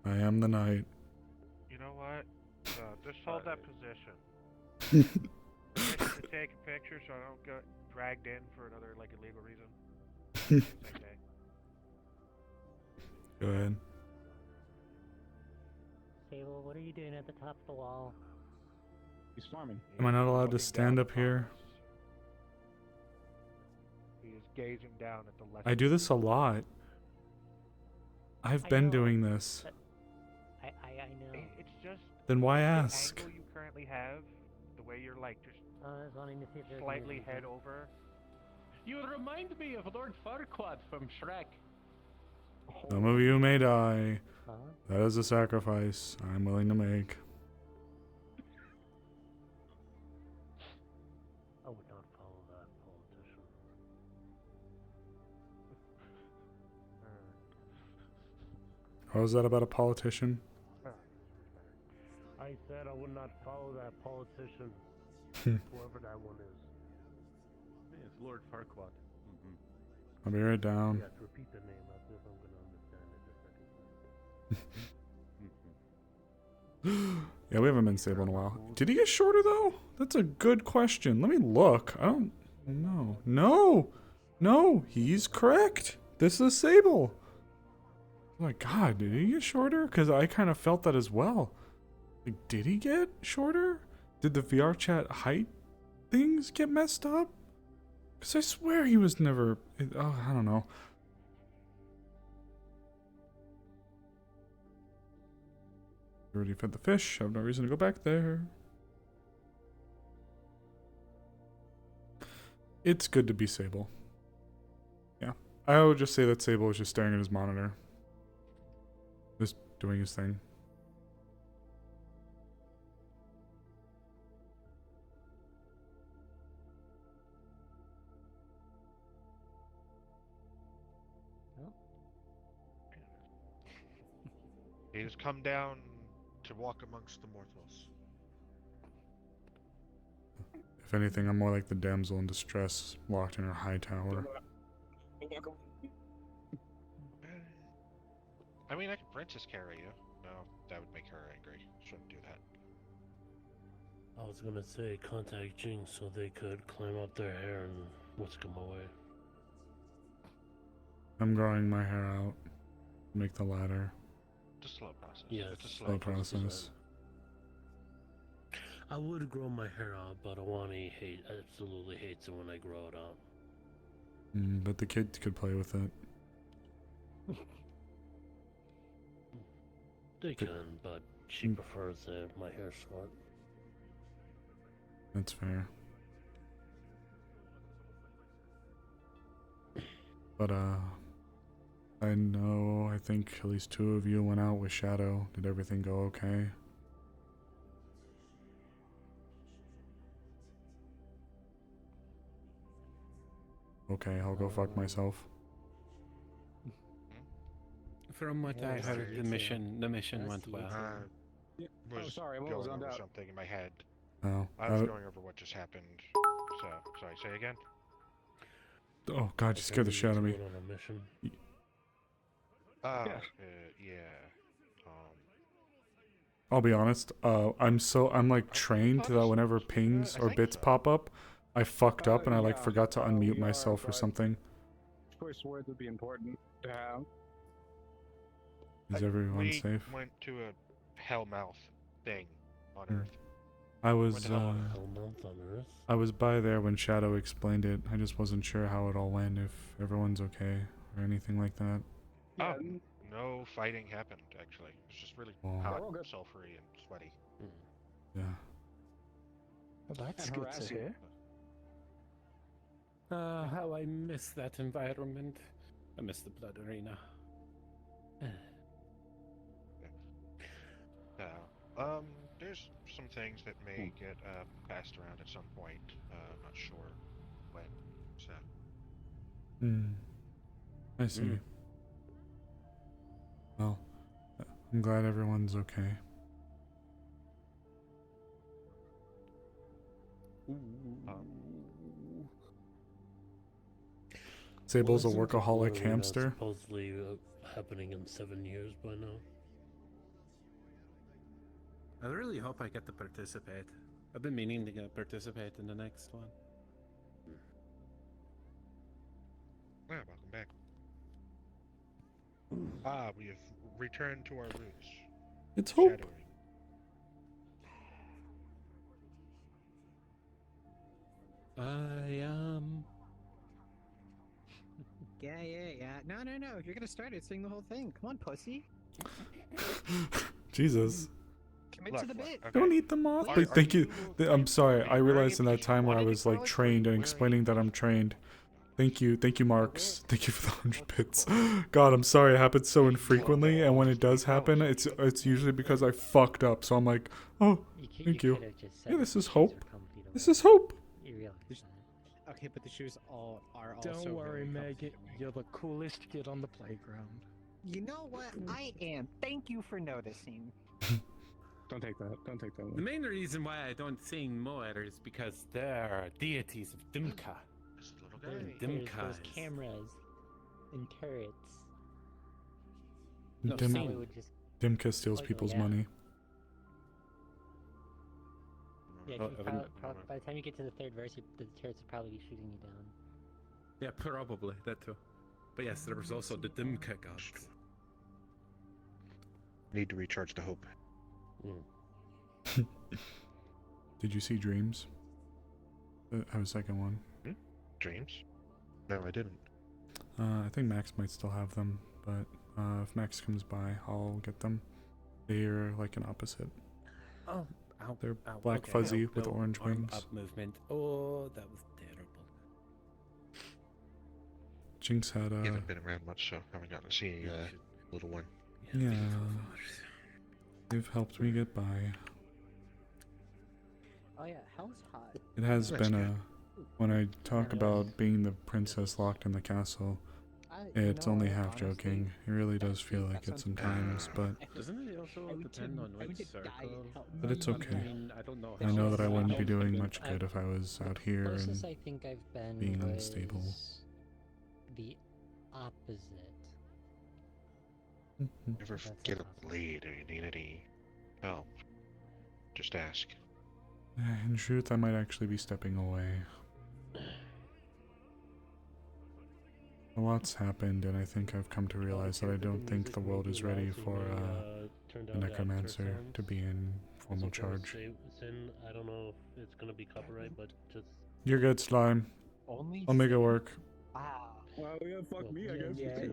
Speaker 1: I am the knight.
Speaker 10: You know what? Just hold that position. Permission to take a picture so I don't get dragged in for another illegal reason. Same day.
Speaker 1: Go ahead.
Speaker 22: Sable, what are you doing at the top of the wall?
Speaker 11: He's farming.
Speaker 1: Am I not allowed to stand up here?
Speaker 10: He is gazing down at the left.
Speaker 1: I do this a lot. I've been doing this.
Speaker 22: I know.
Speaker 10: It's just.
Speaker 1: Then why
Speaker 10: the
Speaker 1: ask?
Speaker 10: angle you currently have, the way you're just
Speaker 22: I was wanting to see if there's
Speaker 10: slightly
Speaker 22: anything.
Speaker 10: head over.
Speaker 17: You remind me of Lord Farquaad from Shrek.
Speaker 1: Some of you may die.
Speaker 22: Huh?
Speaker 1: That is a sacrifice I'm willing to make.
Speaker 2: I would not follow that politician.
Speaker 1: How is that about a politician?
Speaker 2: I said I would not follow that politician, whoever that one is.
Speaker 17: It's Lord Farquaad.
Speaker 1: I'll be right down.
Speaker 2: You have to repeat the name. That's if I'm gonna understand it.
Speaker 1: Yeah, we haven't been Sable in a while. Did he get shorter though? That's a good question. Let me look. I don't know. No, he's correct. This is Sable. Oh my god, did he get shorter? Because I kind of felt that as well. Like, did he get shorter? Did the VR chat height things get messed up? Because I swear he was never... Oh, I don't know. Already fed the fish. I have no reason to go back there. It's good to be Sable. Yeah. I would just say that Sable is just staring at his monitor. Just doing his thing.
Speaker 10: He has come down to walk amongst the mortals.
Speaker 1: If anything, I'm more like the damsel in distress locked in her high tower.
Speaker 10: I mean, I can princess carry you. No, that would make her angry. Shouldn't do that.
Speaker 2: I was gonna say contact Jinx so they could climb up their hair and whisk them away.
Speaker 1: I'm growing my hair out. Make the ladder.
Speaker 10: It's a slow process.
Speaker 2: Yeah,
Speaker 10: it's a
Speaker 1: Slow process.
Speaker 2: I would grow my hair out, but Awani absolutely hates it when I grow it out.
Speaker 1: But the kids could play with it.
Speaker 2: They can, but she prefers my hair short.
Speaker 1: That's fair. But I know, I think at least 2 of you went out with Shadow. Did everything go okay? Okay, I'll go fuck myself.
Speaker 14: From what I heard, the mission went well.
Speaker 10: Was
Speaker 8: sorry, what was
Speaker 10: going
Speaker 8: on
Speaker 10: over
Speaker 8: that?
Speaker 10: something in my head.
Speaker 1: Oh,
Speaker 10: I was going over what just happened. So, sorry, say again?
Speaker 1: Oh god, you scared the shit out of me.
Speaker 2: On a mission.
Speaker 10: Yeah.
Speaker 1: I'll be honest, I'm like trained that whenever pings or bits pop up, I fucked up and I like forgot to unmute myself or something.
Speaker 11: Choice words would be important to have.
Speaker 1: Is everyone
Speaker 10: we
Speaker 1: safe?
Speaker 10: went to a hellmouth thing on
Speaker 1: Hmm.
Speaker 10: Earth.
Speaker 1: I was
Speaker 2: Hellmouth on Earth?
Speaker 1: I was by there when Shadow explained it. I just wasn't sure how it all went, if everyone's okay or anything like that.
Speaker 10: Oh, no fighting happened, actually. It's just really
Speaker 1: Oh.
Speaker 10: hot, sulfury, and sweaty.
Speaker 1: Yeah.
Speaker 15: Well, that's
Speaker 14: And
Speaker 15: good to
Speaker 14: harassing.
Speaker 15: hear.
Speaker 14: How I miss that environment. I miss the blood arena.
Speaker 10: There's some things that may get passed around at some point. I'm not sure when. So.
Speaker 1: I see. Well, I'm glad everyone's okay. Sable's a
Speaker 2: Wasn't the
Speaker 1: workaholic
Speaker 2: blood arena
Speaker 1: hamster.
Speaker 2: Supposedly happening in 7 years by now.
Speaker 14: I really hope I get to participate. I've been meaning to participate in the next one.
Speaker 10: Welcome back. We have returned to our roots.
Speaker 1: It's hope.
Speaker 10: Shadowing.
Speaker 14: I
Speaker 4: Yeah. No. You're gonna start it. Sing the whole thing. Come on, pussy.
Speaker 1: Jesus.
Speaker 4: Commit to the bit.
Speaker 1: Don't eat the moth. But thank you. I'm sorry. I realized in that time where I was like trained and explaining that I'm trained. Thank you, Marks. Thank you for the 100 bits. God, I'm sorry. It happens so infrequently, and when it does happen, it's usually because I fucked up. So I'm like, oh, thank you. Yeah, this is hope. This is hope.
Speaker 4: Okay, but the shoes are
Speaker 15: Don't
Speaker 4: also
Speaker 15: worry,
Speaker 4: very
Speaker 15: Meg. You're the coolest kid on the playground.
Speaker 4: You know what? I am. Thank you for noticing.
Speaker 11: Don't take that. Don't take that
Speaker 14: The
Speaker 11: one.
Speaker 14: main reason why I don't sing more is because they're deities of Dimka. And Dimka
Speaker 22: Those
Speaker 14: is...
Speaker 22: cameras and turrets.
Speaker 14: No,
Speaker 1: Dim-
Speaker 14: sing.
Speaker 1: Dimka steals people's money.
Speaker 22: Yeah,
Speaker 14: Oh,
Speaker 22: by the time you get to the third verse, the turrets will probably be shooting you down.
Speaker 14: Yeah, probably, that too. But yes, there was also the Dimka gods.
Speaker 10: Need to recharge the hope.
Speaker 1: Did you see Dreams? I have a second one.
Speaker 10: Dreams? No, I didn't.
Speaker 1: I think Max might still have them, but if Max comes by, I'll get them. They're like an opposite.
Speaker 14: Oh,
Speaker 1: They're black fuzzy with
Speaker 14: No
Speaker 1: orange
Speaker 14: arm
Speaker 1: wings.
Speaker 14: Up movement. Oh, that was terrible.
Speaker 1: Jinx had
Speaker 10: You haven't been around much, so I haven't gotten to see a little one.
Speaker 1: yeah. They've helped me get by.
Speaker 22: Oh yeah, hell's hot.
Speaker 1: It has
Speaker 10: That's
Speaker 1: been
Speaker 10: good.
Speaker 1: when I talk about being the princess locked in the castle, It's only half joking. It really does feel like it sometimes, but
Speaker 2: Doesn't it also depend on which circle?
Speaker 1: it's okay.
Speaker 2: I mean, I don't know.
Speaker 1: I know that I wouldn't be
Speaker 22: don't-
Speaker 1: doing much good if I was out here
Speaker 22: Closest
Speaker 1: and
Speaker 22: I think I've been
Speaker 1: being
Speaker 22: was
Speaker 1: unstable.
Speaker 22: the opposite.
Speaker 10: Never get a lead or you need any help. Just ask.
Speaker 1: In truth, I might actually be stepping away. A lot's happened, and I think I've come to realize that I don't think the world is ready for a necromancer to be in formal charge.
Speaker 2: Sin, I don't know if it's gonna be copyright, but just
Speaker 1: You're good, Slime. I'll make it work.
Speaker 14: Wow.
Speaker 11: Well, yeah, fuck me, I guess.
Speaker 14: Yeah,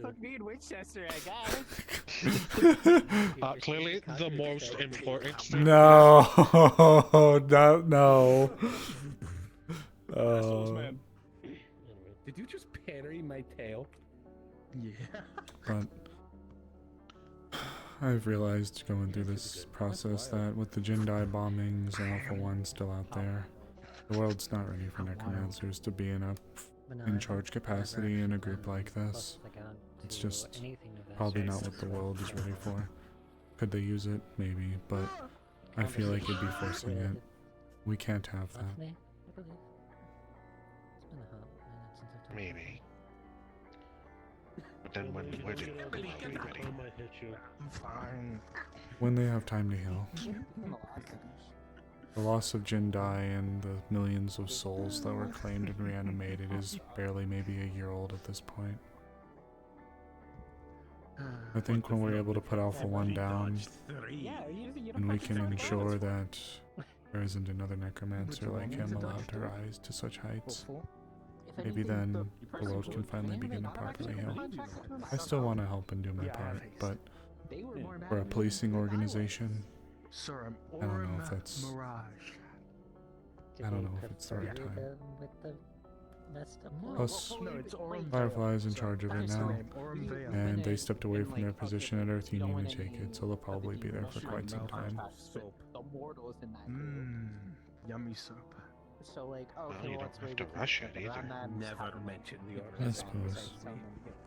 Speaker 14: fuck me in Winchester, I guess.
Speaker 10: Clearly the most important thing.
Speaker 1: No, no.
Speaker 11: Assholes, man. Did you just parry my tail? Yeah.
Speaker 1: But I've realized going through this process that with the Jindai bombings and Alpha 1 still out there, the world's not ready for necromancers to be in a in-charge capacity in a group like this. It's just probably not what the world is ready for. Could they use it? Maybe, but I feel like it'd be forcing it. We can't have that.
Speaker 10: Maybe. But then when would it be ready?
Speaker 13: I'm fine.
Speaker 1: When they have time to heal. The loss of Jindai and the millions of souls that were claimed and reanimated is barely maybe a year old at this point. I think when we're able to put Alpha 1 down, and we can ensure that there isn't another necromancer like him allowed to rise to such heights, maybe then the world can finally begin to properly heal. I still want to help and do my part, but for a policing organization, I don't know if that's... I don't know if it's the right time. Plus, Firefly is in charge of it now, and they stepped away from their position at Earth Union to take it, so they'll probably be there for quite some time.
Speaker 13: Yummy soap.
Speaker 6: So like,
Speaker 10: Well,
Speaker 6: okay,
Speaker 10: you
Speaker 6: well,
Speaker 10: don't have to rush it either.
Speaker 11: Never mention the order.
Speaker 1: I suppose.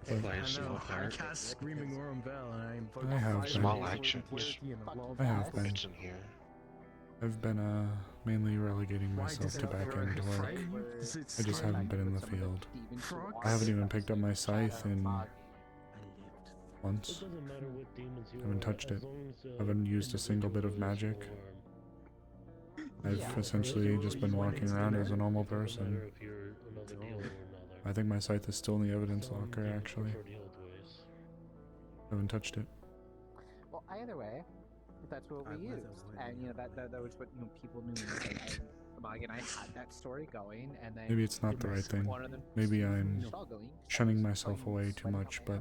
Speaker 10: Play a small
Speaker 13: I
Speaker 10: part.
Speaker 13: cast Screaming Orm Bell and I invoke
Speaker 1: I have
Speaker 10: Small
Speaker 1: been.
Speaker 10: actions.
Speaker 1: I have been.
Speaker 10: It's in here.
Speaker 1: I've been mainly relegating myself to back-end work. I just haven't been in the field. I haven't even picked up my scythe in months. I haven't touched it. I haven't used a single bit of magic. I've essentially just been walking around as a normal person. I think my scythe is still in the evidence locker, actually. I haven't touched it.
Speaker 14: Well, either way, that's what we used, and you know that was what people knew. Like, and I had that story going, and then
Speaker 1: Maybe it's not the right thing. Maybe I'm shunning myself away too much, but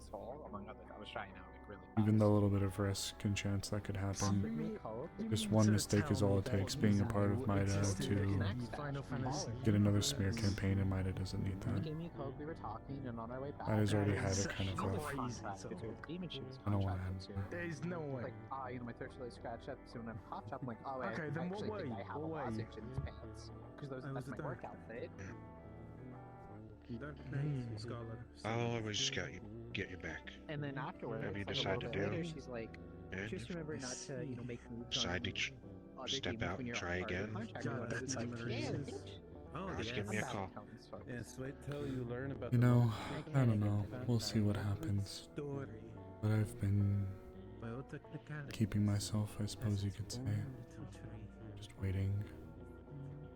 Speaker 1: even the little bit of risk and chance that could happen, just one mistake is all it takes. Being a part of MIDA to get another smear campaign, and MIDA doesn't need that. That has already had a kind of rough. I don't want to have more.
Speaker 13: There's no way.
Speaker 14: Like, you know, my throat's really scratched up, so when I popped up, I'm like, oh,
Speaker 13: Okay, then
Speaker 14: I
Speaker 13: what
Speaker 14: actually think
Speaker 13: way?
Speaker 14: I have a
Speaker 13: What way?
Speaker 14: lozenge in these pants. Because that's my work outfit.
Speaker 10: Oh, we just got you. Get you back.
Speaker 14: And then afterwards,
Speaker 10: Whatever you
Speaker 14: like, a
Speaker 10: decide
Speaker 14: little
Speaker 10: to
Speaker 14: bit
Speaker 10: do.
Speaker 14: later, she's like,
Speaker 10: And
Speaker 14: just remember not to, you know, make moves
Speaker 10: decide
Speaker 14: on
Speaker 10: to
Speaker 14: other
Speaker 10: step
Speaker 14: demons
Speaker 10: out
Speaker 14: when
Speaker 10: and
Speaker 14: you're
Speaker 10: try
Speaker 14: part of the
Speaker 10: again.
Speaker 14: contract.
Speaker 11: God,
Speaker 14: And I was
Speaker 11: that's
Speaker 14: like,
Speaker 11: some
Speaker 14: yeah,
Speaker 11: reasons.
Speaker 14: bitch.
Speaker 10: Just give me a call.
Speaker 11: Yes, wait till you learn about
Speaker 1: You know, I don't know. We'll see what happens. But I've been keeping myself, I suppose you could say. Just waiting.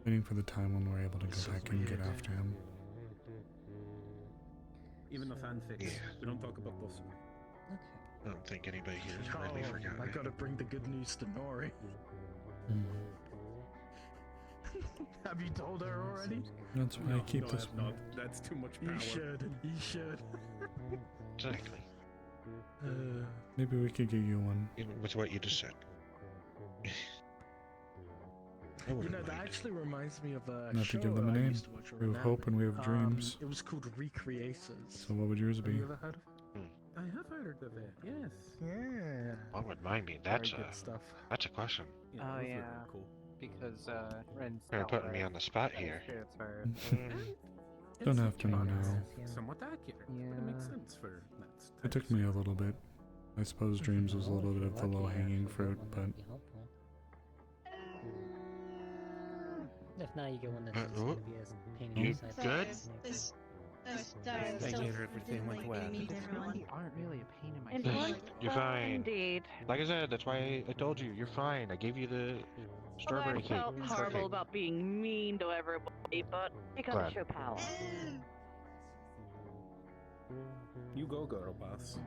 Speaker 1: Waiting for the time when we're able to go back and get after him.
Speaker 11: Even the fanfics. We don't talk about those.
Speaker 10: I don't think anybody here has really forgotten.
Speaker 13: I gotta bring the good news to Nori. Have you told her already?
Speaker 1: That's why I keep this one.
Speaker 11: That's too much power.
Speaker 13: You should. You should.
Speaker 10: Exactly.
Speaker 1: Maybe we could get you one.
Speaker 10: Even with what you just said. I
Speaker 13: You
Speaker 10: wouldn't
Speaker 13: know, that
Speaker 10: mind.
Speaker 13: actually reminds me of a
Speaker 1: Not
Speaker 13: show
Speaker 1: to give them a
Speaker 13: I
Speaker 1: name.
Speaker 13: used to watch
Speaker 1: We have hope and we have dreams.
Speaker 13: It was called Recreators.
Speaker 1: So what would yours be?
Speaker 13: Have you ever heard of
Speaker 11: I have heard of it. Yes.
Speaker 13: Yeah.
Speaker 10: What would mine be? That's
Speaker 13: Very
Speaker 10: a
Speaker 13: good stuff.
Speaker 10: that's a question.
Speaker 14: Oh yeah, because Ren's
Speaker 10: You're putting me on the spot here.
Speaker 1: Don't have to know now.
Speaker 11: Somewhat accurate. But it makes sense for that.
Speaker 1: It took me a little bit. I suppose dreams was a little bit of the low-hanging fruit, but
Speaker 22: If not, you get one that's just
Speaker 10: oh.
Speaker 22: gonna be as pain in
Speaker 10: You
Speaker 22: the side.
Speaker 10: good?
Speaker 11: Thank you, everything went well.
Speaker 14: You aren't really a pain in my
Speaker 10: You're
Speaker 14: side.
Speaker 10: fine.
Speaker 6: Indeed.
Speaker 10: Like I said, that's why I told you, you're fine. I gave you the strawberry
Speaker 6: I
Speaker 10: cake.
Speaker 6: felt
Speaker 10: It's
Speaker 6: horrible
Speaker 10: okay.
Speaker 6: about being mean to everybody, but you gotta
Speaker 10: Glad.
Speaker 6: show power.
Speaker 11: You go, girl boss.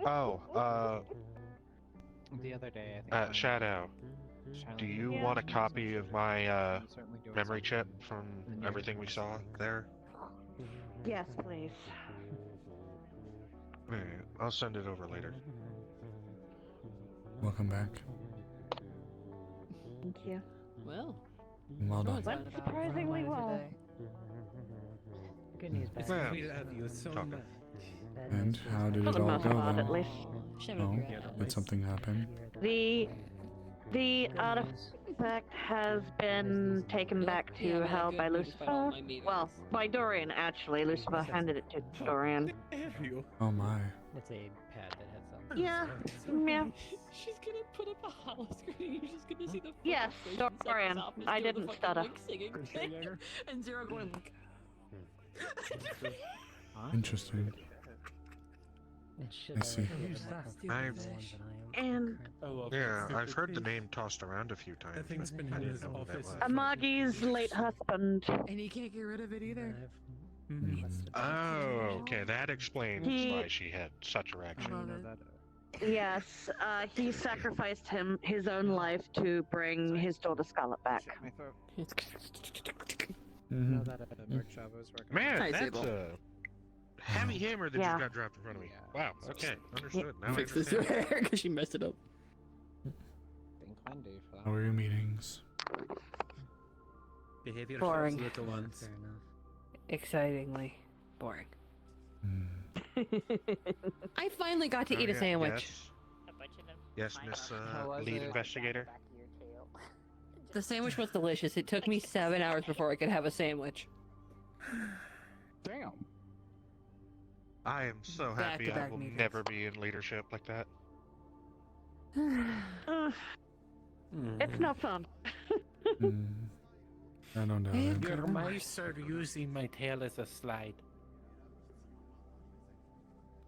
Speaker 10: Oh,
Speaker 14: The other day, I think.
Speaker 10: Shadow. Do you want a copy of my memory chip from everything we saw there?
Speaker 6: Yes, please.
Speaker 10: Alright, I'll send it over later.
Speaker 1: welcome back.
Speaker 6: Thank you.
Speaker 21: Well,
Speaker 1: Well done.
Speaker 6: Went surprisingly well.
Speaker 22: Good news, bad
Speaker 10: Well,
Speaker 22: news.
Speaker 10: talking.
Speaker 1: And how did
Speaker 6: For
Speaker 1: it
Speaker 6: the
Speaker 1: all
Speaker 6: most
Speaker 1: go
Speaker 6: part, at
Speaker 1: then?
Speaker 6: least.
Speaker 1: Oh, did something happen?
Speaker 6: The artifact has been taken back to held by Lucifer. Well, by Dorian, actually. Lucifer handed it to Dorian.
Speaker 1: Oh my.
Speaker 22: It's a pad that has some.
Speaker 6: Yeah, yeah.
Speaker 21: she's gonna put up a hollow screen. You're just gonna see the
Speaker 6: Yes, Dorian. I didn't stutter.
Speaker 21: singing and Zero going like.
Speaker 1: Interesting. I see.
Speaker 6: And
Speaker 10: Yeah, I've heard the name tossed around a few times.
Speaker 11: That thing's
Speaker 10: but
Speaker 11: been
Speaker 10: I
Speaker 11: in
Speaker 10: didn't
Speaker 11: his
Speaker 10: know who that
Speaker 11: office.
Speaker 10: was.
Speaker 6: Amagi's late husband.
Speaker 21: And he can't get rid of it either.
Speaker 10: Oh, okay, that explains
Speaker 6: He-
Speaker 10: why she had such a reaction.
Speaker 6: Yes, he sacrificed his own life to bring his daughter Scarlet back.
Speaker 14: Know that Mark Chavo was working.
Speaker 10: Man,
Speaker 21: Hi,
Speaker 10: that's
Speaker 21: Sable.
Speaker 10: a heavy hammer that
Speaker 6: Yeah.
Speaker 10: just got dropped in front of me. Wow, okay, understood. Now I
Speaker 21: Fix this
Speaker 10: understand.
Speaker 21: hair because she messed it up.
Speaker 14: Think Wendy for that.
Speaker 1: How were your meetings?
Speaker 11: Behavior
Speaker 6: Boring.
Speaker 11: shows little ones.
Speaker 22: Fair enough.
Speaker 21: Excitingly boring.
Speaker 1: Hmm.
Speaker 21: I finally got to
Speaker 10: Oh,
Speaker 21: eat a
Speaker 10: yeah,
Speaker 21: sandwich.
Speaker 10: Yes, Miss
Speaker 14: How was
Speaker 10: Lead
Speaker 14: it?
Speaker 10: Investigator.
Speaker 21: The sandwich was delicious. It took me 7 hours before I could have a sandwich.
Speaker 11: Damn.
Speaker 10: I am so happy I
Speaker 21: Back-to-back
Speaker 10: will
Speaker 21: meetings.
Speaker 10: never be in leadership like that.
Speaker 6: It's no fun.
Speaker 1: Hmm. I don't know.
Speaker 21: Hey,
Speaker 1: that.
Speaker 21: girl.
Speaker 17: mice are using my tail as a slide.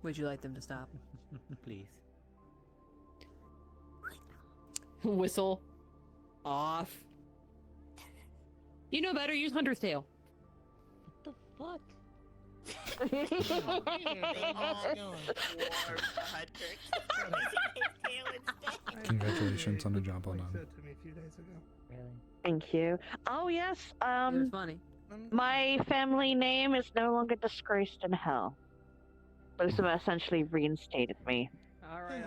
Speaker 21: Would you like them to stop?
Speaker 22: Please.
Speaker 21: Whistle. Off. You know better, use Hunter's tail.
Speaker 22: What the fuck?
Speaker 1: Congratulations on the job well done.
Speaker 22: Really?
Speaker 6: Thank you. Oh yes,
Speaker 21: You're funny.
Speaker 6: my family name is no longer disgraced in hell. Lucifer essentially reinstated me.
Speaker 21: Alright,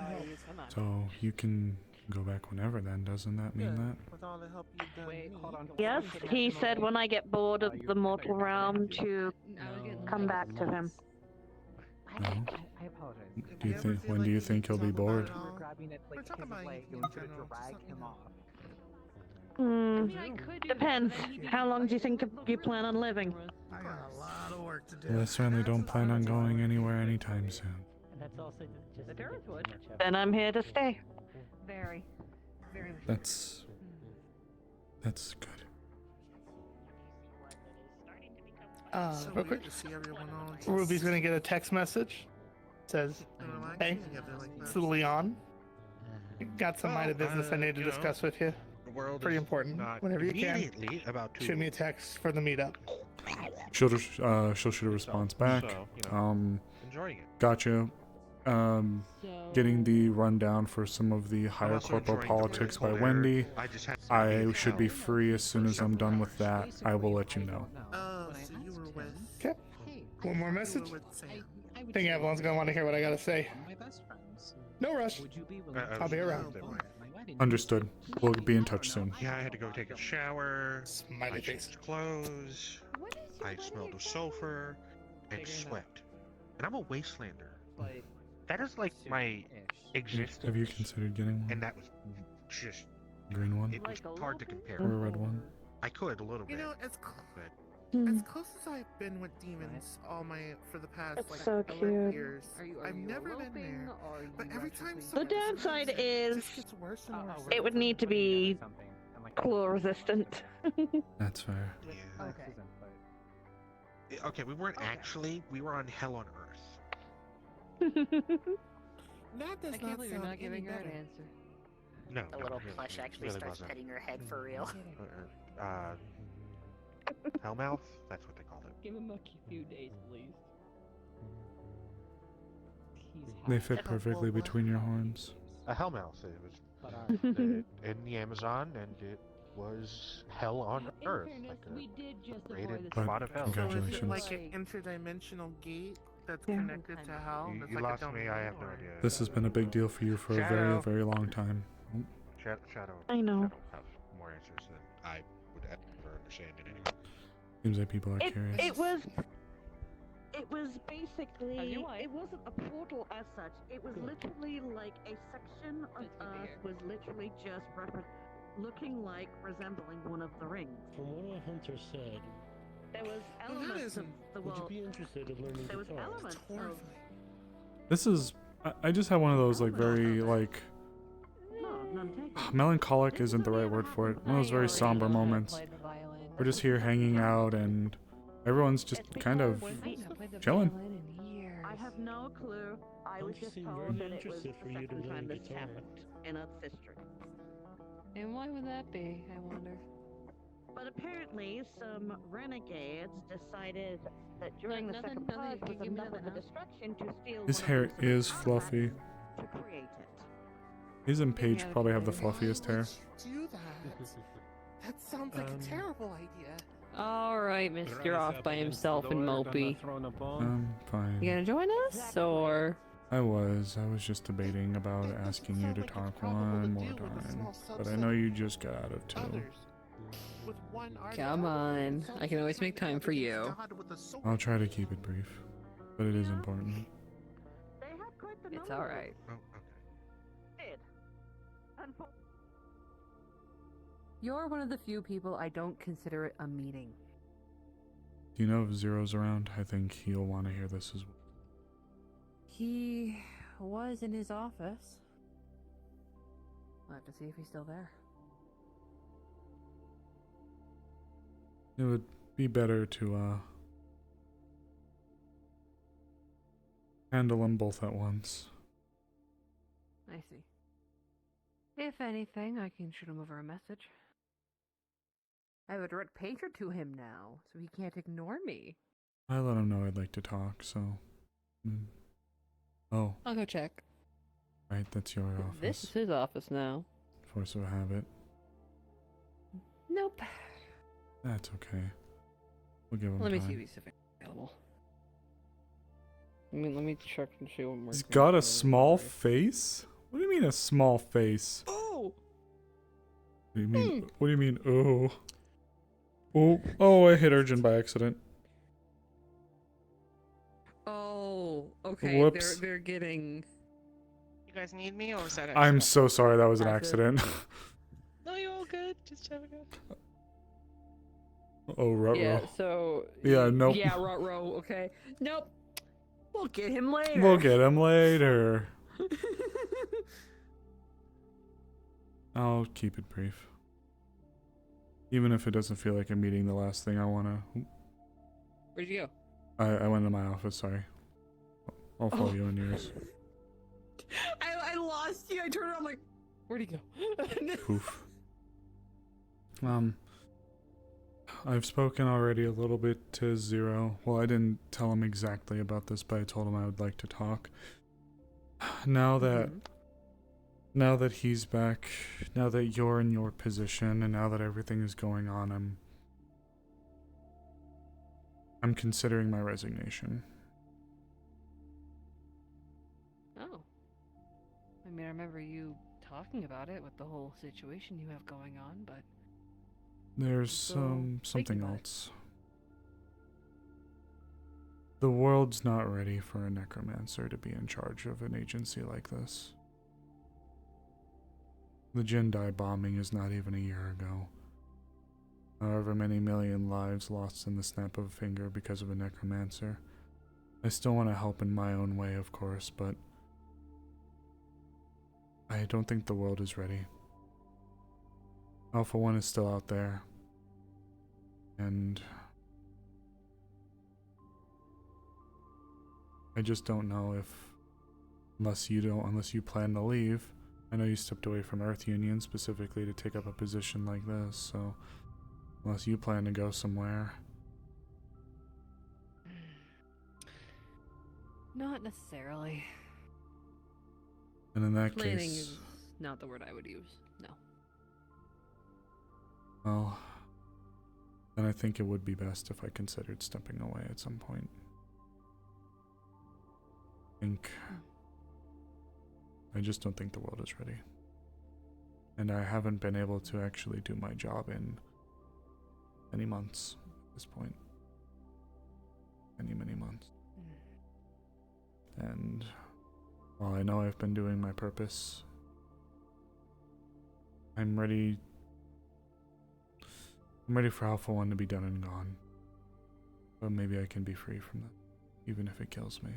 Speaker 21: come on.
Speaker 1: So you can go back whenever then, doesn't that mean that?
Speaker 8: With all the help you've done.
Speaker 14: Wait, hold on.
Speaker 6: Yes, he said when I get bored of the mortal realm to come back to him.
Speaker 1: No?
Speaker 14: I apologize.
Speaker 1: Do you think when do you think you'll be bored?
Speaker 14: You were grabbing it like
Speaker 8: talking
Speaker 14: his
Speaker 8: about
Speaker 14: leg
Speaker 8: you
Speaker 14: and
Speaker 8: in
Speaker 14: sort of
Speaker 8: general,
Speaker 14: drag
Speaker 8: just
Speaker 14: him
Speaker 8: not-
Speaker 14: off.
Speaker 6: Depends. How long do you think you plan on living?
Speaker 8: I got a lot of work to do.
Speaker 1: Well, I certainly don't plan on going anywhere anytime soon.
Speaker 22: And that's also just
Speaker 21: The Terrace would.
Speaker 6: Then I'm here to stay. Very, very.
Speaker 1: That's good.
Speaker 8: So
Speaker 5: Real quick,
Speaker 8: weird to see everyone all just
Speaker 5: Ruby's gonna get a text message. Says,
Speaker 8: relaxing
Speaker 5: "Hey,
Speaker 8: together like
Speaker 5: it's
Speaker 8: that.
Speaker 5: Leon. Got some minor business I need to
Speaker 10: you know,
Speaker 5: discuss with you.
Speaker 10: The world
Speaker 5: Pretty
Speaker 10: is
Speaker 5: important.
Speaker 10: not
Speaker 5: Whenever you can,
Speaker 10: immediately about to
Speaker 5: shoot me a text for the meetup."
Speaker 1: She'll shoot a response back.
Speaker 10: so, you know, enjoying it.
Speaker 1: Gotcha. Getting the rundown for some of the higher
Speaker 10: also
Speaker 1: corporal
Speaker 10: enjoying the
Speaker 1: politics by
Speaker 10: political
Speaker 1: Wendy.
Speaker 10: air. I just had to
Speaker 1: I
Speaker 10: leave
Speaker 1: should be
Speaker 10: town
Speaker 1: free as soon as I'm done with
Speaker 10: separate
Speaker 1: that. I will let you know.
Speaker 8: Oh, so you were with.
Speaker 5: Okay. One more
Speaker 8: You
Speaker 5: message.
Speaker 8: were with Sam.
Speaker 5: I think everyone's gonna want to hear what I gotta say.
Speaker 14: My best friends.
Speaker 5: No rush.
Speaker 14: Would you be willing
Speaker 10: I
Speaker 14: to
Speaker 5: I'll be
Speaker 10: was
Speaker 5: around.
Speaker 10: that way.
Speaker 14: my wedding?
Speaker 1: Understood. We'll be in touch soon.
Speaker 10: Yeah, I had to go take a shower.
Speaker 5: Smiley
Speaker 10: I
Speaker 5: face.
Speaker 10: changed clothes. I smelled of sulfur and sweat. And I'm a wastelander.
Speaker 14: Like,
Speaker 10: That is like my existence.
Speaker 1: Have you considered getting one?
Speaker 10: And that was just
Speaker 1: Green one?
Speaker 10: it was hard to compare.
Speaker 1: Or a red one?
Speaker 10: I could a little
Speaker 8: You
Speaker 10: bit.
Speaker 8: know, it's
Speaker 10: but
Speaker 7: As close as I've been with demons for the past
Speaker 6: It's
Speaker 7: like
Speaker 6: so
Speaker 7: 11
Speaker 6: cute.
Speaker 7: years, I've never been there. But every time
Speaker 6: The
Speaker 7: someone
Speaker 6: downside
Speaker 7: describes it,
Speaker 6: is
Speaker 7: it just gets worse and worse.
Speaker 6: it would need to be claw resistant.
Speaker 1: That's fair.
Speaker 8: Okay. Okay, we weren't actually. We were on Hell on Earth.
Speaker 7: That does
Speaker 21: I can't
Speaker 7: not
Speaker 21: believe you're
Speaker 7: sound
Speaker 21: not giving
Speaker 7: any
Speaker 21: her an
Speaker 7: better.
Speaker 21: answer.
Speaker 8: No,
Speaker 20: The
Speaker 8: no,
Speaker 20: little
Speaker 8: really,
Speaker 20: plush
Speaker 8: it
Speaker 20: actually
Speaker 8: really
Speaker 20: starts
Speaker 8: wasn't.
Speaker 20: petting her head for real.
Speaker 8: Hellmouth? That's what they called it.
Speaker 21: Give him a few days, please.
Speaker 1: They fit perfectly between your horns.
Speaker 8: A Hellmouth. It was in the Amazon, and it was hell on Earth. Like
Speaker 21: we did just
Speaker 8: rated
Speaker 21: avoid
Speaker 8: spot of hell.
Speaker 7: So is
Speaker 1: Congratulations.
Speaker 7: it like an interdimensional gate that's connected to hell?
Speaker 8: You,
Speaker 7: That's
Speaker 8: you
Speaker 7: like
Speaker 8: lost
Speaker 7: a
Speaker 8: me. I have no idea.
Speaker 1: This has been a big deal for you for a very,
Speaker 8: Shadow.
Speaker 1: very long time.
Speaker 8: Shadow.
Speaker 6: I know.
Speaker 8: Shadow have more answers than I would ever understand in any.
Speaker 1: Seems like people are curious.
Speaker 6: It was basically, it wasn't a portal as such. It was literally like a section of Earth was literally just looking like resembling one of the rings.
Speaker 2: From what a hunter said,
Speaker 6: There was elements of the
Speaker 2: would you
Speaker 6: world.
Speaker 2: be interested in learning
Speaker 6: There was
Speaker 2: guitar?
Speaker 6: elements of
Speaker 1: This is. I just have one of those like very like. Melancholic isn't the right word for it. One of those very somber moments. We're just here hanging out and everyone's just kind of chilling.
Speaker 6: I have no clue. I was just
Speaker 2: seem
Speaker 6: told
Speaker 2: very
Speaker 6: that it was the
Speaker 2: interested for you to
Speaker 6: second
Speaker 2: learn
Speaker 6: time this
Speaker 2: guitar.
Speaker 6: happened in Earth's history.
Speaker 21: And why would that be, I wonder?
Speaker 6: But apparently, some renegades decided that during the second purge was enough of a distraction to steal
Speaker 1: His
Speaker 6: one of
Speaker 1: hair
Speaker 6: Lucifer's
Speaker 1: is fluffy.
Speaker 6: to create it.
Speaker 1: His and Paige probably have the fluffiest hair.
Speaker 7: Do that. That sounds like a terrible idea.
Speaker 21: Alright, Mr. Off by himself and mopey.
Speaker 1: I'm fine.
Speaker 21: You gonna join us, or?
Speaker 1: I was just debating about asking you to talk one more time. But I know you just got out of two.
Speaker 21: Come on, I can always make time for you.
Speaker 1: I'll try to keep it brief. But it is important.
Speaker 21: It's alright. You're one of the few people I don't consider it a meeting.
Speaker 1: Do you know if Zero's around? I think he'll want to hear this as well.
Speaker 21: He was in his office. I'll have to see if he's still there.
Speaker 1: It would be better to handle them both at once.
Speaker 21: I see. If anything, I can shoot him over a message. I have a direct pager to him now, so he can't ignore me.
Speaker 1: I let him know I'd like to talk, so... Oh,
Speaker 21: I'll go check.
Speaker 1: right, that's your office.
Speaker 21: This is his office now.
Speaker 1: Force of habit.
Speaker 21: Nope.
Speaker 1: That's okay. We'll give him
Speaker 21: Let me
Speaker 1: time.
Speaker 21: see if he's available. Let me check and see what more.
Speaker 1: He's got a small face? What do you mean a small face?
Speaker 21: Oh!
Speaker 1: What do you mean? What do you mean? Oh. Oh, I hit Urgent by accident.
Speaker 19: Oh, okay.
Speaker 1: Whoops.
Speaker 19: They're getting.
Speaker 12: You guys need me, or was that?
Speaker 1: I'm so sorry that was an
Speaker 19: That's it.
Speaker 1: accident.
Speaker 12: No, you're all good. Just have a go.
Speaker 1: Oh, ruh-roh.
Speaker 19: Yeah. So.
Speaker 1: Yeah, nope.
Speaker 19: Yeah, row. Okay. Nope. We'll get him later.
Speaker 1: We'll get him later. I'll keep it brief. Even if it doesn't feel like a meeting, the last thing I want to...
Speaker 19: Where'd you go?
Speaker 1: I went to my office, sorry. I'll follow you in yours.
Speaker 19: I lost you. I turned around like, where'd he go?
Speaker 1: Poof. I've spoken already a little bit to Zero. Well, I didn't tell him exactly about this, but I told him I would like to talk. Now that he's back, now that you're in your position, and now that everything is going on, I'm considering my resignation.
Speaker 21: Oh. I mean, I remember you talking about it with the whole situation you have going on, but...
Speaker 1: There's
Speaker 21: So,
Speaker 1: something else. The world's not ready for a necromancer to be in charge of an agency like this. The Jindai bombing is not even a year ago. however many million lives lost in the snap of a finger because of a necromancer. I still want to help in my own way, of course, but I don't think the world is ready. Alpha 1 is still out there, and I just don't know if, unless you plan to leave. I know you stepped away from Earth Union specifically to take up a position like this, so unless you plan to go somewhere.
Speaker 21: Not necessarily.
Speaker 1: And in that
Speaker 21: Planning
Speaker 1: case,
Speaker 21: is not the word I would use. No.
Speaker 1: well, then I think it would be best if I considered stepping away at some point. I just don't think the world is ready. And I haven't been able to actually do my job in many months at this point. Many months. And while I know I've been doing my purpose, I'm ready for Alpha 1 to be done and gone. But maybe I can be free from that, even if it kills me.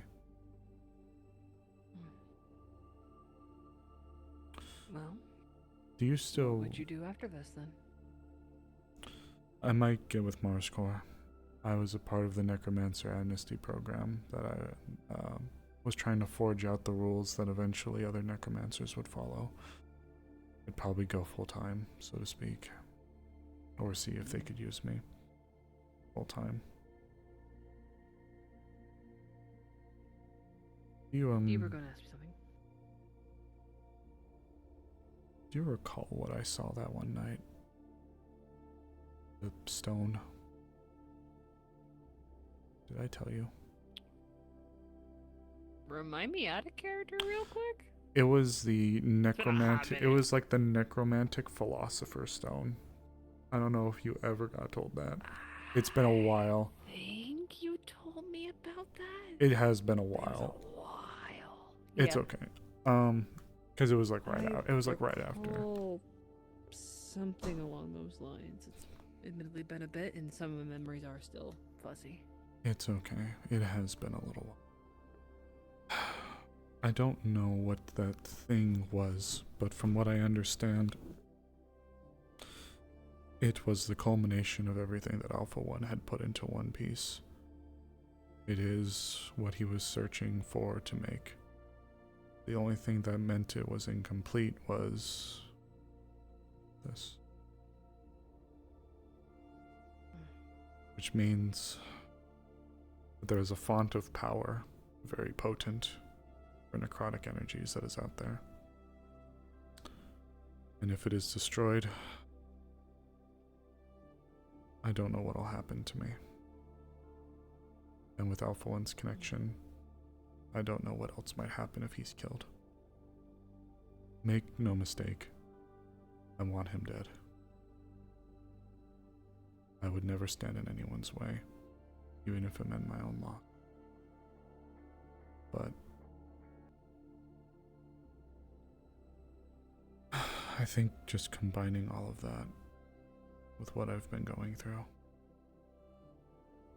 Speaker 21: Well,
Speaker 1: Do you still...
Speaker 21: what would you do after this, then?
Speaker 1: I might get with Mars Core. I was a part of the Necromancer Amnesty program that I was trying to forge out the rules that eventually other Necromancers would follow. I'd probably go full-time, so to speak. Or see if they could use me full-time. You
Speaker 21: were going to ask me something.
Speaker 1: Do you recall what I saw that one night? The stone. Did I tell you?
Speaker 21: Remind me out of character real quick?
Speaker 1: It was the necromantic. It was like the necromantic philosopher stone. I don't know if you ever got told that. It's been a while.
Speaker 21: I think you told me about that.
Speaker 1: It has been a while. It's
Speaker 21: Yeah.
Speaker 1: okay. Because it was like right out. It was like right after.
Speaker 21: Oh, something along those lines. It's admittedly been a bit, and some of the memories are still fuzzy.
Speaker 1: It's okay. It has been a little while. I don't know what that thing was, but from what I understand, it was the culmination of everything that Alpha 1 had put into One Piece. It is what he was searching for to make. The only thing that meant it was incomplete was this. Which means that there is a font of power, very potent, for necrotic energies that is out there. And if it is destroyed, I don't know what will happen to me. And with Alpha 1's connection, I don't know what else might happen if he's killed. Make no mistake, I want him dead. I would never stand in anyone's way, even if it meant my own loss. But I think just combining all of that with what I've been going through,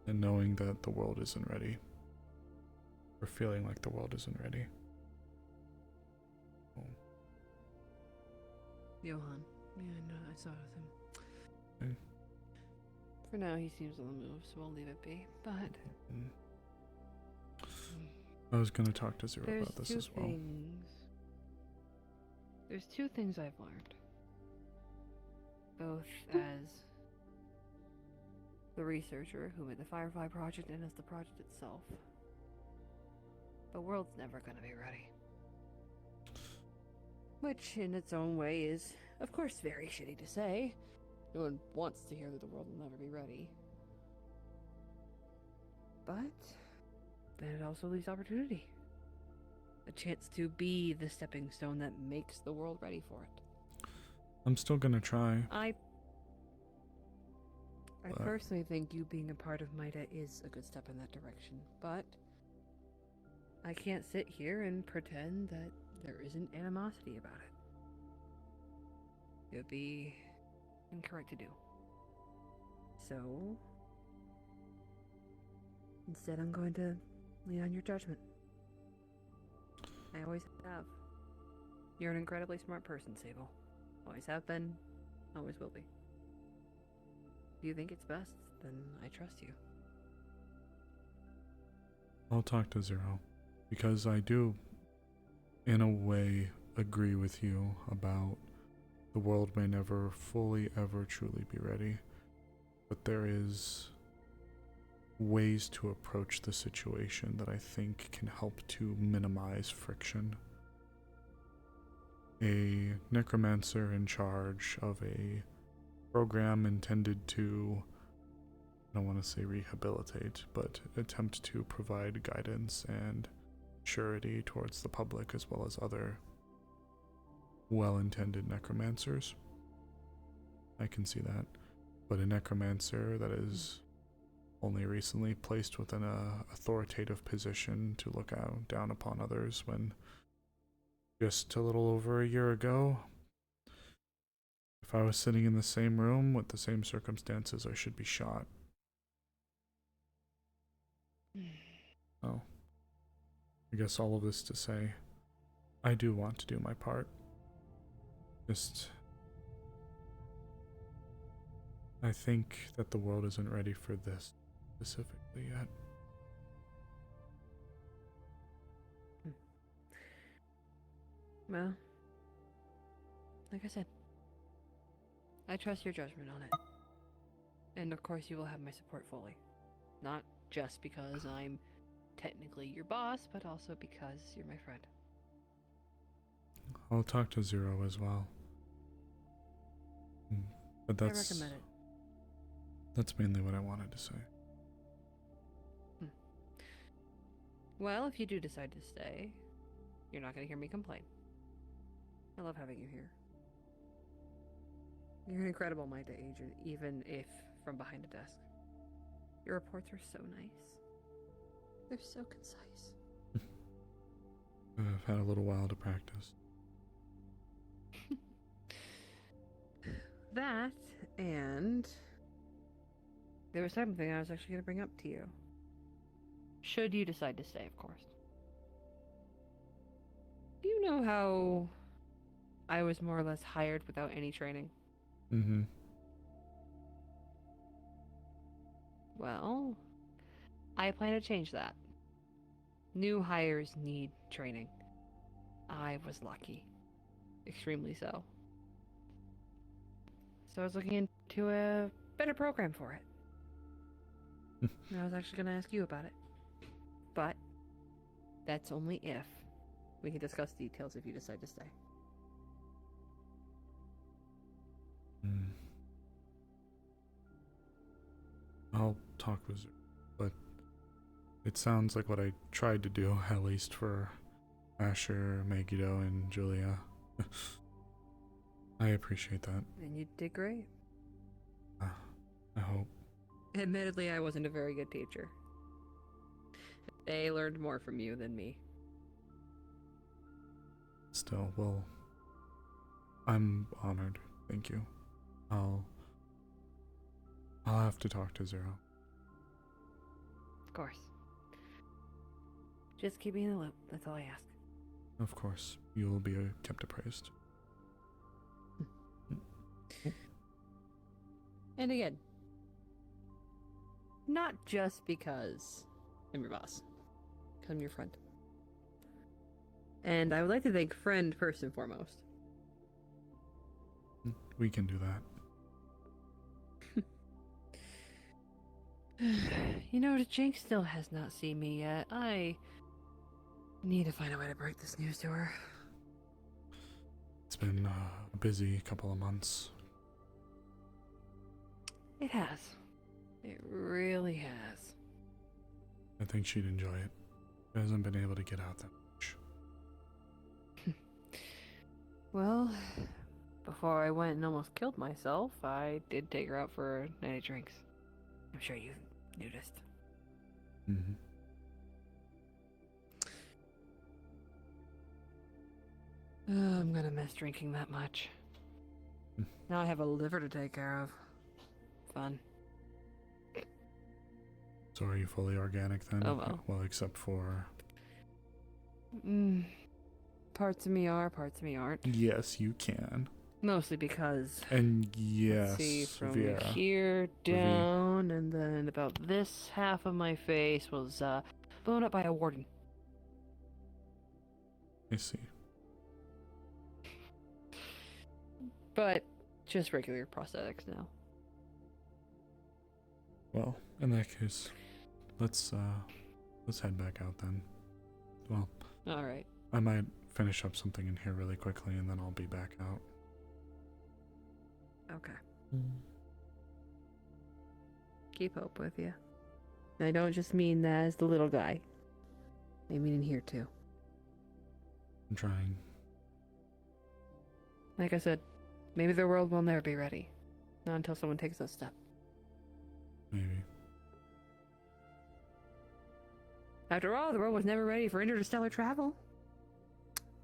Speaker 1: and knowing that the world isn't ready, or feeling like the world isn't ready.
Speaker 21: Johan. Yeah, I know. I saw it with him.
Speaker 1: Okay.
Speaker 21: For now, he seems on the move, so we'll leave it be. But
Speaker 1: I was going to talk to Zero
Speaker 21: there's
Speaker 1: about this
Speaker 21: two
Speaker 1: as well.
Speaker 21: things. There's two things I've learned, both as the researcher who made the Firefly project and as the project itself. The world's never going to be ready. Which, in its own way, is, of course, very shitty to say. No one wants to hear that the world will never be ready. But then it also leaves opportunity. A chance to be the stepping stone that makes the world ready for it.
Speaker 1: I'm still gonna try.
Speaker 21: I
Speaker 1: But
Speaker 21: personally think you being a part of MIDA is a good step in that direction, but I can't sit here and pretend that there isn't animosity about it. It would be incorrect to do. So, instead, I'm going to lean on your judgment. I always have. You're an incredibly smart person, Sable. Always have been, always will be. If you think it's best, then I trust you.
Speaker 1: I'll talk to Zero, because I do, in a way, agree with you about the world may never fully ever truly be ready, but there is ways to approach the situation that I think can help to minimize friction. A necromancer in charge of a program intended to, I don't want to say rehabilitate, but attempt to provide guidance and surety towards the public as well as other well-intended necromancers. I can see that. But a necromancer that is only recently placed within a authoritative position to look out down upon others when just a little over a year ago, if I was sitting in the same room with the same circumstances, I should be shot. Oh. I guess all of this to say, I do want to do my part. Just, I think that the world isn't ready for this specifically yet.
Speaker 21: Well, like I said, I trust your judgment on it. And of course, you will have my support fully. Not just because I'm technically your boss, but also because you're my friend.
Speaker 1: I'll talk to Zero as well. But
Speaker 21: I recommend it.
Speaker 1: That's mainly what I wanted to say.
Speaker 21: Well, if you do decide to stay, you're not going to hear me complain. I love having you here. You're an incredible mind agent, even if from behind a desk. Your reports are so nice. They're so concise.
Speaker 1: I've had a little while to practice.
Speaker 21: That, and there was something I was actually going to bring up to you. Should you decide to stay, of course. Do you know how I was more or less hired without any training?
Speaker 1: Mm-hmm.
Speaker 21: Well, I plan to change that. New hires need training. I was lucky. Extremely so. So I was looking into a better program for it. And I was actually going to ask you about it. But that's only if. We can discuss details if you decide to stay.
Speaker 1: I'll talk with Zero, but it sounds like what I tried to do, at least for Asher, Megiddo, and Julia. I appreciate that.
Speaker 21: And you did great.
Speaker 1: I hope.
Speaker 21: Admittedly, I wasn't a very good teacher. They learned more from you than me.
Speaker 1: Still, well, I'm honored. Thank you. I'll have to talk to Zero.
Speaker 21: Of course. Just keep me in the loop. That's all I ask.
Speaker 1: Of course, you will be kept appraised.
Speaker 21: And again, not just because I'm your boss, because I'm your friend. And I would like to thank friend first and foremost.
Speaker 1: We can do that.
Speaker 21: You know, Jinx still has not seen me yet. I need to find a way to break this news to her.
Speaker 1: It's been a busy couple of months.
Speaker 21: It has. It really has.
Speaker 1: I think she'd enjoy it. She hasn't been able to get out that much.
Speaker 21: Well, before I went and almost killed myself, I did take her out for a night of drinks. I'm sure you've noticed.
Speaker 1: Mm-hmm.
Speaker 21: I'm gonna miss drinking that much. Now I have a liver to take care of. Fun.
Speaker 1: So are you fully organic then?
Speaker 21: Oh, well.
Speaker 1: Well, except for...
Speaker 21: Parts of me are, parts of me aren't.
Speaker 1: Yes, you can.
Speaker 21: Mostly because...
Speaker 1: And yes,
Speaker 21: Let's see, from
Speaker 1: Viera.
Speaker 21: here down, and then about this half of my face was blown up by a warden.
Speaker 1: I see.
Speaker 21: But just regular prosthetics now.
Speaker 1: Well, in that case, let's head back out then. Well,
Speaker 21: All right.
Speaker 1: I might finish up something in here really quickly, and then I'll be back out.
Speaker 21: Okay. Keep hope with you. I don't just mean that as the little guy. I mean in here too.
Speaker 1: I'm trying.
Speaker 21: Like I said, maybe the world will never be ready. Not until someone takes those steps.
Speaker 1: Maybe.
Speaker 21: After all, the world was never ready for interstellar travel.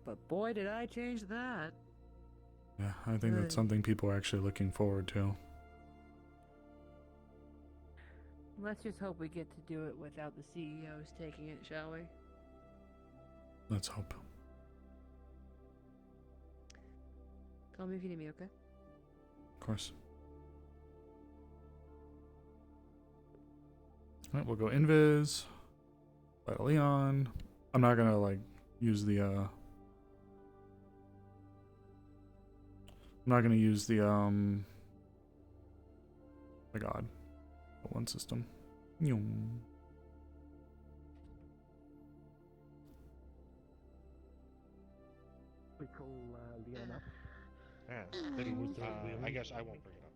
Speaker 21: But boy, did I change that.
Speaker 1: Yeah, I think that's something people are actually looking forward to.
Speaker 21: Let's just hope we get to do it without the CEOs taking it, shall we?
Speaker 1: Let's hope.
Speaker 21: Call me if you need me, okay?
Speaker 1: Of course. Alright, we'll go invis. Vital Leon. I'm not gonna like use the I'm not gonna use the my god. The one system. Yum.
Speaker 15: We call Leon up.
Speaker 8: Yeah, I guess I won't bring it up.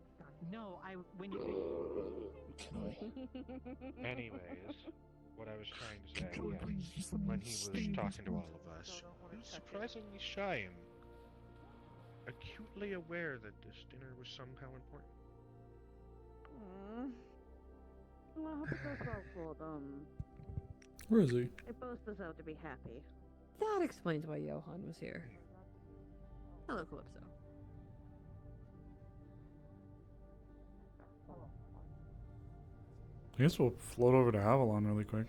Speaker 4: No, when you.
Speaker 8: Anyways, what I was trying to say, yeah, when he was talking to all of us, he was surprisingly shy and acutely aware that this dinner was somehow important.
Speaker 6: Well, I hope it goes well for them.
Speaker 1: Where is he?
Speaker 6: They both deserve to be happy.
Speaker 21: That explains why Johan was here. Hello, Calypso.
Speaker 1: I guess we'll float over to Avalon really quick.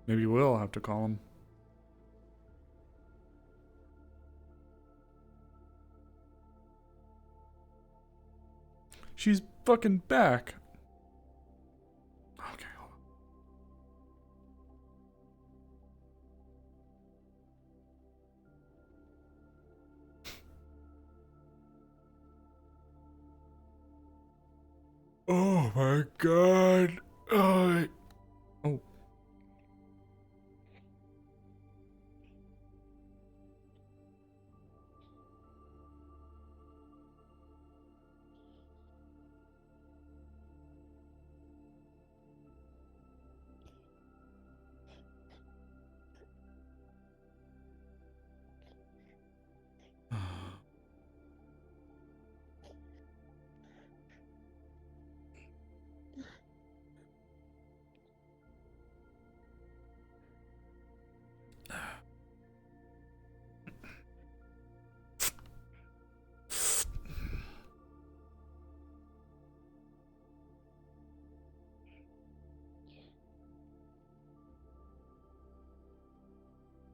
Speaker 1: Maybe we'll have to call him. She's fucking back. Okay, hold on. Oh my god. Oh.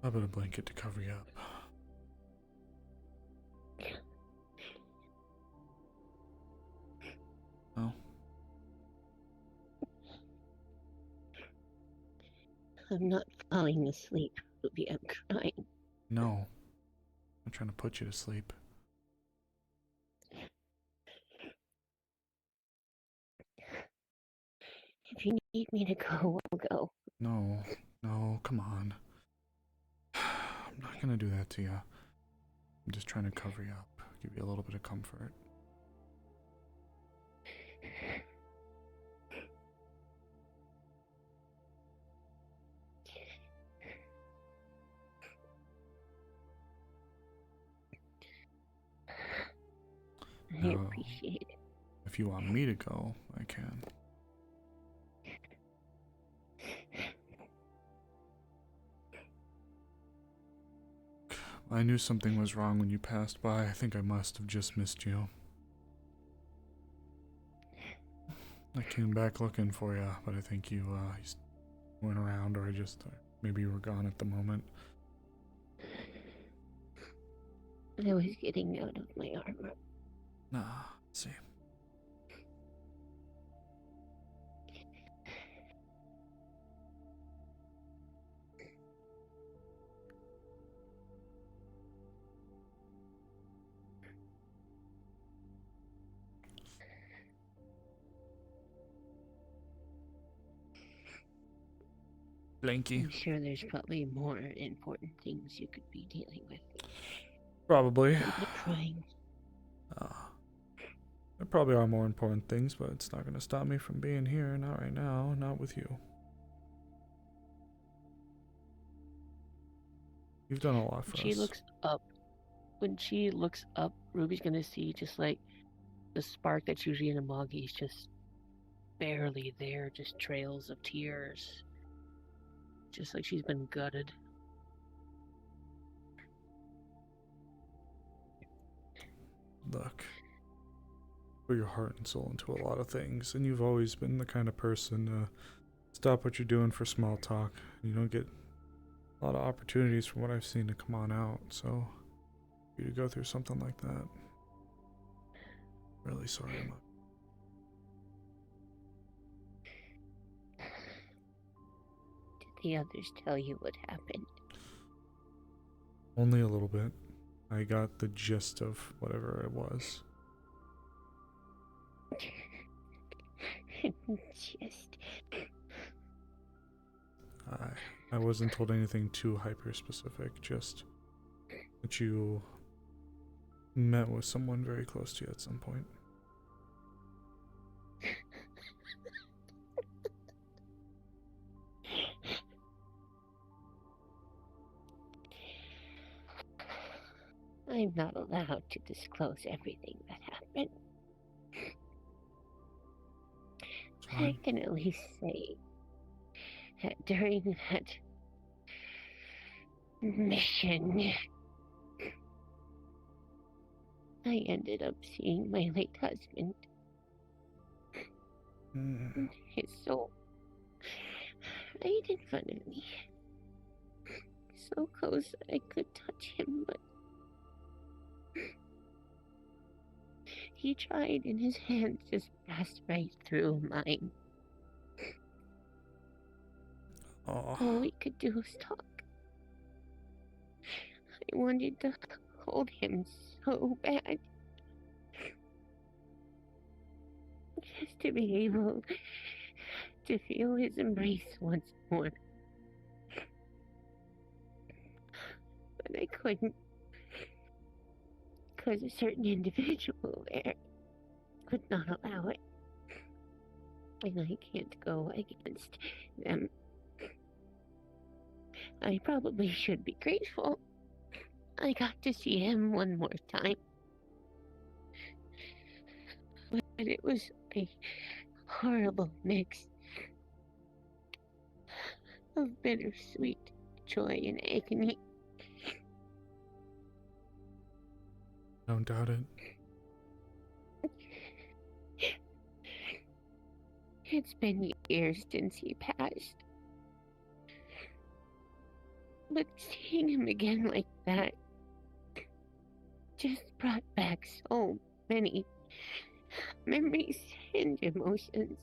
Speaker 1: How about a blanket to cover you up? Oh.
Speaker 3: I'm not falling asleep, Ruby. I'm crying.
Speaker 1: No. I'm trying to put you to sleep.
Speaker 3: If you need me to go, I'll go.
Speaker 1: No. No, come on. I'm not gonna do that to you. I'm just trying to cover you up, give you a little bit of comfort.
Speaker 3: I appreciate it.
Speaker 1: If you want me to go, I can. I knew something was wrong when you passed by. I think I must have just missed you. I came back looking for you, but I think you went around, or maybe you were gone at the moment.
Speaker 3: I was getting out of my armor.
Speaker 1: Nah, see. Blanky.
Speaker 3: I'm sure there's probably more important things you could be dealing with.
Speaker 1: Probably.
Speaker 3: I'm not trying.
Speaker 1: There probably are more important things, but it's not going to stop me from being here. Not right now. Not with you. You've done a lot for us.
Speaker 3: When she looks up, Ruby's gonna see just like the spark that's usually in Amagi's just barely there, just trails of tears. Just like she's been gutted.
Speaker 1: Look, put your heart and soul into a lot of things, and you've always been the kind of person to stop what you're doing for small talk. You don't get a lot of opportunities from what I've seen to come on out, so for you to go through something like that, really sorry.
Speaker 3: Did the others tell you what happened?
Speaker 1: Only a little bit. I got the gist of whatever it was.
Speaker 3: Just...
Speaker 1: I wasn't told anything too hyper-specific, just that you met with someone very close to you at some point.
Speaker 3: I'm not allowed to disclose everything that happened. I can at least say that during that mission, I ended up seeing my late husband. His soul right in front of me. So close that I could touch him, but he tried and his hands just passed right through mine. All we could do was talk. I wanted to hold him so bad. Just to be able to feel his embrace once more. But I couldn't. Because a certain individual there could not allow it. And I can't go against them. I probably should be grateful I got to see him one more time. But it was a horrible mix of bittersweet joy and agony.
Speaker 1: Don't doubt it.
Speaker 3: It's been years since he passed. But seeing him again like that just brought back so many memories and emotions.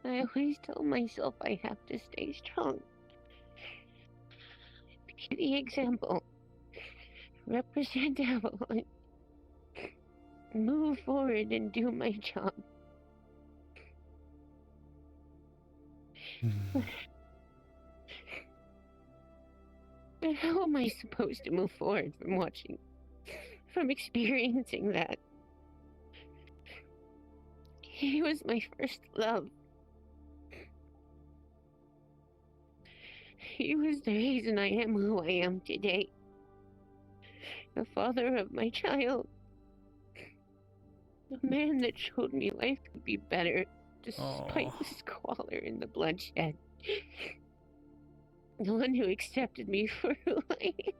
Speaker 3: I always tell myself I have to stay strong. Be the example. Represent Avalon. Move forward and do my job. But how am I supposed to move forward from experiencing that? He was my first love. He was the reason I am who I am today. The father of my child. The man that showed me life could be better despite the squalor and the bloodshed. The one who accepted me for who I am.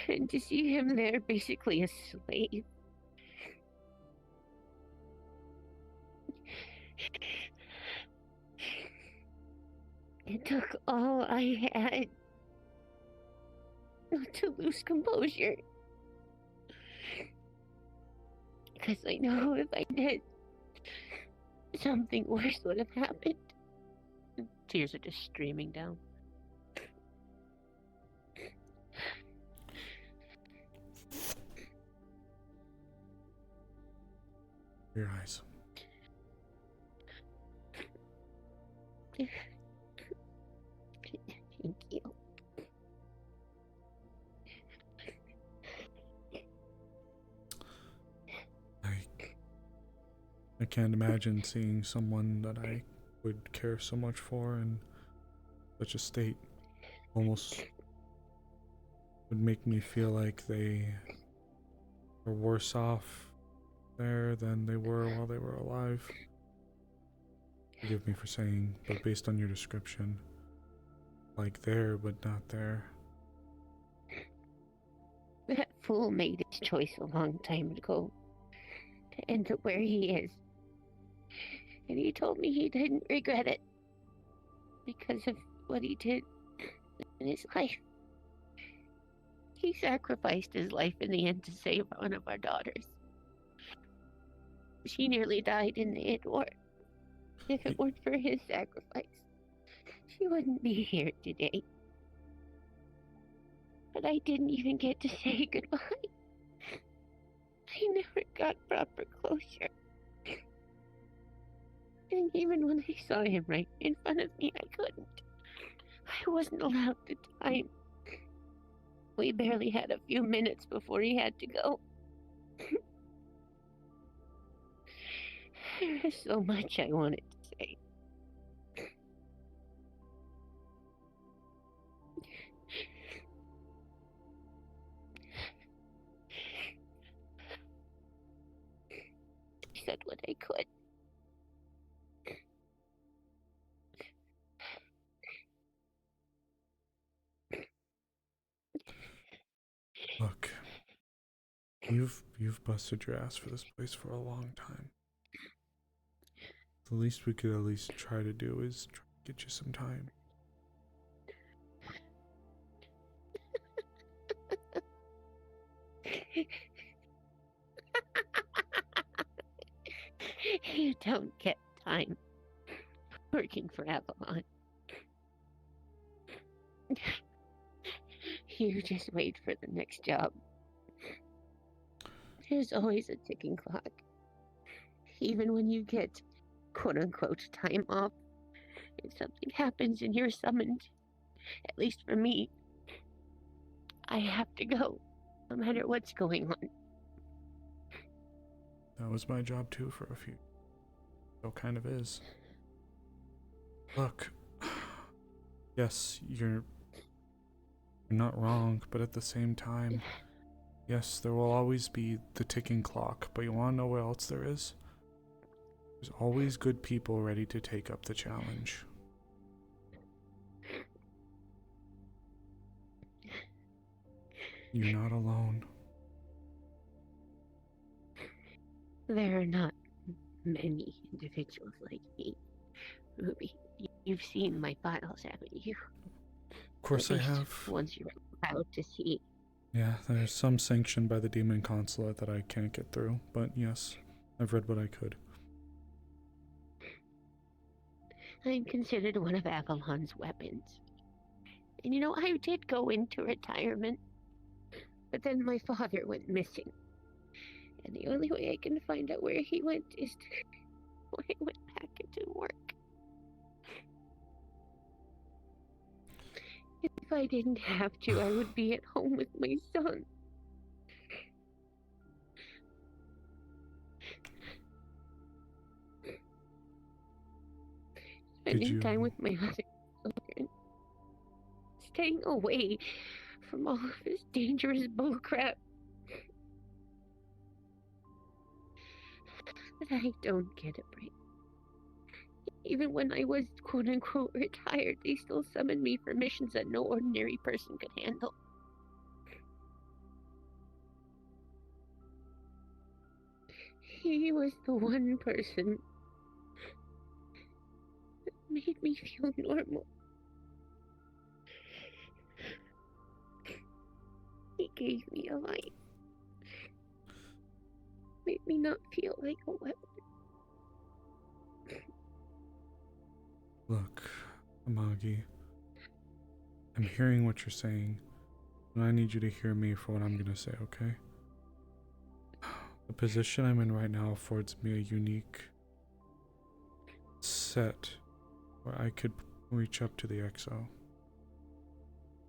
Speaker 3: And to see him there, basically a slave. It took all I had not to lose composure. Because I know if I did, something worse would have happened. Tears are just streaming down.
Speaker 1: Your eyes.
Speaker 3: Thank you.
Speaker 1: I can't imagine seeing someone that I would care so much for in such a state. Almost would make me feel like they are worse off there than they were while they were alive. Forgive me for saying, but based on your description, like there but not there.
Speaker 3: That fool made his choice a long time ago to end up where he is. And he told me he didn't regret it because of what he did in his life. He sacrificed his life in the end to save one of our daughters. She nearly died in the war. If it weren't for his sacrifice, she wouldn't be here today. But I didn't even get to say goodbye. I never got proper closure. And even when I saw him right in front of me, I couldn't. I wasn't allowed the time. We barely had a few minutes before he had to go. There is so much I wanted to say. I said what I could.
Speaker 1: Look, you've busted your ass for this place for a long time. The least we could at least try to do is try to get you some time.
Speaker 3: You don't get time working for Avalon. You just wait for the next job. There's always a ticking clock. Even when you get quote-unquote time off, if something happens and you're summoned, at least for me, I have to go, no matter what's going on.
Speaker 1: That was my job too for a few. So kind of is. Look, yes, you're not wrong, but at the same time, yes, there will always be the ticking clock, but you want to know what else there is? There's always good people ready to take up the challenge. You're not alone.
Speaker 3: There are not many individuals like me, Ruby. You've seen my files, haven't you?
Speaker 1: Of course I have.
Speaker 3: Once you're allowed to see.
Speaker 1: Yeah, there's some sanction by the Demon Consulate that I can't get through, but yes, I've read what I could.
Speaker 3: I'm considered one of Avalon's weapons. And you know, I did go into retirement, but then my father went missing. And the only way I can find out where he went is when I went back into work. If I didn't have to, I would be at home with my son. Spending time with my other children. Staying away from all of this dangerous bullcrap. But I don't get a break. Even when I was quote unquote retired, they still summoned me for missions that no ordinary person could handle. He was the one person that made me feel normal. He gave me a life. Made me not feel like a weapon.
Speaker 1: Look, Amagi, I'm hearing what you're saying, and I need you to hear me for what I'm gonna say, okay? The position I'm in right now affords me a unique set where I could reach up to the XO.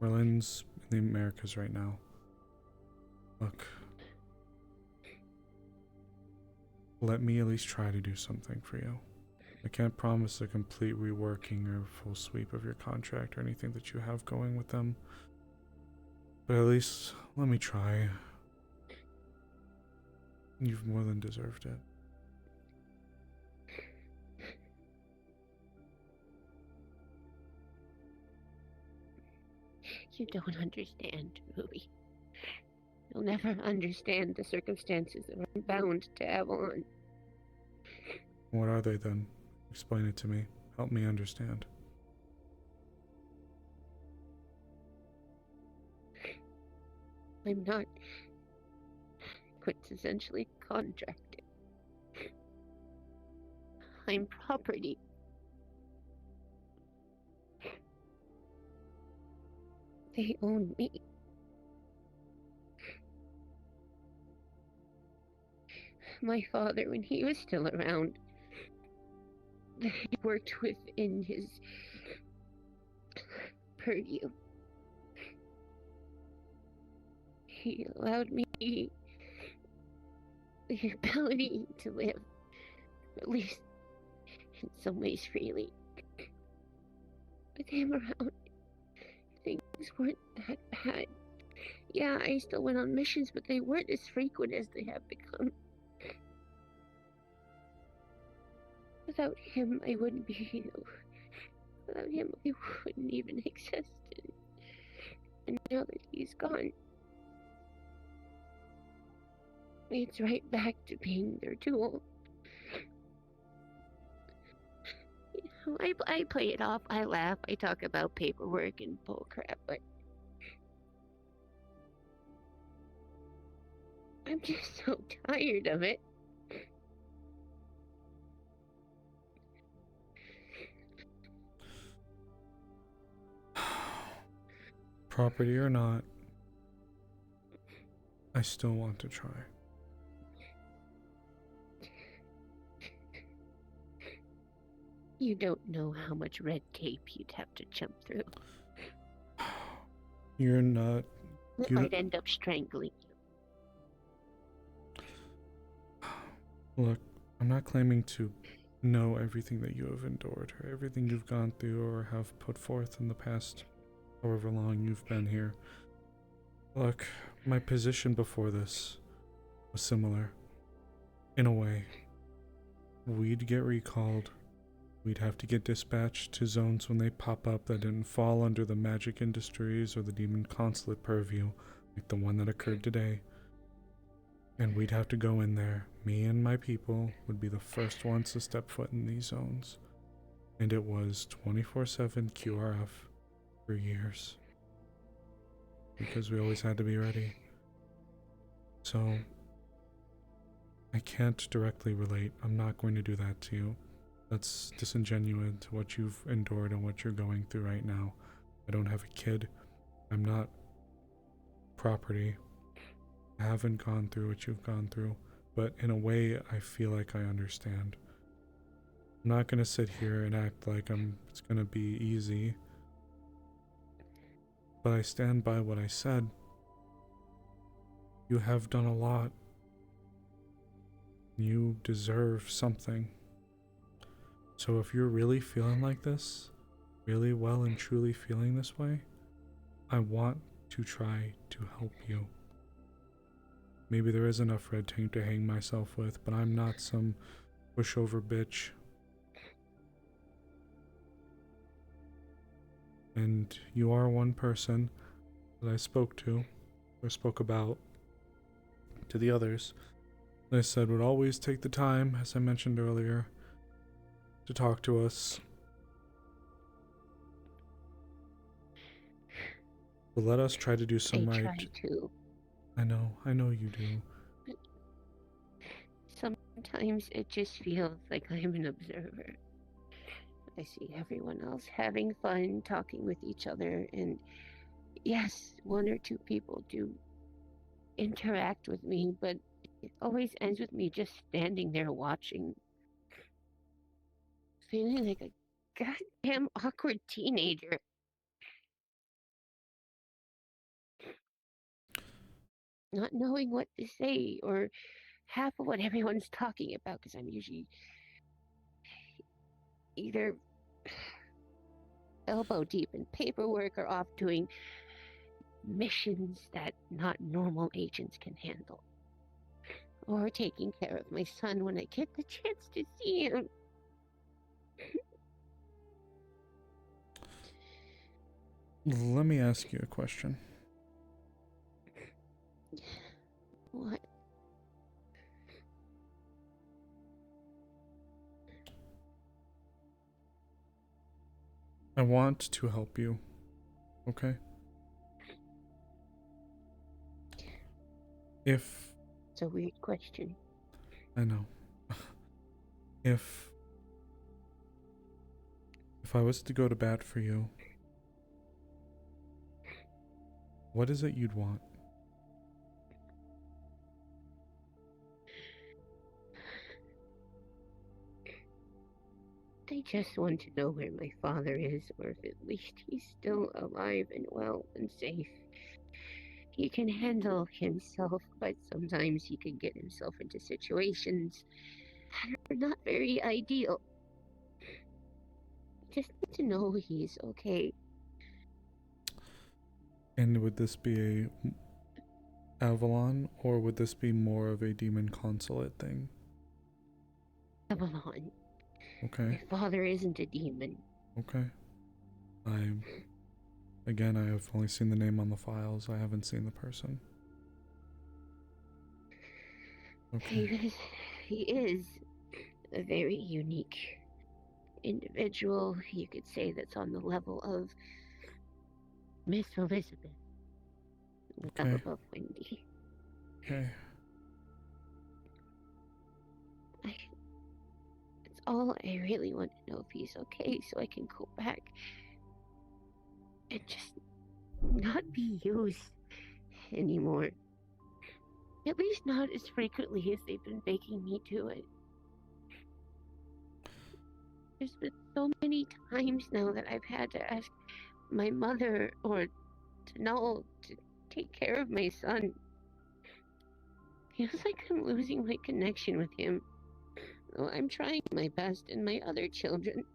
Speaker 1: Merlin's in the Americas right now. Look, let me at least try to do something for you. I can't promise a complete reworking or full sweep of your contract or anything that you have going with them, but at least let me try. You've more than deserved it.
Speaker 3: You don't understand, Ruby. You'll never understand the circumstances that I'm bound to Avalon.
Speaker 1: What are they then? Explain it to me. Help me understand.
Speaker 3: I'm not quintessentially contracted. I'm property. They own me. My father, when he was still around, he worked within his purview. He allowed me the ability to live, at least in some ways freely. With him around, things weren't that bad. Yeah, I still went on missions, but they weren't as frequent as they have become. Without him, I wouldn't be here. Without him, I wouldn't even exist. And now that he's gone, it's right back to being their tool. You know, I play it off, I laugh, I talk about paperwork and bullcrap, but I'm just so tired of it.
Speaker 1: Property or not, I still want to try.
Speaker 3: You don't know how much red tape you'd have to jump through.
Speaker 1: You're not...
Speaker 3: I'd end up strangling you.
Speaker 1: Look, I'm not claiming to know everything that you have endured, or everything you've gone through, or have put forth in the past, however long you've been here. Look, my position before this was similar. In a way. We'd get recalled. We'd have to get dispatched to zones when they pop up that didn't fall under the magic industries or the demon consulate purview, like the one that occurred today. And we'd have to go in there. Me and my people would be the first ones to step foot in these zones. And it was 24/7 QRF for years. Because we always had to be ready. So, I can't directly relate. I'm not going to do that to you. That's disingenuous to what you've endured and what you're going through right now. I don't have a kid. I'm not property. I haven't gone through what you've gone through, but in a way, I feel like I understand. I'm not gonna sit here and act like it's gonna be easy, but I stand by what I said. You have done a lot. You deserve something. So if you're really feeling like this, really well and truly feeling this way, I want to try to help you. Maybe there is enough red tape to hang myself with, but I'm not some pushover bitch. And you are one person that I spoke to, or spoke about to the others. I said would always take the time, as I mentioned earlier, to talk to us. But let us try to do some
Speaker 3: I
Speaker 1: right.
Speaker 3: try to.
Speaker 1: I know you do.
Speaker 3: But sometimes it just feels like I'm an observer. I see everyone else having fun, talking with each other, and yes, one or two people do interact with me, but it always ends with me just standing there watching, feeling like a goddamn awkward teenager. Not knowing what to say or half of what everyone's talking about because I'm usually either elbow deep in paperwork or off doing missions that not normal agents can handle. Or taking care of my son when I get the chance to see him.
Speaker 1: Let me ask you a question.
Speaker 3: What?
Speaker 1: I want to help you, okay? If...
Speaker 3: It's a weird question.
Speaker 1: I know. If I was to go to bat for you, what is it you'd want?
Speaker 3: I just want to know where my father is, or if at least he's still alive and well and safe. He can handle himself, but sometimes he can get himself into situations that are not very ideal. Just need to know he's okay.
Speaker 1: And would this be a Avalon, or would this be more of a demon consulate thing?
Speaker 3: Avalon.
Speaker 1: Okay.
Speaker 3: My father isn't a demon.
Speaker 1: Okay. Again, I have only seen the name on the files. I haven't seen the person. Okay.
Speaker 3: He is a very unique individual. You could say that's on the level of Miss Elizabeth. Up
Speaker 1: Okay.
Speaker 3: above Wendy.
Speaker 1: Okay.
Speaker 3: That's all I really want to know, if he's okay, so I can go back and just not be used anymore. At least not as frequently as they've been making me do it. There's been so many times now that I've had to ask my mother or to know to take care of my son. Feels like I'm losing my connection with him. Though I'm trying my best, and my other children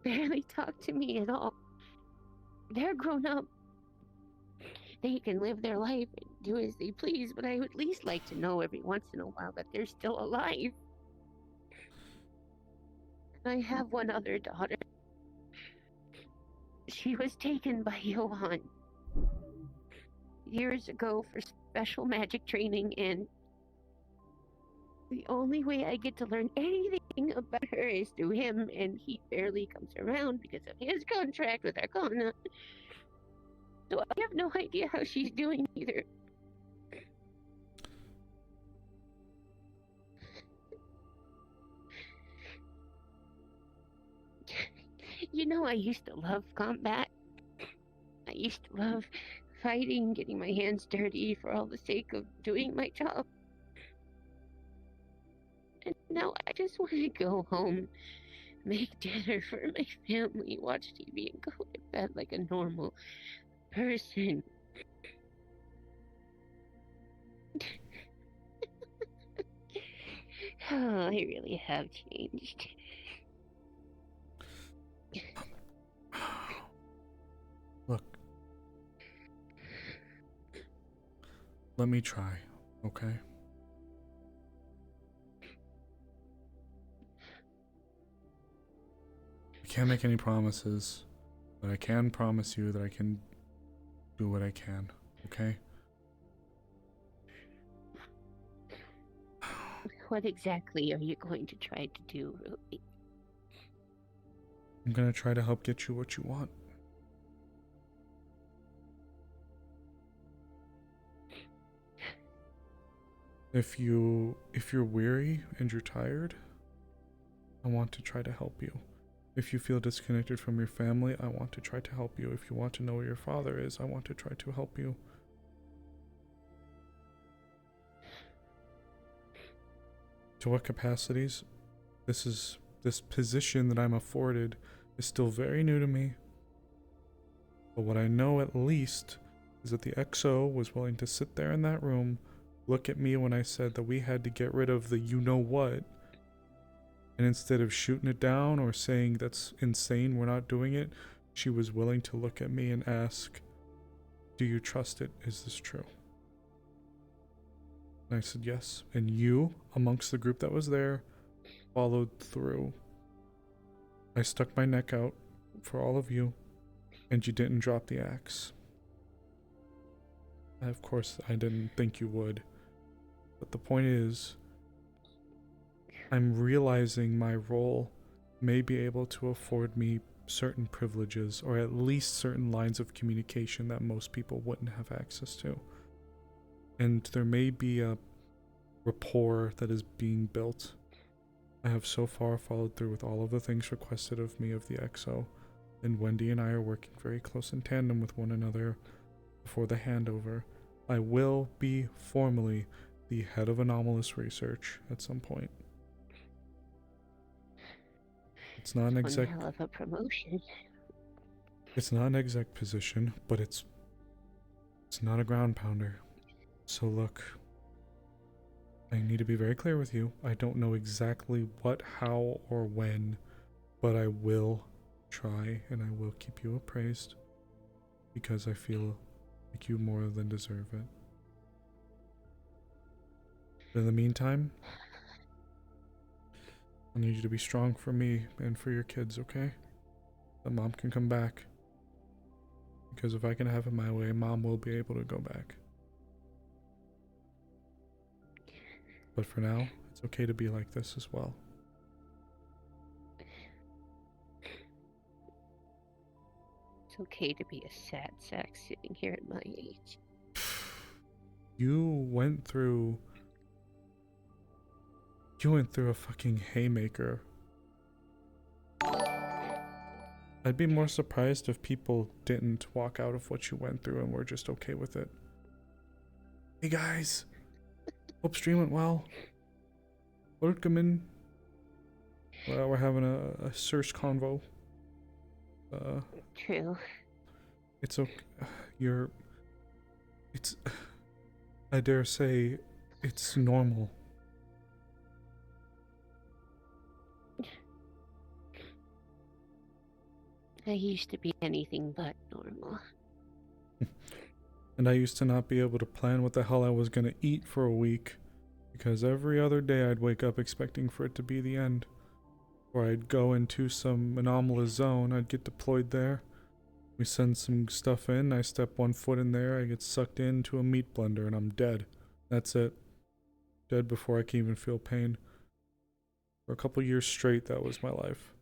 Speaker 3: barely talk to me at all. They're grown up. They can live their life and do as they please, but I would at least like to know every once in a while that they're still alive. I have one other daughter. She was taken by Johan years ago for special magic training, and the only way I get to learn anything about her is through him, and he barely comes around because of his contract with Arcana. So I have no idea how she's doing either. You know, I used to love combat. I used to love fighting, getting my hands dirty for all the sake of doing my job. And now I just want to go home, make dinner for my family, watch TV, and go to bed like a normal person. Oh, I really have changed.
Speaker 1: Look. Let me try, okay? I can't make any promises, But I can promise you that I can do what I can, okay?
Speaker 3: What exactly are you going to try to do, Ruby?
Speaker 1: I'm gonna try to help get you what you want. If you're weary and you're tired, I want to try to help you. If you feel disconnected from your family, I want to try to help you. If you want to know where your father is, I want to try to help you. To what capacities? This position that I'm afforded is still very new to me. But what I know at least is that the XO was willing to sit there in that room, look at me when I said that we had to get rid of the you-know-what, and instead of shooting it down or saying that's insane, we're not doing it, she was willing to look at me and ask, do you trust it? Is this true? And I said yes. And you, amongst the group that was there, followed through. I stuck my neck out for all of you, and you didn't drop the axe. Of course, I didn't think you would. But the point is, I'm realizing my role may be able to afford me certain privileges, or at least certain lines of communication that most people wouldn't have access to. And there may be a rapport that is being built. I have so far followed through with all of the things requested of me of the XO, and Wendy and I are working very close in tandem with one another before the handover. I will be formally the head of anomalous research at some point. It's not an exec.
Speaker 3: One hell of a promotion.
Speaker 1: It's not an exec position, but it's not a ground pounder. So look, I need to be very clear with you. I don't know exactly what, how, or when, but I will try and I will keep you appraised because I feel like you more than deserve it. But in the meantime, I need you to be strong for me and for your kids, okay? That Mom can come back. Because if I can have it my way, Mom will be able to go back. But for now, it's okay to be like this as well.
Speaker 3: It's okay to be a sad sack sitting here at my age.
Speaker 1: You went through a fucking haymaker. I'd be more surprised if people didn't walk out of what you went through and were just okay with it. Hey guys, hope stream went well. Welcome. Well, we're having a search convo.
Speaker 3: True.
Speaker 1: It's okay. I dare say, it's normal.
Speaker 3: I used to be anything but normal.
Speaker 1: And I used to not be able to plan what the hell I was gonna eat for a week, because every other day I'd wake up expecting for it to be the end. Or I'd go into some anomalous zone, I'd get deployed there. We send some stuff in, I step one foot in there, I get sucked into a meat blender, and I'm dead. That's it. Dead before I can even feel pain. For a couple years straight, that was my life.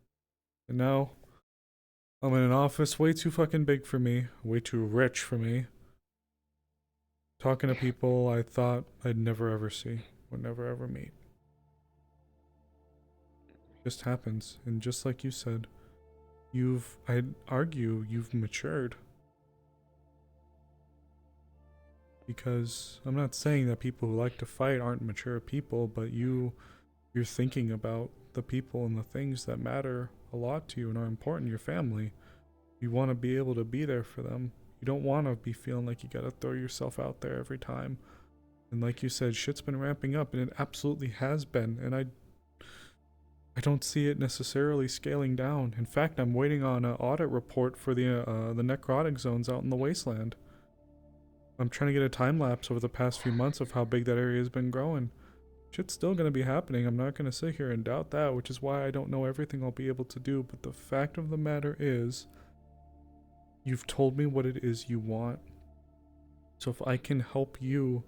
Speaker 1: And now, I'm in an office way too fucking big for me, way too rich for me. Talking to people I thought I'd never ever see, would never ever meet. It just happens, and just like you said, I'd argue you've matured. Because I'm not saying that people who like to fight aren't mature people, but you're thinking about the people and the things that matter a lot to you and are important, your family. You want to be able to be there for them. You don't want to be feeling like you gotta throw yourself out there every time. And like you said, shit's been ramping up, and it absolutely has been, and I don't see it necessarily scaling down. In fact, I'm waiting on an audit report for the necrotic zones out in the wasteland. I'm trying to get a time lapse over the past few months of how big that area has been growing. Shit's still gonna be happening. I'm not gonna sit here and doubt that, which is why I don't know everything I'll be able to do. But the fact of the matter is, You've told me what it is you want. So if I can help you,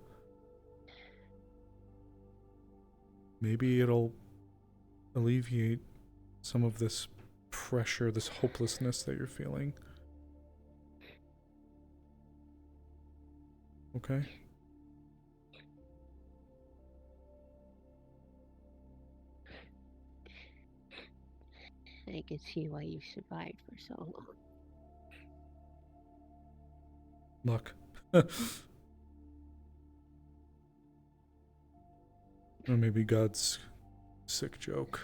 Speaker 1: maybe it'll alleviate some of this pressure, this hopelessness that you're feeling. Okay?
Speaker 3: I can see why you survived for so long.
Speaker 1: Luck. Or maybe God's sick joke.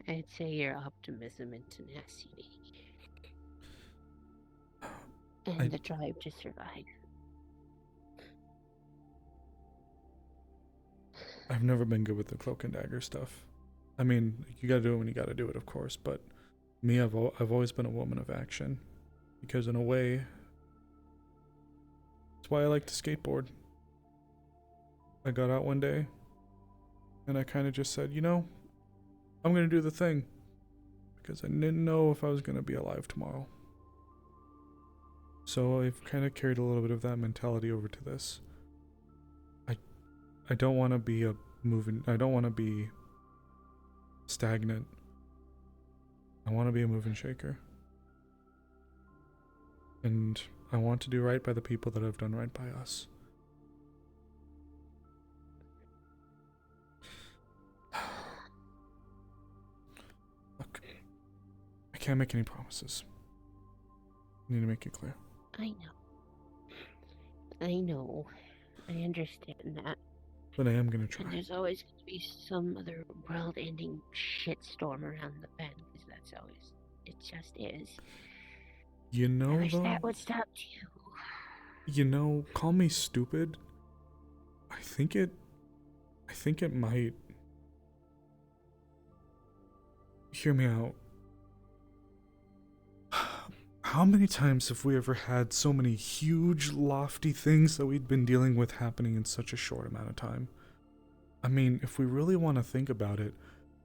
Speaker 3: I'd say your optimism and tenacity. And the drive to survive.
Speaker 1: I've never been good with the cloak and dagger stuff. I mean, you gotta do it when you gotta do it, of course, but me, I've always been a woman of action. Because in a way, that's why I like to skateboard. I got out one day, and I kind of just said, you know, I'm gonna do the thing. Because I didn't know if I was gonna be alive tomorrow. So I've kind of carried a little bit of that mentality over to this. I don't want to be I don't want to be stagnant. I want to be a moving shaker. And I want to do right by the people that have done right by us. Look, I can't make any promises. I need to make it clear.
Speaker 3: I know. I understand that.
Speaker 1: But I am gonna try.
Speaker 3: And there's always going to be some other world-ending shitstorm around the bend, because that's always, it just is.
Speaker 1: You know,
Speaker 3: I wish
Speaker 1: though,
Speaker 3: that would stop too.
Speaker 1: you know, call me stupid. I think it might. Hear me out. How many times have we ever had so many huge, lofty things that we'd been dealing with happening in such a short amount of time? I mean, if we really want to think about it,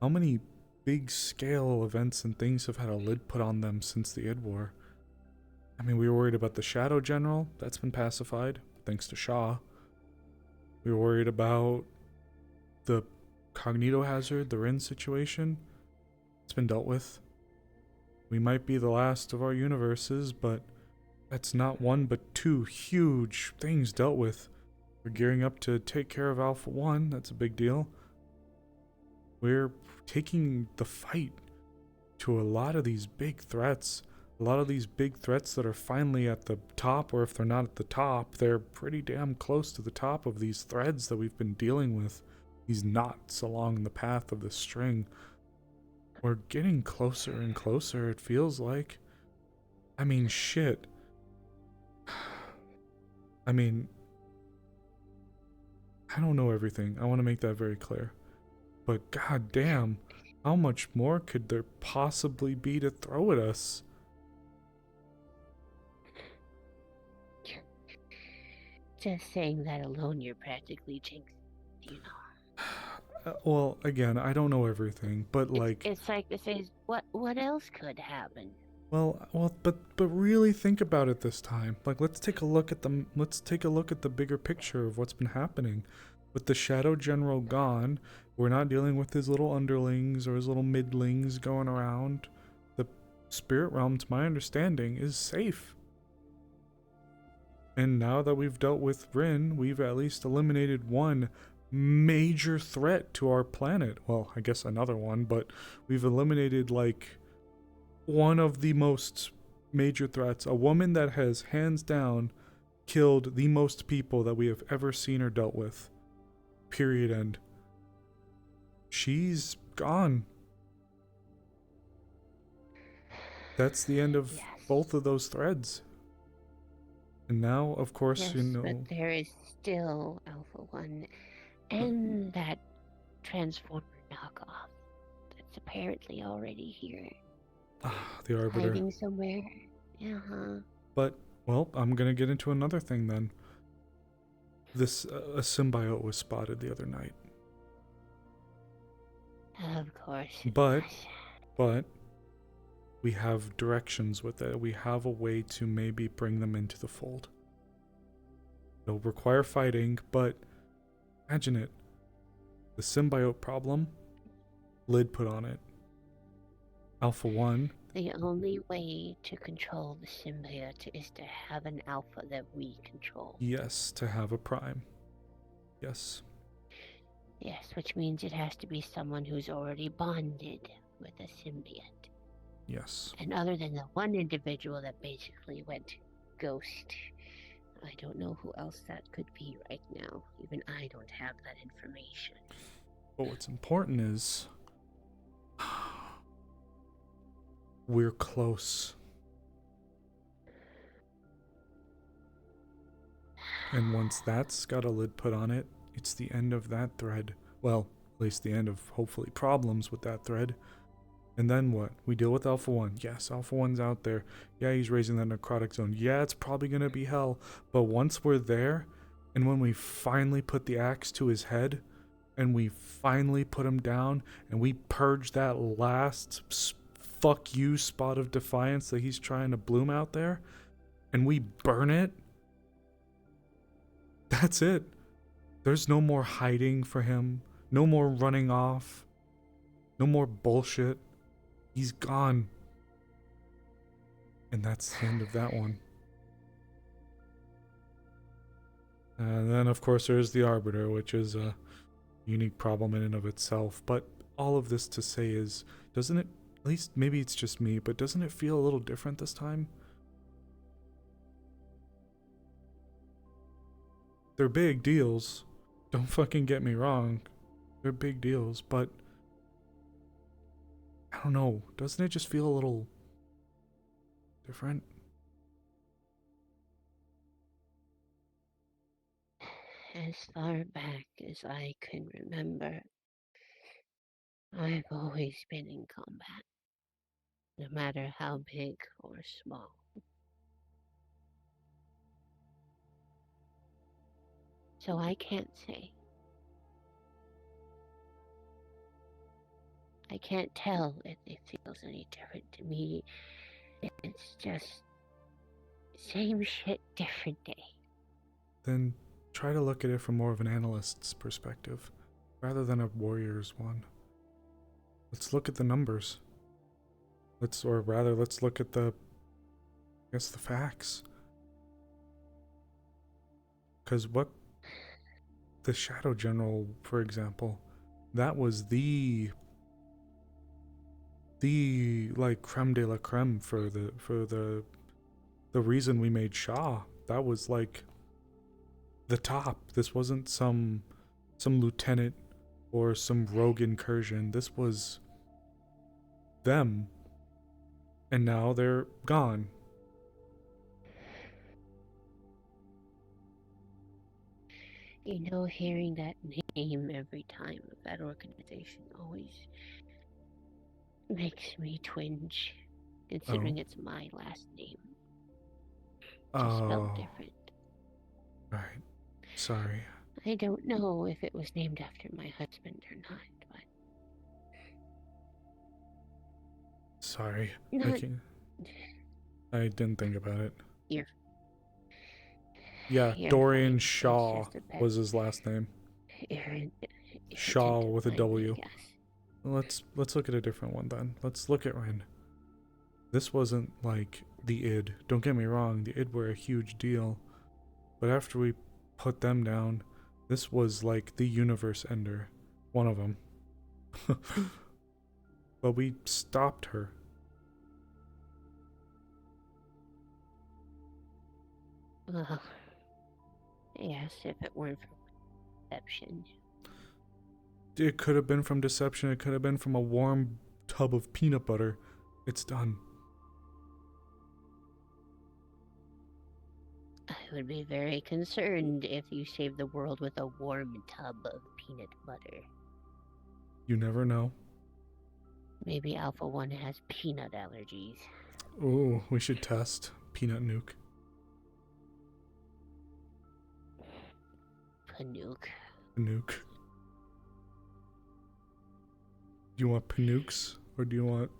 Speaker 1: how many big scale events and things have had a lid put on them since the Id War? I mean, we were worried about the Shadow General. That's been pacified, thanks to Shaw. We were worried about the Cognito Hazard, the Rin situation. It's been dealt with. We might be the last of our universes, but that's not one but two huge things dealt with. We're gearing up to take care of Alpha 1, that's a big deal. We're taking the fight to a lot of these big threats. A lot of these big threats that are finally at the top, or if they're not at the top, they're pretty damn close to the top of these threads that we've been dealing with. These knots along the path of the string. We're getting closer and closer, it feels like. I mean, shit. I mean, I don't know everything. I want to make that very clear. But goddamn, how much more could there possibly be to throw at us?
Speaker 3: Just saying that alone, you're practically jinxed, you know.
Speaker 1: Well, again, I don't know everything, but like,
Speaker 3: it's like this is what else could happen?
Speaker 1: but really think about it this time. Like, let's take a look at the bigger picture of what's been happening. With the Shadow General gone, we're not dealing with his little underlings or his little midlings going around. The Spirit Realm, to my understanding, is safe. And now that we've dealt with Rin, we've at least eliminated one major threat to our planet. Well, I guess another one, but we've eliminated like one of the most major threats. A woman that has hands down killed the most people that we have ever seen or dealt with. Period. End. She's gone. That's the end of both of those threads. And now, of course,
Speaker 3: yes,
Speaker 1: you know.
Speaker 3: But there is still Alpha 1 and that Transformer knockoff that's apparently already here.
Speaker 1: The Arbiter.
Speaker 3: Hiding somewhere.
Speaker 1: But, well, I'm gonna get into another thing then. This, a symbiote was spotted the other night.
Speaker 3: Of course.
Speaker 1: But, We have directions with it. We have a way to maybe bring them into the fold. It'll require fighting, but imagine it. The symbiote problem, lid put on it. Alpha 1.
Speaker 3: The only way to control the symbiote is to have an alpha that we control.
Speaker 1: Yes, to have a prime. Yes.
Speaker 3: Yes, which means it has to be someone who's already bonded with a symbiote.
Speaker 1: Yes.
Speaker 3: And other than the one individual that basically went ghost, I don't know who else that could be right now. Even I don't have that information.
Speaker 1: But what's important is we're close. And once that's got a lid put on it, it's the end of that thread. Well, at least the end of hopefully problems with that thread. And then what? We deal with Alpha 1. Yes, Alpha 1's out there. Yeah, he's raising that necrotic zone. Yeah, it's probably going to be hell. But once we're there, and when we finally put the axe to his head, and we finally put him down, and we purge that last fuck you spot of defiance that he's trying to bloom out there, and we burn it, that's it. There's no more hiding for him. No more running off. No more bullshit. He's gone. And that's the end of that one. And then, of course, there's the Arbiter, which is a unique problem in and of itself. But all of this to say is, doesn't it, at least maybe it's just me, but doesn't it feel a little different this time? They're big deals. Don't fucking get me wrong. They're big deals, but I don't know. Doesn't it just feel a little different?
Speaker 3: As far back as I can remember, I've always been in combat, no matter how big or small. So I can't say. I can't tell if it feels any different to me. It's just same shit, different day.
Speaker 1: Then try to look at it from more of an analyst's perspective, rather than a warrior's one. Let's look at the numbers. Let's look at the facts. Because what the Shadow General, for example, that was the like creme de la creme for the reason we made Shah. That was like the top. This wasn't some lieutenant or some rogue incursion. This was them. And now they're gone.
Speaker 3: You know, hearing that name every time of that organization always makes me twinge, considering it's my last name. Just spelled different.
Speaker 1: Right. Sorry.
Speaker 3: I don't know if it was named after my husband or not, but...
Speaker 1: Sorry.
Speaker 3: Not...
Speaker 1: I didn't think about it.
Speaker 3: You're
Speaker 1: Dorian
Speaker 3: fine.
Speaker 1: Shaw was his last name. Shaw with a W. Let's look at a different one then. Let's look at Ren. This wasn't like the id. Don't get me wrong, the id were a huge deal. But after we put them down, this was like the universe ender. One of them. But we stopped her.
Speaker 3: Well, yes, if it weren't for deception.
Speaker 1: It could have been from deception. It could have been from a warm tub of peanut butter. It's done.
Speaker 3: I would be very concerned if you saved the world with a warm tub of peanut butter.
Speaker 1: You never know.
Speaker 3: Maybe Alpha 1 has peanut allergies.
Speaker 1: Oh, we should test peanut nuke.
Speaker 3: Panuke.
Speaker 1: Panuke. Do you want panukes or do you want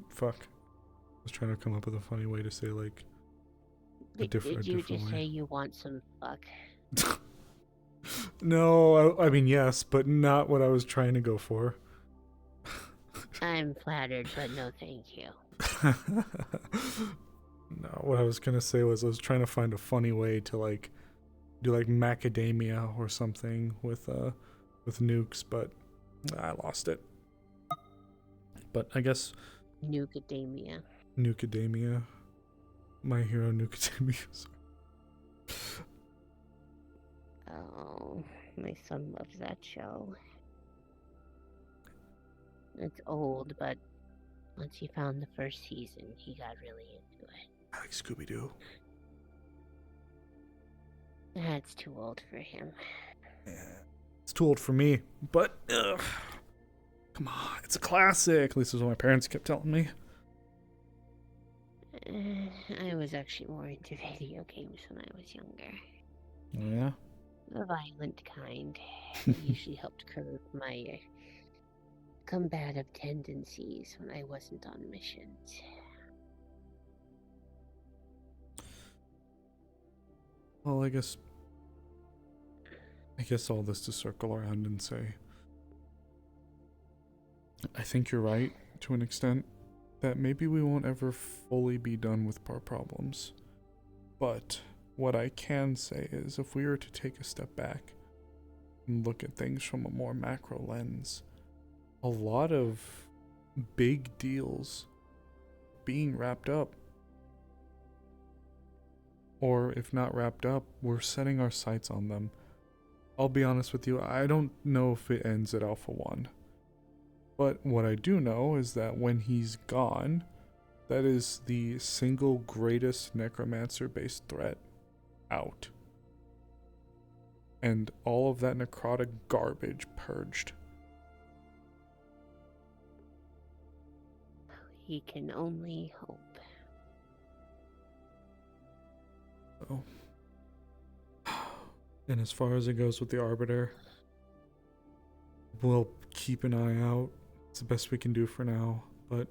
Speaker 1: fuck. I was trying to come up with a funny way to say like a different
Speaker 3: Did you
Speaker 1: different
Speaker 3: just
Speaker 1: way.
Speaker 3: say you want some fuck?
Speaker 1: No, I mean yes, but not what I was trying to go for.
Speaker 3: I'm flattered, but no thank you.
Speaker 1: No, what I was gonna say was I was trying to find a funny way to like do like macadamia or something with nukes, but I lost it. But I guess
Speaker 3: Nucademia.
Speaker 1: Nucademia. My Hero Nucademia.
Speaker 3: Oh, my son loves that show. It's old, but once he found the first season, he got really into it.
Speaker 1: I like Scooby-Doo.
Speaker 3: That's too old for him.
Speaker 1: Yeah. It's too old for me, but ugh. Come on, it's a classic. At least that's what my parents kept telling me.
Speaker 3: I was actually more into video games when I was younger.
Speaker 1: Yeah.
Speaker 3: The violent kind. It usually helped curb my combative tendencies when I wasn't on missions.
Speaker 1: Well, I guess all this to circle around and say, I think you're right to an extent that maybe we won't ever fully be done with our problems. But what I can say is if we were to take a step back and look at things from a more macro lens, a lot of big deals being wrapped up. Or if not wrapped up, we're setting our sights on them. I'll be honest with you, I don't know if it ends at Alpha 1. But what I do know is that when he's gone, that is the single greatest necromancer-based threat out. And all of that necrotic garbage purged.
Speaker 3: We can only hope.
Speaker 1: Oh. And as far as it goes with the Arbiter, we'll keep an eye out. It's the best we can do for now, but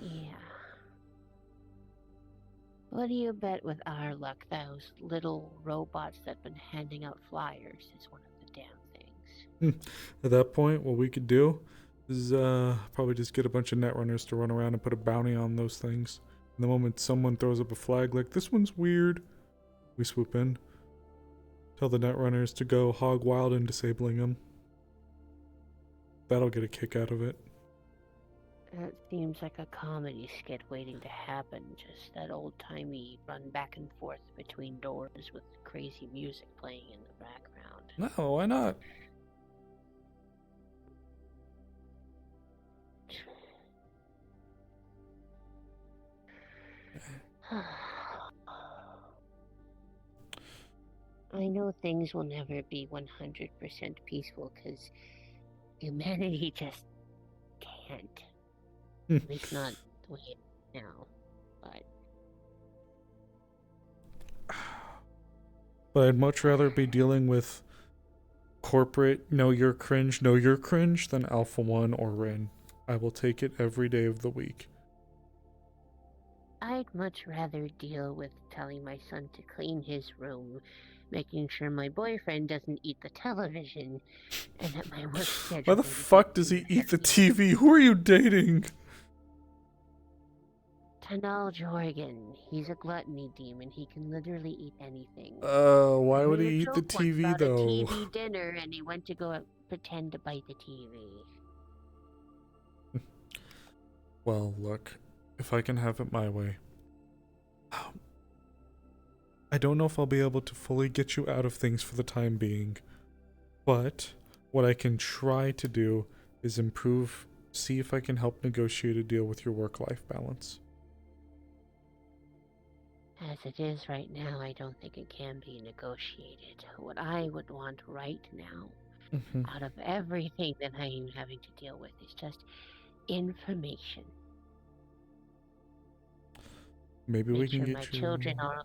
Speaker 3: Yeah. What do you bet with our luck those little robots that have been handing out flyers is one of the damn things?
Speaker 1: at that point, what we could do is probably just get a bunch of netrunners to run around and put a bounty on those things. And the moment someone throws up a flag like, this one's weird, we swoop in. Tell the netrunners to go hog wild and disabling them. That'll get a kick out of it.
Speaker 3: That seems like a comedy skit waiting to happen. Just that old-timey run back and forth between doors with crazy music playing in the background.
Speaker 1: No, why not?
Speaker 3: I know things will never be 100% peaceful because humanity just can't. At least not the way it is now.
Speaker 1: But I'd much rather be dealing with corporate know your cringe than Alpha 1 or Rin. I will take it every day of the week.
Speaker 3: I'd much rather deal with telling my son to clean his room, making sure my boyfriend doesn't eat the television, and that my work schedule.
Speaker 1: Why the fuck does he eat the TV? Who are you dating?
Speaker 3: Tanal Jorgen. He's a gluttony demon. He can literally eat anything.
Speaker 1: Why would he
Speaker 3: Made a
Speaker 1: eat the
Speaker 3: joke once
Speaker 1: TV
Speaker 3: about
Speaker 1: though?
Speaker 3: A TV dinner, and he went to go pretend to bite the TV.
Speaker 1: Well, look, if I can have it my way. I don't know if I'll be able to fully get you out of things for the time being, but what I can try to do is see if I can help negotiate a deal with your work-life balance.
Speaker 3: As it is right now, I don't think it can be negotiated. What I would want right now, out of everything that I am having to deal with, is just information.
Speaker 1: Maybe we
Speaker 3: Make
Speaker 1: can
Speaker 3: sure
Speaker 1: get
Speaker 3: my
Speaker 1: you...
Speaker 3: children are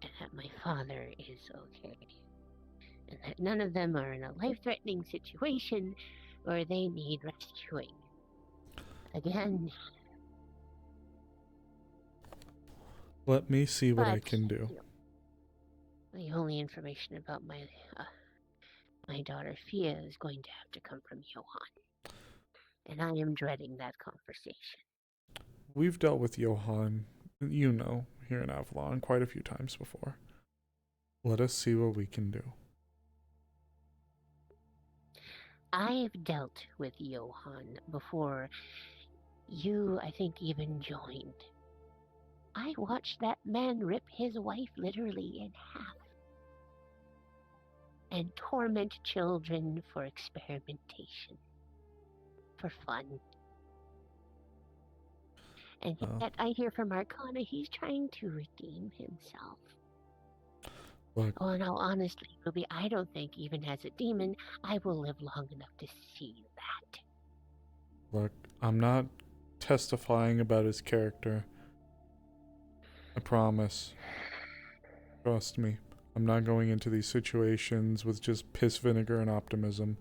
Speaker 3: and that my father is okay, and that none of them are in a life-threatening situation where they need rescuing. Again,
Speaker 1: Let me see what I
Speaker 3: but
Speaker 1: can do.
Speaker 3: the only information about my daughter Fia is going to have to come from Johann, and I am dreading that conversation.
Speaker 1: We've dealt with Johann, you know, here in Avalon quite a few times before. Let us see what we can do.
Speaker 3: I've dealt with Johann before you, I think, even joined. I watched that man rip his wife literally in half and torment children for experimentation, for fun. And yet I hear from Arcana he's trying to redeem himself.
Speaker 1: Look,
Speaker 3: Oh, no, honestly, Ruby, I don't think even as a demon I will live long enough to see that.
Speaker 1: look, I'm not testifying about his character. I promise. Trust me. I'm not going into these situations with just piss vinegar and optimism.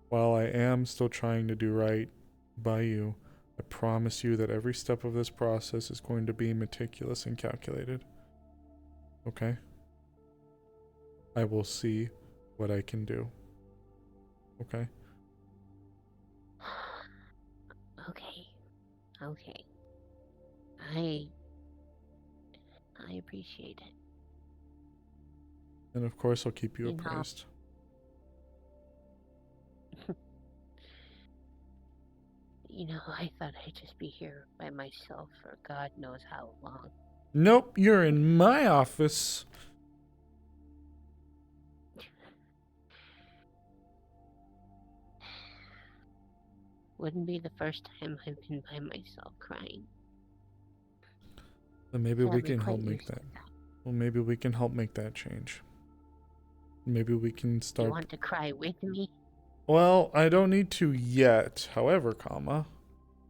Speaker 1: While I am still trying to do right by you, I promise you that every step of this process is going to be meticulous and calculated. Okay? I will see what I can do. Okay?
Speaker 3: Okay. I appreciate it.
Speaker 1: And of course I'll keep you
Speaker 3: You know,
Speaker 1: apprised.
Speaker 3: You know, I thought I'd just be here by myself for God knows how long.
Speaker 1: Nope, you're in my office.
Speaker 3: Wouldn't be the first time I've been by myself crying.
Speaker 1: Then maybe we
Speaker 3: Sadly,
Speaker 1: can help
Speaker 3: quite
Speaker 1: make
Speaker 3: used to
Speaker 1: that. Well, maybe we can help make that change. Maybe we can
Speaker 3: You
Speaker 1: start.
Speaker 3: want to cry with me?
Speaker 1: Well, I don't need to yet. However, we can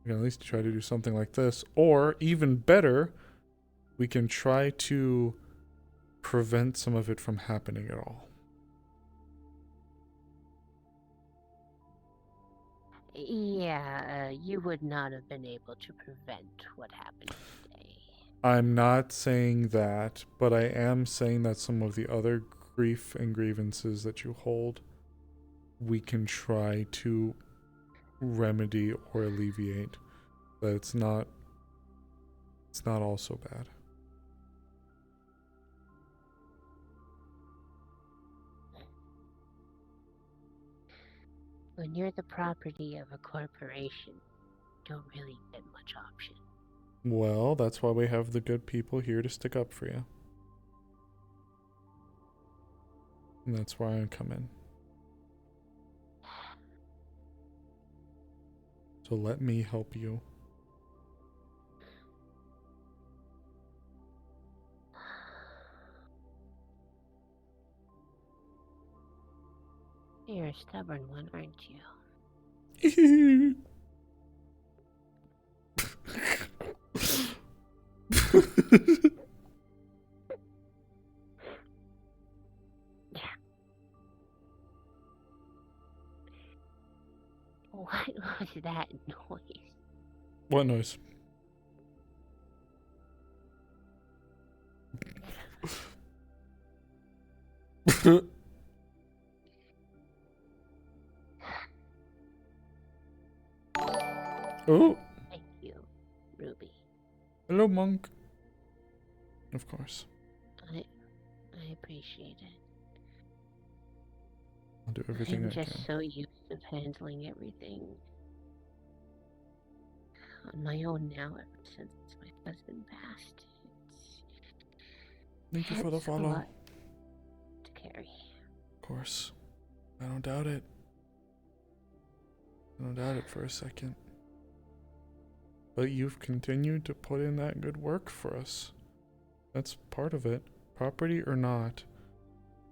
Speaker 1: at least try to do something like this. Or, even better, we can try to prevent some of it from happening at all.
Speaker 3: Yeah, you would not have been able to prevent what happened today.
Speaker 1: I'm not saying that, but I am saying that some of the other grief and grievances that you hold, we can try to remedy or alleviate. That it's not all so bad.
Speaker 3: When you're the property of a corporation, you don't really get much option.
Speaker 1: Well, that's why we have the good people here to stick up for you. And that's why I come in. So let me help you.
Speaker 3: You're a stubborn one, aren't you? What was that noise?
Speaker 1: What noise? Oh.
Speaker 3: Thank you, Ruby.
Speaker 1: Hello, monk. Of course.
Speaker 3: I appreciate it.
Speaker 1: I'll do everything
Speaker 3: I'm
Speaker 1: I
Speaker 3: just
Speaker 1: can.
Speaker 3: so used to handling everything on my own now ever since my husband passed.
Speaker 1: Thank you for the
Speaker 3: It's a
Speaker 1: follow.
Speaker 3: lot to carry.
Speaker 1: Of course. I don't doubt it. I don't doubt it for a second. But you've continued to put in that good work for us. That's part of it. Property or not,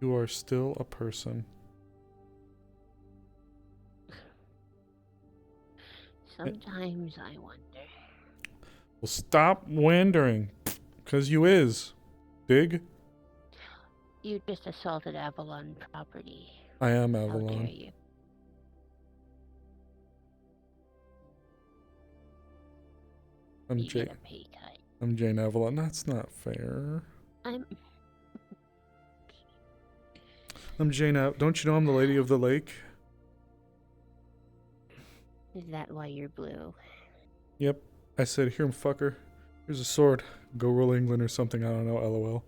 Speaker 1: you are still a person.
Speaker 3: Sometimes I wonder.
Speaker 1: Well, stop wondering. Because you is. Dig?
Speaker 3: You just assaulted Avalon property.
Speaker 1: I am
Speaker 3: How dare
Speaker 1: Avalon.
Speaker 3: you?
Speaker 1: I'm
Speaker 3: You
Speaker 1: Jane.
Speaker 3: get a pay cut.
Speaker 1: I'm Jane Avalon. That's not fair. I'm Jane. Don't you know I'm the Lady of the Lake?
Speaker 3: Is that why you're blue?
Speaker 1: Yep. I said, here, fucker. Here's a sword. Go rule England or something. I don't know. LOL.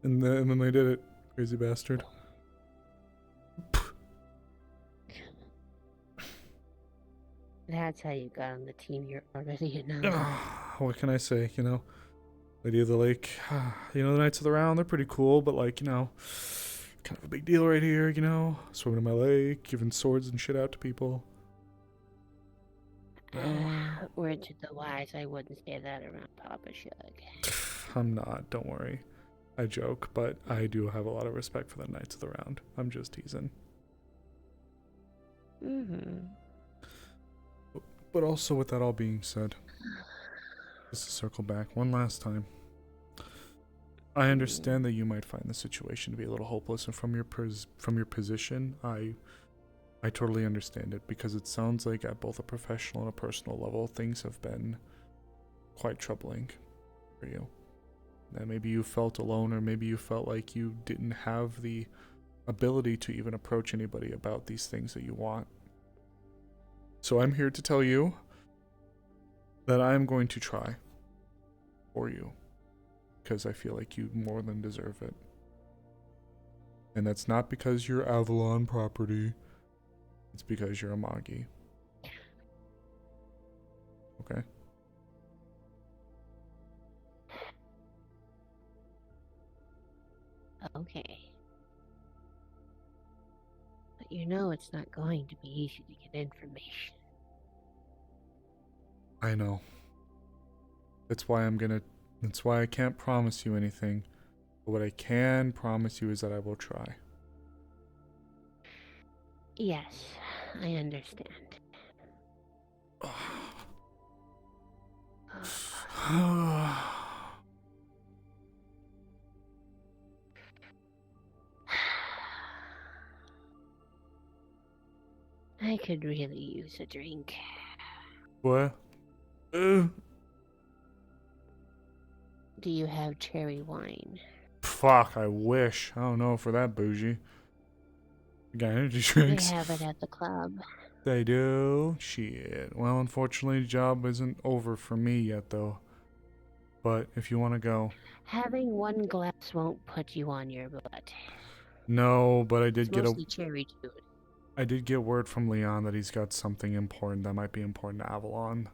Speaker 1: And then they did it. Crazy bastard.
Speaker 3: That's how you got on the team you're already in.
Speaker 1: What can I say? You know, Lady of the Lake. You know, the Knights of the Round. They're pretty cool, but like, you know, kind of a big deal right here. You know, swimming in my lake, giving swords and shit out to people.
Speaker 3: Word to the wise, I wouldn't say that around Papa Shug.
Speaker 1: I'm not. Don't worry. I joke, but I do have a lot of respect for the Knights of the Round. I'm just teasing. But also, with that all being said, just to circle back one last time, I understand that you might find the situation to be a little hopeless, and from your position, I totally understand it, because it sounds like at both a professional and a personal level, things have been quite troubling for you. That maybe you felt alone, or maybe you felt like you didn't have the ability to even approach anybody about these things that you want. So I'm here to tell you that I'm going to try for you, because I feel like you more than deserve it. And that's not because you're Avalon property. It's because you're a Magi. Okay?
Speaker 3: Okay. But you know it's not going to be easy to get information.
Speaker 1: I know. That's why I can't promise you anything. But what I can promise you is that I will try.
Speaker 3: Yes, I understand. I could really use a drink.
Speaker 1: What?
Speaker 3: Do you have cherry wine?
Speaker 1: Fuck, I wish. I don't know if we're that bougie. We got energy drinks.
Speaker 3: They have it at the club.
Speaker 1: They do? Shit. Well, unfortunately, the job isn't over for me yet, though. But if you want to go.
Speaker 3: Having one glass won't put you on your butt.
Speaker 1: No, but I did
Speaker 3: It's mostly cherry juice.
Speaker 1: I did get word from Leon that he's got something important that might be important to Avalon.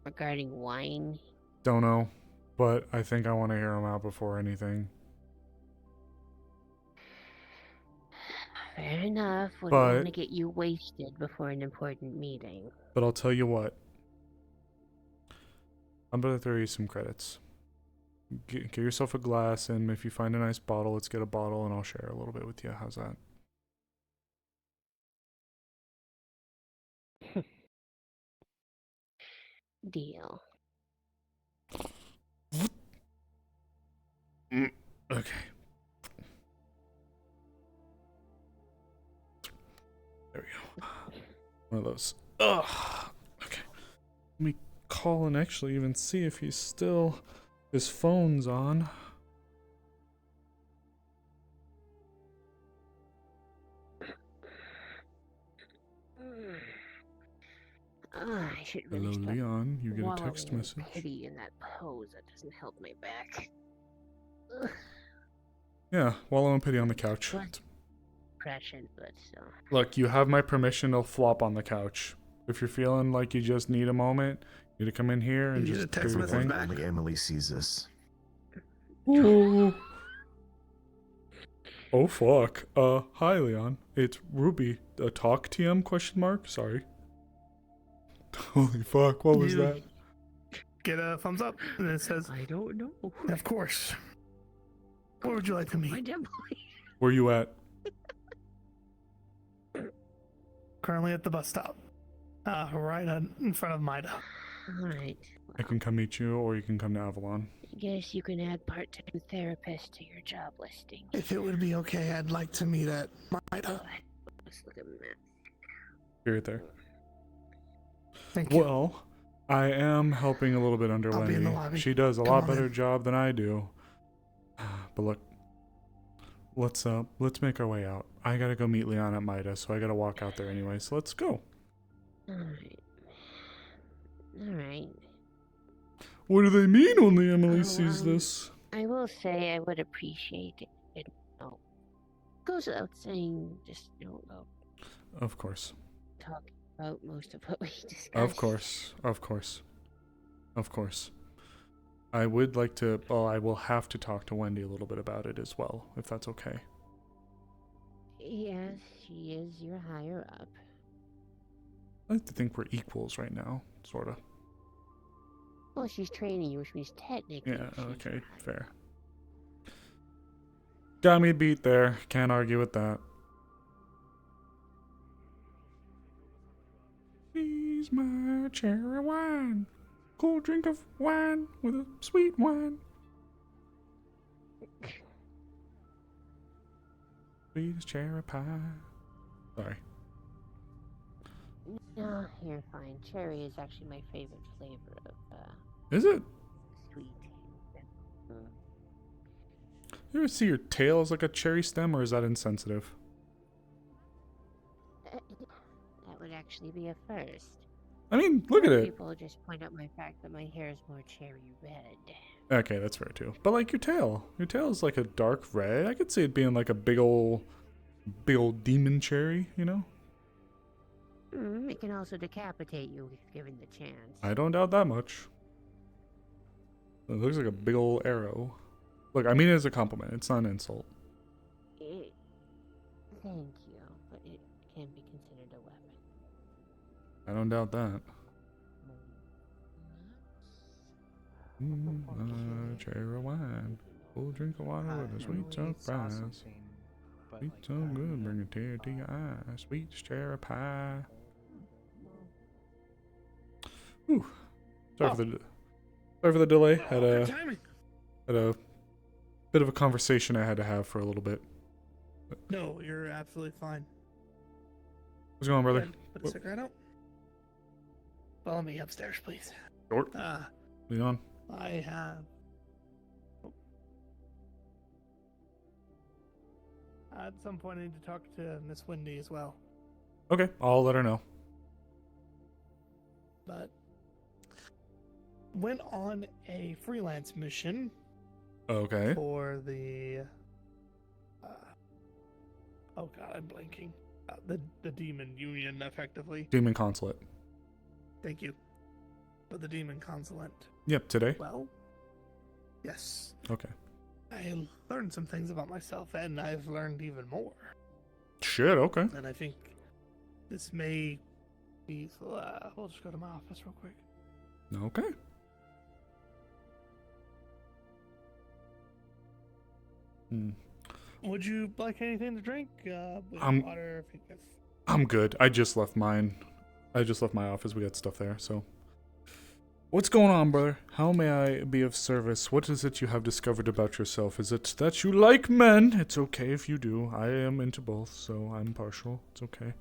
Speaker 3: Regarding wine?
Speaker 1: Don't know, but I think I want to hear him out before anything.
Speaker 3: Fair enough. Wouldn't
Speaker 1: But-
Speaker 3: want to get you wasted before an important meeting.
Speaker 1: But I'll tell you what. I'm gonna throw you some credits. Get yourself a glass, and if you find a nice bottle, let's get a bottle, and I'll share a little bit with you. How's that?
Speaker 3: Deal.
Speaker 1: Okay. There we go. One of those. Ugh. Okay. Let me call and actually even see if he's still... His phone's on.
Speaker 3: I should really
Speaker 1: Hello,
Speaker 3: stop
Speaker 1: Leon. You get a
Speaker 3: wallowing
Speaker 1: text
Speaker 3: in
Speaker 1: message.
Speaker 3: pity in that pose. That doesn't help my back. Ugh.
Speaker 1: Yeah, wallow in pity on the couch.
Speaker 3: Depression, but still.
Speaker 1: Look, you have my permission to flop on the couch. If you're feeling like you just need a moment, you need to come in here and
Speaker 16: You
Speaker 1: just
Speaker 16: get a text
Speaker 1: do your
Speaker 16: message
Speaker 1: thing.
Speaker 16: back. Only Emily sees this.
Speaker 1: Ooh. Oh fuck. Hi Leon. It's Ruby. A talk TM question mark? Sorry. Holy fuck, what was that?
Speaker 5: Get a thumbs up, and it says,
Speaker 19: I don't know.
Speaker 5: Of course. Where would you like to meet?
Speaker 1: Where you at?
Speaker 5: Currently at the bus stop. Right in front of Mida.
Speaker 3: Alright.
Speaker 1: I can come meet you, or you can come to Avalon.
Speaker 3: I guess you can add part-time therapist to your job listing.
Speaker 5: If it would be okay, I'd like to meet at Mida.
Speaker 3: Let's look at the map.
Speaker 1: You're right there.
Speaker 5: Thank you.
Speaker 1: Well, I am helping a little bit under
Speaker 5: I'll be in the
Speaker 1: Wendy.
Speaker 5: lobby.
Speaker 1: She does a
Speaker 5: Come
Speaker 1: lot
Speaker 5: on
Speaker 1: better
Speaker 5: in.
Speaker 1: job than I do. But look, let's make our way out. I gotta go meet Leon at Mida, so I gotta walk out there anyway. So let's go.
Speaker 3: Alright. Alright.
Speaker 1: What do they mean when the Emily sees this?
Speaker 3: I will say I would appreciate it. No. Goes without saying, just don't go
Speaker 1: Of course.
Speaker 3: talk about most of what we discussed.
Speaker 1: Of course. Of course. Of course. I would like to, well, I will have to talk to Wendy a little bit about it as well, if that's okay.
Speaker 3: Yes, she is your higher up.
Speaker 1: I like to think we're equals right now, sort of.
Speaker 3: Well, she's training you, which means technically.
Speaker 1: Yeah, okay, fair. Got me beat there. Can't argue with that. He's my cherry wine. Cool drink of wine with a sweet wine. Sweet as cherry pie. Sorry.
Speaker 3: No, you're fine. Cherry is actually my favorite flavor of
Speaker 1: Is it?
Speaker 3: sweet.
Speaker 1: You ever see your tail as like a cherry stem, or is that insensitive?
Speaker 3: That would actually be a first.
Speaker 1: I mean, look at it.
Speaker 3: People just point out my fact that my hair is more cherry red.
Speaker 1: Okay, that's fair too. But like your tail is like a dark red. I could see it being like a big old demon cherry, you know?
Speaker 3: It can also decapitate you if given the chance.
Speaker 1: I don't doubt that much. It looks like a big old arrow. Look, I mean it as a compliment. It's not an insult.
Speaker 3: Thank you, but it can be considered a weapon.
Speaker 1: I don't doubt that. Cherry wine. Full drink of water with a sweet surprise. Sweet so good, bring a tear to your eye. Sweet cherry pie. Whew. Sorry for the delay. Had a bit of a conversation I had to have for a little bit.
Speaker 5: No, you're absolutely fine.
Speaker 1: What's going on, brother?
Speaker 5: Go ahead, put a cigarette out. Follow me upstairs, please.
Speaker 1: Short. Leon.
Speaker 5: I have. At some point, I need to talk to Miss Wendy as well.
Speaker 1: Okay, I'll let her know.
Speaker 5: But went on a freelance mission.
Speaker 1: Okay.
Speaker 5: For the. Oh God, I'm blanking. The Demon Union, effectively.
Speaker 1: Demon Consulate.
Speaker 5: Thank you. For the Demon Consulate.
Speaker 1: Yep, today?
Speaker 5: Well, yes.
Speaker 1: Okay.
Speaker 5: I learned some things about myself, and I've learned even more.
Speaker 1: Shit, okay.
Speaker 5: And I think this may be. We'll just go to my office real quick.
Speaker 1: Okay.
Speaker 5: Would you like anything to drink? Water.
Speaker 1: I'm good. I just left mine. I just left my office. We got stuff there, so. What's going on, brother? How may I be of service? What is it you have discovered about yourself? Is it that you like men? It's okay if you do. I am into both, so I'm partial. It's okay.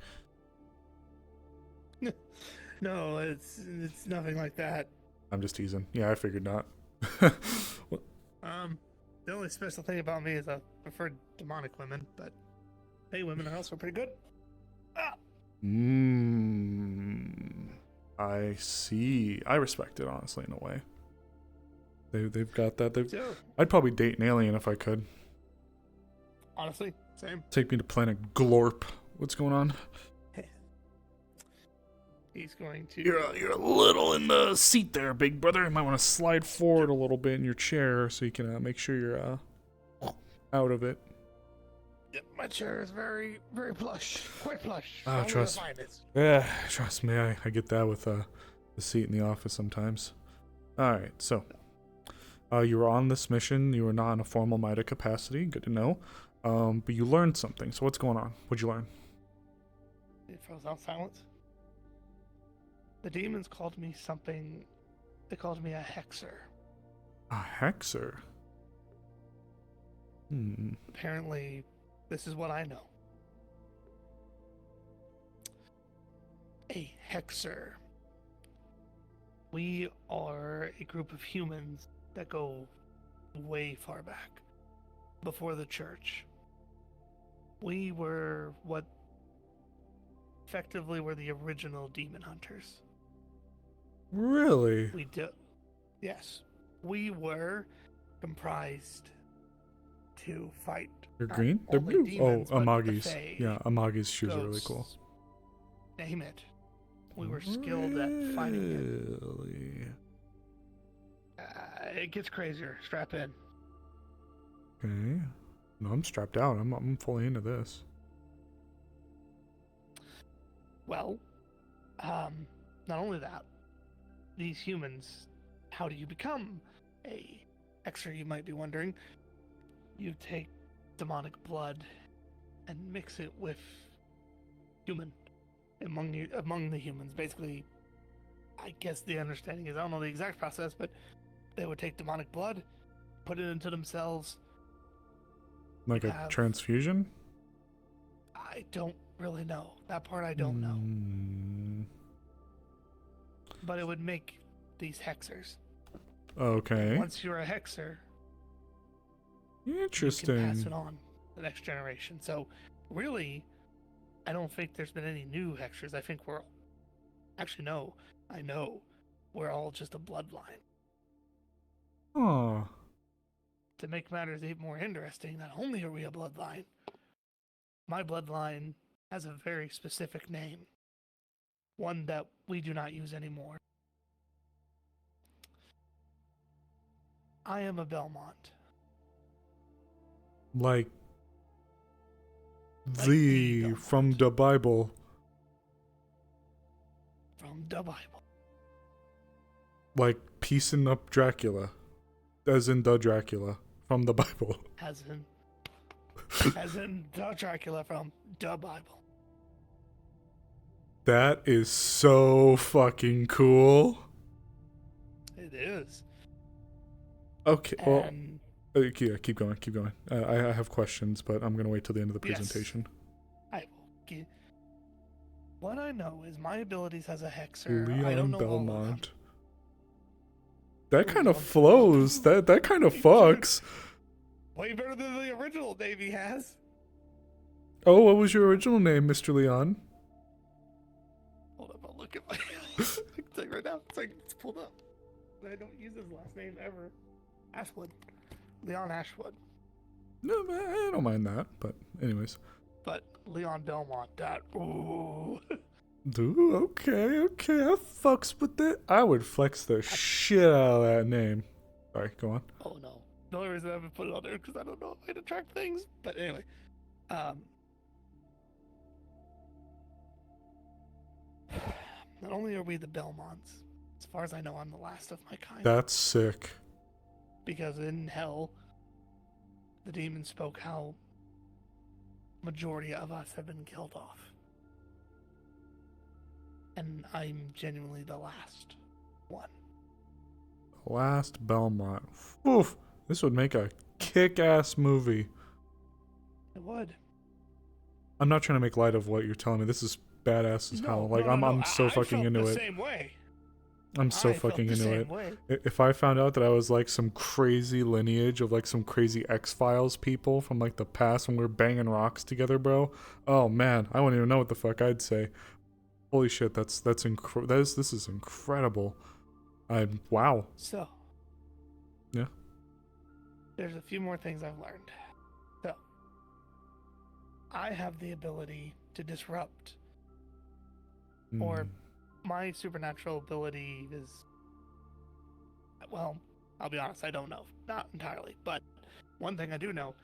Speaker 5: No, it's nothing like that.
Speaker 1: I'm just teasing. Yeah, I figured not.
Speaker 5: The only special thing about me is I prefer demonic women, but hey, women are also pretty good.
Speaker 1: I see. I respect it, honestly, in a way. They've got that. I'd probably date an alien if I could.
Speaker 5: Honestly, same.
Speaker 1: Take me to planet Glorp. What's going on?
Speaker 5: He's going to.
Speaker 1: You're a little in the seat there, big brother. You might want to slide forward a little bit in your chair so you can make sure you're out of it.
Speaker 5: Yep, my chair is very, very plush. Quite plush.
Speaker 1: Trust me. I get that with the seat in the office sometimes. All right, so you were on this mission. You were not in a formal MIDA capacity. Good to know. But you learned something. So what's going on? What'd you learn?
Speaker 5: It froze out silence. The demons called me something They called me a hexer.
Speaker 1: A hexer?
Speaker 5: Apparently, this is what I know. A hexer. We are a group of humans that go way far back, before the church. We were what effectively were the original demon hunters.
Speaker 1: Really?
Speaker 5: Yes. We were comprised to fight.
Speaker 1: They're
Speaker 5: not
Speaker 1: green? They're
Speaker 5: only
Speaker 1: blue.
Speaker 5: demons,
Speaker 1: Oh,
Speaker 5: but the
Speaker 1: Amagi's.
Speaker 5: Fae,
Speaker 1: Yeah, Amagi's shoes are really cool.
Speaker 5: ghosts, name it. We were skilled at fighting
Speaker 1: Really?
Speaker 5: it. It gets crazier. Strap in.
Speaker 1: Okay. No, I'm strapped out. I'm fully into this.
Speaker 5: Well, not only that, these humans, how do you become a hexer, you might be wondering? You take demonic blood and mix it with human among the humans. Basically, I guess the understanding is, I don't know the exact process, but they would take demonic blood, put it into themselves.
Speaker 1: Like a transfusion?
Speaker 5: I don't really know. That part I don't know. But it would make these hexers.
Speaker 1: Okay.
Speaker 5: Once you're a hexer,
Speaker 1: Interesting.
Speaker 5: you can pass it on to the next generation. So, really, I don't think there's been any new hexers. I think we're... Actually, no. I know we're all just a bloodline.
Speaker 1: Oh.
Speaker 5: To make matters even more interesting, not only are we a bloodline, my bloodline has a very specific name. One that we do not use anymore. I am a Belmont.
Speaker 1: Like the from the Bible.
Speaker 5: From the Bible.
Speaker 1: Like piecing up Dracula. As in the Dracula from the Bible.
Speaker 5: As in the Dracula from the Bible.
Speaker 1: That is so fucking cool.
Speaker 5: It is.
Speaker 1: Okay, well,
Speaker 5: And
Speaker 1: yeah, keep going. I have questions, but I'm gonna wait till the end of the presentation.
Speaker 5: I will get... What I know is my abilities as a hexer. I
Speaker 1: Leon
Speaker 5: don't know all of them.
Speaker 1: Belmont. That kind of flows. That kind of fucks.
Speaker 5: Way better than the original name he has.
Speaker 1: Oh, what was your original name, Mr. Leon?
Speaker 5: Hold up, I'll look at my... I can tell you right now. It's pulled up. I don't use his last name ever. Ashwood. Leon Ashwood.
Speaker 1: No, I don't mind that, but anyways.
Speaker 5: But Leon Belmont, that... Ooh.
Speaker 1: Dude, okay, I fucks with it. I would flex the shit out of that name. Sorry, go on.
Speaker 5: Oh no. The only reason I haven't put it on there because I don't know how to track things. But anyway. Not only are we the Belmonts, as far as I know, I'm the last of my kind.
Speaker 1: That's sick.
Speaker 5: Because in hell, the demon spoke how majority of us have been killed off. And I'm genuinely the last one.
Speaker 1: Last Belmont. Oof. This would make a kick-ass movie.
Speaker 5: It would.
Speaker 1: I'm not trying to make light of what you're telling me. This is badass as hell. Like, I'm so fucking into it.
Speaker 5: Same way.
Speaker 1: I'm so fucking into it. If I found out that I was like some crazy lineage of like some crazy X-Files people from like the past when we were banging rocks together, bro. Oh man, I wouldn't even know what the fuck I'd say. Holy shit, this is incredible. Wow.
Speaker 5: So.
Speaker 1: Yeah.
Speaker 5: There's a few more things I've learned. So. I have the ability to disrupt. Or my supernatural ability is, well, I'll be honest, I don't know. Not entirely. But one thing I do know,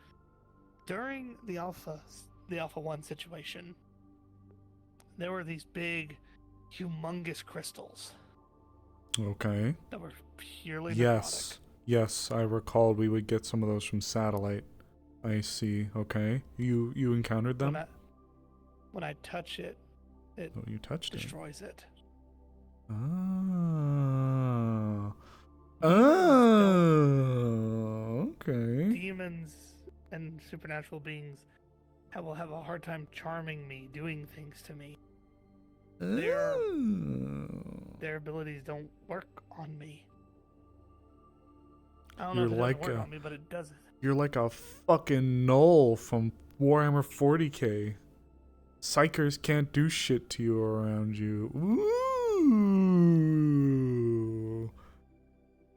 Speaker 5: during the Alpha 1 situation, there were these big, humongous crystals.
Speaker 1: Okay.
Speaker 5: That were purely necrotic.
Speaker 1: Yes, I recalled we would get some of those from Satellite. I see. Okay. You encountered them?
Speaker 5: When I touch it,
Speaker 1: you touched
Speaker 5: destroys it.
Speaker 1: Oh. Okay.
Speaker 5: Demons and supernatural beings will have a hard time charming me, doing things to me. Their abilities don't work on me. I don't know if it doesn't work on me, but it doesn't.
Speaker 1: You're like a fucking knoll from Warhammer 40k. Psychers can't do shit to you or around you. Ooh.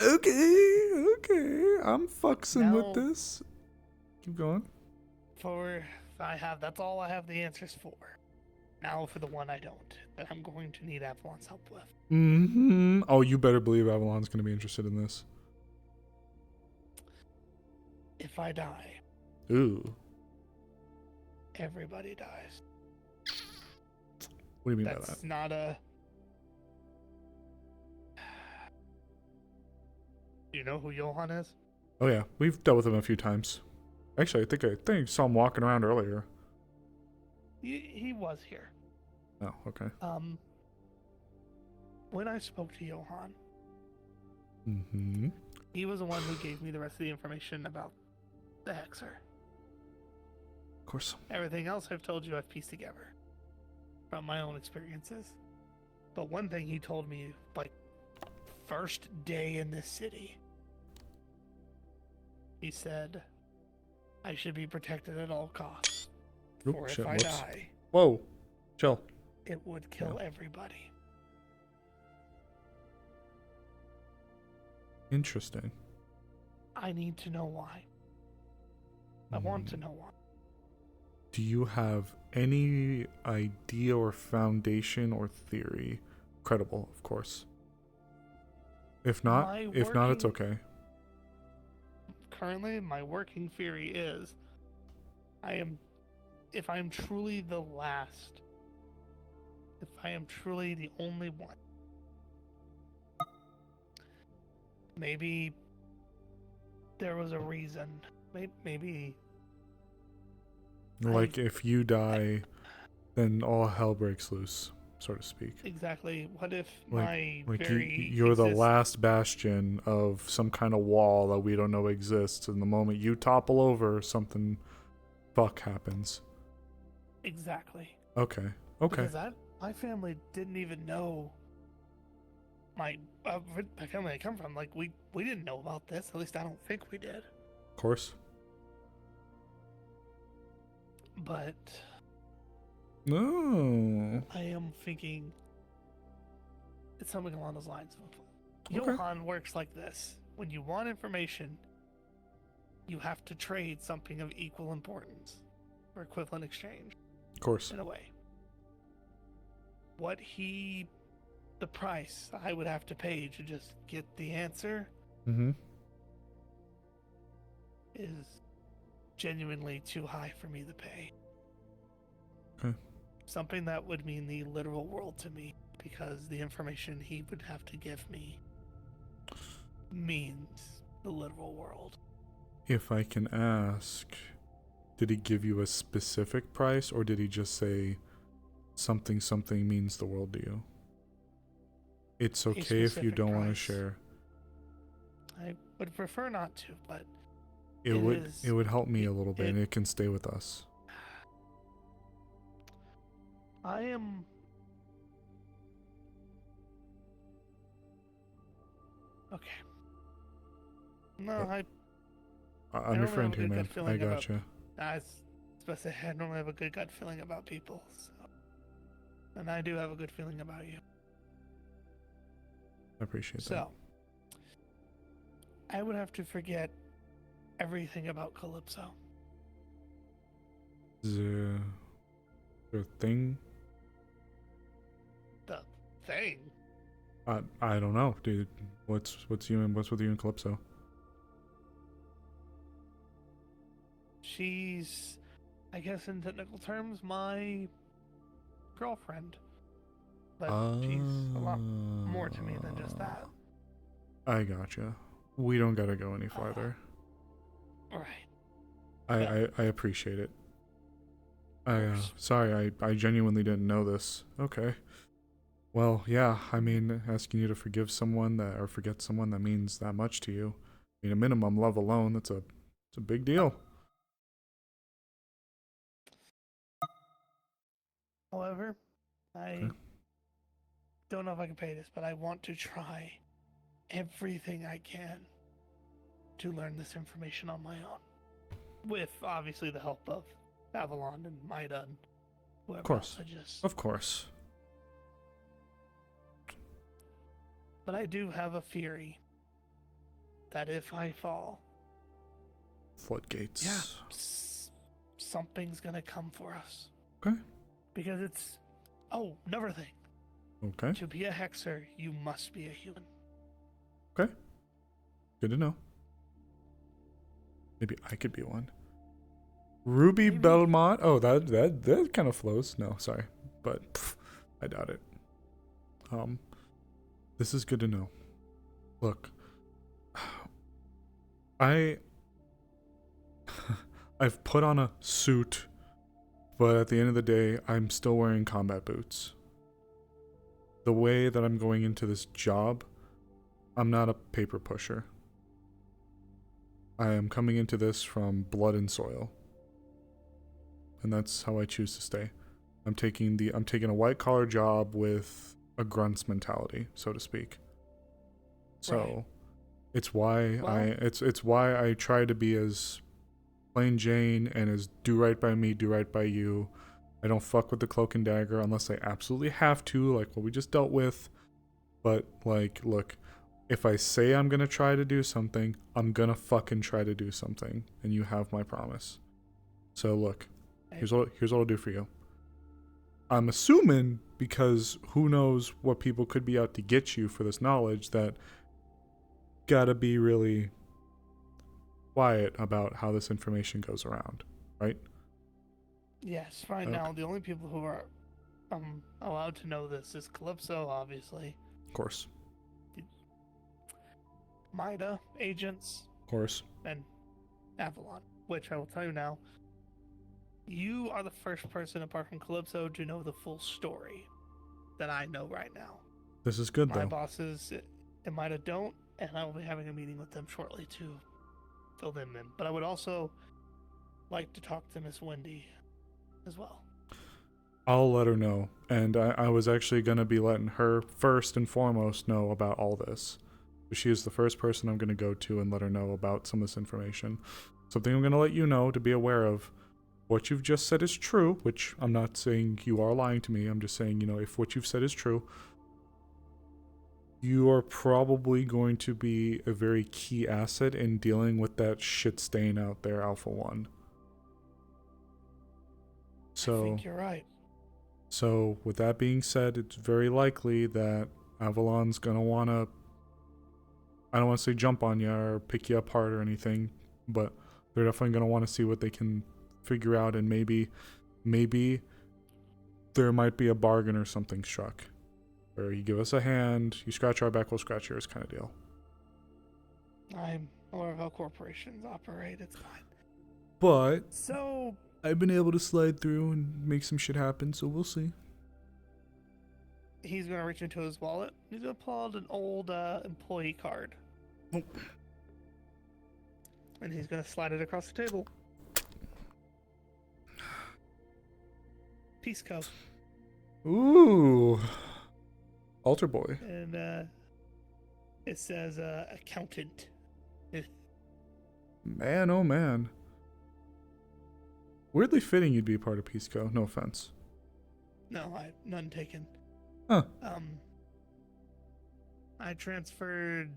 Speaker 1: Okay. I'm fucksing with this. Keep going.
Speaker 5: That's all I have the answers for. Now for the one I don't, that I'm going to need Avalon's help with.
Speaker 1: Mm-hmm. Oh, you better believe Avalon's going to be interested in this.
Speaker 5: If I die,
Speaker 1: Ooh.
Speaker 5: everybody dies.
Speaker 1: What do you mean by
Speaker 5: That's
Speaker 1: that?
Speaker 5: not a... Do you know who Johan is?
Speaker 1: Oh yeah, we've dealt with him a few times. Actually, I think I saw him walking around earlier.
Speaker 5: He was here.
Speaker 1: Oh, okay.
Speaker 5: When I spoke to Johan,
Speaker 1: Mm-hmm.
Speaker 5: he was the one who gave me the rest of the information about the Hexer.
Speaker 1: Of course.
Speaker 5: Everything else I've told you I've pieced together from my own experiences. But one thing he told me, like, first day in this city, he said, I should be protected at all costs.
Speaker 1: Oop,
Speaker 5: For
Speaker 1: shit,
Speaker 5: if I
Speaker 1: whoops.
Speaker 5: die,
Speaker 1: Whoa. Chill.
Speaker 5: it would kill everybody.
Speaker 1: Interesting.
Speaker 5: I need to know why. I want to know why.
Speaker 1: Do you have any idea or foundation or theory? Credible, of course. If not, it's okay.
Speaker 5: Currently, my working theory is if I am truly the last, if I am truly the only one, maybe there was a reason. Maybe
Speaker 1: Like if you die, then all hell breaks loose, so to speak.
Speaker 5: exactly. What if
Speaker 1: Like
Speaker 5: my very
Speaker 1: you're the
Speaker 5: exist-
Speaker 1: last bastion of some kind of wall that we don't know exists, and the moment you topple over, something fuck happens.
Speaker 5: Exactly.
Speaker 1: Okay.
Speaker 5: Because my family didn't even know. My family I come from, like we didn't know about this. At least I don't think we did.
Speaker 1: Of course.
Speaker 5: But
Speaker 1: No.
Speaker 5: I am thinking it's something along those lines.
Speaker 1: Okay.
Speaker 5: Johan works like this. When you want information, you have to trade something of equal importance for equivalent exchange.
Speaker 1: Of course.
Speaker 5: In a way. The price I would have to pay to just get the answer
Speaker 1: Mm-hmm.
Speaker 5: is genuinely too high for me to pay.
Speaker 1: Okay.
Speaker 5: Something that would mean the literal world to me, because the information he would have to give me means the literal world.
Speaker 1: If I can ask, did he give you a specific price, or did he just say something means the world to you? It's okay if you
Speaker 5: specific
Speaker 1: don't want to
Speaker 5: price.
Speaker 1: share.
Speaker 5: I would prefer not to, but
Speaker 1: It would help me a little bit, and it can stay with us.
Speaker 5: I am... Okay. No,
Speaker 1: I'm
Speaker 5: I
Speaker 1: your
Speaker 5: don't
Speaker 1: friend
Speaker 5: have a
Speaker 1: here,
Speaker 5: good
Speaker 1: man.
Speaker 5: gut feeling
Speaker 1: I
Speaker 5: about-
Speaker 1: gotcha.
Speaker 5: I was supposed to say I normally have a good gut feeling about people, so... And I do have a good feeling about you.
Speaker 1: I appreciate that.
Speaker 5: So, I would have to forget everything about Calypso.
Speaker 1: Is there a thing?
Speaker 5: The thing?
Speaker 1: I don't know, dude. What's with you and Calypso?
Speaker 5: She's, I guess in technical terms, my girlfriend. But she's a lot more to me than just that.
Speaker 1: I gotcha. We don't gotta go any farther.
Speaker 5: Right.
Speaker 1: I appreciate it. Sorry, I genuinely didn't know this. Okay. Well, yeah, I mean, asking you to forgive someone that or forget someone that means that much to you. I mean, a minimum love alone, it's a big deal.
Speaker 5: However, I
Speaker 1: Okay.
Speaker 5: don't know if I can pay this, but I want to try everything I can to learn this information on my own. With obviously the help of Avalon and Maida and whoever
Speaker 1: Of course.
Speaker 5: else I just.
Speaker 1: Of course.
Speaker 5: But I do have a theory that if I fall,
Speaker 1: Floodgates.
Speaker 5: something's gonna come for us.
Speaker 1: Okay.
Speaker 5: Because it's. Oh, another thing.
Speaker 1: Okay.
Speaker 5: To be a hexer, you must be a human.
Speaker 1: Okay. Good to know. Maybe I could be one. Ruby Belmont. Oh, that kind of flows. No, sorry, but I doubt it. This is good to know. Look, I've put on a suit, but at the end of the day, I'm still wearing combat boots. The way that I'm going into this job, I'm not a paper pusher. I am coming into this from blood and soil. And that's how I choose to stay. I'm taking a white collar job with a grunt's mentality, so to speak. So
Speaker 5: Right.
Speaker 1: it's why
Speaker 5: Well-
Speaker 1: it's why I try to be as plain Jane and as do right by me, do right by you. I don't fuck with the cloak and dagger unless I absolutely have to, like what we just dealt with. But like, look, if I say I'm gonna try to do something, I'm gonna fucking try to do something, and you have my promise. So look, here's what I'll do for you. I'm assuming, because who knows what people could be out to get you for this knowledge, that gotta be really quiet about how this information goes around, right?
Speaker 5: Yes, right
Speaker 1: Okay.
Speaker 5: now the only people who are allowed to know this is Calypso, obviously.
Speaker 1: Of course.
Speaker 5: Maida, agents,
Speaker 1: Of course.
Speaker 5: and Avalon. Which I will tell you now, you are the first person apart from Calypso to know the full story that I know right now.
Speaker 1: This is good,
Speaker 5: My
Speaker 1: though.
Speaker 5: bosses and Maida don't, and I will be having a meeting with them shortly to fill them in. But I would also like to talk to Miss Wendy as well.
Speaker 1: I'll let her know. And I was actually going to be letting her first and foremost know about all this. She is the first person I'm going to go to and let her know about some of this information. Something I'm going to let you know to be aware of. What you've just said is true, which I'm not saying you are lying to me. I'm just saying, if what you've said is true, you are probably going to be a very key asset in dealing with that shit stain out there, Alpha 1. So,
Speaker 5: I think you're right.
Speaker 1: So, with that being said, it's very likely that Avalon's gonna wanna, I don't want to say jump on you or pick you apart or anything, but they're definitely gonna want to see what they can figure out, and maybe there might be a bargain or something struck. Or you give us a hand, you scratch our back, we'll scratch yours kind of deal.
Speaker 5: I'm aware of how corporations operate. It's fine.
Speaker 1: But
Speaker 5: So
Speaker 1: I've been able to slide through and make some shit happen, so we'll see.
Speaker 5: he's gonna reach into his wallet. He's gonna pull out an old employee card.
Speaker 1: Oh.
Speaker 5: And he's gonna slide it across the table. Peace Cove.
Speaker 1: Ooh. Altar boy.
Speaker 5: And it says accountant.
Speaker 1: Man, oh man. Weirdly fitting you'd be a part of Peace Co. No offense.
Speaker 5: No, none taken.
Speaker 1: Huh.
Speaker 5: I transferred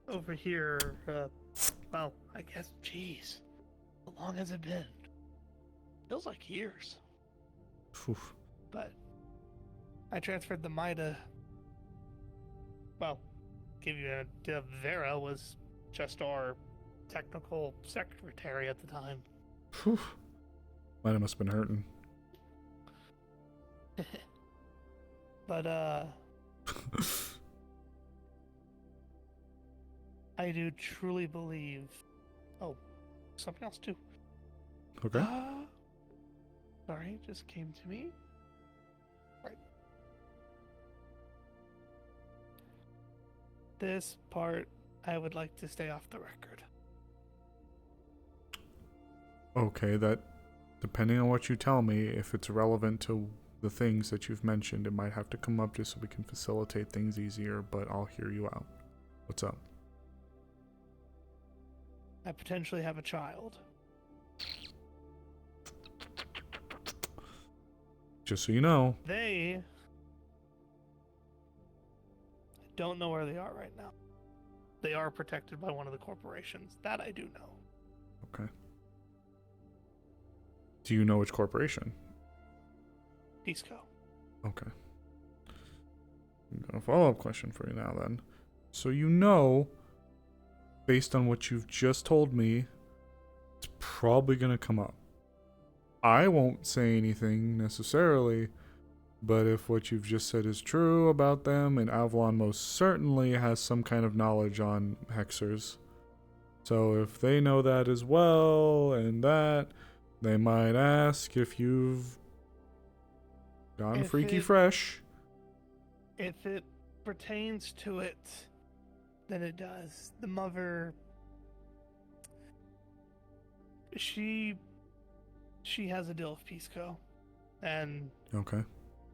Speaker 5: over here. Well, I guess. Jeez, how long has it been? Feels like years.
Speaker 1: Oof.
Speaker 5: But I transferred the Maida. Well, give you an idea. Vera was just our technical secretary at the time.
Speaker 1: Whew. Mine must have been hurting.
Speaker 5: But I do truly believe. Oh, something else too.
Speaker 1: Okay.
Speaker 5: Sorry, it just came to me. Right. This part, I would like to stay off the record.
Speaker 1: Okay, that, depending on what you tell me, if it's relevant to the things that you've mentioned, it might have to come up just so we can facilitate things easier, but I'll hear you out. What's up?
Speaker 5: I potentially have a child.
Speaker 1: Just so you know.
Speaker 5: They don't know where they are right now. They are protected by one of the corporations. That I do know.
Speaker 1: Okay. Do you know which corporation?
Speaker 5: Pisco.
Speaker 1: Okay. I've got a follow-up question for you now then. So you know, based on what you've just told me, it's probably going to come up. I won't say anything necessarily, but if what you've just said is true about them, and Avalon most certainly has some kind of knowledge on Hexers. So if they know that as well, and that, they might ask if you've gone freaky fresh.
Speaker 5: If it pertains to it, then it does. The mother, she has a deal with Pisco, and
Speaker 1: Okay.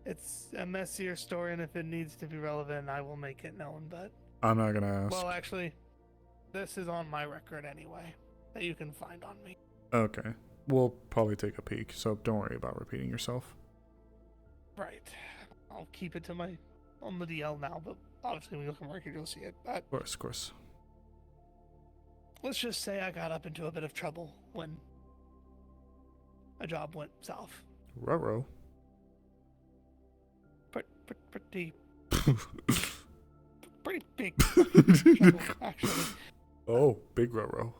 Speaker 5: it's a messier story, and if it needs to be relevant, I will make it known, but...
Speaker 1: I'm not going to ask.
Speaker 5: Well, actually, this is on my record anyway, that you can find on me.
Speaker 1: Okay. We'll probably take a peek, so don't worry about repeating yourself.
Speaker 5: Right. I'll keep it to my... on the DL now, but obviously when you look at my record, you'll see it. But
Speaker 1: Of course.
Speaker 5: let's just say I got up into a bit of trouble when a job went south.
Speaker 1: Ruh-roh.
Speaker 5: Pretty big trouble, actually.
Speaker 1: Oh, big ruh-roh.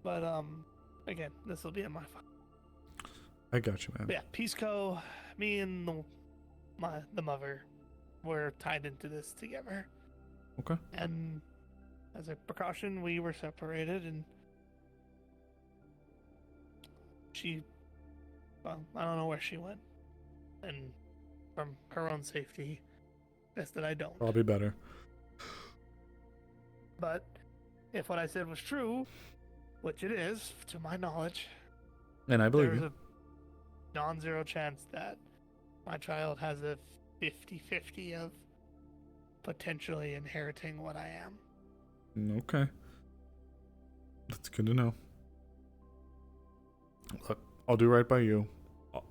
Speaker 5: But again, this will be in my file.
Speaker 1: I got you, man.
Speaker 5: But yeah, Pisco, me and the mother were tied into this together.
Speaker 1: Okay.
Speaker 5: And as a precaution, we were separated, and she, well, I don't know where she went. And from her own safety, best that I don't.
Speaker 1: Probably better.
Speaker 5: But if what I said was true, which it is, to my knowledge,
Speaker 1: And I believe
Speaker 5: there's
Speaker 1: you.
Speaker 5: a non-zero chance that my child has a 50-50 of potentially inheriting what I am.
Speaker 1: Okay. That's good to know. Look, I'll do right by you.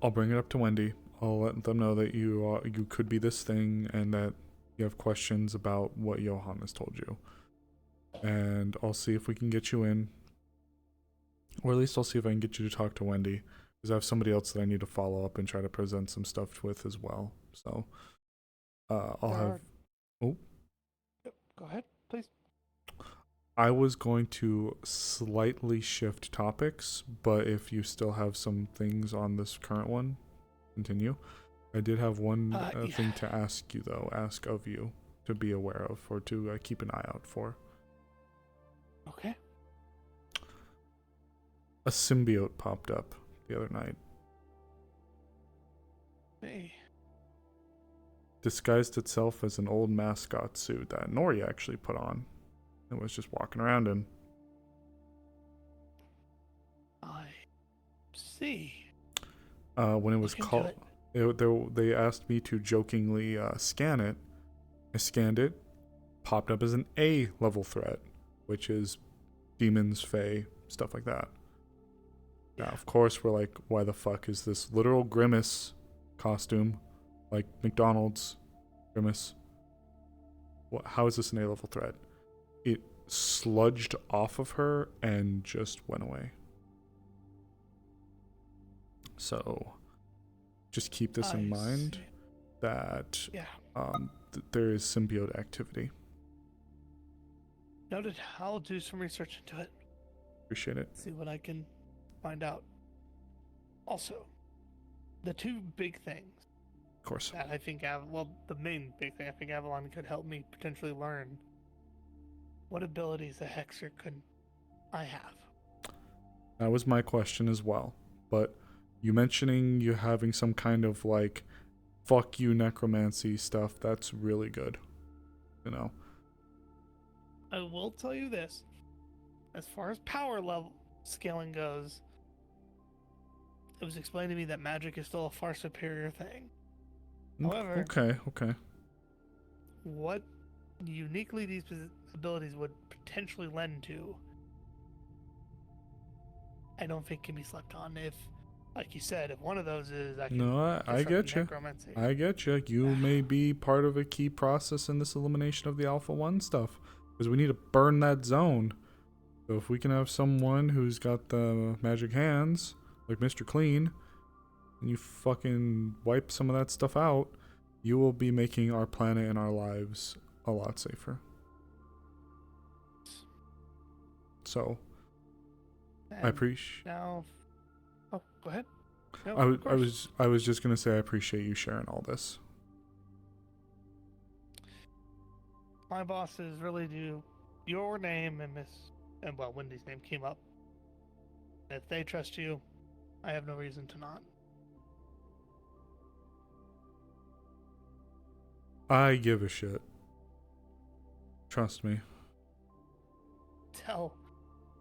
Speaker 1: I'll bring it up to Wendy. I'll let them know that you could be this thing and that you have questions about what Johan has told you. And I'll see if we can get you in. Or at least I'll see if I can get you to talk to Wendy. Because I have somebody else that I need to follow up and try to present some stuff with as well. So, I'll have... Oh.
Speaker 5: Go ahead, please.
Speaker 1: I was going to slightly shift topics, but if you still have some things on this current one, continue. I did have one thing to ask you, though. Ask of you to be aware of or to keep an eye out for.
Speaker 5: Okay.
Speaker 1: A symbiote popped up the other night.
Speaker 5: Hey.
Speaker 1: Disguised itself as an old mascot suit that Nori actually put on and was just walking around in.
Speaker 5: I see.
Speaker 1: When it was called, they asked me to jokingly scan it. I scanned it, popped up as an A level threat, which is demons, fae, stuff like that. Now, of course, we're like, why the fuck is this literal Grimace costume, like McDonald's Grimace? How is this an A level threat? It sludged off of her and just went away. So, just keep this in mind that there is symbiote activity.
Speaker 5: Noted. I'll do some research into it.
Speaker 1: Appreciate it.
Speaker 5: See what I can find out. Also, the two big things.
Speaker 1: Of course.
Speaker 5: That I think, the main big thing I think Avalon could help me potentially learn. What abilities a Hexer could I have?
Speaker 1: That was my question as well. But You mentioning you having some kind of like fuck you necromancy stuff, that's really good. You know.
Speaker 5: I will tell you this. As far as power level scaling goes, it was explained to me that magic is still a far superior thing. However,
Speaker 1: Okay.
Speaker 5: what uniquely these abilities would potentially lend to, I don't think can be slept on. If, like you said, if one of those is I can
Speaker 1: No, I
Speaker 5: disrupt
Speaker 1: get you.
Speaker 5: necromancy.
Speaker 1: I get you. You may be part of a key process in this elimination of the Alpha 1 stuff. Because we need to burn that zone. So if we can have someone who's got the magic hands, like Mr. Clean, and you fucking wipe some of that stuff out, you will be making our planet and our lives a lot safer. So, I appreciate.
Speaker 5: Now, oh, go ahead. No,
Speaker 1: I was just gonna say I appreciate you sharing all this.
Speaker 5: My bosses really do. Your name and Wendy's name came up. If they trust you, I have no reason to not.
Speaker 1: I give a shit. Trust me.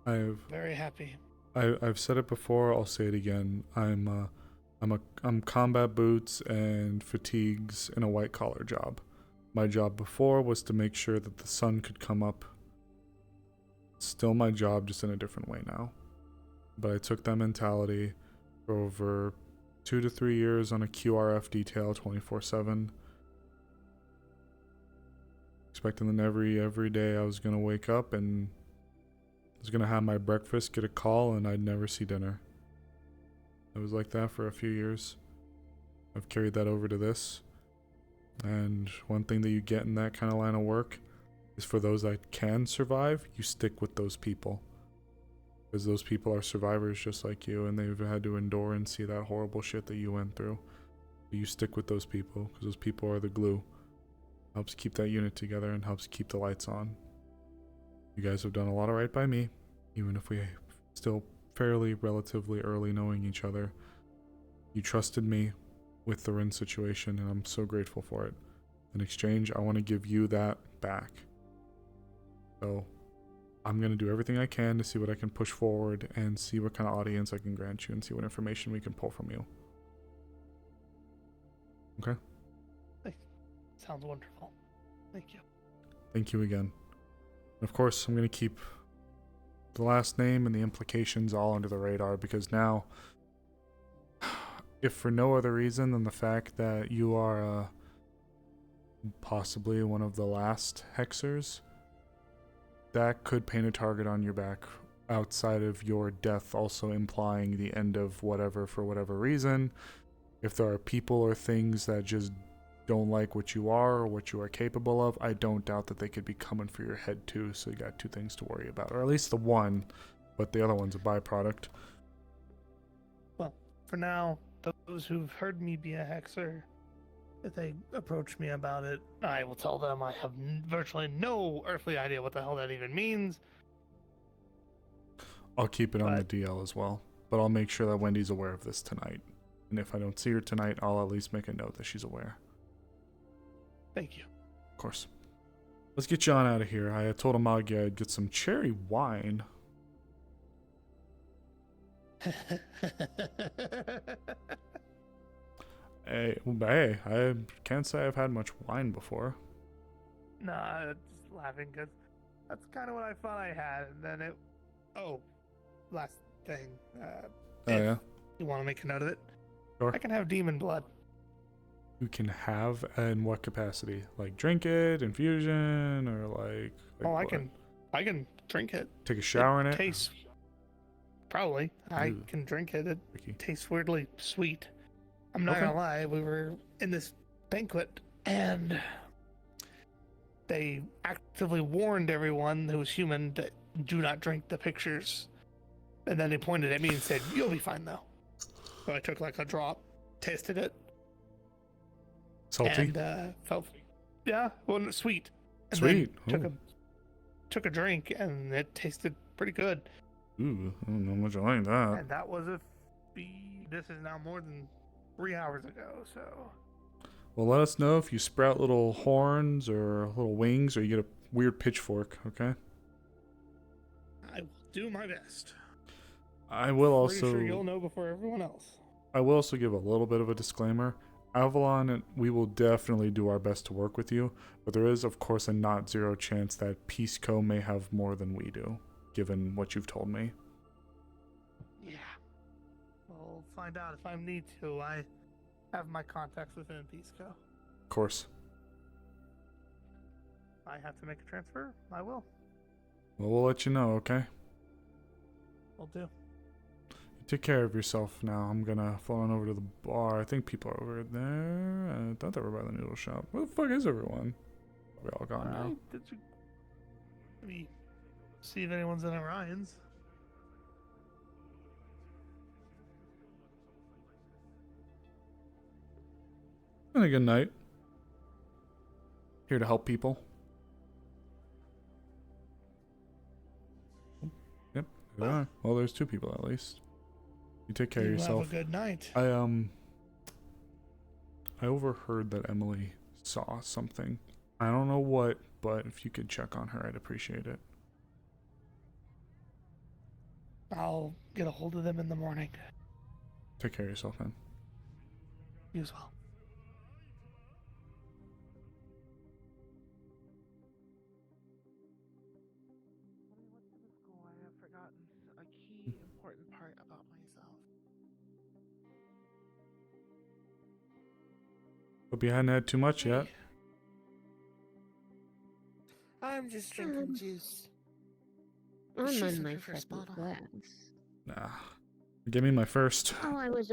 Speaker 5: I'm very happy.
Speaker 1: I've said it before. I'll say it again. I'm combat boots and fatigues in a white collar job. My job before was to make sure that the sun could come up. Still my job, just in a different way now. But I took that mentality for over 2 to 3 years on a QRF detail 24/7. Expecting that every day I was gonna wake up and I was gonna have my breakfast, get a call, and I'd never see dinner. It was like that for a few years. I've carried that over to this. And one thing that you get in that kind of line of work is for those that can survive, you stick with those people. Because those people are survivors just like you, and they've had to endure and see that horrible shit that you went through. But you stick with those people, because those people are the glue. Helps keep that unit together and helps keep the lights on. You guys have done a lot of right by me, even if we still fairly relatively early knowing each other. You trusted me with the Rin situation, and I'm so grateful for it. In exchange, I want to give you that back. So I'm going to do everything I can to see what I can push forward and see what kind of audience I can grant you and see what information we can pull from you. Okay?
Speaker 5: Sounds wonderful. Thank you.
Speaker 1: Thank you again. Of course, I'm going to keep the last name and the implications all under the radar, because now, if for no other reason than the fact that you are possibly one of the last Hexers, that could paint a target on your back outside of your death, also implying the end of whatever for whatever reason. If there are people or things that just don't like what you are or what you are capable of, I don't doubt that they could be coming for your head too, so you got 2 things to worry about. Or at least the one, but the other one's a byproduct.
Speaker 5: Well, for now, those who've heard me be a hexer, if they approach me about it, I will tell them I have virtually no earthly idea what the hell that even means.
Speaker 1: I'll keep it on the DL as well, but I'll make sure that Wendy's aware of this tonight. And if I don't see her tonight, I'll at least make a note that she's aware.
Speaker 5: Thank you.
Speaker 1: Of course. Let's get John out of here. I told Amagi I'd get some cherry wine. Hey, I can't say I've had much wine before.
Speaker 5: Nah, just laughing because that's kind of what I thought I had, and then it. Oh, last thing.
Speaker 1: Yeah.
Speaker 5: You want to make a note of it?
Speaker 1: Sure.
Speaker 5: I can have demon blood.
Speaker 1: You can have, in what capacity? Like drink it, infusion, or like
Speaker 5: Oh,
Speaker 1: what?
Speaker 5: I can drink it.
Speaker 1: Take a shower in it?
Speaker 5: Tastes. Probably. I
Speaker 1: Ooh.
Speaker 5: can drink it. It tastes weirdly sweet. I'm not gonna lie. We were in this banquet, and they actively warned everyone who was human to do not drink the pictures. And then they pointed at me and said, "You'll be fine, though." So I took like a drop, tasted it.
Speaker 1: Salty?
Speaker 5: And felt, yeah, well, sweet. And
Speaker 1: Sweet.
Speaker 5: then took a drink, and it tasted pretty good.
Speaker 1: Ooh, I don't know much I like that.
Speaker 5: And that was a This is now more than 3 hours ago, so.
Speaker 1: Well, let us know if you sprout little horns or little wings or you get a weird pitchfork, okay?
Speaker 5: I will do my best.
Speaker 1: I will
Speaker 5: Pretty sure you'll
Speaker 1: also
Speaker 5: know before everyone else.
Speaker 1: I will also give a little bit of a disclaimer. Avalon, we will definitely do our best to work with you, but there is of course a not zero chance that Peace Co may have more than we do, given what you've told me.
Speaker 5: Yeah. We'll find out if I need to. I have my contacts within Pisco.
Speaker 1: Of course.
Speaker 5: I have to make a transfer. I will.
Speaker 1: Well, we'll let you know, okay?
Speaker 5: Will do.
Speaker 1: Take care of yourself now. I'm gonna fall on over to the bar. I think people are over there. I thought they were by the noodle shop. Where the fuck is everyone? We're all gone now.
Speaker 5: Did you... Let me see if anyone's in Orion's.
Speaker 1: And a good night. Here to help people. Yep. There are. Well, there's 2 people at least. You take care of yourself.
Speaker 5: Have a good night.
Speaker 1: I overheard that Emily saw something. I don't know what, but if you could check on her, I'd appreciate it.
Speaker 5: I'll get a hold of them in the morning.
Speaker 1: Take care of yourself, man.
Speaker 5: You as well.
Speaker 12: I have forgotten a key important part about myself.
Speaker 1: Hope you hadn't had too much yet.
Speaker 12: I'm just drinking juice.
Speaker 3: I'm
Speaker 12: She's
Speaker 3: on
Speaker 12: in
Speaker 3: my
Speaker 12: her first
Speaker 3: second
Speaker 12: bottle.
Speaker 3: glass.
Speaker 1: Nah. Give me my first.
Speaker 3: Oh, I was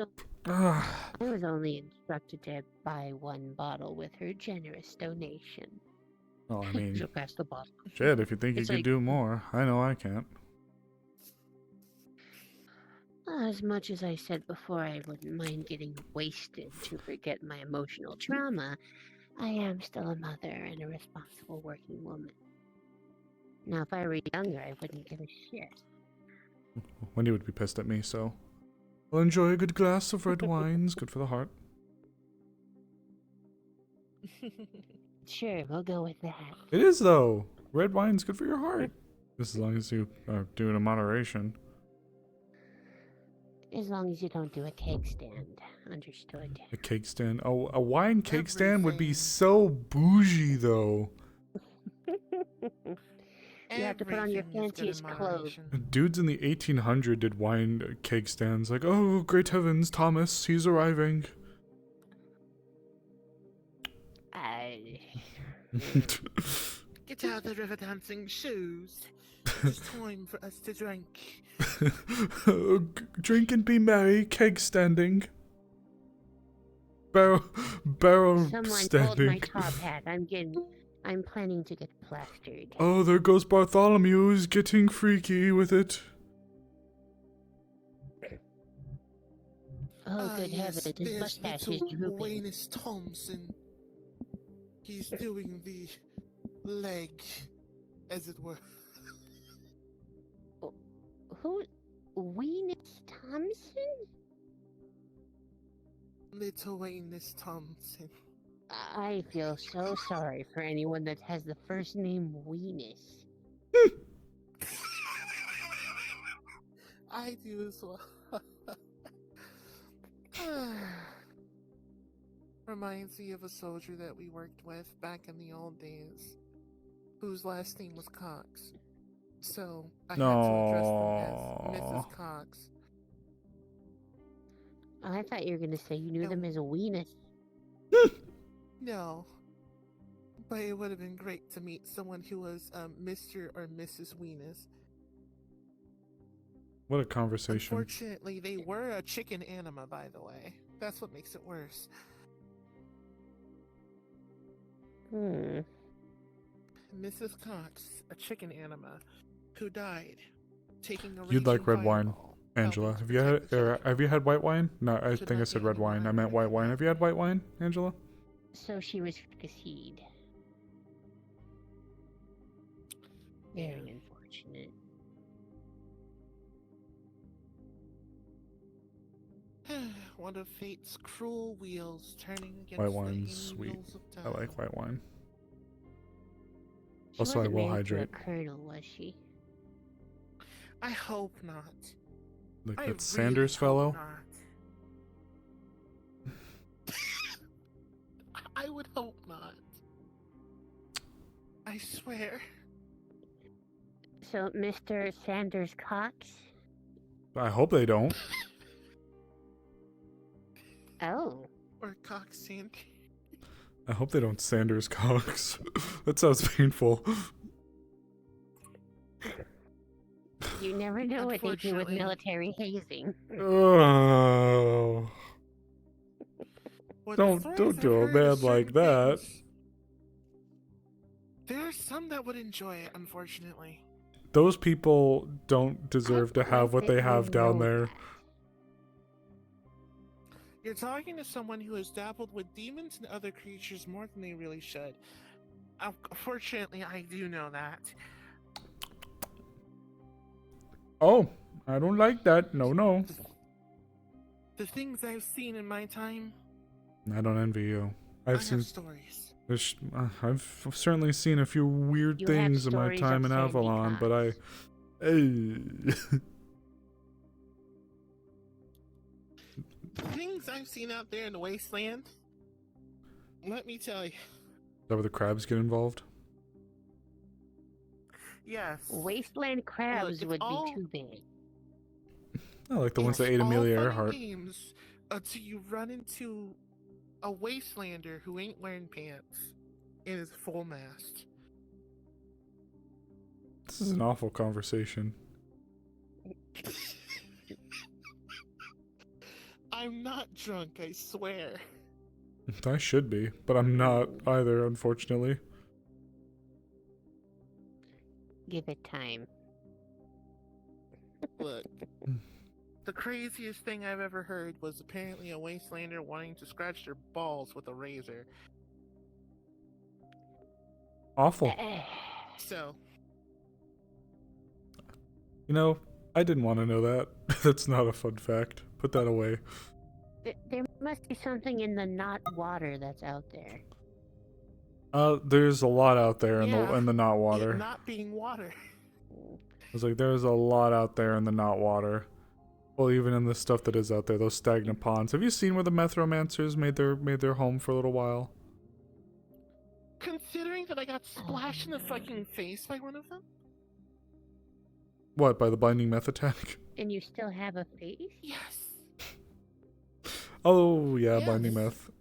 Speaker 3: only instructed to buy 1 bottle with her generous donation.
Speaker 1: Well, I mean,
Speaker 3: She'll pass the bottle.
Speaker 1: shit, if you think you
Speaker 3: It's
Speaker 1: could
Speaker 3: like-
Speaker 1: do more. I know I can't.
Speaker 3: As much as I said before I wouldn't mind getting wasted to forget my emotional trauma, I am still a mother and a responsible working woman. Now, if I were younger, I wouldn't give a shit.
Speaker 1: Wendy would be pissed at me, so I'll enjoy a good glass of red wines. Good for the heart.
Speaker 3: Sure, we'll go with that.
Speaker 1: It is, though. Red wine's good for your heart. Just as long as you do it in moderation.
Speaker 3: As long as you don't do a cake stand. Understood.
Speaker 1: A cake stand. Oh, a wine cake stand would be so bougie, though.
Speaker 3: You have to put on your fanciest clothes.
Speaker 1: Dudes in the 1800s did wine cake stands. Like, oh, great heavens, Thomas, he's arriving.
Speaker 12: Get out the river dancing shoes. It's time for us to drink.
Speaker 1: Drink and be merry, keg standing. Barrel
Speaker 3: Someone
Speaker 1: standing.
Speaker 3: pulled my top hat. I'm planning to get plastered.
Speaker 1: Oh, there goes Bartholomew. He's getting freaky with it.
Speaker 3: Oh, good heavens, his
Speaker 12: there's
Speaker 3: mustache is
Speaker 12: little
Speaker 3: drooping.
Speaker 12: Waynes Thompson. He's doing the leg, as it were.
Speaker 3: Who? Weenus Thompson?
Speaker 12: Little Waynes Thompson.
Speaker 3: I feel so sorry for anyone that has the first name Weenus.
Speaker 12: I do as well. Reminds me of a soldier that we worked with back in the old days, whose last name was Cox. So I had to address them as Mrs. Cox.
Speaker 3: Oh, I thought you were going to say you knew them as a Weenus.
Speaker 12: No. But it would have been great to meet someone who was Mr. or Mrs. Weenus.
Speaker 1: What a conversation.
Speaker 12: Unfortunately, they were a chicken anima, by the way. That's what makes it worse. Mrs. Cox, a chicken anima, who died taking a
Speaker 1: You'd like red wine,
Speaker 12: fireball.
Speaker 1: Angela. Have you had white wine? No, I think I said red wine. I meant white wine. Have you had white wine, Angela?
Speaker 3: So she was fricasseed. Very unfortunate.
Speaker 12: One of fate's cruel wheels turning against
Speaker 1: White
Speaker 12: the
Speaker 1: wine's
Speaker 12: hanging
Speaker 1: sweet.
Speaker 12: wheels of
Speaker 1: I
Speaker 12: time.
Speaker 1: like white wine.
Speaker 3: She
Speaker 1: Also, I
Speaker 3: wasn't
Speaker 1: will
Speaker 3: married to a
Speaker 1: hydrate.
Speaker 3: colonel, was she?
Speaker 12: I hope not.
Speaker 1: Like
Speaker 12: I
Speaker 1: that
Speaker 12: really
Speaker 1: Sanders
Speaker 12: hope
Speaker 1: fellow.
Speaker 12: not. I would hope not. I swear.
Speaker 3: So, Mr. Sanders Cox?
Speaker 1: I hope they don't.
Speaker 3: Oh.
Speaker 12: Or Cox Sanders.
Speaker 1: I hope they don't Sanders Cox. That sounds painful.
Speaker 3: You never know what they do with military hazing.
Speaker 1: Oh. Don't do a man like that.
Speaker 12: There are some that would enjoy it, unfortunately.
Speaker 1: Those people don't deserve to have what they have down there.
Speaker 12: You're talking to someone who has dabbled with demons and other creatures more than they really should. Unfortunately, I do know that.
Speaker 1: Oh, I don't like that. No.
Speaker 12: The things I've seen in my time,
Speaker 1: I don't envy you. I've seen
Speaker 12: have stories.
Speaker 1: I've certainly seen a few weird
Speaker 3: You have
Speaker 1: things in my
Speaker 3: stories
Speaker 1: time
Speaker 3: of
Speaker 1: in
Speaker 3: Sandy
Speaker 1: Avalon, but I.
Speaker 12: Things I've seen out there in the wasteland, let me tell you.
Speaker 1: Is that where the crabs get involved?
Speaker 12: Yes.
Speaker 3: Wasteland crabs would be too big.
Speaker 1: I like the ones that ate
Speaker 12: all
Speaker 1: Amelia
Speaker 12: fun and
Speaker 1: Earhart.
Speaker 12: games until you run into a wastelander who ain't wearing pants and is full mast.
Speaker 1: This is an awful conversation.
Speaker 12: I'm not drunk, I swear.
Speaker 1: I should be, but I'm not either, unfortunately.
Speaker 3: Give it time.
Speaker 12: Look, the craziest thing I've ever heard was apparently a wastelander wanting to scratch their balls with a razor.
Speaker 1: Awful.
Speaker 12: So,
Speaker 1: You know, I didn't want to know that. That's not a fun fact. Put that away.
Speaker 3: There must be something in the not water that's out there.
Speaker 1: There's a lot out there in
Speaker 12: yeah,
Speaker 1: the not
Speaker 12: it
Speaker 1: water.
Speaker 12: not being water.
Speaker 1: I was like, there's a lot out there in the not water. Well, even in the stuff that is out there, those stagnant ponds. Have you seen where the Methromancers made their home for a little while?
Speaker 12: Considering that I got splashed in the fucking face by one of them?
Speaker 1: What, by the binding meth attack?
Speaker 3: And you still have a face?
Speaker 12: Yes.
Speaker 1: Oh yeah,
Speaker 12: Yes.
Speaker 1: binding meth.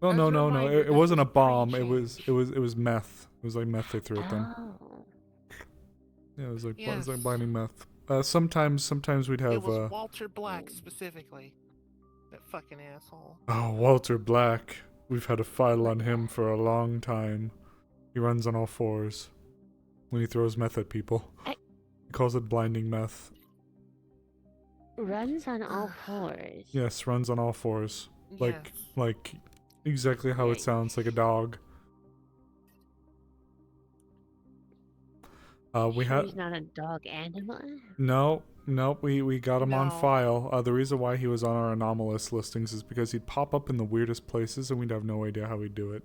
Speaker 1: Oh
Speaker 12: As
Speaker 1: no.
Speaker 12: a reminder,
Speaker 1: It
Speaker 12: this
Speaker 1: wasn't a
Speaker 12: was
Speaker 1: bomb.
Speaker 12: pre-change.
Speaker 1: It was meth. It was like meth they threw at them.
Speaker 3: Oh.
Speaker 1: Yeah, it was like
Speaker 12: Yes.
Speaker 1: binding meth. Sometimes we'd have
Speaker 12: It was Walter Black specifically. That fucking asshole.
Speaker 1: Oh, Walter Black. We've had a file on him for a long time. He runs on all fours when he throws meth at people. He calls it blinding meth.
Speaker 3: Runs on all fours.
Speaker 1: Yes, runs on all fours.
Speaker 12: Yes.
Speaker 1: Like exactly how it sounds, like a dog. We
Speaker 3: Sure
Speaker 1: had
Speaker 3: he's not a dog animal?
Speaker 1: No, we got him on
Speaker 12: No.
Speaker 1: file. The reason why he was on our anomalous listings is because he'd pop up in the weirdest places and we'd have no idea how he'd do it.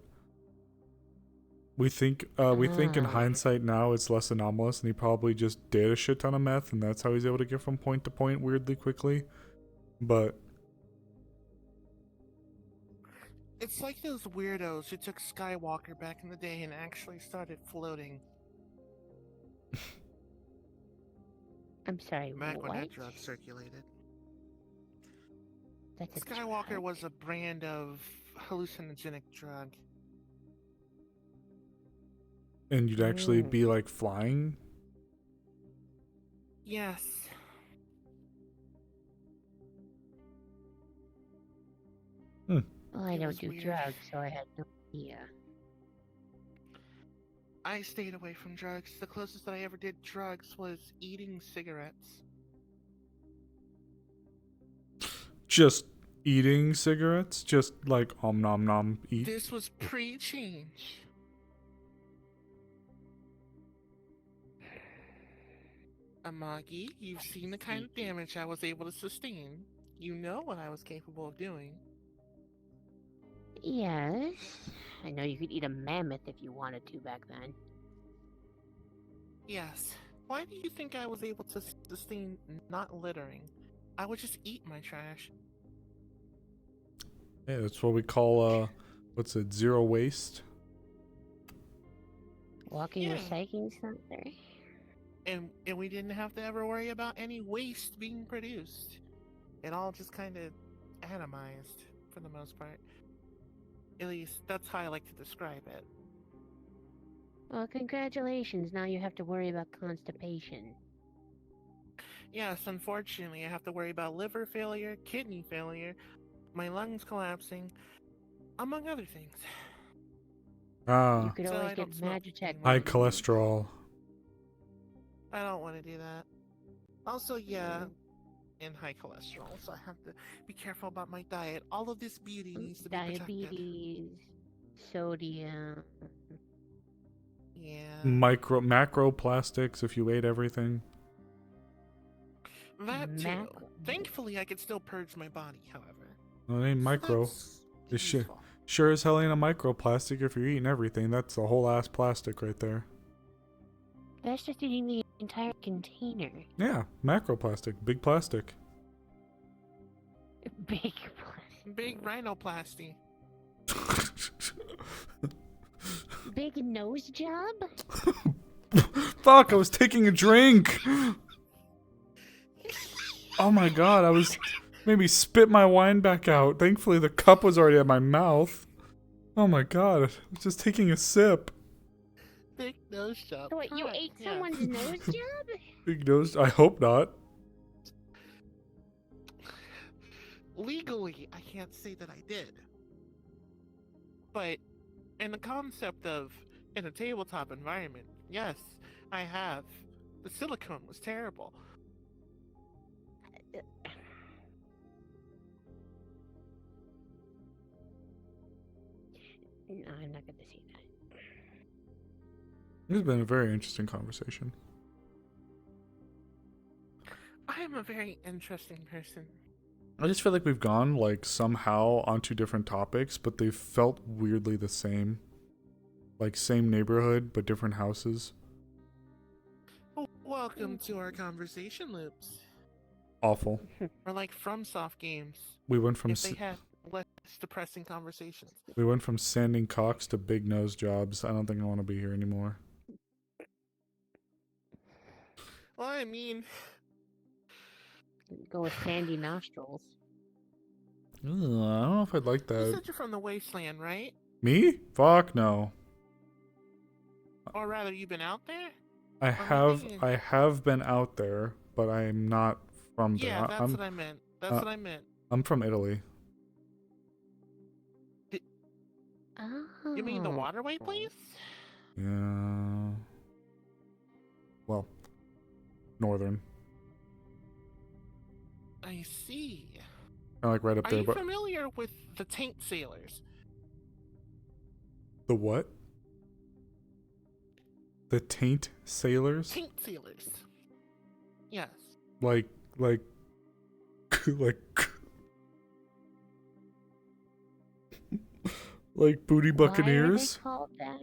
Speaker 1: We think in hindsight now it's less anomalous and he probably just did a shit ton of meth and that's how he's able to get from point to point weirdly quickly. But
Speaker 12: It's like those weirdos who took Skywalker back in the day and actually started floating.
Speaker 3: I'm sorry,
Speaker 12: Back when
Speaker 3: what?
Speaker 12: that drug circulated.
Speaker 3: That's a
Speaker 12: Skywalker
Speaker 3: drug.
Speaker 12: was a brand of hallucinogenic drug.
Speaker 1: and you'd actually be like flying.
Speaker 12: Yes.
Speaker 3: Well, I
Speaker 12: It
Speaker 3: don't
Speaker 12: was
Speaker 3: do
Speaker 12: weird.
Speaker 3: drugs, so I had no idea.
Speaker 12: I stayed away from drugs. The closest that I ever did drugs was eating cigarettes.
Speaker 1: Just eating cigarettes? Just like nom nom eat?
Speaker 12: This was pre-change. Amagi, you've seen the kind of damage I was able to sustain. You know what I was capable of doing.
Speaker 3: Yes. I know you could eat a mammoth if you wanted to back then.
Speaker 12: Yes. Why do you think I was able to sustain not littering? I would just eat my trash.
Speaker 1: Yeah, that's what we call what's it? Zero waste.
Speaker 3: Walking
Speaker 12: Yeah.
Speaker 3: recycling center.
Speaker 12: And we didn't have to ever worry about any waste being produced. It all just kind of atomized for the most part. At least that's how I like to describe it.
Speaker 3: Well, congratulations. Now you have to worry about constipation.
Speaker 12: Yes, unfortunately, I have to worry about liver failure, kidney failure, my lungs collapsing, among other things.
Speaker 1: Ah.
Speaker 3: You could
Speaker 12: So
Speaker 3: always
Speaker 12: I
Speaker 3: get
Speaker 12: don't smoke
Speaker 3: Magitech.
Speaker 1: High cholesterol.
Speaker 12: I don't want to do that. Also, yeah, and high cholesterol, so I have to be careful about my diet. All of this beauty needs to be protected.
Speaker 3: Diabetes, sodium.
Speaker 12: Yeah.
Speaker 1: Macroplastics if you ate everything.
Speaker 12: That too. Thankfully, I could still purge my body, however.
Speaker 1: Well, it ain't micro. It's sure as hell ain't a microplastic if you're eating everything. That's a whole ass plastic right there.
Speaker 3: That's just eating the entire container.
Speaker 1: Yeah, macroplastic. Big plastic.
Speaker 3: Big
Speaker 12: Big rhinoplasty.
Speaker 3: Big nose job?
Speaker 1: Fuck, I was taking a drink. Oh my god, I was maybe spit my wine back out. Thankfully the cup was already at my mouth. Oh my god, I was just taking a sip.
Speaker 12: Big nose job.
Speaker 3: So what, you ate someone's nose job?
Speaker 1: Big nose, I hope not.
Speaker 12: Legally, I can't say that I did. But in the concept of in a tabletop environment, yes, I have. The silicone was terrible.
Speaker 3: No, I'm not going to say that.
Speaker 1: This has been a very interesting conversation.
Speaker 12: I am a very interesting person.
Speaker 1: I just feel like we've gone like somehow onto different topics, but they felt weirdly the same. Like same neighborhood, but different houses.
Speaker 12: Welcome to our conversation loops.
Speaker 1: Awful.
Speaker 12: Or like FromSoft games.
Speaker 1: We went from
Speaker 12: if they had less depressing conversations.
Speaker 1: We went from sanding cocks to big nose jobs. I don't think I want to be here anymore.
Speaker 12: Well, I mean,
Speaker 3: go with sandy nostrils.
Speaker 1: Ugh, I don't know if I'd like
Speaker 12: you
Speaker 1: that.
Speaker 12: said you're from the wasteland, right?
Speaker 1: Me? Fuck no.
Speaker 12: Or rather, you've been out there?
Speaker 1: I have been out there, but I'm not from there.
Speaker 12: Yeah, that's what I meant. That's what I meant.
Speaker 1: I'm from Italy.
Speaker 12: You mean the waterway place?
Speaker 1: Yeah. Well, northern.
Speaker 12: I see.
Speaker 1: Kind of like right up
Speaker 12: Are
Speaker 1: there,
Speaker 12: you
Speaker 1: but
Speaker 12: familiar with the Taint Sailors?
Speaker 1: the what? The Taint Sailors?
Speaker 12: Taint Sailors. Yes.
Speaker 1: Like like booty buccaneers?
Speaker 3: Why are they called that?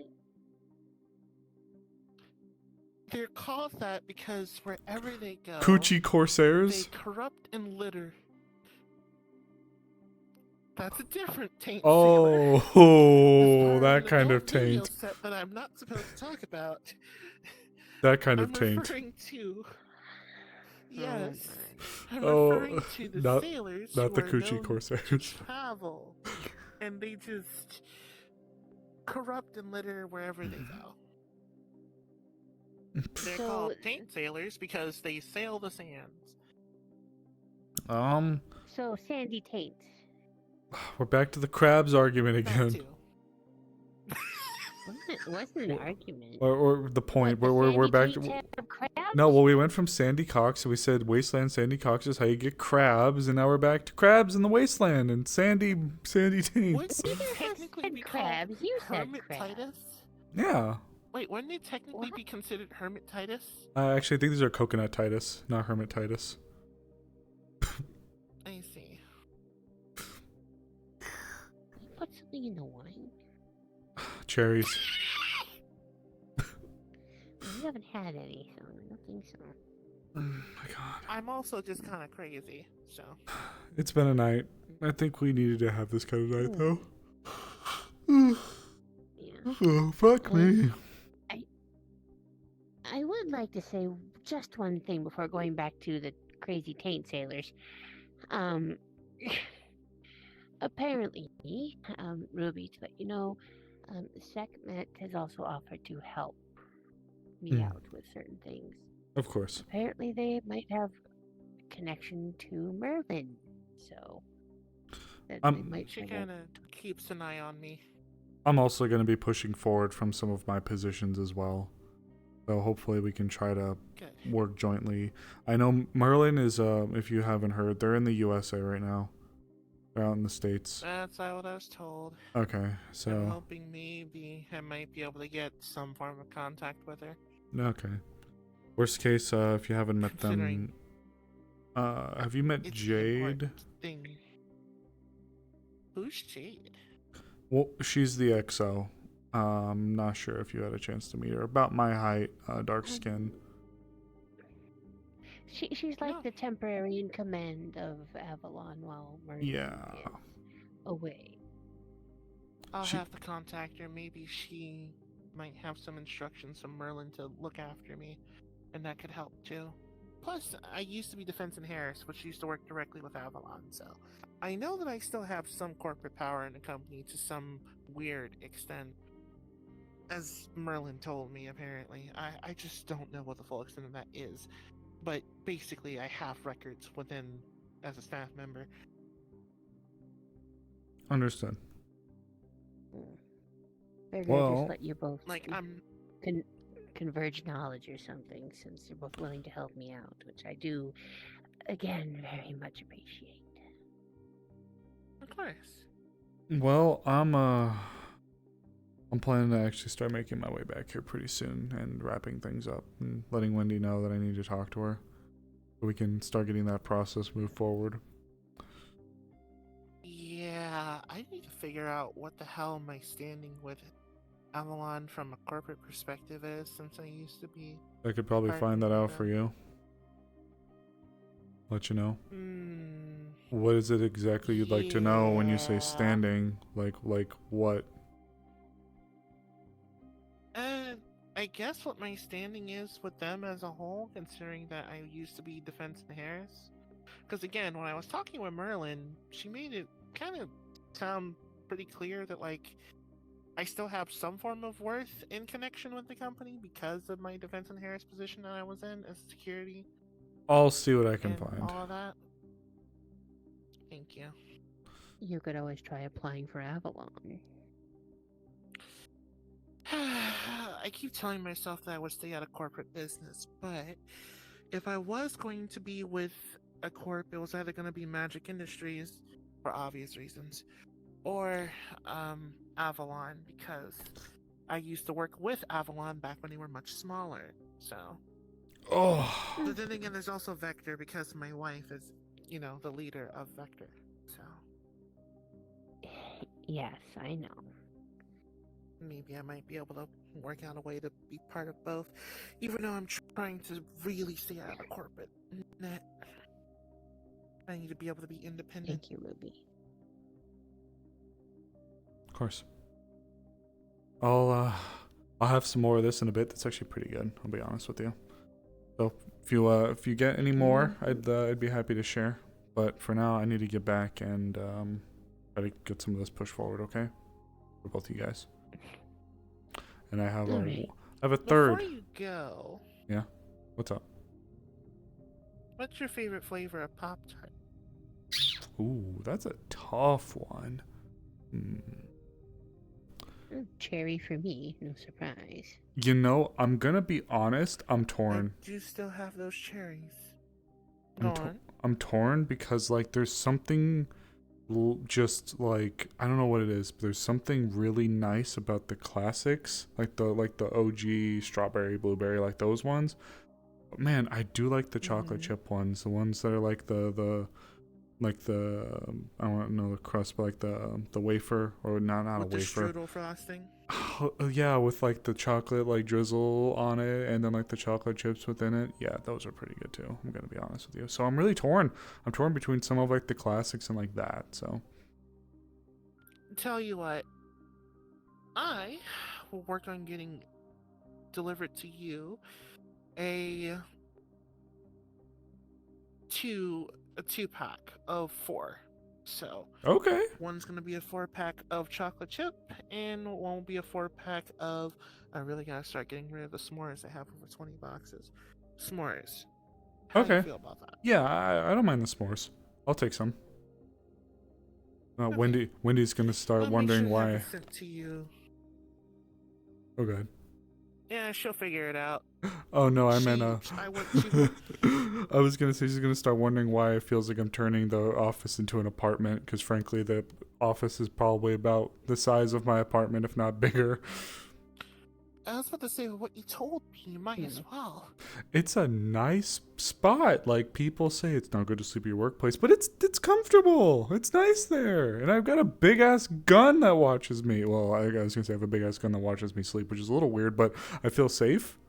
Speaker 12: They're called that because wherever they go,
Speaker 1: Coochie Corsairs?
Speaker 12: they corrupt and litter. That's a different taint.
Speaker 1: Oh, that kind of
Speaker 12: video
Speaker 1: taint.
Speaker 12: set that I'm not supposed to talk about.
Speaker 1: That kind of
Speaker 12: I'm
Speaker 1: taint.
Speaker 12: referring to. Yes, I'm
Speaker 1: Oh,
Speaker 12: referring to the
Speaker 1: not-
Speaker 12: sailors
Speaker 1: not
Speaker 12: who
Speaker 1: the
Speaker 12: are
Speaker 1: Coochie
Speaker 12: known
Speaker 1: Corsairs.
Speaker 12: to travel, and they just corrupt and litter wherever they go. They're
Speaker 3: So-
Speaker 12: called taint sailors because they sail the sands.
Speaker 3: So sandy taint.
Speaker 1: We're back to the crabs argument again.
Speaker 3: Wasn't an argument.
Speaker 1: Or the point where we're back to. No, well, we went from Sandy Cox, so we said wasteland Sandy Cox is how you get crabs, and now we're back to crabs in the wasteland and sandy taints.
Speaker 12: Wouldn't they technically be
Speaker 3: crabs?
Speaker 12: called
Speaker 3: You said
Speaker 12: hermititis?
Speaker 1: Yeah.
Speaker 12: Wait, wouldn't they technically be considered hermititis?
Speaker 1: I actually think these are coconut-titis, not hermititis.
Speaker 12: I see.
Speaker 3: anything in the wine?
Speaker 1: Cherries.
Speaker 3: We haven't had any, so I don't think so.
Speaker 1: Oh my god.
Speaker 12: I'm also just kind of crazy, so.
Speaker 1: It's been a night. I think we needed to have this kind of night, though.
Speaker 3: Yeah.
Speaker 1: Oh, fuck me.
Speaker 3: I would like to say just one thing before going back to the crazy taint sailors. Apparently, Ruby, to let you know, Sekhmet has also offered to help me out with certain things.
Speaker 1: Of course.
Speaker 3: Apparently, they might have a connection to Merlin, so that they might
Speaker 12: She
Speaker 3: have
Speaker 12: kind of keeps an eye on me.
Speaker 1: I'm also going to be pushing forward from some of my positions as well. So hopefully we can try to work jointly. I know Merlin is, if you haven't heard, they're in the USA right now. They're out in the States.
Speaker 12: That's not what I was told.
Speaker 1: Okay, so...
Speaker 12: I'm hoping maybe I might be able to get some form of contact with her.
Speaker 1: Okay. Worst case, if you haven't met them... have you met Jade?
Speaker 12: Thing. Who's Jade?
Speaker 1: Well, she's the XO. Not sure if you had a chance to meet her. About my height, dark skin.
Speaker 3: She's like the temporary in command of Avalon while Merlin is away.
Speaker 12: I'll have to contact her. Maybe she might have some instructions from Merlin to look after me, and that could help too. Plus, I used to be Defense and Harris, which used to work directly with Avalon, so I know that I still have some corporate power in the company to some weird extent. As Merlin told me, apparently. I just don't know what the full extent of that is. But basically, I have records within as a staff member.
Speaker 1: Understood.
Speaker 3: Figured I'd just let you both converge knowledge or something, since you're both willing to help me out, which I do, again, very much appreciate.
Speaker 12: Of course.
Speaker 1: Well, I'm planning to actually start making my way back here pretty soon and wrapping things up and letting Wendy know that I need to talk to her so we can start getting that process moved forward.
Speaker 12: Yeah, I need to figure out what the hell my standing with Avalon from a corporate perspective is, since I used to be...
Speaker 1: I could probably find that out for you. Let you know. What is it exactly you'd like to know when you say standing? Like what?
Speaker 12: I guess what my standing is with them as a whole, considering that I used to be Defense and Harris. Because again, when I was talking with Merlin, she made it kind of sound pretty clear that, like, I still have some form of worth in connection with the company because of my Defense and Harris position that I was in as security.
Speaker 1: I'll see what I can
Speaker 12: and
Speaker 1: find.
Speaker 12: all of that. Thank you.
Speaker 3: You could always try applying for Avalon.
Speaker 12: I keep telling myself that I would stay out of corporate business, but if I was going to be with a corp, it was either going to be Magic Industries, for obvious reasons, or Avalon, because I used to work with Avalon back when they were much smaller, so... But then again, there's also Vector, because my wife is, you know, the leader of Vector, so...
Speaker 3: Yes, I know.
Speaker 12: Maybe I might be able to work out a way to be part of both, even though I'm trying to really stay out of corporate net. I need to be able to be independent.
Speaker 3: Thank you, Ruby.
Speaker 1: Of course. I'll have some more of this in a bit. That's actually pretty good, I'll be honest with you. So if you get any more, I'd be happy to share. But for now, I need to get back and try to get some of this pushed forward, okay? For both of you guys. And I have a third.
Speaker 12: Before you go...
Speaker 1: Yeah? What's up?
Speaker 12: What's your favorite flavor of Pop-Tart?
Speaker 1: Ooh, that's a tough one.
Speaker 3: Cherry for me, no surprise.
Speaker 1: You know, I'm gonna be honest, I'm torn.
Speaker 12: Do you still have those cherries?
Speaker 1: I'm torn because, like, there's something just like, I don't know what it is, but there's something really nice about the classics, like the OG strawberry, blueberry, like those ones. But man, I do like the chocolate chip ones, the ones that are like the like the I don't know the crust, but like the wafer, or not
Speaker 12: With
Speaker 1: a
Speaker 12: the
Speaker 1: wafer.
Speaker 12: strudel frosting.
Speaker 1: Yeah, with like the chocolate like drizzle on it, and then like the chocolate chips within it. Yeah, those are pretty good too. I'm gonna be honest with you. So I'm really torn. I'm torn between some of like the classics and like that. So
Speaker 12: Tell you what, I will work on getting delivered to you a two pack of 4. So
Speaker 1: okay.
Speaker 12: one's gonna be a 4-pack of chocolate chip, and one will be a 4-pack of. I really gotta start getting rid of the s'mores. I have over 20 boxes. S'mores. How do you
Speaker 1: Okay.
Speaker 12: feel about that?
Speaker 1: Yeah, I don't mind the s'mores. I'll take some. Wendy's gonna start
Speaker 12: I'll make
Speaker 1: wondering
Speaker 12: sure to have
Speaker 1: why.
Speaker 12: it sent to you.
Speaker 1: Oh god.
Speaker 12: Yeah, she'll figure it out.
Speaker 1: Oh no, I meant
Speaker 12: she
Speaker 1: I was gonna say she's gonna start wondering why it feels like I'm turning the office into an apartment. Because frankly, the office is probably about the size of my apartment, if not bigger.
Speaker 12: I was about to say what you told me. You might as well.
Speaker 1: It's a nice spot. Like people say, it's not good to sleep at your workplace, but it's comfortable. It's nice there, and I've got a big ass gun that watches me. Well, I was gonna say I have a big ass gun that watches me sleep, which is a little weird, but I feel safe.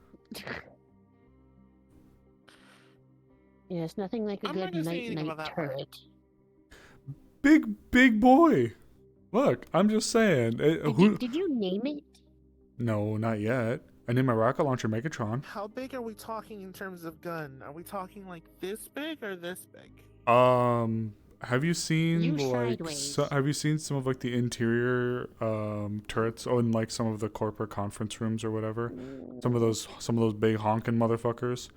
Speaker 3: Yeah, it's nothing like a
Speaker 12: I'm
Speaker 3: good
Speaker 12: not gonna say anything
Speaker 3: night
Speaker 12: about that part.
Speaker 3: turret.
Speaker 1: Big boy. Look, I'm just saying.
Speaker 3: Did you name it?
Speaker 1: No, not yet. I named my rocket launcher Megatron.
Speaker 12: How big are we talking in terms of gun? Are we talking like this big or this big?
Speaker 1: Have you seen
Speaker 3: You
Speaker 1: like
Speaker 3: sideways.
Speaker 1: have you seen some of like the interior turrets in like some of the corporate conference rooms or whatever? Some of those big honking motherfuckers.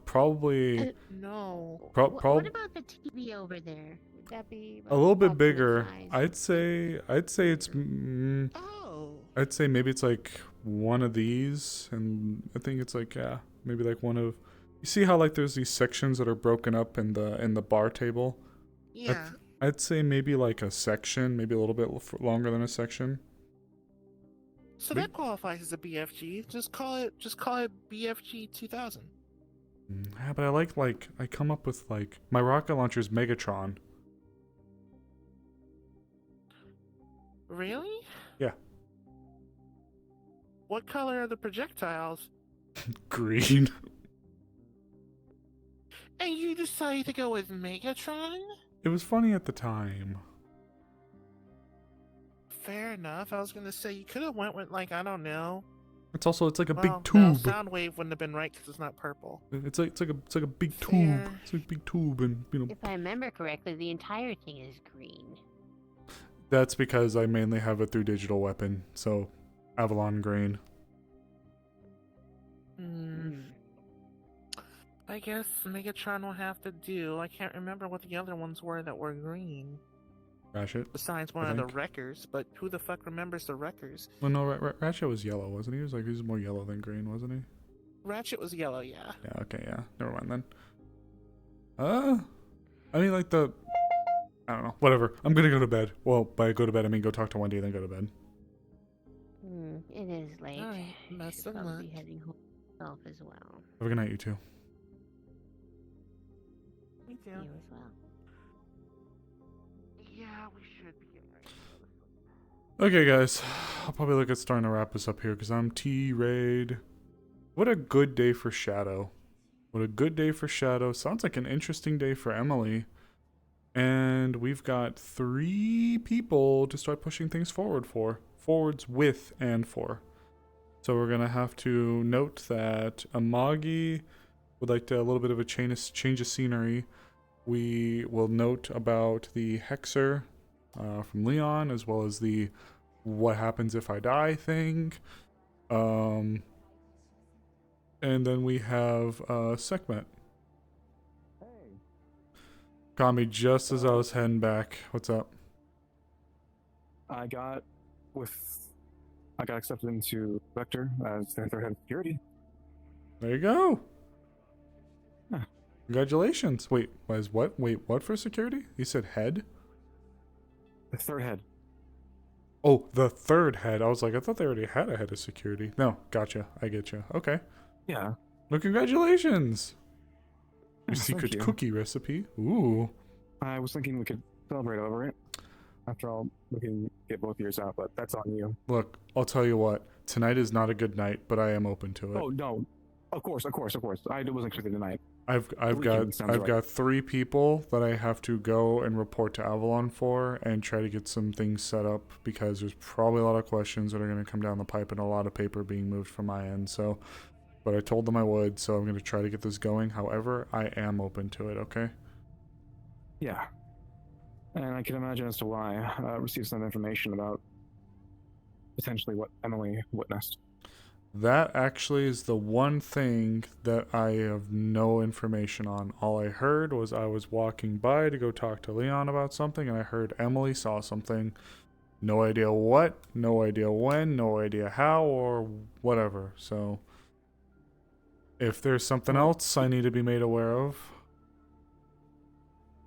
Speaker 1: Probably
Speaker 12: No.
Speaker 3: What about the TV over there? Would that be
Speaker 1: a little bit
Speaker 3: approximate
Speaker 1: bigger.
Speaker 3: size?
Speaker 1: I'd say it's I'd say maybe it's like one of these, and I think it's like maybe like one of. You see how like there's these sections that are broken up in the bar table?
Speaker 12: Yeah.
Speaker 1: I'd say maybe like a section, maybe a little bit longer than a section.
Speaker 12: So that qualifies as a BFG. Just call it BFG 2000.
Speaker 1: Yeah, but I come up with like my rocket launcher's Megatron.
Speaker 12: Really?
Speaker 1: Yeah.
Speaker 12: What color are the projectiles?
Speaker 1: Green.
Speaker 12: And you decided to go with Megatron?
Speaker 1: It was funny at the time.
Speaker 12: Fair enough. I was gonna say you could have went with like I don't know.
Speaker 1: It's like a
Speaker 12: Well,
Speaker 1: big
Speaker 12: no,
Speaker 1: tube.
Speaker 12: Soundwave wouldn't have been right because it's not purple.
Speaker 1: It's like a big
Speaker 12: Fair.
Speaker 1: tube. It's like a big tube, and
Speaker 3: If I remember correctly, the entire thing is green.
Speaker 1: that's because I mainly have it through digital weapon. So, Avalon green.
Speaker 12: I guess Megatron will have to do. I can't remember what the other ones were that were green.
Speaker 1: Ratchet.
Speaker 12: Besides one
Speaker 1: I
Speaker 12: of the
Speaker 1: think.
Speaker 12: Wreckers, but who the fuck remembers the Wreckers?
Speaker 1: Well, no, Ratchet was yellow, wasn't he? He was more yellow than green, wasn't he?
Speaker 12: Ratchet was yellow, yeah.
Speaker 1: Yeah. Okay. Yeah. Never mind then. I mean, like I don't know. Whatever. I'm gonna go to bed. Well, by go to bed, I mean go talk to Wendy and then go to bed.
Speaker 3: It is late.
Speaker 12: Alright, best of
Speaker 3: Probably
Speaker 12: luck.
Speaker 3: heading home myself as well.
Speaker 1: Have a good night, you two.
Speaker 12: Me too.
Speaker 3: You as well.
Speaker 12: Yeah, we should be getting ready.
Speaker 1: Okay, guys. I'll probably look at starting to wrap this up here because I'm T-Raid. What a good day for Shadow. What a good day for Shadow. Sounds like an interesting day for Emily. And we've got 3 people to start pushing things forwards with and for. So we're going to have to note that Amagi would like a little bit of a change of scenery. We will note about the Hexer from Leon, as well as the what happens if I die thing. And then we have Sekhmet. Got me just as I was heading back. What's up?
Speaker 11: I got accepted into Vector as their head of security.
Speaker 1: There you go.
Speaker 11: Huh.
Speaker 1: Congratulations. Wait, what? Wait, what for security? You said head?
Speaker 11: The third head.
Speaker 1: Oh, the third head. I was like, I thought they already had a head of security. No, gotcha. I get you. Okay.
Speaker 11: Yeah.
Speaker 1: Well, congratulations. Your
Speaker 11: Thank
Speaker 1: secret
Speaker 11: you.
Speaker 1: cookie recipe. Ooh.
Speaker 11: I was thinking we could celebrate over it. After all, we can get both ears out, but that's on you.
Speaker 1: Look, I'll tell you what. Tonight is not a good night, but I am open to it.
Speaker 11: Oh no, of course. I wasn't expecting tonight.
Speaker 1: I've
Speaker 11: weekend sounds right.
Speaker 1: got 3 people that I have to go and report to Avalon for and try to get some things set up because there's probably a lot of questions that are going to come down the pipe and a lot of paper being moved from my end. So, but I told them I would, so I'm going to try to get this going. However, I am open to it. Okay.
Speaker 11: Yeah. And I can imagine as to why. I received some information about potentially what Emily witnessed.
Speaker 1: That actually is the one thing that I have no information on. All I heard was I was walking by to go talk to Leon about something, and I heard Emily saw something. No idea what, no idea when, no idea how, or whatever. So, if there's something else I need to be made aware of.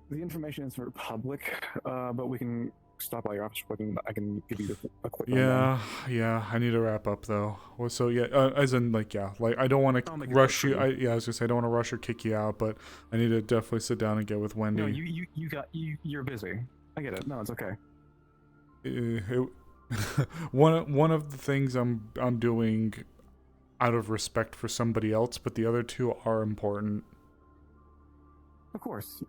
Speaker 11: The information is for public, but we can stop by your office. I can give you a quick rundown.
Speaker 1: Yeah. I need to wrap up though. Well, so yeah, as in like I don't want to rush you. I was gonna say I don't want to rush or kick you out, but I need to definitely sit down and get with Wendy.
Speaker 11: No, you're busy. I get it. No, it's okay.
Speaker 1: One of the things I'm doing out of respect for somebody else, but the other 2 are important.
Speaker 11: Of course.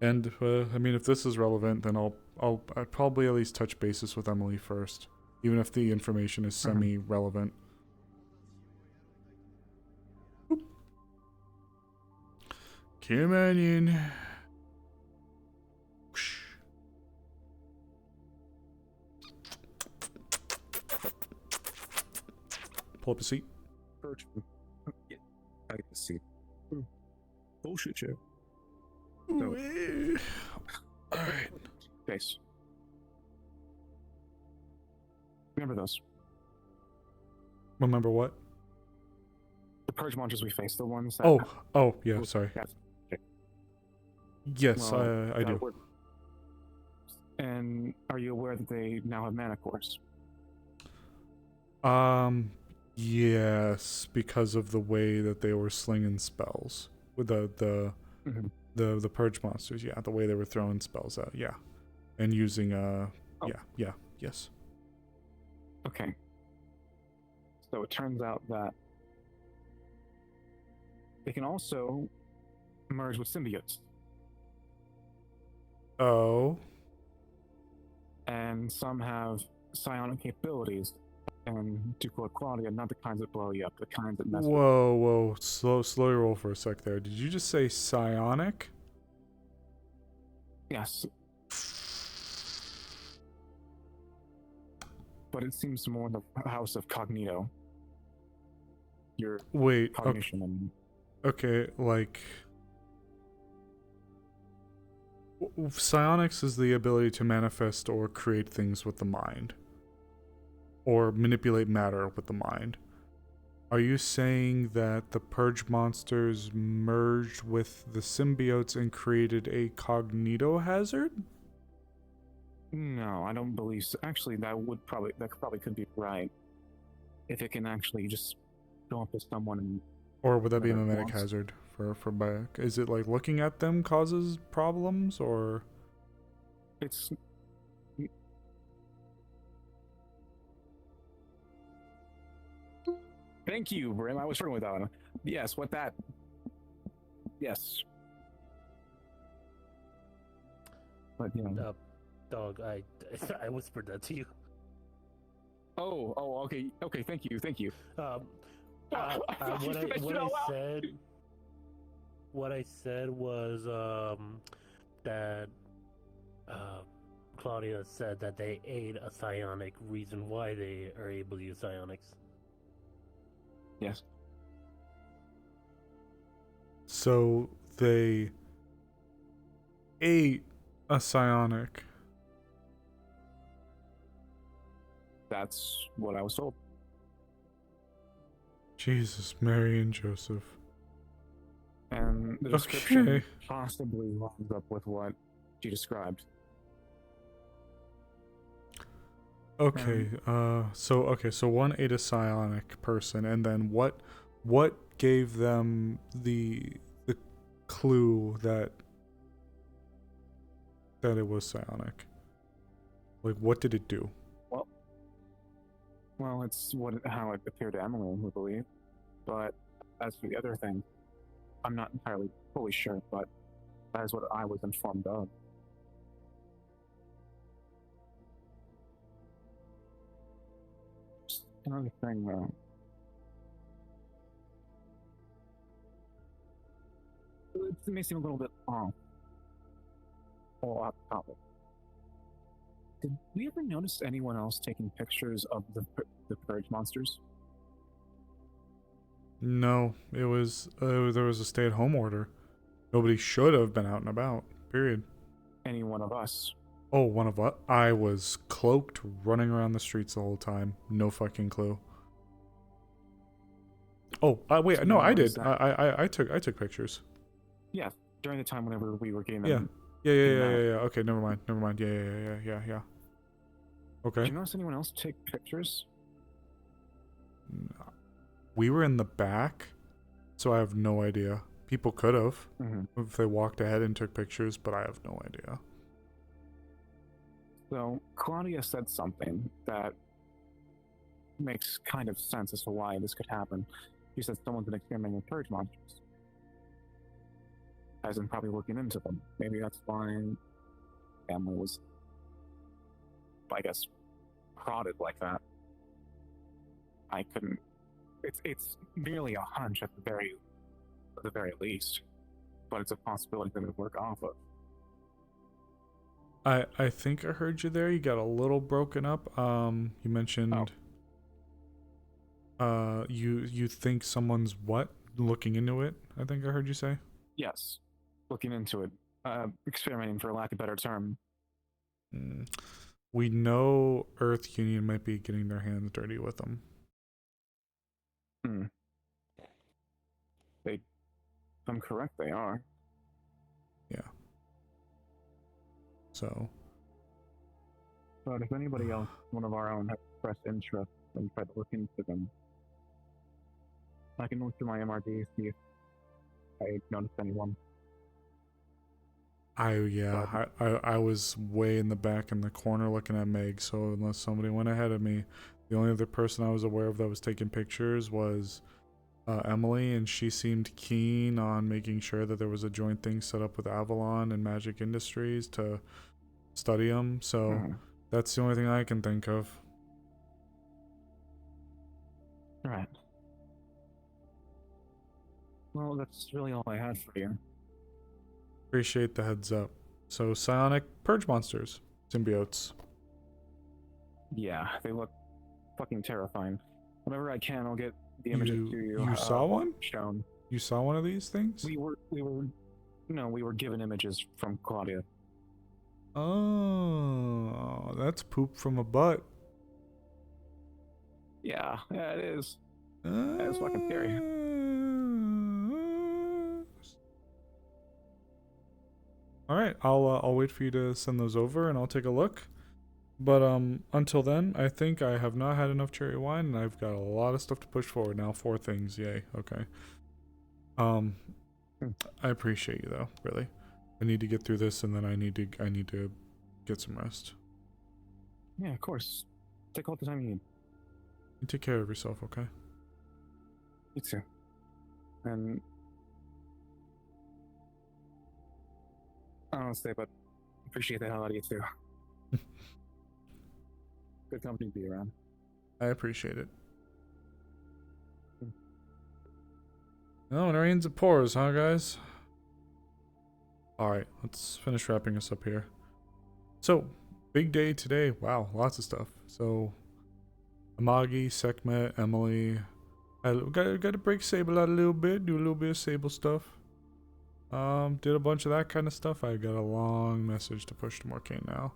Speaker 1: And I mean, if this is relevant, then I'd probably at least touch bases with Emily first, even if the information is semi-relevant. Come on in. Pull up a seat.
Speaker 11: Yeah, I get a seat. Bullshit, Joe.
Speaker 1: Alright.
Speaker 11: Base. Remember those.
Speaker 1: Remember what?
Speaker 11: The purge monsters we faced, the ones that...
Speaker 1: Oh, yeah, sorry. Yes,
Speaker 11: well,
Speaker 1: I do.
Speaker 11: And are you aware that they now have mana cores?
Speaker 1: Yes, because of the way that they were slinging spells with the purge monsters. Yeah, the way they were throwing spells out. Yeah, and using yes.
Speaker 11: Okay. So it turns out that they can also merge with symbiotes.
Speaker 1: Oh.
Speaker 11: And some have psionic capabilities. And to quote Claudia, not the kinds that blow you up, the kinds that mess with you.
Speaker 1: Whoa. Slow roll for a sec there. Did you just say psionic?
Speaker 11: Yes. But it seems more in the house of cognito. Your cognition and...
Speaker 1: Okay, like... Psionics is the ability to manifest or create things with the mind. Or manipulate matter with the mind. Are you saying that the purge monsters merged with the symbiotes and created a cognito hazard?
Speaker 11: No, I don't believe so. Actually, that probably could be right. If it can actually just go up to someone and...
Speaker 1: Or would that be a mimetic hazard for back? Is it like looking at them causes problems, or...
Speaker 11: It's... Thank you, Brim. I was struggling with that one. Yes, what that... Yes. But, you know...
Speaker 2: Dog, I whispered that to you.
Speaker 11: Oh, okay, thank you.
Speaker 2: What I said was that Claudia said that they ate a psionic reason why they are able to use psionics.
Speaker 11: Yes.
Speaker 1: So they ate a psionic.
Speaker 11: That's what I was told.
Speaker 1: Jesus, Mary and Joseph.
Speaker 11: And the description possibly lines up with what she described.
Speaker 1: Okay, so one ate a psionic person, and then what gave them the clue that that it was psionic? Like, what did it do?
Speaker 11: Well, it's how it appeared to Emily, we believe. But as for the other thing, I'm not entirely fully sure, but that is what I was informed of. Just another thing, though. It may seem a little bit off. Or off topic. Did we ever notice anyone else taking pictures of the purge monsters?
Speaker 1: No, there was a stay-at-home order. Nobody should have been out and about. Period.
Speaker 11: Any one of us?
Speaker 1: Oh, one of us. I was cloaked, running around the streets the whole time. No fucking clue. Oh, wait,
Speaker 11: So
Speaker 1: no,
Speaker 11: now
Speaker 1: I
Speaker 11: is
Speaker 1: did.
Speaker 11: that-
Speaker 1: I took pictures.
Speaker 11: Yeah, during the time whenever we were getting
Speaker 1: Yeah.
Speaker 11: them.
Speaker 1: Yeah. Okay, never mind. Yeah. Okay.
Speaker 11: Did you notice anyone else take pictures?
Speaker 1: We were in the back, so I have no idea. People could have if they walked ahead and took pictures, but I have no idea.
Speaker 11: So Claudia said something that makes kind of sense as to why this could happen. She said someone's been experimenting with purge monsters. As in probably looking into them. Maybe that's why Emily was, I guess, prodded like that. I couldn't. It's merely a hunch at the very least, but it's a possibility that it would work off of.
Speaker 1: I think I heard you there. You got a little broken up. You mentioned you think someone's what? Looking into it, I think I heard you say.
Speaker 11: Yes, looking into it, experimenting for lack of a better term.
Speaker 1: We know Earth Union might be getting their hands dirty with them.
Speaker 11: If I'm correct, they are.
Speaker 1: Yeah. So.
Speaker 11: But if anybody else, one of our own, has expressed interest and tried to look into them, I can look through my MRD, see if I noticed anyone.
Speaker 1: I was way in the back in the corner looking at Meg, so unless somebody went ahead of me, the only other person I was aware of that was taking pictures was Emily, and she seemed keen on making sure that there was a joint thing set up with Avalon and Magic Industries to study them, so that's the only thing I can think of.
Speaker 11: Alright. Well, that's really all I had for you.
Speaker 1: Appreciate the heads up. So, psionic purge monsters, symbiotes.
Speaker 11: Yeah, they look fucking terrifying. Whenever I can, I'll get the images to you.
Speaker 1: You saw one?
Speaker 11: Shown.
Speaker 1: You saw one of these things?
Speaker 11: We were given images from Claudia.
Speaker 1: Oh, that's poop from a butt.
Speaker 11: Yeah, it is. That's fucking scary.
Speaker 1: All right, I'll wait for you to send those over and I'll take a look. But until then, I think I have not had enough cherry wine and I've got a lot of stuff to push forward now. 4 things, yay. Okay. I appreciate you though, really. I need to get through this and then I need to get some rest.
Speaker 11: Yeah, of course. Take all the time you need.
Speaker 1: You take care of yourself, okay?
Speaker 11: You too. And I don't want to say, but appreciate the hell out of you too. Good company to be around.
Speaker 1: I appreciate it. No, it rains, it pours, huh, guys? Alright, let's finish wrapping us up here. So, big day today. Wow, lots of stuff. So, Amagi, Sekhmet, Emily. I got to break Sable out a little bit, do a little bit of Sable stuff. Did a bunch of that kind of stuff. I got a long message to push to Morcane now.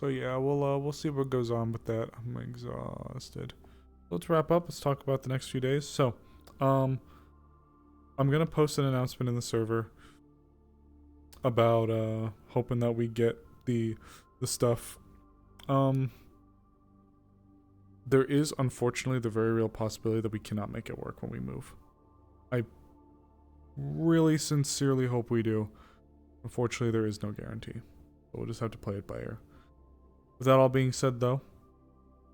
Speaker 1: So yeah, we'll see what goes on with that. I'm exhausted. Let's wrap up. Let's talk about the next few days. So, I'm gonna post an announcement in the server about hoping that we get the stuff. There is unfortunately the very real possibility that we cannot make it work when we move. I really sincerely hope we do. Unfortunately, there is no guarantee. But we'll just have to play it by ear. With that all being said, though,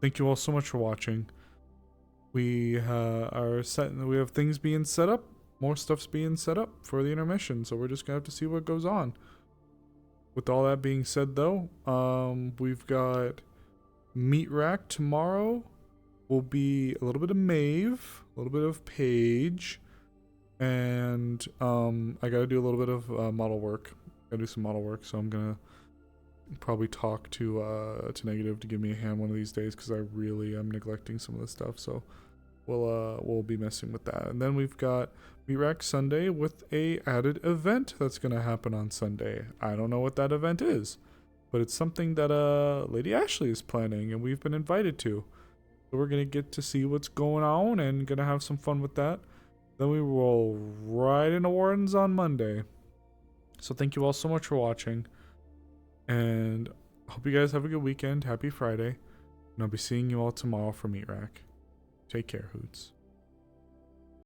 Speaker 1: thank you all so much for watching. We are set. We have things being set up. More stuff's being set up for the intermission. So we're just gonna have to see what goes on. With all that being said, though, we've got Meat Rack tomorrow. Will be a little bit of Maeve, a little bit of Paige, and I gotta do a little bit of model work. Gotta do some model work, so I'm gonna probably talk to Negative to give me a hand one of these days because I really am neglecting some of the stuff. So we'll be messing with that. And then we've got Meat Sunday with a added event that's gonna happen on Sunday. I don't know what that event is, but it's something that Lady Ashley is planning and we've been invited to. So we're gonna get to see what's going on and gonna have some fun with that. Then we roll right into Wardens on Monday. So thank you all so much for watching. And hope you guys have a good weekend. Happy Friday. And I'll be seeing you all tomorrow for Meat Rack. Take care, Hoots.